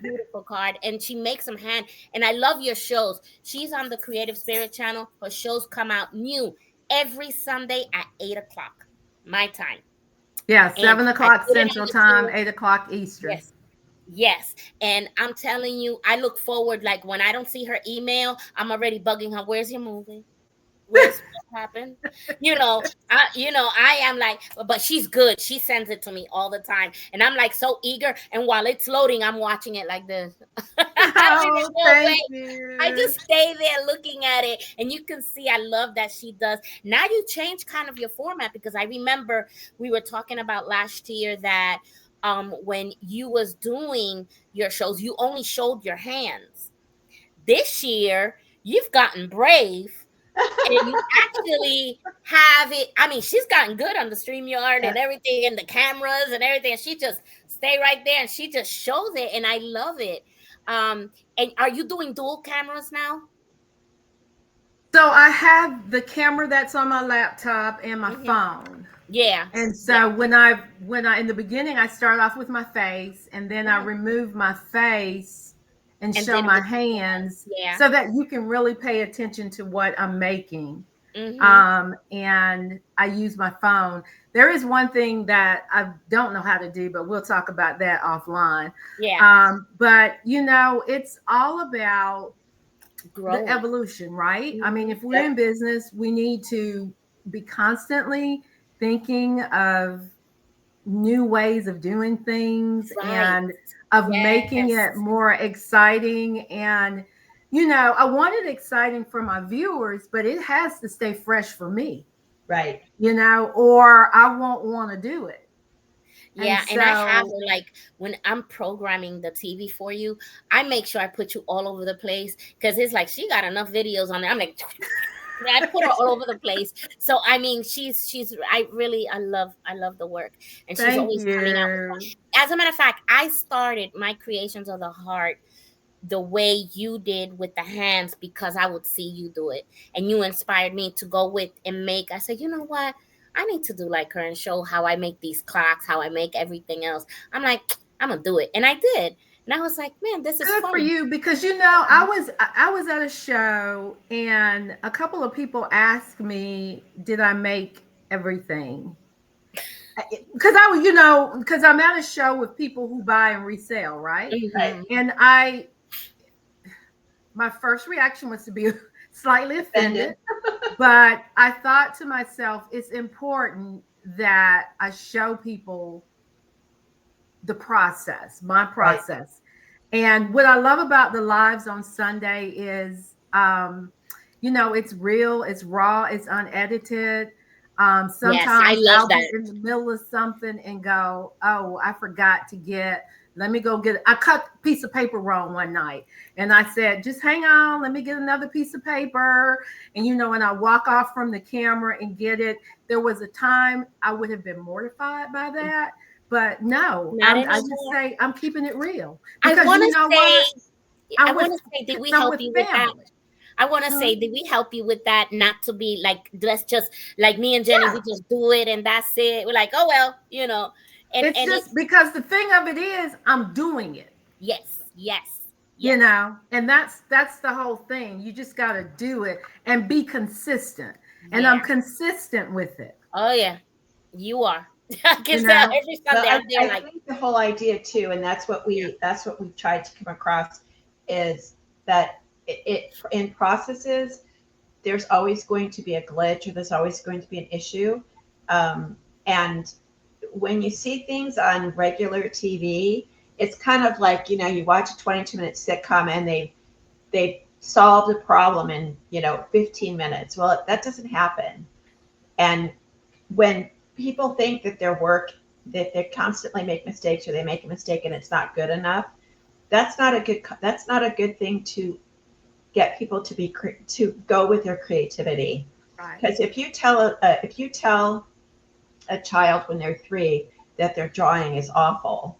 beautiful card. And she makes them hand. And I love your shows. She's on the Creative Spirit channel. Her shows come out new every Sunday at 8 o'clock, my time. Yeah, 7 o'clock Central Time, 8 o'clock Eastern. Yes. And I'm telling you, I look forward, like when I don't see her email, I'm already bugging her. Where's your movie? Where's what happened? I am like, but she's good. She sends it to me all the time. And I'm like so eager. And while it's loading, I'm watching it like this. I just stay there looking at it. And you can see, I love that she does. Now you change kind of your format, because I remember we were talking about last year that when you was doing your shows, you only showed your hands. This year, you've gotten brave and you actually have it. I mean, she's gotten good on the StreamYard and everything, and the cameras and everything. And she just stay right there and she just shows it, and I love it. And are you doing dual cameras now? So I have the camera that's on my laptop and my phone. Yeah. And so when I in the beginning, I start off with my face, and then I remove my face and show my hands, so that you can really pay attention to what I'm making. And I use my phone. There is one thing that I don't know how to do, but we'll talk about that offline. But it's all about the evolution, right? I mean, if we're in business, we need to be constantly thinking of new ways of doing things and of making it more exciting. And I want it exciting for my viewers, but it has to stay fresh for me, right? Or I won't want to do it. And I have, like, when I'm programming the TV for you, I make sure I put you all over the place, because it's like she got enough videos on there. I'm like, I put her all over the place. So I mean, I love the work, and she's always coming out with fun. As a matter of fact, I started my Creations of the Heart the way you did with the hands, because I would see you do it, and you inspired me to go with and make. I said, you know what? I need to do like her and show how I make these clocks, how I make everything else. I'm like, I'm gonna do it, and I did. And I was like, man, this is good fun for you, because I was at a show, and a couple of people asked me, did I make everything? because I was, you know, because I'm at a show with people who buy and resell, right? Mhm. And my first reaction was to be slightly offended, but I thought to myself, it's important that I show people the process, my process. And what I love about the lives on Sunday is, you know, it's real, it's raw, it's unedited. Yes, I Sometimes love I'll be that. in the middle of something and go, oh, I forgot to get, let me go get, I cut a piece of paper wrong one night. And I said, just hang on, let me get another piece of paper. And, you know, and I walk off from the camera and get it. There was a time I would have been mortified by that. But no, Not I just anymore. say I'm keeping it real. I Because want you to know what? say, I want to say, did we I'm help with you with that? family. I want to say, did we help you with that? Not to be like, let's just, like me and Jenny, we just do it and that's it. We're like, oh well, you know. It's And just because the thing of it is I'm doing it. yes, yes, You yes. know, and that's the whole thing. You just got to do it and be consistent. And I'm Yeah. consistent with it. Oh yeah, you are. I can You tell know, every Well, Sunday I'm there I like, think the whole idea too, and that's what we've tried to come across, is that it in processes, there's always going to be a glitch or there's always going to be an issue. And when you see things on regular TV, it's kind of like, you know, you watch a 22-minute sitcom and they solved a problem in, you know, 15 minutes. Well, that doesn't happen. And when people think that their work, that they constantly make mistakes or they make a mistake and it's not good enough, that's not a good thing to get people to be to go with their creativity. Because if you tell a child when they're 3 that their drawing is awful,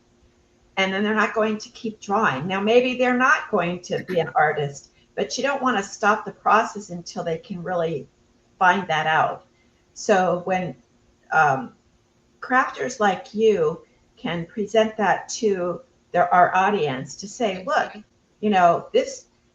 and then they're not going to keep drawing. Now maybe they're not going to be an artist, but you don't want to stop the process until they can really find that out. So when crafters like you can present that to our audience to say, look, you know,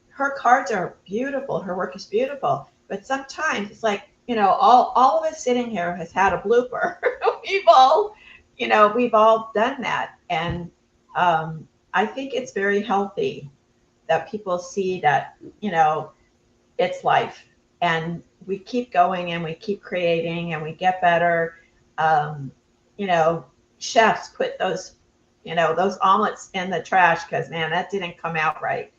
her cards are beautiful, her work is beautiful, but sometimes it's like, you know, all of us sitting here has had a blooper. We've all done that. And I think it's very healthy that people see that, you know, it's life and we keep going and we keep creating and we get better. Um, you know, chefs put those, you know, those omelets in the trash because, man, that didn't come out right.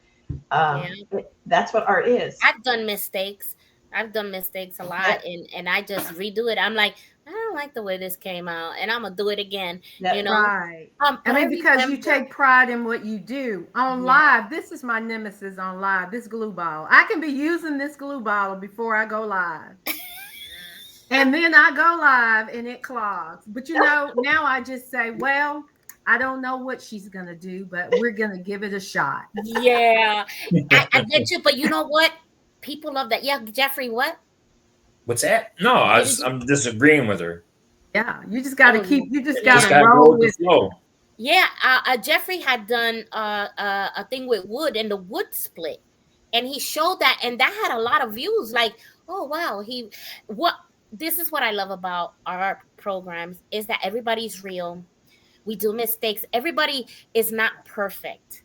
That's what art is. I've done mistakes. I've done mistakes a lot, and I just redo it. I'm like, I don't like the way this came out, and I'm gonna do it again. You know, right? But I mean, I because you remember, take pride in what you do on live. This is my nemesis on live. This glue ball. I can be using this glue bottle before I go live, and then I go live and it clogs. But you know, now I just say, well, I don't know what she's gonna do, but we're gonna give it a shot. yeah, I get you, but you know what? People love that. Yeah, Jeffrey, what? What's that? No, I'm disagreeing with her. Yeah, you just got to keep. You just got to gotta roll go with the with flow. Yeah, Jeffrey had done a thing with wood and the wood split, and he showed that, and that had a lot of views. Like, oh wow, this is what I love about our programs is that everybody's real. We do mistakes. Everybody is not perfect.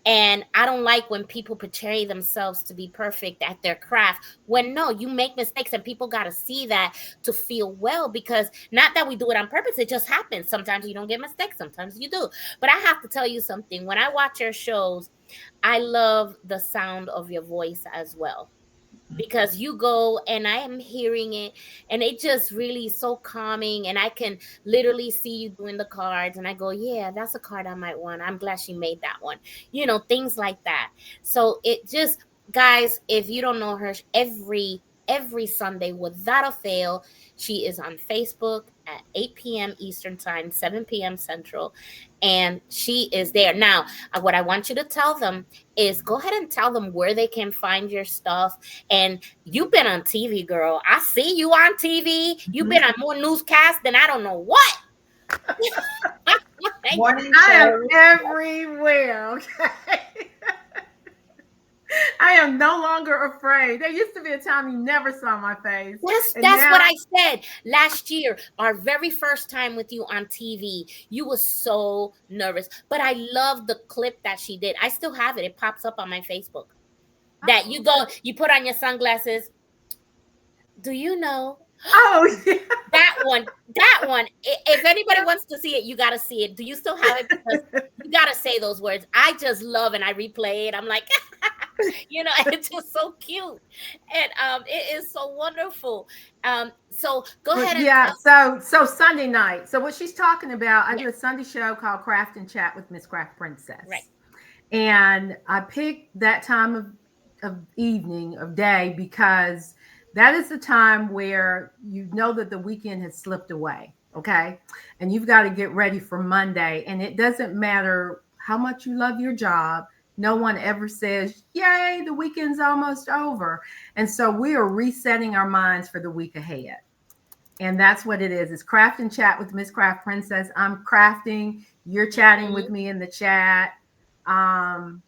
And I don't like when people portray themselves to be perfect at their craft when no, you make mistakes and people got to see that to feel well, because not that we do it on purpose, it just happens. Sometimes you don't get mistakes, sometimes you do. But I have to tell you something. When I watch your shows, I love the sound of your voice as well, because you go and I am hearing it and it just really so calming, and I can literally see you doing the cards and I go, yeah, that's a card I might want. I'm glad she made that one. You know, things like that. So it just, guys, if you don't know her, every Sunday without a fail, she is on Facebook at 8 p.m. Eastern Time, 7 p.m. Central, and she is there. Now, what I want you to tell them is go ahead and tell them where they can find your stuff. And you've been on TV, girl. I see you on TV. You've been on more newscasts than I don't know what. I am everywhere. Okay. I am no longer afraid. There used to be a time you never saw my face. That's what I said last year. Our very first time with you on TV, you were so nervous. But I love the clip that she did. I still have it. It pops up on my Facebook. That you put on your sunglasses. Do you know? Oh, yeah. That one. If anybody wants to see it, you got to see it. Do you still have it? Because you got to say those words. I just love, and I replay it. I'm like, it's just so cute. And it is so wonderful. So go ahead and so Sunday night. So what she's talking about, I do a Sunday show called Craft and Chat with Miss Craft Princess. Right. And I picked that time of evening, of day, because that is the time where you know that the weekend has slipped away. Okay. And you've got to get ready for Monday. And it doesn't matter how much you love your job. No one ever says, yay, the weekend's almost over. And so we are resetting our minds for the week ahead. And that's what it is. It's Craft and Chat with Miss Craft Princess. I'm crafting. You're chatting with me in the chat. And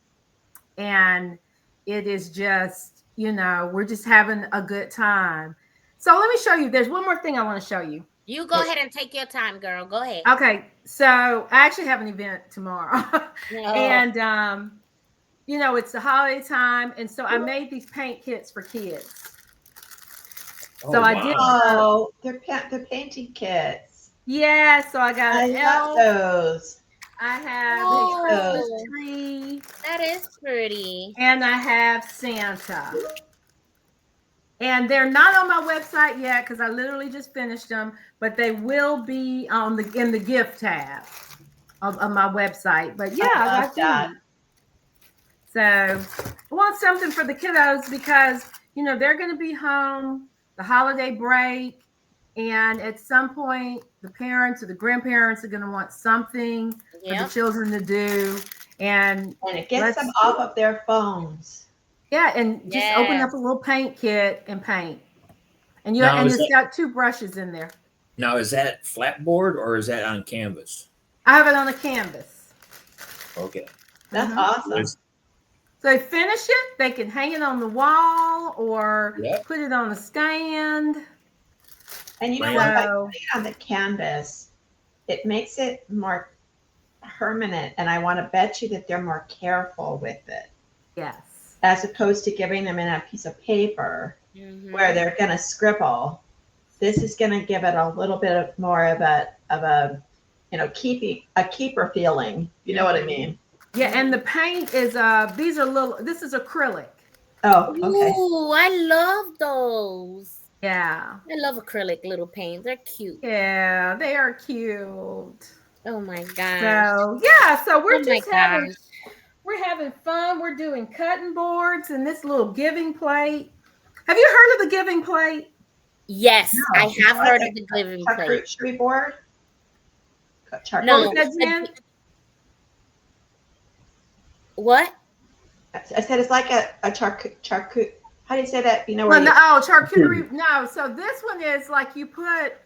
it is just, we're just having a good time. So let me show you. There's one more thing I want to show you. You go ahead and take your time, girl. Go ahead. Okay. So I actually have an event tomorrow. And, it's the holiday time. And so I made these paint kits for kids. So I did. Oh, they're painting kits. Yeah. So I got an love those. I have a Christmas tree. That is pretty. And I have Santa. And they're not on my website yet because I literally just finished them, but they will be in the gift tab of my website. But yeah, I got that. So I want something for the kiddos because, they're going to be home, the holiday break. And at some point, the parents or the grandparents are going to want something for the children to do. And it gets them off of their phones. Yeah, and just open up a little paint kit and paint. And it's got 2 brushes in there. Now, is that flatboard or is that on canvas? I have it on a canvas. Okay. That's awesome. So they finish it, they can hang it on the wall or put it on a stand. And you know what? By putting it on the canvas, it makes it more permanent. And I want to bet you that they're more careful with it. Yes. As opposed to giving them in a piece of paper where they're going to scribble. This is going to give it a little bit more of a keeper feeling. You know what I mean? Yeah, and the paint is this is acrylic. Oh, okay. Ooh, I love those. Yeah. I love acrylic little paints. They're cute. Yeah, they are cute. Oh my gosh. So we're we're having fun. We're doing cutting boards and this little giving plate. Have you heard of the giving plate? Yes, no, I have heard of the giving plate. Charcuterie board? No. What? I said it's like a charcuterie. How do you say that? Charcuterie. No, so this one is like you put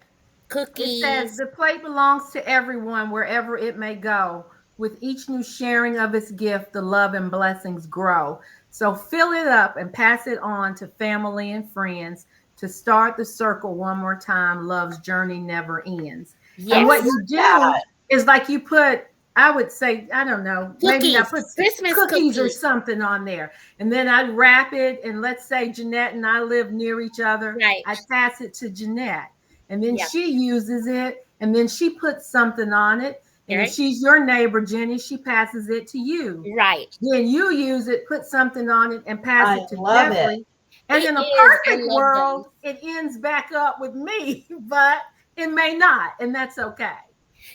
cookies. It says the plate belongs to everyone wherever it may go. With each new sharing of its gift, the love and blessings grow. So fill it up and pass it on to family and friends to start the circle one more time. Love's journey never ends. Yes. And what you do is like you put, I would say, I don't know, maybe I put Christmas cookies or something on there. And then I'd wrap it. And let's say Jeanette and I live near each other. Right. I pass it to Jeanette. And then she uses it. And then she puts something on it. And if she's your neighbor, Jenny, she passes it to you. Right. Then you use it, put something on it, and pass it to Jeffrey. And in a perfect world, it ends back up with me, but it may not. And that's okay.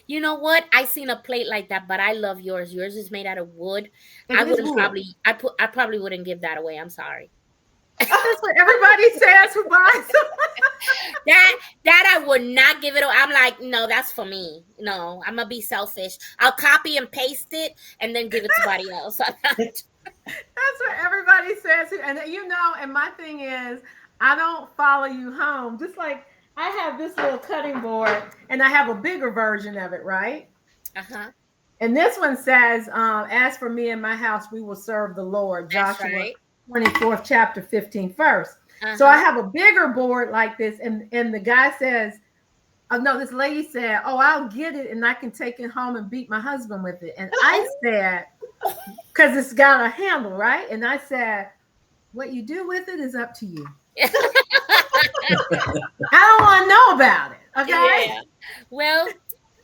You know what? I seen a plate like that, but I love yours. Yours is made out of wood. I probably wouldn't give that away. I'm sorry. That's what everybody says who buys that I would not give it away. I'm like, no, that's for me. No, I'm gonna be selfish. I'll copy and paste it and then give it to somebody else. That's what everybody says. And and my thing is, I don't follow you home. Just like I have this little cutting board and I have a bigger version of it, right? Uh-huh. And this one says, as for me and my house, we will serve the Lord. That's Joshua right. 24th chapter, 15th verse. So I have a bigger board like this, and the guy says, oh no, this lady said, oh, I'll get it and I can take it home and beat my husband with it. And I said, because it's got a handle, right? And I said, what you do with it is up to you. I don't want to know about it. Okay. Yeah. Well,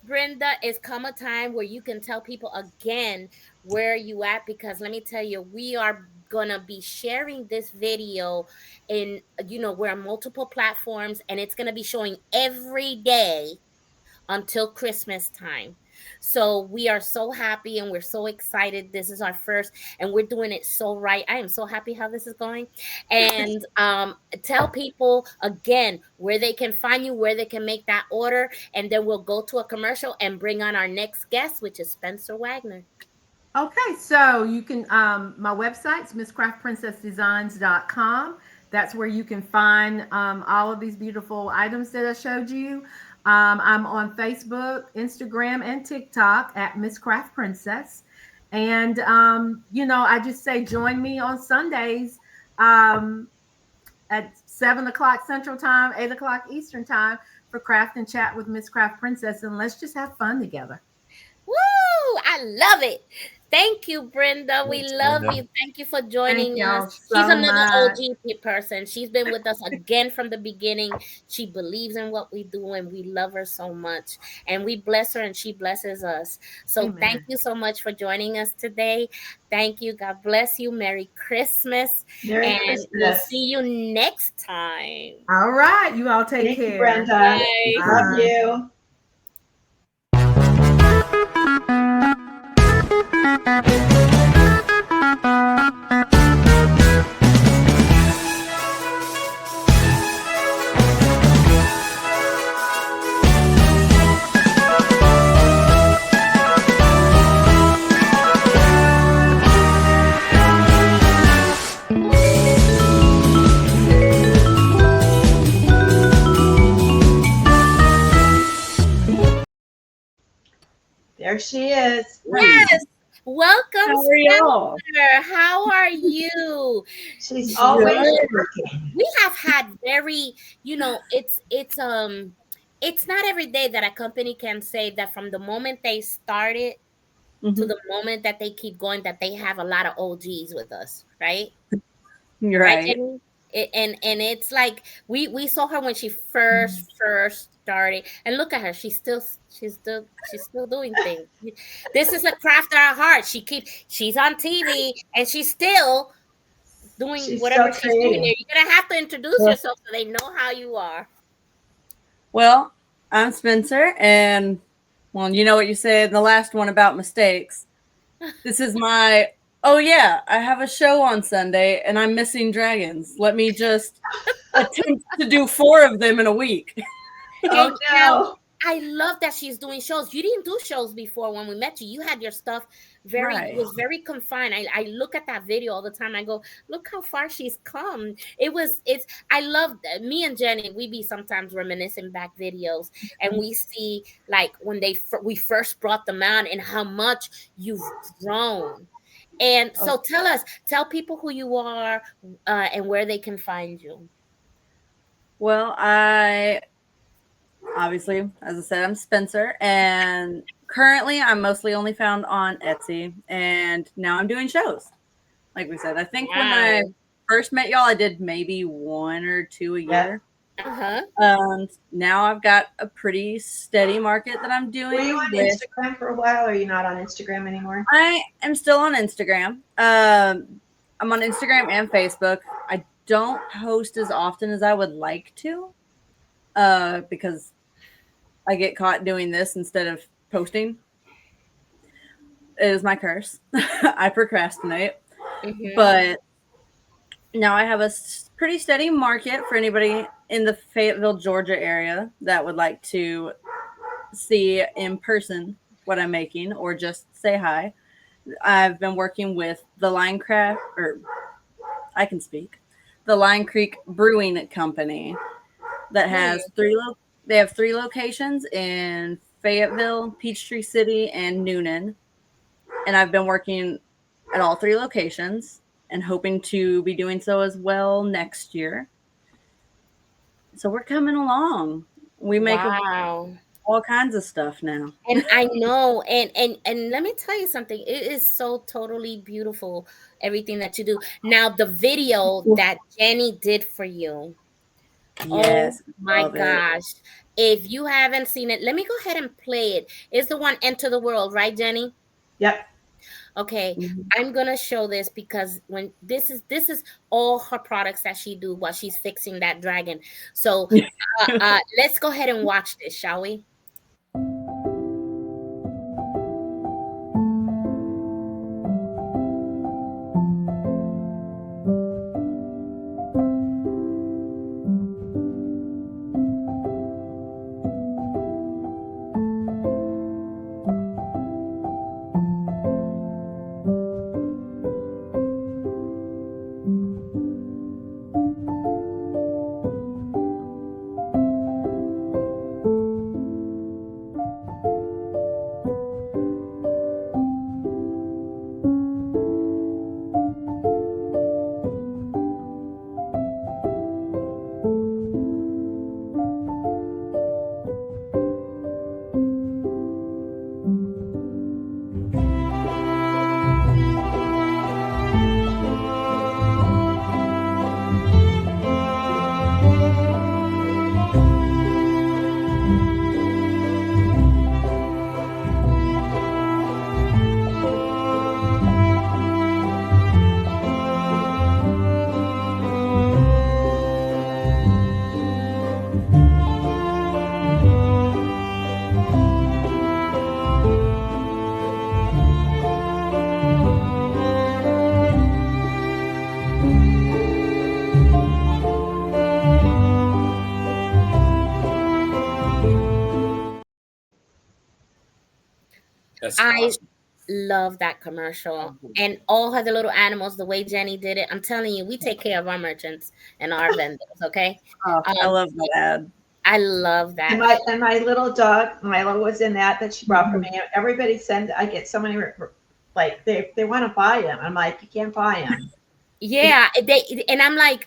Brenda, it's come a time where you can tell people again where you at, because let me tell you, we are gonna be sharing this video in, we're on multiple platforms, and it's gonna be showing every day until Christmas time. So we are so happy and we're so excited. This is our first, and we're doing it so right. I am so happy how this is going. And tell people again where they can find you, where they can make that order, and then we'll go to a commercial and bring on our next guest, which is Spencer Wagner. Okay, so you can, my website's misscraftprincessdesigns.com. That's where you can find all of these beautiful items that I showed you. I'm on Facebook, Instagram, and TikTok at Miss Craft Princess. And, I just say join me on Sundays at 7 o'clock Central Time, 8 o'clock Eastern Time for Craft and Chat with Miss Craft Princess. And let's just have fun together. Woo! I love it. Thank you, Brenda. We love you. Thank you for joining us. She's another OG person. She's been with us again from the beginning. She believes in what we do, and we love her so much. And we bless her, and she blesses us. So thank you so much for joining us today. Thank you. God bless you. Merry Christmas. Merry Christmas. We'll see you next time. All right. You all take care. Thank you, Brenda. Bye. Love you. There she is. Yes. Welcome, How are y'all? Spencer. How are you? She's always working. We have had very, it's not every day that a company can say that from the moment they started to the moment that they keep going, that they have a lot of OGs with us, right? You're right. Jenny? And it's like we saw her when she first started, and look at her, she's still doing things. This is a craft at her heart. She's on TV and she's still doing whatever she's doing there. You're gonna have to introduce yourself so they know how you are. Well, I'm Spencer, and you know what you said in the last one about mistakes. This is my I have a show on Sunday and I'm missing dragons. Let me just attempt to do 4 of them in a week. Oh no. I love that she's doing shows. You didn't do shows before when we met you. You had your stuff it was very confined. I look at that video all the time. I go, look how far she's come. I love that. Me and Jenny, we be sometimes reminiscing back videos, and we see like when we first brought them out and how much you've grown. And so tell people who you are and where they can find you. Well, obviously, as I said, I'm Spencer, and currently I'm mostly only found on Etsy, and now I'm doing shows. Like we said, I think when I first met y'all, I did maybe 1 or 2 a year. Now I've got a pretty steady market that I'm doing. Were you on Instagram for a while, or are you not on Instagram anymore? I am still on Instagram. I'm on Instagram and Facebook. I don't post as often as I would like to, because I get caught doing this instead of posting. It is my curse. I procrastinate. But now I have a pretty steady market for anybody in the Fayetteville, Georgia area that would like to see in person what I'm making or just say hi. I've been working with the Line Creek Brewing Company that has 3 locations in Fayetteville, Peachtree City, and Noonan. And I've been working at all 3 locations. and hoping to be doing so as well next year. So we're coming along. We make all kinds of stuff now. And I know, and let me tell you something. It is so totally beautiful, everything that you do. Now, the video that Jenny did for you. Yes, Oh my love it. gosh. If you haven't seen it, let me go ahead and play it. It's the one Enter the World, right, Jenny? Yep. Okay, I'm gonna show this because when this is all her products that she do while she's fixing that dragon. So let's go ahead and watch this, shall we? I love that commercial and all of the little animals, the way Jenny did it. I'm telling you, we take care of our merchants and our vendors, okay? I love that ad. I love that. And my little dog, Milo, was in that she brought for me. Everybody I get so many, like, they want to buy them. I'm like, you can't buy them. Yeah, and I'm like,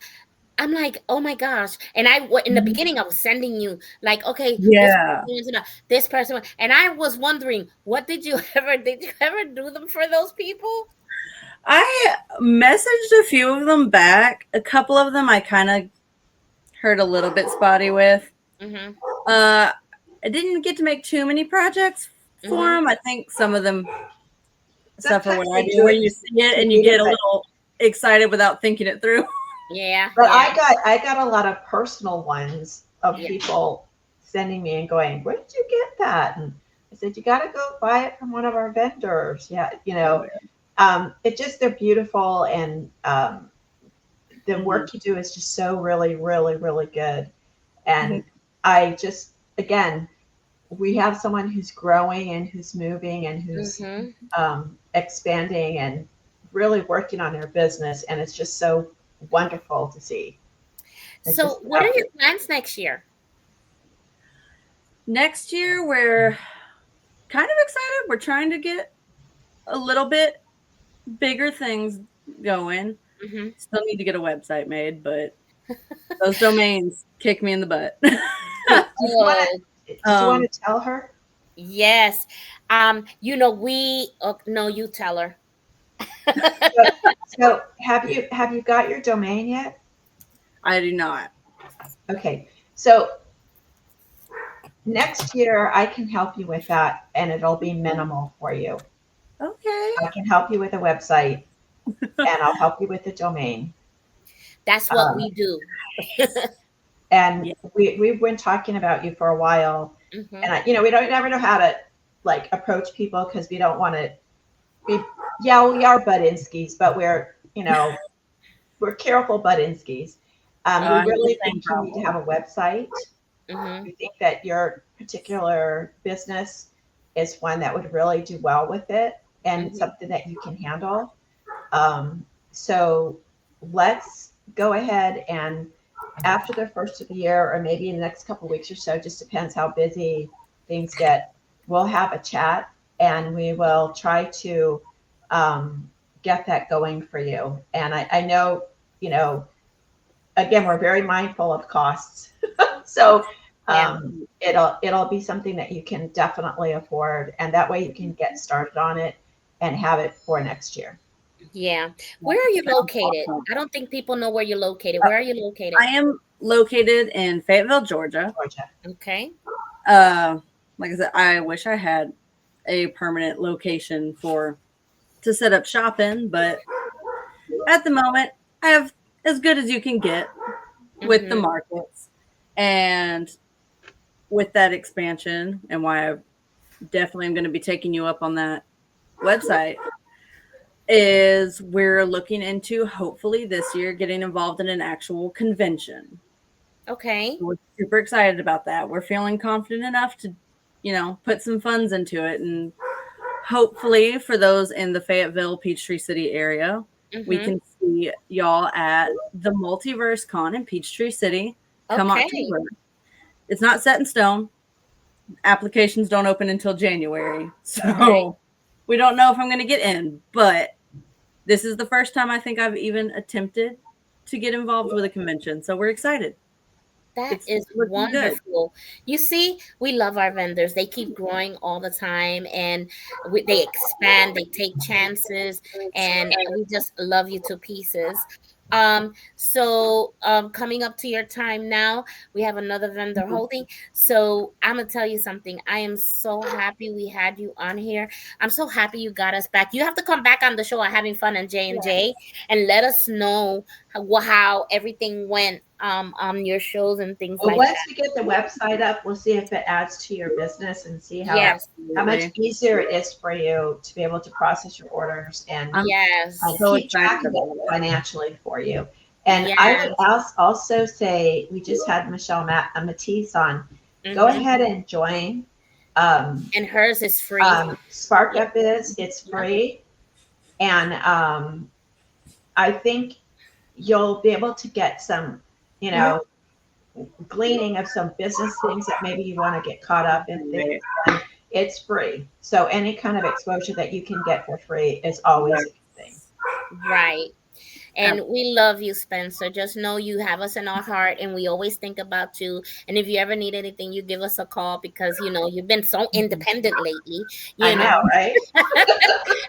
oh my gosh. And in the beginning, I was sending you like, okay, this person. And I was wondering, did you ever do them for those people? I messaged a few of them back. A couple of them I kind of heard a little bit spotty with. I didn't get to make too many projects for them. I think some of them suffer what I do, where you see it and you get a little excited without thinking it through. Yeah. But I got a lot of personal ones of people sending me and going, where did you get that? And I said, you got to go buy it from one of our vendors. Yeah. They're beautiful. And the work you do is just so really, really, really good. And again, we have someone who's growing and who's moving and who's expanding and really working on their business. And it's just so wonderful to see. So what are your plans next year? Next year, we're kind of excited. We're trying to get a little bit bigger things going. Still need to get a website made, but those domains kick me in the butt. Do you want to tell her? Yes. No, you tell her. So have you got your domain yet? I do not. Okay. So next year I can help you with that and it'll be minimal for you. Okay. I can help you with a website and I'll help you with the domain. That's what we do. And we've been talking about you for a while. And we never know how to like approach people because we don't want to be, we are butt-in-skis, but we're careful butt-in-skis. We really think you need to have a website. We think that your particular business is one that would really do well with it and something that you can handle. So let's go ahead and after the first of the year, or maybe in the next couple of weeks or so, just depends how busy things get, we'll have a chat and we will try to get that going for you. And I know, you know, again, we're very mindful of costs. So it'll be something that you can definitely afford. And that way you can get started on it and have it for next year. Yeah. Where are you located? I don't think people know where you're located. Where are you located? I am located in Fayetteville, Georgia. Okay. Like I said, I wish I had a permanent location to set up shop in, but at the moment, I have as good as you can get with the markets. And with that expansion, and why I definitely am going to be taking you up on that website, is we're looking into hopefully this year getting involved in an actual convention. Okay. We're super excited about that. We're feeling confident enough to, you know, put some funds into it. And hopefully for those in the Fayetteville, Peachtree City area, we can see y'all at the Multiverse Con in Peachtree City come October. It's not set in stone. Applications don't open until January. So we don't know if I'm going to get in, but this is the first time I think I've even attempted to get involved with a convention. So we're excited. That is wonderful. You see, we love our vendors. They keep growing all the time, and they expand, they take chances, and we just love you to pieces. So coming up to your time now, we have another vendor holding. So I'm gonna tell you something. I am so happy we had you on here. I'm so happy you got us back. You have to come back on the show at Having Fun and J&J and let us know how everything went on your shows and things like that. Once we get the website up, we'll see if it adds to your business and see how much easier it is for you to be able to process your orders and keep track of it financially for you. And I would also say, we just had Michelle Matisse on. Go ahead and join. And hers is free. Spark Up it's free. And I think you'll be able to get some, you know, gleaning of some business things that maybe you want to get caught up in things. And it's free. So any kind of exposure that you can get for free is always a good thing. Right. And we love you, Spencer. Just know you have us in our heart, and we always think about you. And if you ever need anything, you give us a call, because you know you've been so independent lately. I know, right?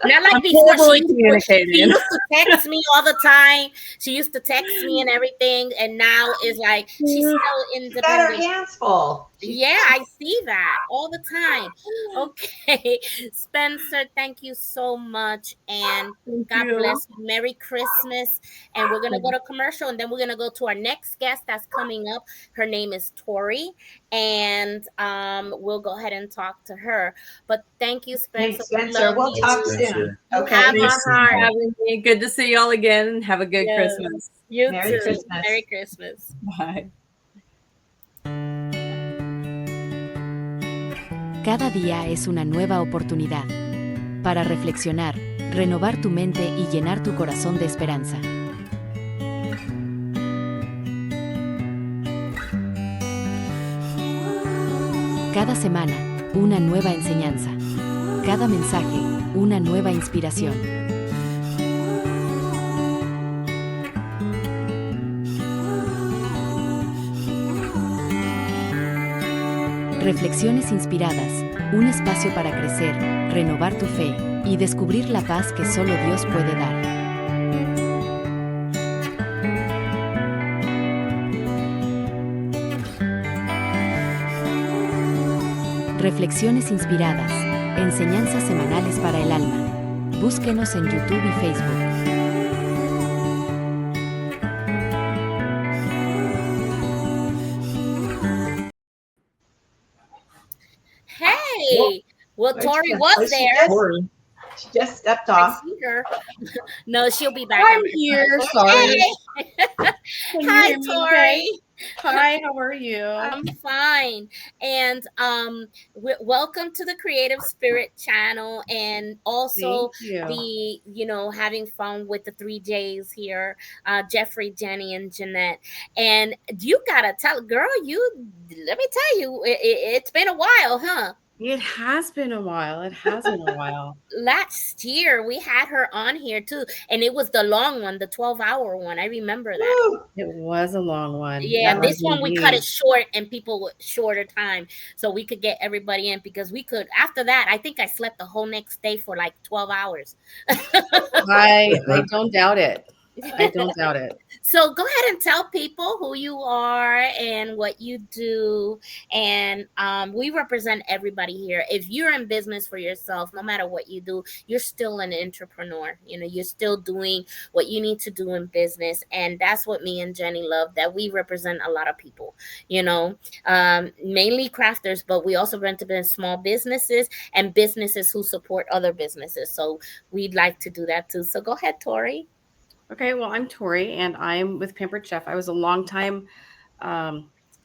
Not like before. She used to text me all the time. She used to text me and everything, and now it's like she's so independent. Got her hands full. Yeah, I see that all the time. Okay, Spencer, thank you so much, and God bless you. Merry Christmas. And we're gonna go to commercial, and then we're gonna go to our next guest that's coming up. Her name is Tori, and we'll go ahead and talk to her. But thank you, Spencer. Thanks, Spencer. We'll talk soon. Okay. Have a heart. Good to see y'all again. Have a good Christmas. You Merry too. Christmas. Merry Christmas. Bye. Cada día es una nueva oportunidad para reflexionar, renovar tu mente y llenar tu corazón de esperanza. Cada semana, una nueva enseñanza. Cada mensaje, una nueva inspiración. Reflexiones inspiradas, un espacio para crecer, renovar tu fe y descubrir la paz que solo Dios puede dar. Reflexiones inspiradas, enseñanzas semanales para el alma. Búsquenos en YouTube y Facebook. Hey, well, Tori was there. She just stepped off. I see her. No, she'll be back. I'm here. Sorry. Hey. Hi, Tori. Hi, how are you? I'm fine. And welcome to the Creative Spirit channel, and also the, you know, having fun with the 3 J's here, Jeffrey, Jenny, and Jeanette. And you gotta tell, girl, let me tell you, it's been a while, huh? It has been a while. It has been a while. Last year we had her on here too, and it was the long one, the 12-hour one. I remember that. It was a long one. Yeah, It was this one we cut indeed. it short and people with shorter time so we could get everybody in, because we could, after that, I think I slept the whole next day for like 12 hours. I don't doubt it. I don't doubt it. So go ahead and tell people who you are and what you do. And we represent everybody here. If you're in business for yourself, no matter what you do, you're still an entrepreneur. You know, you're still doing what you need to do in business. And that's what me and Jenny love, that we represent a lot of people, you know, mainly crafters, but we also represent small businesses and businesses who support other businesses. So we'd like to do that too. So go ahead, Tori. Okay, well, I'm Tori, and I'm with Pampered Chef. I was a longtime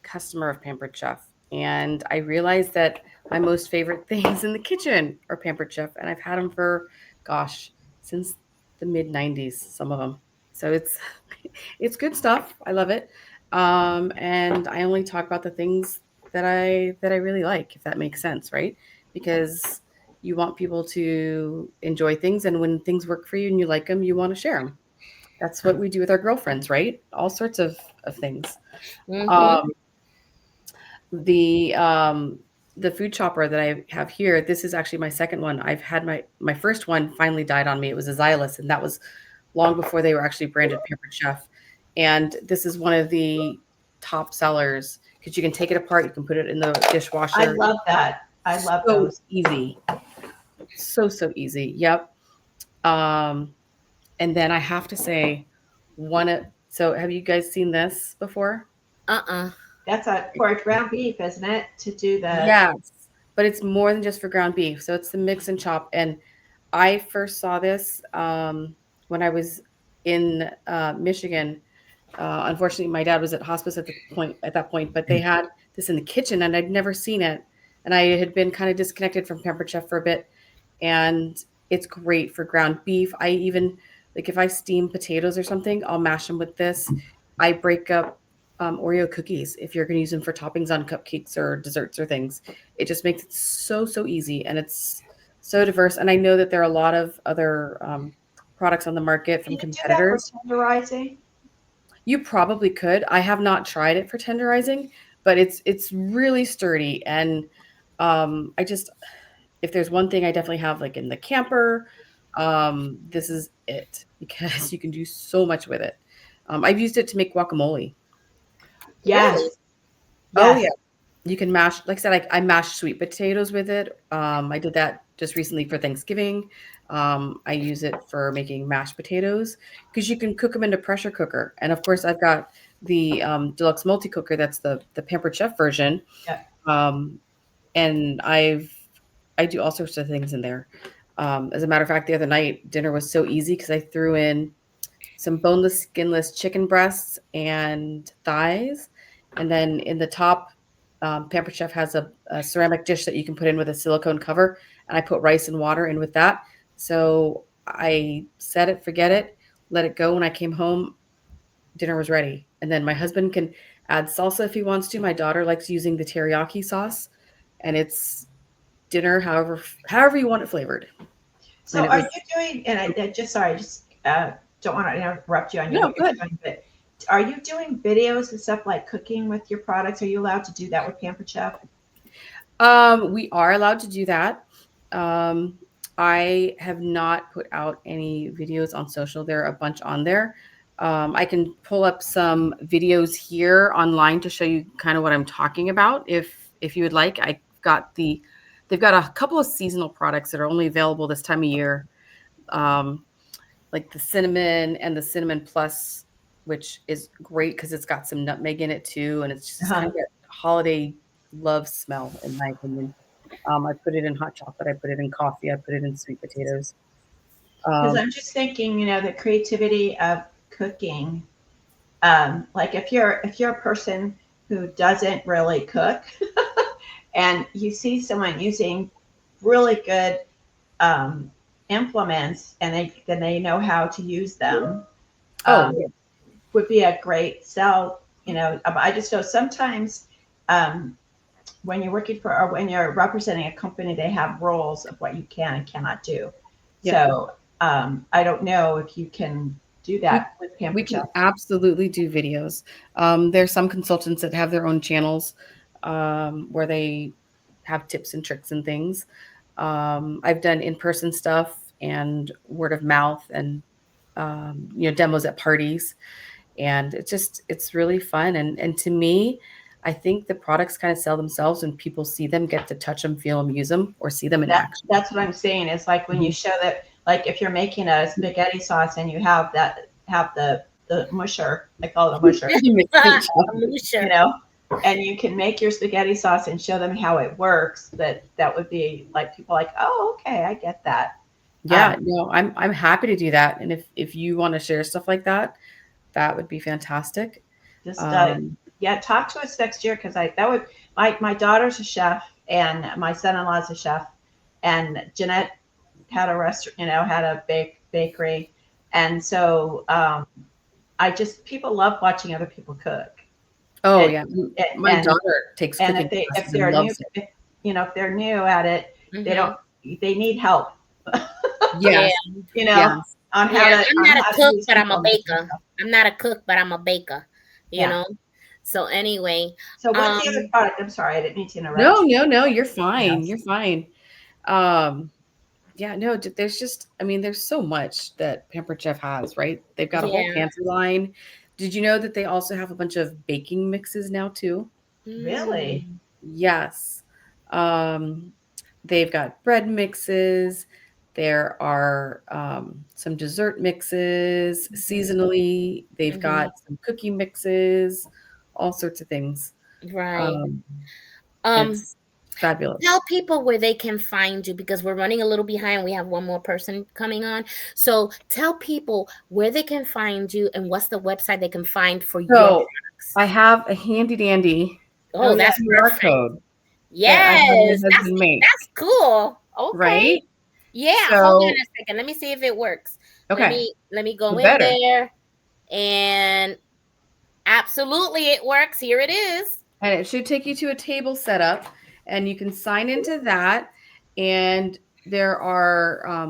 customer of Pampered Chef, and I realized that my most favorite things in the kitchen are Pampered Chef, and I've had them for, gosh, since the mid '90s. Some of them, so it's good stuff. I love it, and I only talk about the things that I really like, if that makes sense, right? Because you want people to enjoy things, and when things work for you and you like them, you want to share them. That's what we do with our girlfriends, right? All sorts of things. Mm-hmm. Um, the food chopper that I have here, this is actually my second one. I've had my first one finally died on me. It was a Xylus, and that was long before they were actually branded Pampered Chef. And this is one of the top sellers because you can take it apart, you can put it in the dishwasher. I love that. I love So those. easy. So easy. Yep. And then I have to say, so have you guys seen this before? That's for ground beef, isn't it? To do the Yes, but it's more than just for ground beef. So it's the mix and chop. And I first saw this when I was in Michigan. Unfortunately, my dad was at hospice at that point, but they had this in the kitchen, and I'd never seen it. And I had been kind of disconnected from Pampered Chef for a bit, and it's great for ground beef. I even like if I steam potatoes or something, I'll mash them with this. I break up Oreo cookies if you're going to use them for toppings on cupcakes or desserts or things. It just makes it so easy, and it's so diverse. And I know that there are a lot of other products on the market from competitors. Do that for tenderizing? You probably could. I have not tried it for tenderizing, but it's really sturdy. And I just, if there's one thing I definitely have like in the camper, this is it because you can do so much with it. I've used it to make guacamole. Yes. Really? Oh yeah. You can mash, like I said, I mashed sweet potatoes with it. I did that just recently for Thanksgiving. I use it for making mashed potatoes because you can cook them in a pressure cooker. And of course, I've got the deluxe multi cooker. That's the Pampered Chef version. Yeah. And I do all sorts of things in there. As a matter of fact, the other night dinner was so easy because I threw in some boneless, skinless chicken breasts and thighs, and then in the top, Pampered Chef has a ceramic dish that you can put in with a silicone cover, and I put rice and water in with that. So I set it, forget it, let it go. When I came home, dinner was ready. And then my husband can add salsa if he wants to. My daughter likes using the teriyaki sauce, and it's dinner however you want it flavored. So are you doing? And I just sorry, I just don't want to interrupt you. I know what you're doing, but are you doing videos and stuff like cooking with your products? Are you allowed to do that with Pampered Chef? We are allowed to do that. I have not put out any videos on social. There are a bunch on there. I can pull up some videos here online to show you kind of what I'm talking about. If you would like, they've got a couple of seasonal products that are only available this time of year. Like the cinnamon and the cinnamon plus, which is great because it's got some nutmeg in it too. And it's just kind of a holiday love smell, in my opinion. I put it in hot chocolate. I put it in coffee. I put it in sweet potatoes. Because I'm just thinking, the creativity of cooking. Like if you're a person who doesn't really cook and you see someone using really good implements and they know how to use them, would be a great sell. I just know sometimes when you're working for, or when you're representing a company, they have rules of what you can and cannot do. Yeah. So I don't know if you can do that with Pampered We can Chef. absolutely do videos. There's some consultants that have their own channels where they have tips and tricks and things. I've done in-person stuff and word of mouth and demos at parties, and it's really fun. And to me, I think the products kind of sell themselves when people see them, get to touch them, feel them, use them, or see them in action. That's what I'm saying. It's like when you show that, like if you're making a spaghetti sauce and you have the musher, I call it a musher, you know, and you can make your spaghetti sauce and show them how it works. That would be like people like, oh, okay, I get that. Yeah, no, I'm happy to do that. And if you want to share stuff like that, that would be fantastic. Just yeah, talk to us next year, because my daughter's a chef and my son-in-law's a chef, and Jeanette had a restaurant, had a bakery, and so people love watching other people cook. Oh, yeah, my daughter takes and cooking if classes they're and new, loves it. if they're new at it, they need help. Yes. On how to. I'm not a cook, but I'm a baker. I'm not a cook, but I'm a baker. You know. So anyway. So what's the other product? I'm sorry, I didn't mean to interrupt. No, you're fine. Yes. You're fine. Yeah, no, there's so much that Pampered Chef has, right? They've got a whole pantry line. Did you know that they also have a bunch of baking mixes now too? Really? Yes. They've got bread mixes. There are some dessert mixes seasonally. They've got some cookie mixes, all sorts of things. Right. It's fabulous. Tell people where they can find you, because we're running a little behind. We have one more person coming on. So tell people where they can find you and what's the website they can find for your products. I have a handy dandy that's QR code. Yes, that's cool. Okay. Right? Yeah, hold on a second. Let me see if it works. Okay. Let me go in there. And absolutely it works. Here it is. And it should take you to a table setup, and you can sign into that. And there are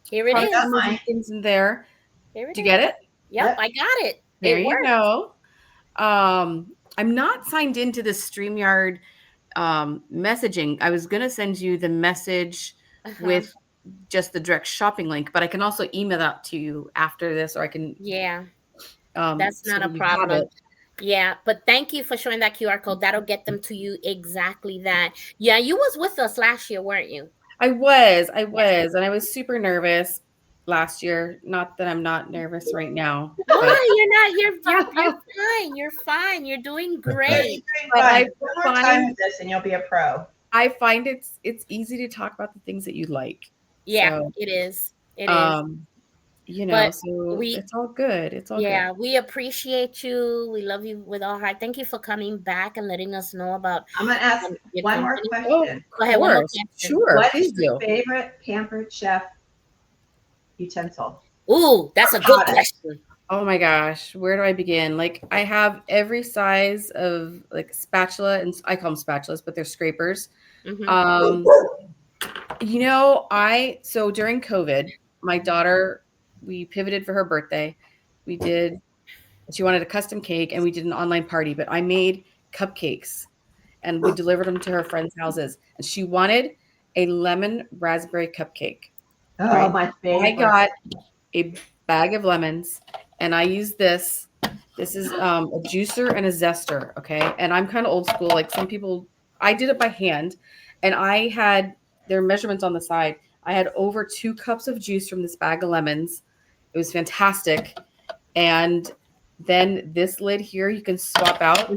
here it is. Things in there. Did you get it? Yep, I got it. There you go. I'm not signed into the StreamYard messaging. I was gonna send you the message with just the direct shopping link, but I can also email that to you after this, or I can. Yeah, that's not a problem. Yeah, but thank you for showing that QR code. That'll get them to you exactly that. Yeah, you was with us last year, weren't you? I was, and I was super nervous last year. Not that I'm not nervous right now. Oh, you're not. You're fine. You're fine. You're doing great. One more time with this, and you'll be a pro. I find it's easy to talk about the things that you like. Yeah, so, it is. It is. So it's all good. It's all good. Yeah, we appreciate you. We love you with all heart. Thank you for coming back and letting us know about. I'm gonna ask one more question. Go ahead. One more question. Sure. What is your favorite Pampered Chef utensil? Ooh, that's a good question. Oh my gosh, where do I begin? Like, I have every size of like spatula, and I call them spatulas, but they're scrapers. So during COVID, my daughter, we pivoted for her birthday. She wanted a custom cake, and we did an online party, but I made cupcakes and we delivered them to her friends' houses. And she wanted a lemon raspberry cupcake. Oh, my favorite. I got a bag of lemons, and I used this. This is a juicer and a zester, okay? And I'm kind of old school. Like some people, I did it by hand, and I had their measurements on the side. I had over 2 cups of juice from this bag of lemons. It was fantastic. And then this lid here, you can swap out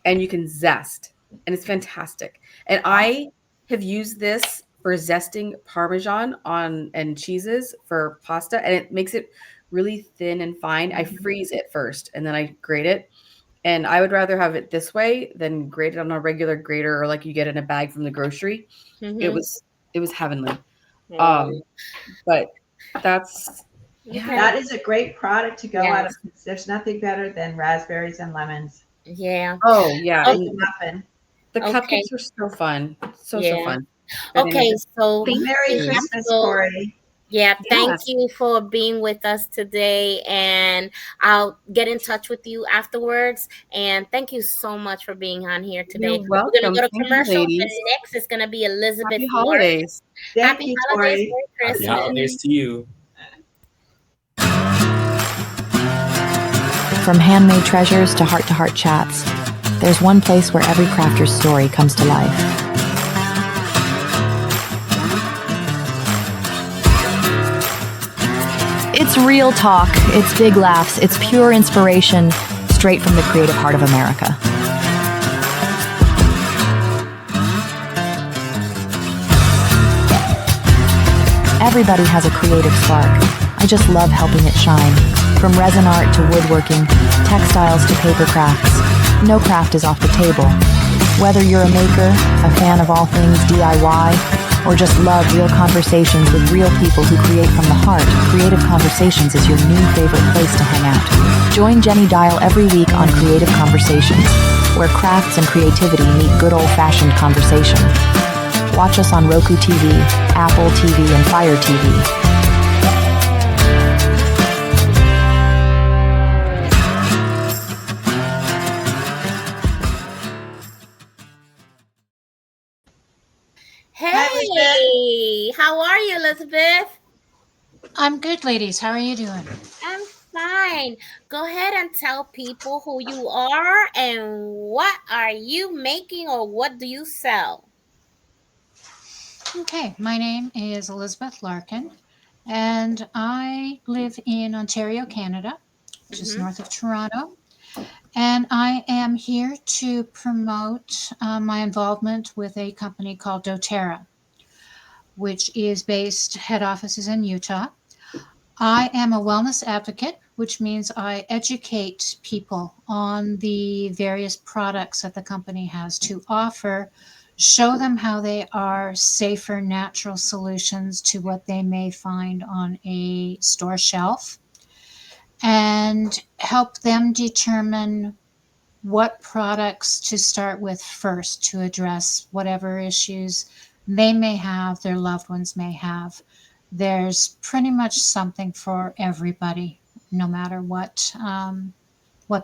and you can zest, and it's fantastic. And I have used this for zesting Parmesan and cheeses for pasta, and it makes it really thin and fine. I freeze it first, and then I grate it. And I would rather have it this way than grate it on a regular grater, or like you get in a bag from the grocery. It was heavenly. But that is a great product to go out of. There's nothing better than raspberries and lemons. Yeah. Oh yeah. Muffin. The Okay. cupcakes are so fun. So Yeah. fun. But Okay, anyway, so thank Merry you. Christmas, so Corey. yeah, thank Yes. you for being with us today, and I'll get in touch with you afterwards. And thank you so much for being on here today. You're We're gonna welcome. go to Thank you, commercial, and ladies. next is gonna be Elizabeth Happy Lark. holidays. Thank Happy you, holidays, Corey. Merry Happy Christmas. holidays to you. From handmade treasures to heart chats, there's one place where every crafter's story comes to life. It's real talk, it's big laughs, it's pure inspiration, straight from the creative heart of America. Everybody has a creative spark. I just love helping it shine. From resin art to woodworking, textiles to paper crafts, no craft is off the table. Whether you're a maker, a fan of all things DIY, or just love real conversations with real people who create from the heart, Creative Conversations is your new favorite place to hang out. Join Jenny Dial every week on Creative Conversations, where crafts and creativity meet good old-fashioned conversation. Watch us on Roku TV, Apple TV, and Fire TV. Hey, how are you, Elizabeth? I'm good, ladies. How are you doing? I'm fine. Go ahead and tell people who you are and what are you making or what do you sell? Okay, my name is Elizabeth Larkin, and I live in Ontario, Canada, which is north of Toronto. And I am here to promote my involvement with a company called doTERRA, which is based, head office is in Utah. I am a wellness advocate, which means I educate people on the various products that the company has to offer, show them how they are safer, natural solutions to what they may find on a store shelf, and help them determine what products to start with first to address whatever issues they may have, their loved ones may have. There's pretty much something for everybody, no matter what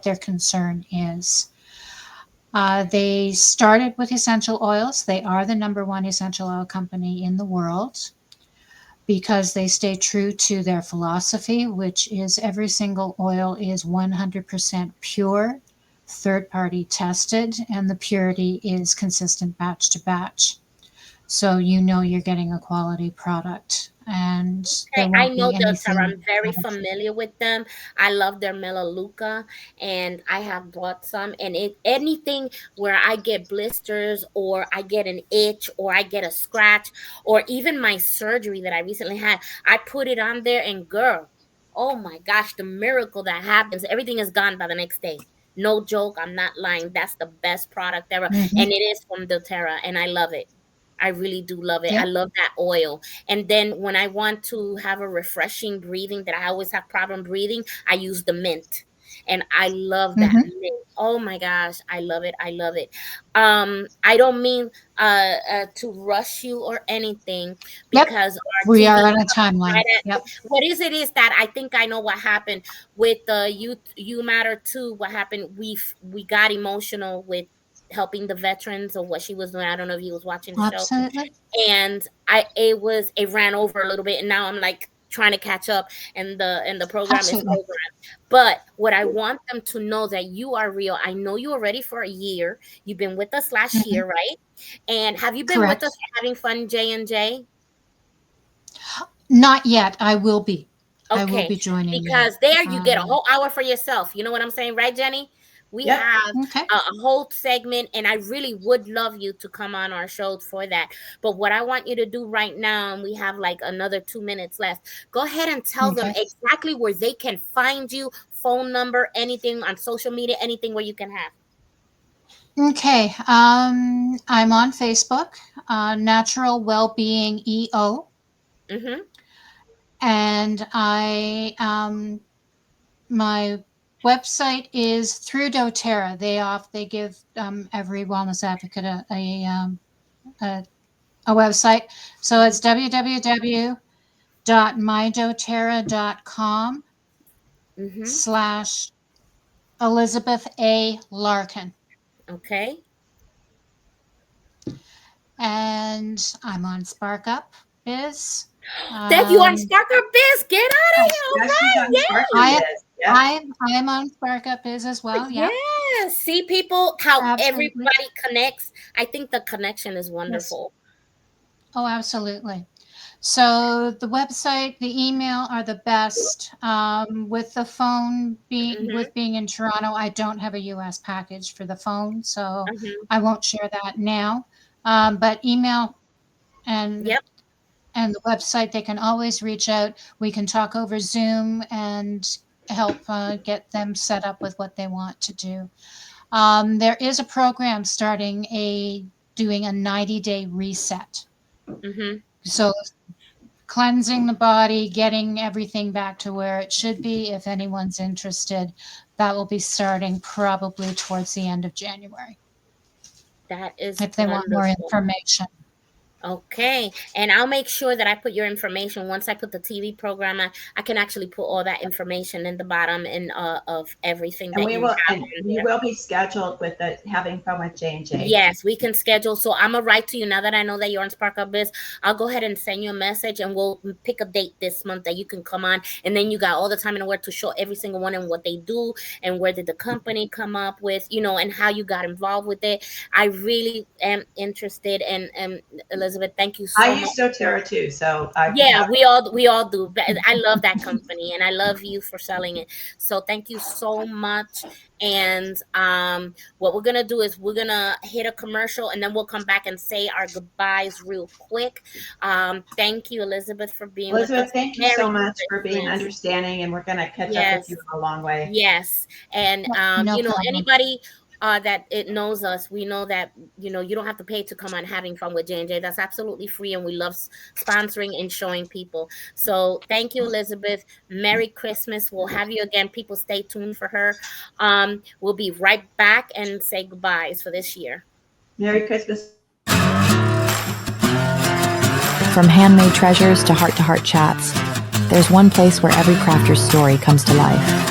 their concern is. They started with essential oils. They are the #1 essential oil company in the world because they stay true to their philosophy, which is every single oil is 100% pure, third-party tested, and the purity is consistent batch to batch. So you know you're getting a quality product, and there I won't know be doTERRA. anything. I'm very familiar with them. I love their Melaleuca, and I have bought some. And anything where I get blisters, or I get an itch, or I get a scratch, or even my surgery that I recently had, I put it on there, and girl, oh my gosh, the miracle that happens! Everything is gone by the next day. No joke, I'm not lying. That's the best product ever, Mhm. and it is from doTERRA, and I love it. I really do love it. I Yep. love that oil. And then when I want to have a refreshing breathing that I always have problem breathing, I use the mint. And I love that Mhm. mint. Oh my gosh, I love it. I love it. I don't mean to rush you or anything Yep. because our We TV are on a right timeline. at Yep. what is that I think I know what happened with the you matter too. What happened? We got emotional with helping the veterans or what she was doing. I don't know if he was watching the show. Absolutely. And it ran over a little bit, and now I'm like trying to catch up, and the program is Absolutely. over. But what I want them to know that you are real. I know you already for a year. You've been with us last Mhm. year, right? And have you been with us Correct. for Having Fun J&J? Not yet. I will be. I will Okay, be joining you. because there you get a whole hour for yourself. You know what I'm saying, right, Jenny? We Yep. have Okay. a whole segment, and I really would love you to come on our show for that. But what I want you to do right now, and we have like another 2 minutes left, go ahead and tell them Okay. exactly where they can find you, phone number, anything on social media, anything where you can have. Okay. I'm on Facebook, Natural Wellbeing EO, Mm-hmm. and my website is through doTERRA. They give every wellness advocate a website. So it's www.mydoterra.com / Elizabeth A. Larkin. Okay. And I'm on Spark Up Biz. That you on Spark Up Biz? Get out of here! Yes, she's on Spark Up I Biz. Yeah. am on Spark Up Biz as well. Yeah. Yes. See, people, how Absolutely. everybody connects. I think the connection is wonderful. Yes. Oh, absolutely. So the website, the email are the best. With the phone being in Toronto, I don't have a US package for the phone, so I won't share that now. But email and the website, they can always reach out. We can talk over Zoom and help get them set up with what they want to do. There is a program starting doing a 90-day reset. So cleansing the body, getting everything back to where it should be. If anyone's interested, that will be starting probably towards the end of January. That is if they want more wonderful. information. Okay, and I'll make sure that I put your information. Once I put the TV program, I can actually put all that information in the bottom of everything And that we you will, have and on you there. will be scheduled with the Having Fun with J&J. Yes, we can schedule. So I'm gonna write to you now that I know that you're on Spark Up Biz. I'll go ahead and send you a message, and we'll pick a date this month that you can come on. And then you got all the time in the world to show every single one and what they do and where did the company come up with, and how you got involved with it. I really am interested. And Elizabeth, thank you so I much. use doTERRA too, so Yeah, we all do. But I love that company, and I love you for selling it. So thank you so much. And what we're gonna do is we're gonna hit a commercial, and then we'll come back and say our goodbyes real quick. Thank you, Elizabeth, for being with Elizabeth, us. thank you Merry so much for being Christmas. understanding, and we're going to catch up with Yes. you a long way. Yes, and No problem. anybody that it knows us, we know that you don't have to pay to come on Having Fun with J&J. That's absolutely free, and we love sponsoring and showing people. So thank you, Elizabeth. Merry Christmas. We'll have you again. People, stay tuned for her. We'll be right back and say goodbyes for this year. Merry Christmas. From handmade treasures to heart chats, there's one place where every crafter's story comes to life.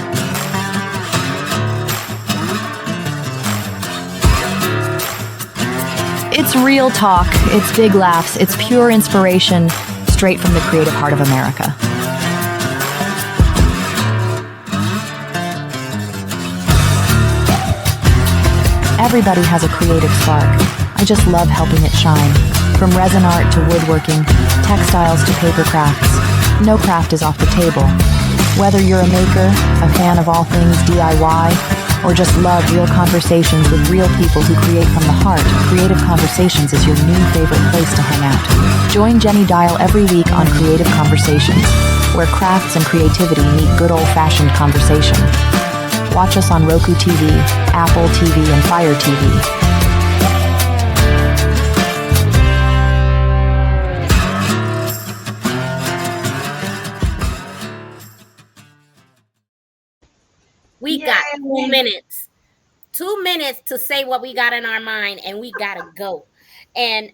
It's real talk, it's big laughs, it's pure inspiration, straight from the creative heart of America. Everybody has a creative spark. I just love helping it shine. From resin art to woodworking, textiles to paper crafts, no craft is off the table. Whether you're a maker, a fan of all things DIY, or just love real conversations with real people who create from the heart, Creative Conversations is your new favorite place to hang out. Join Jenny Dial every week on Creative Conversations, where crafts and creativity meet good old-fashioned conversation. Watch us on Roku TV, Apple TV, and Fire TV. We got 2 minutes. 2 minutes to say what we got in our mind, and we gotta go. And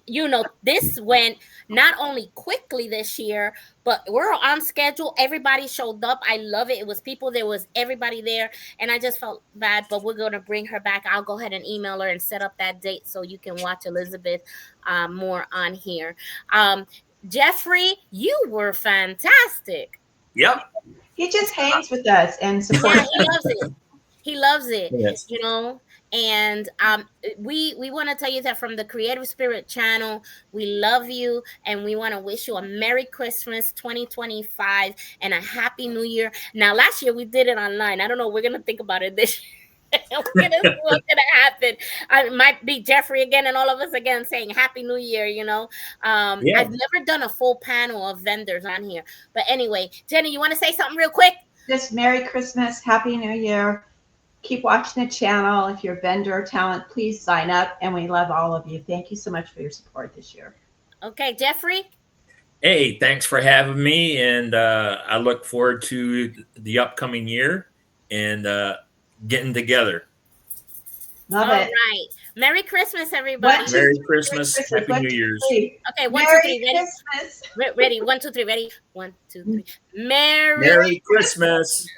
this went not only quickly this year, but we're on schedule. Everybody showed up. I love it. It was people, there was everybody there, and I just felt bad, but we're gonna bring her back. I'll go ahead and email her and set up that date so you can watch Elizabeth more on here. Jeffrey, you were fantastic. Yep. He just hangs with us and supports us. He loves it. He loves it. Yes. And we want to tell you that from the Creative Spirit channel, we love you, and we want to wish you a Merry Christmas 2025 and a Happy New Year. Now, last year we did it online. I don't know. We're gonna think about it this year. We're gonna see what's gonna happen. It might be Jeffrey again and all of us again saying Happy New Year. I've never done a full panel of vendors on here, but anyway, Jenny, you want to say something real quick? Just Merry Christmas, Happy New Year. Keep watching the channel. If you're a vendor or talent, please sign up, and we love all of you. Thank you so much for your support this year. Okay, Jeffrey. Hey, thanks for having me, and I look forward to the upcoming year. And getting together. Love All it. right. Merry Christmas, everybody. One, two, Merry three, Christmas. Happy One, New two, Year's. three. Okay, 1, 2, Merry 3, ready? Christmas. Ready? 1, 2, 3, ready? 1, 2, 3. Merry Merry Christmas.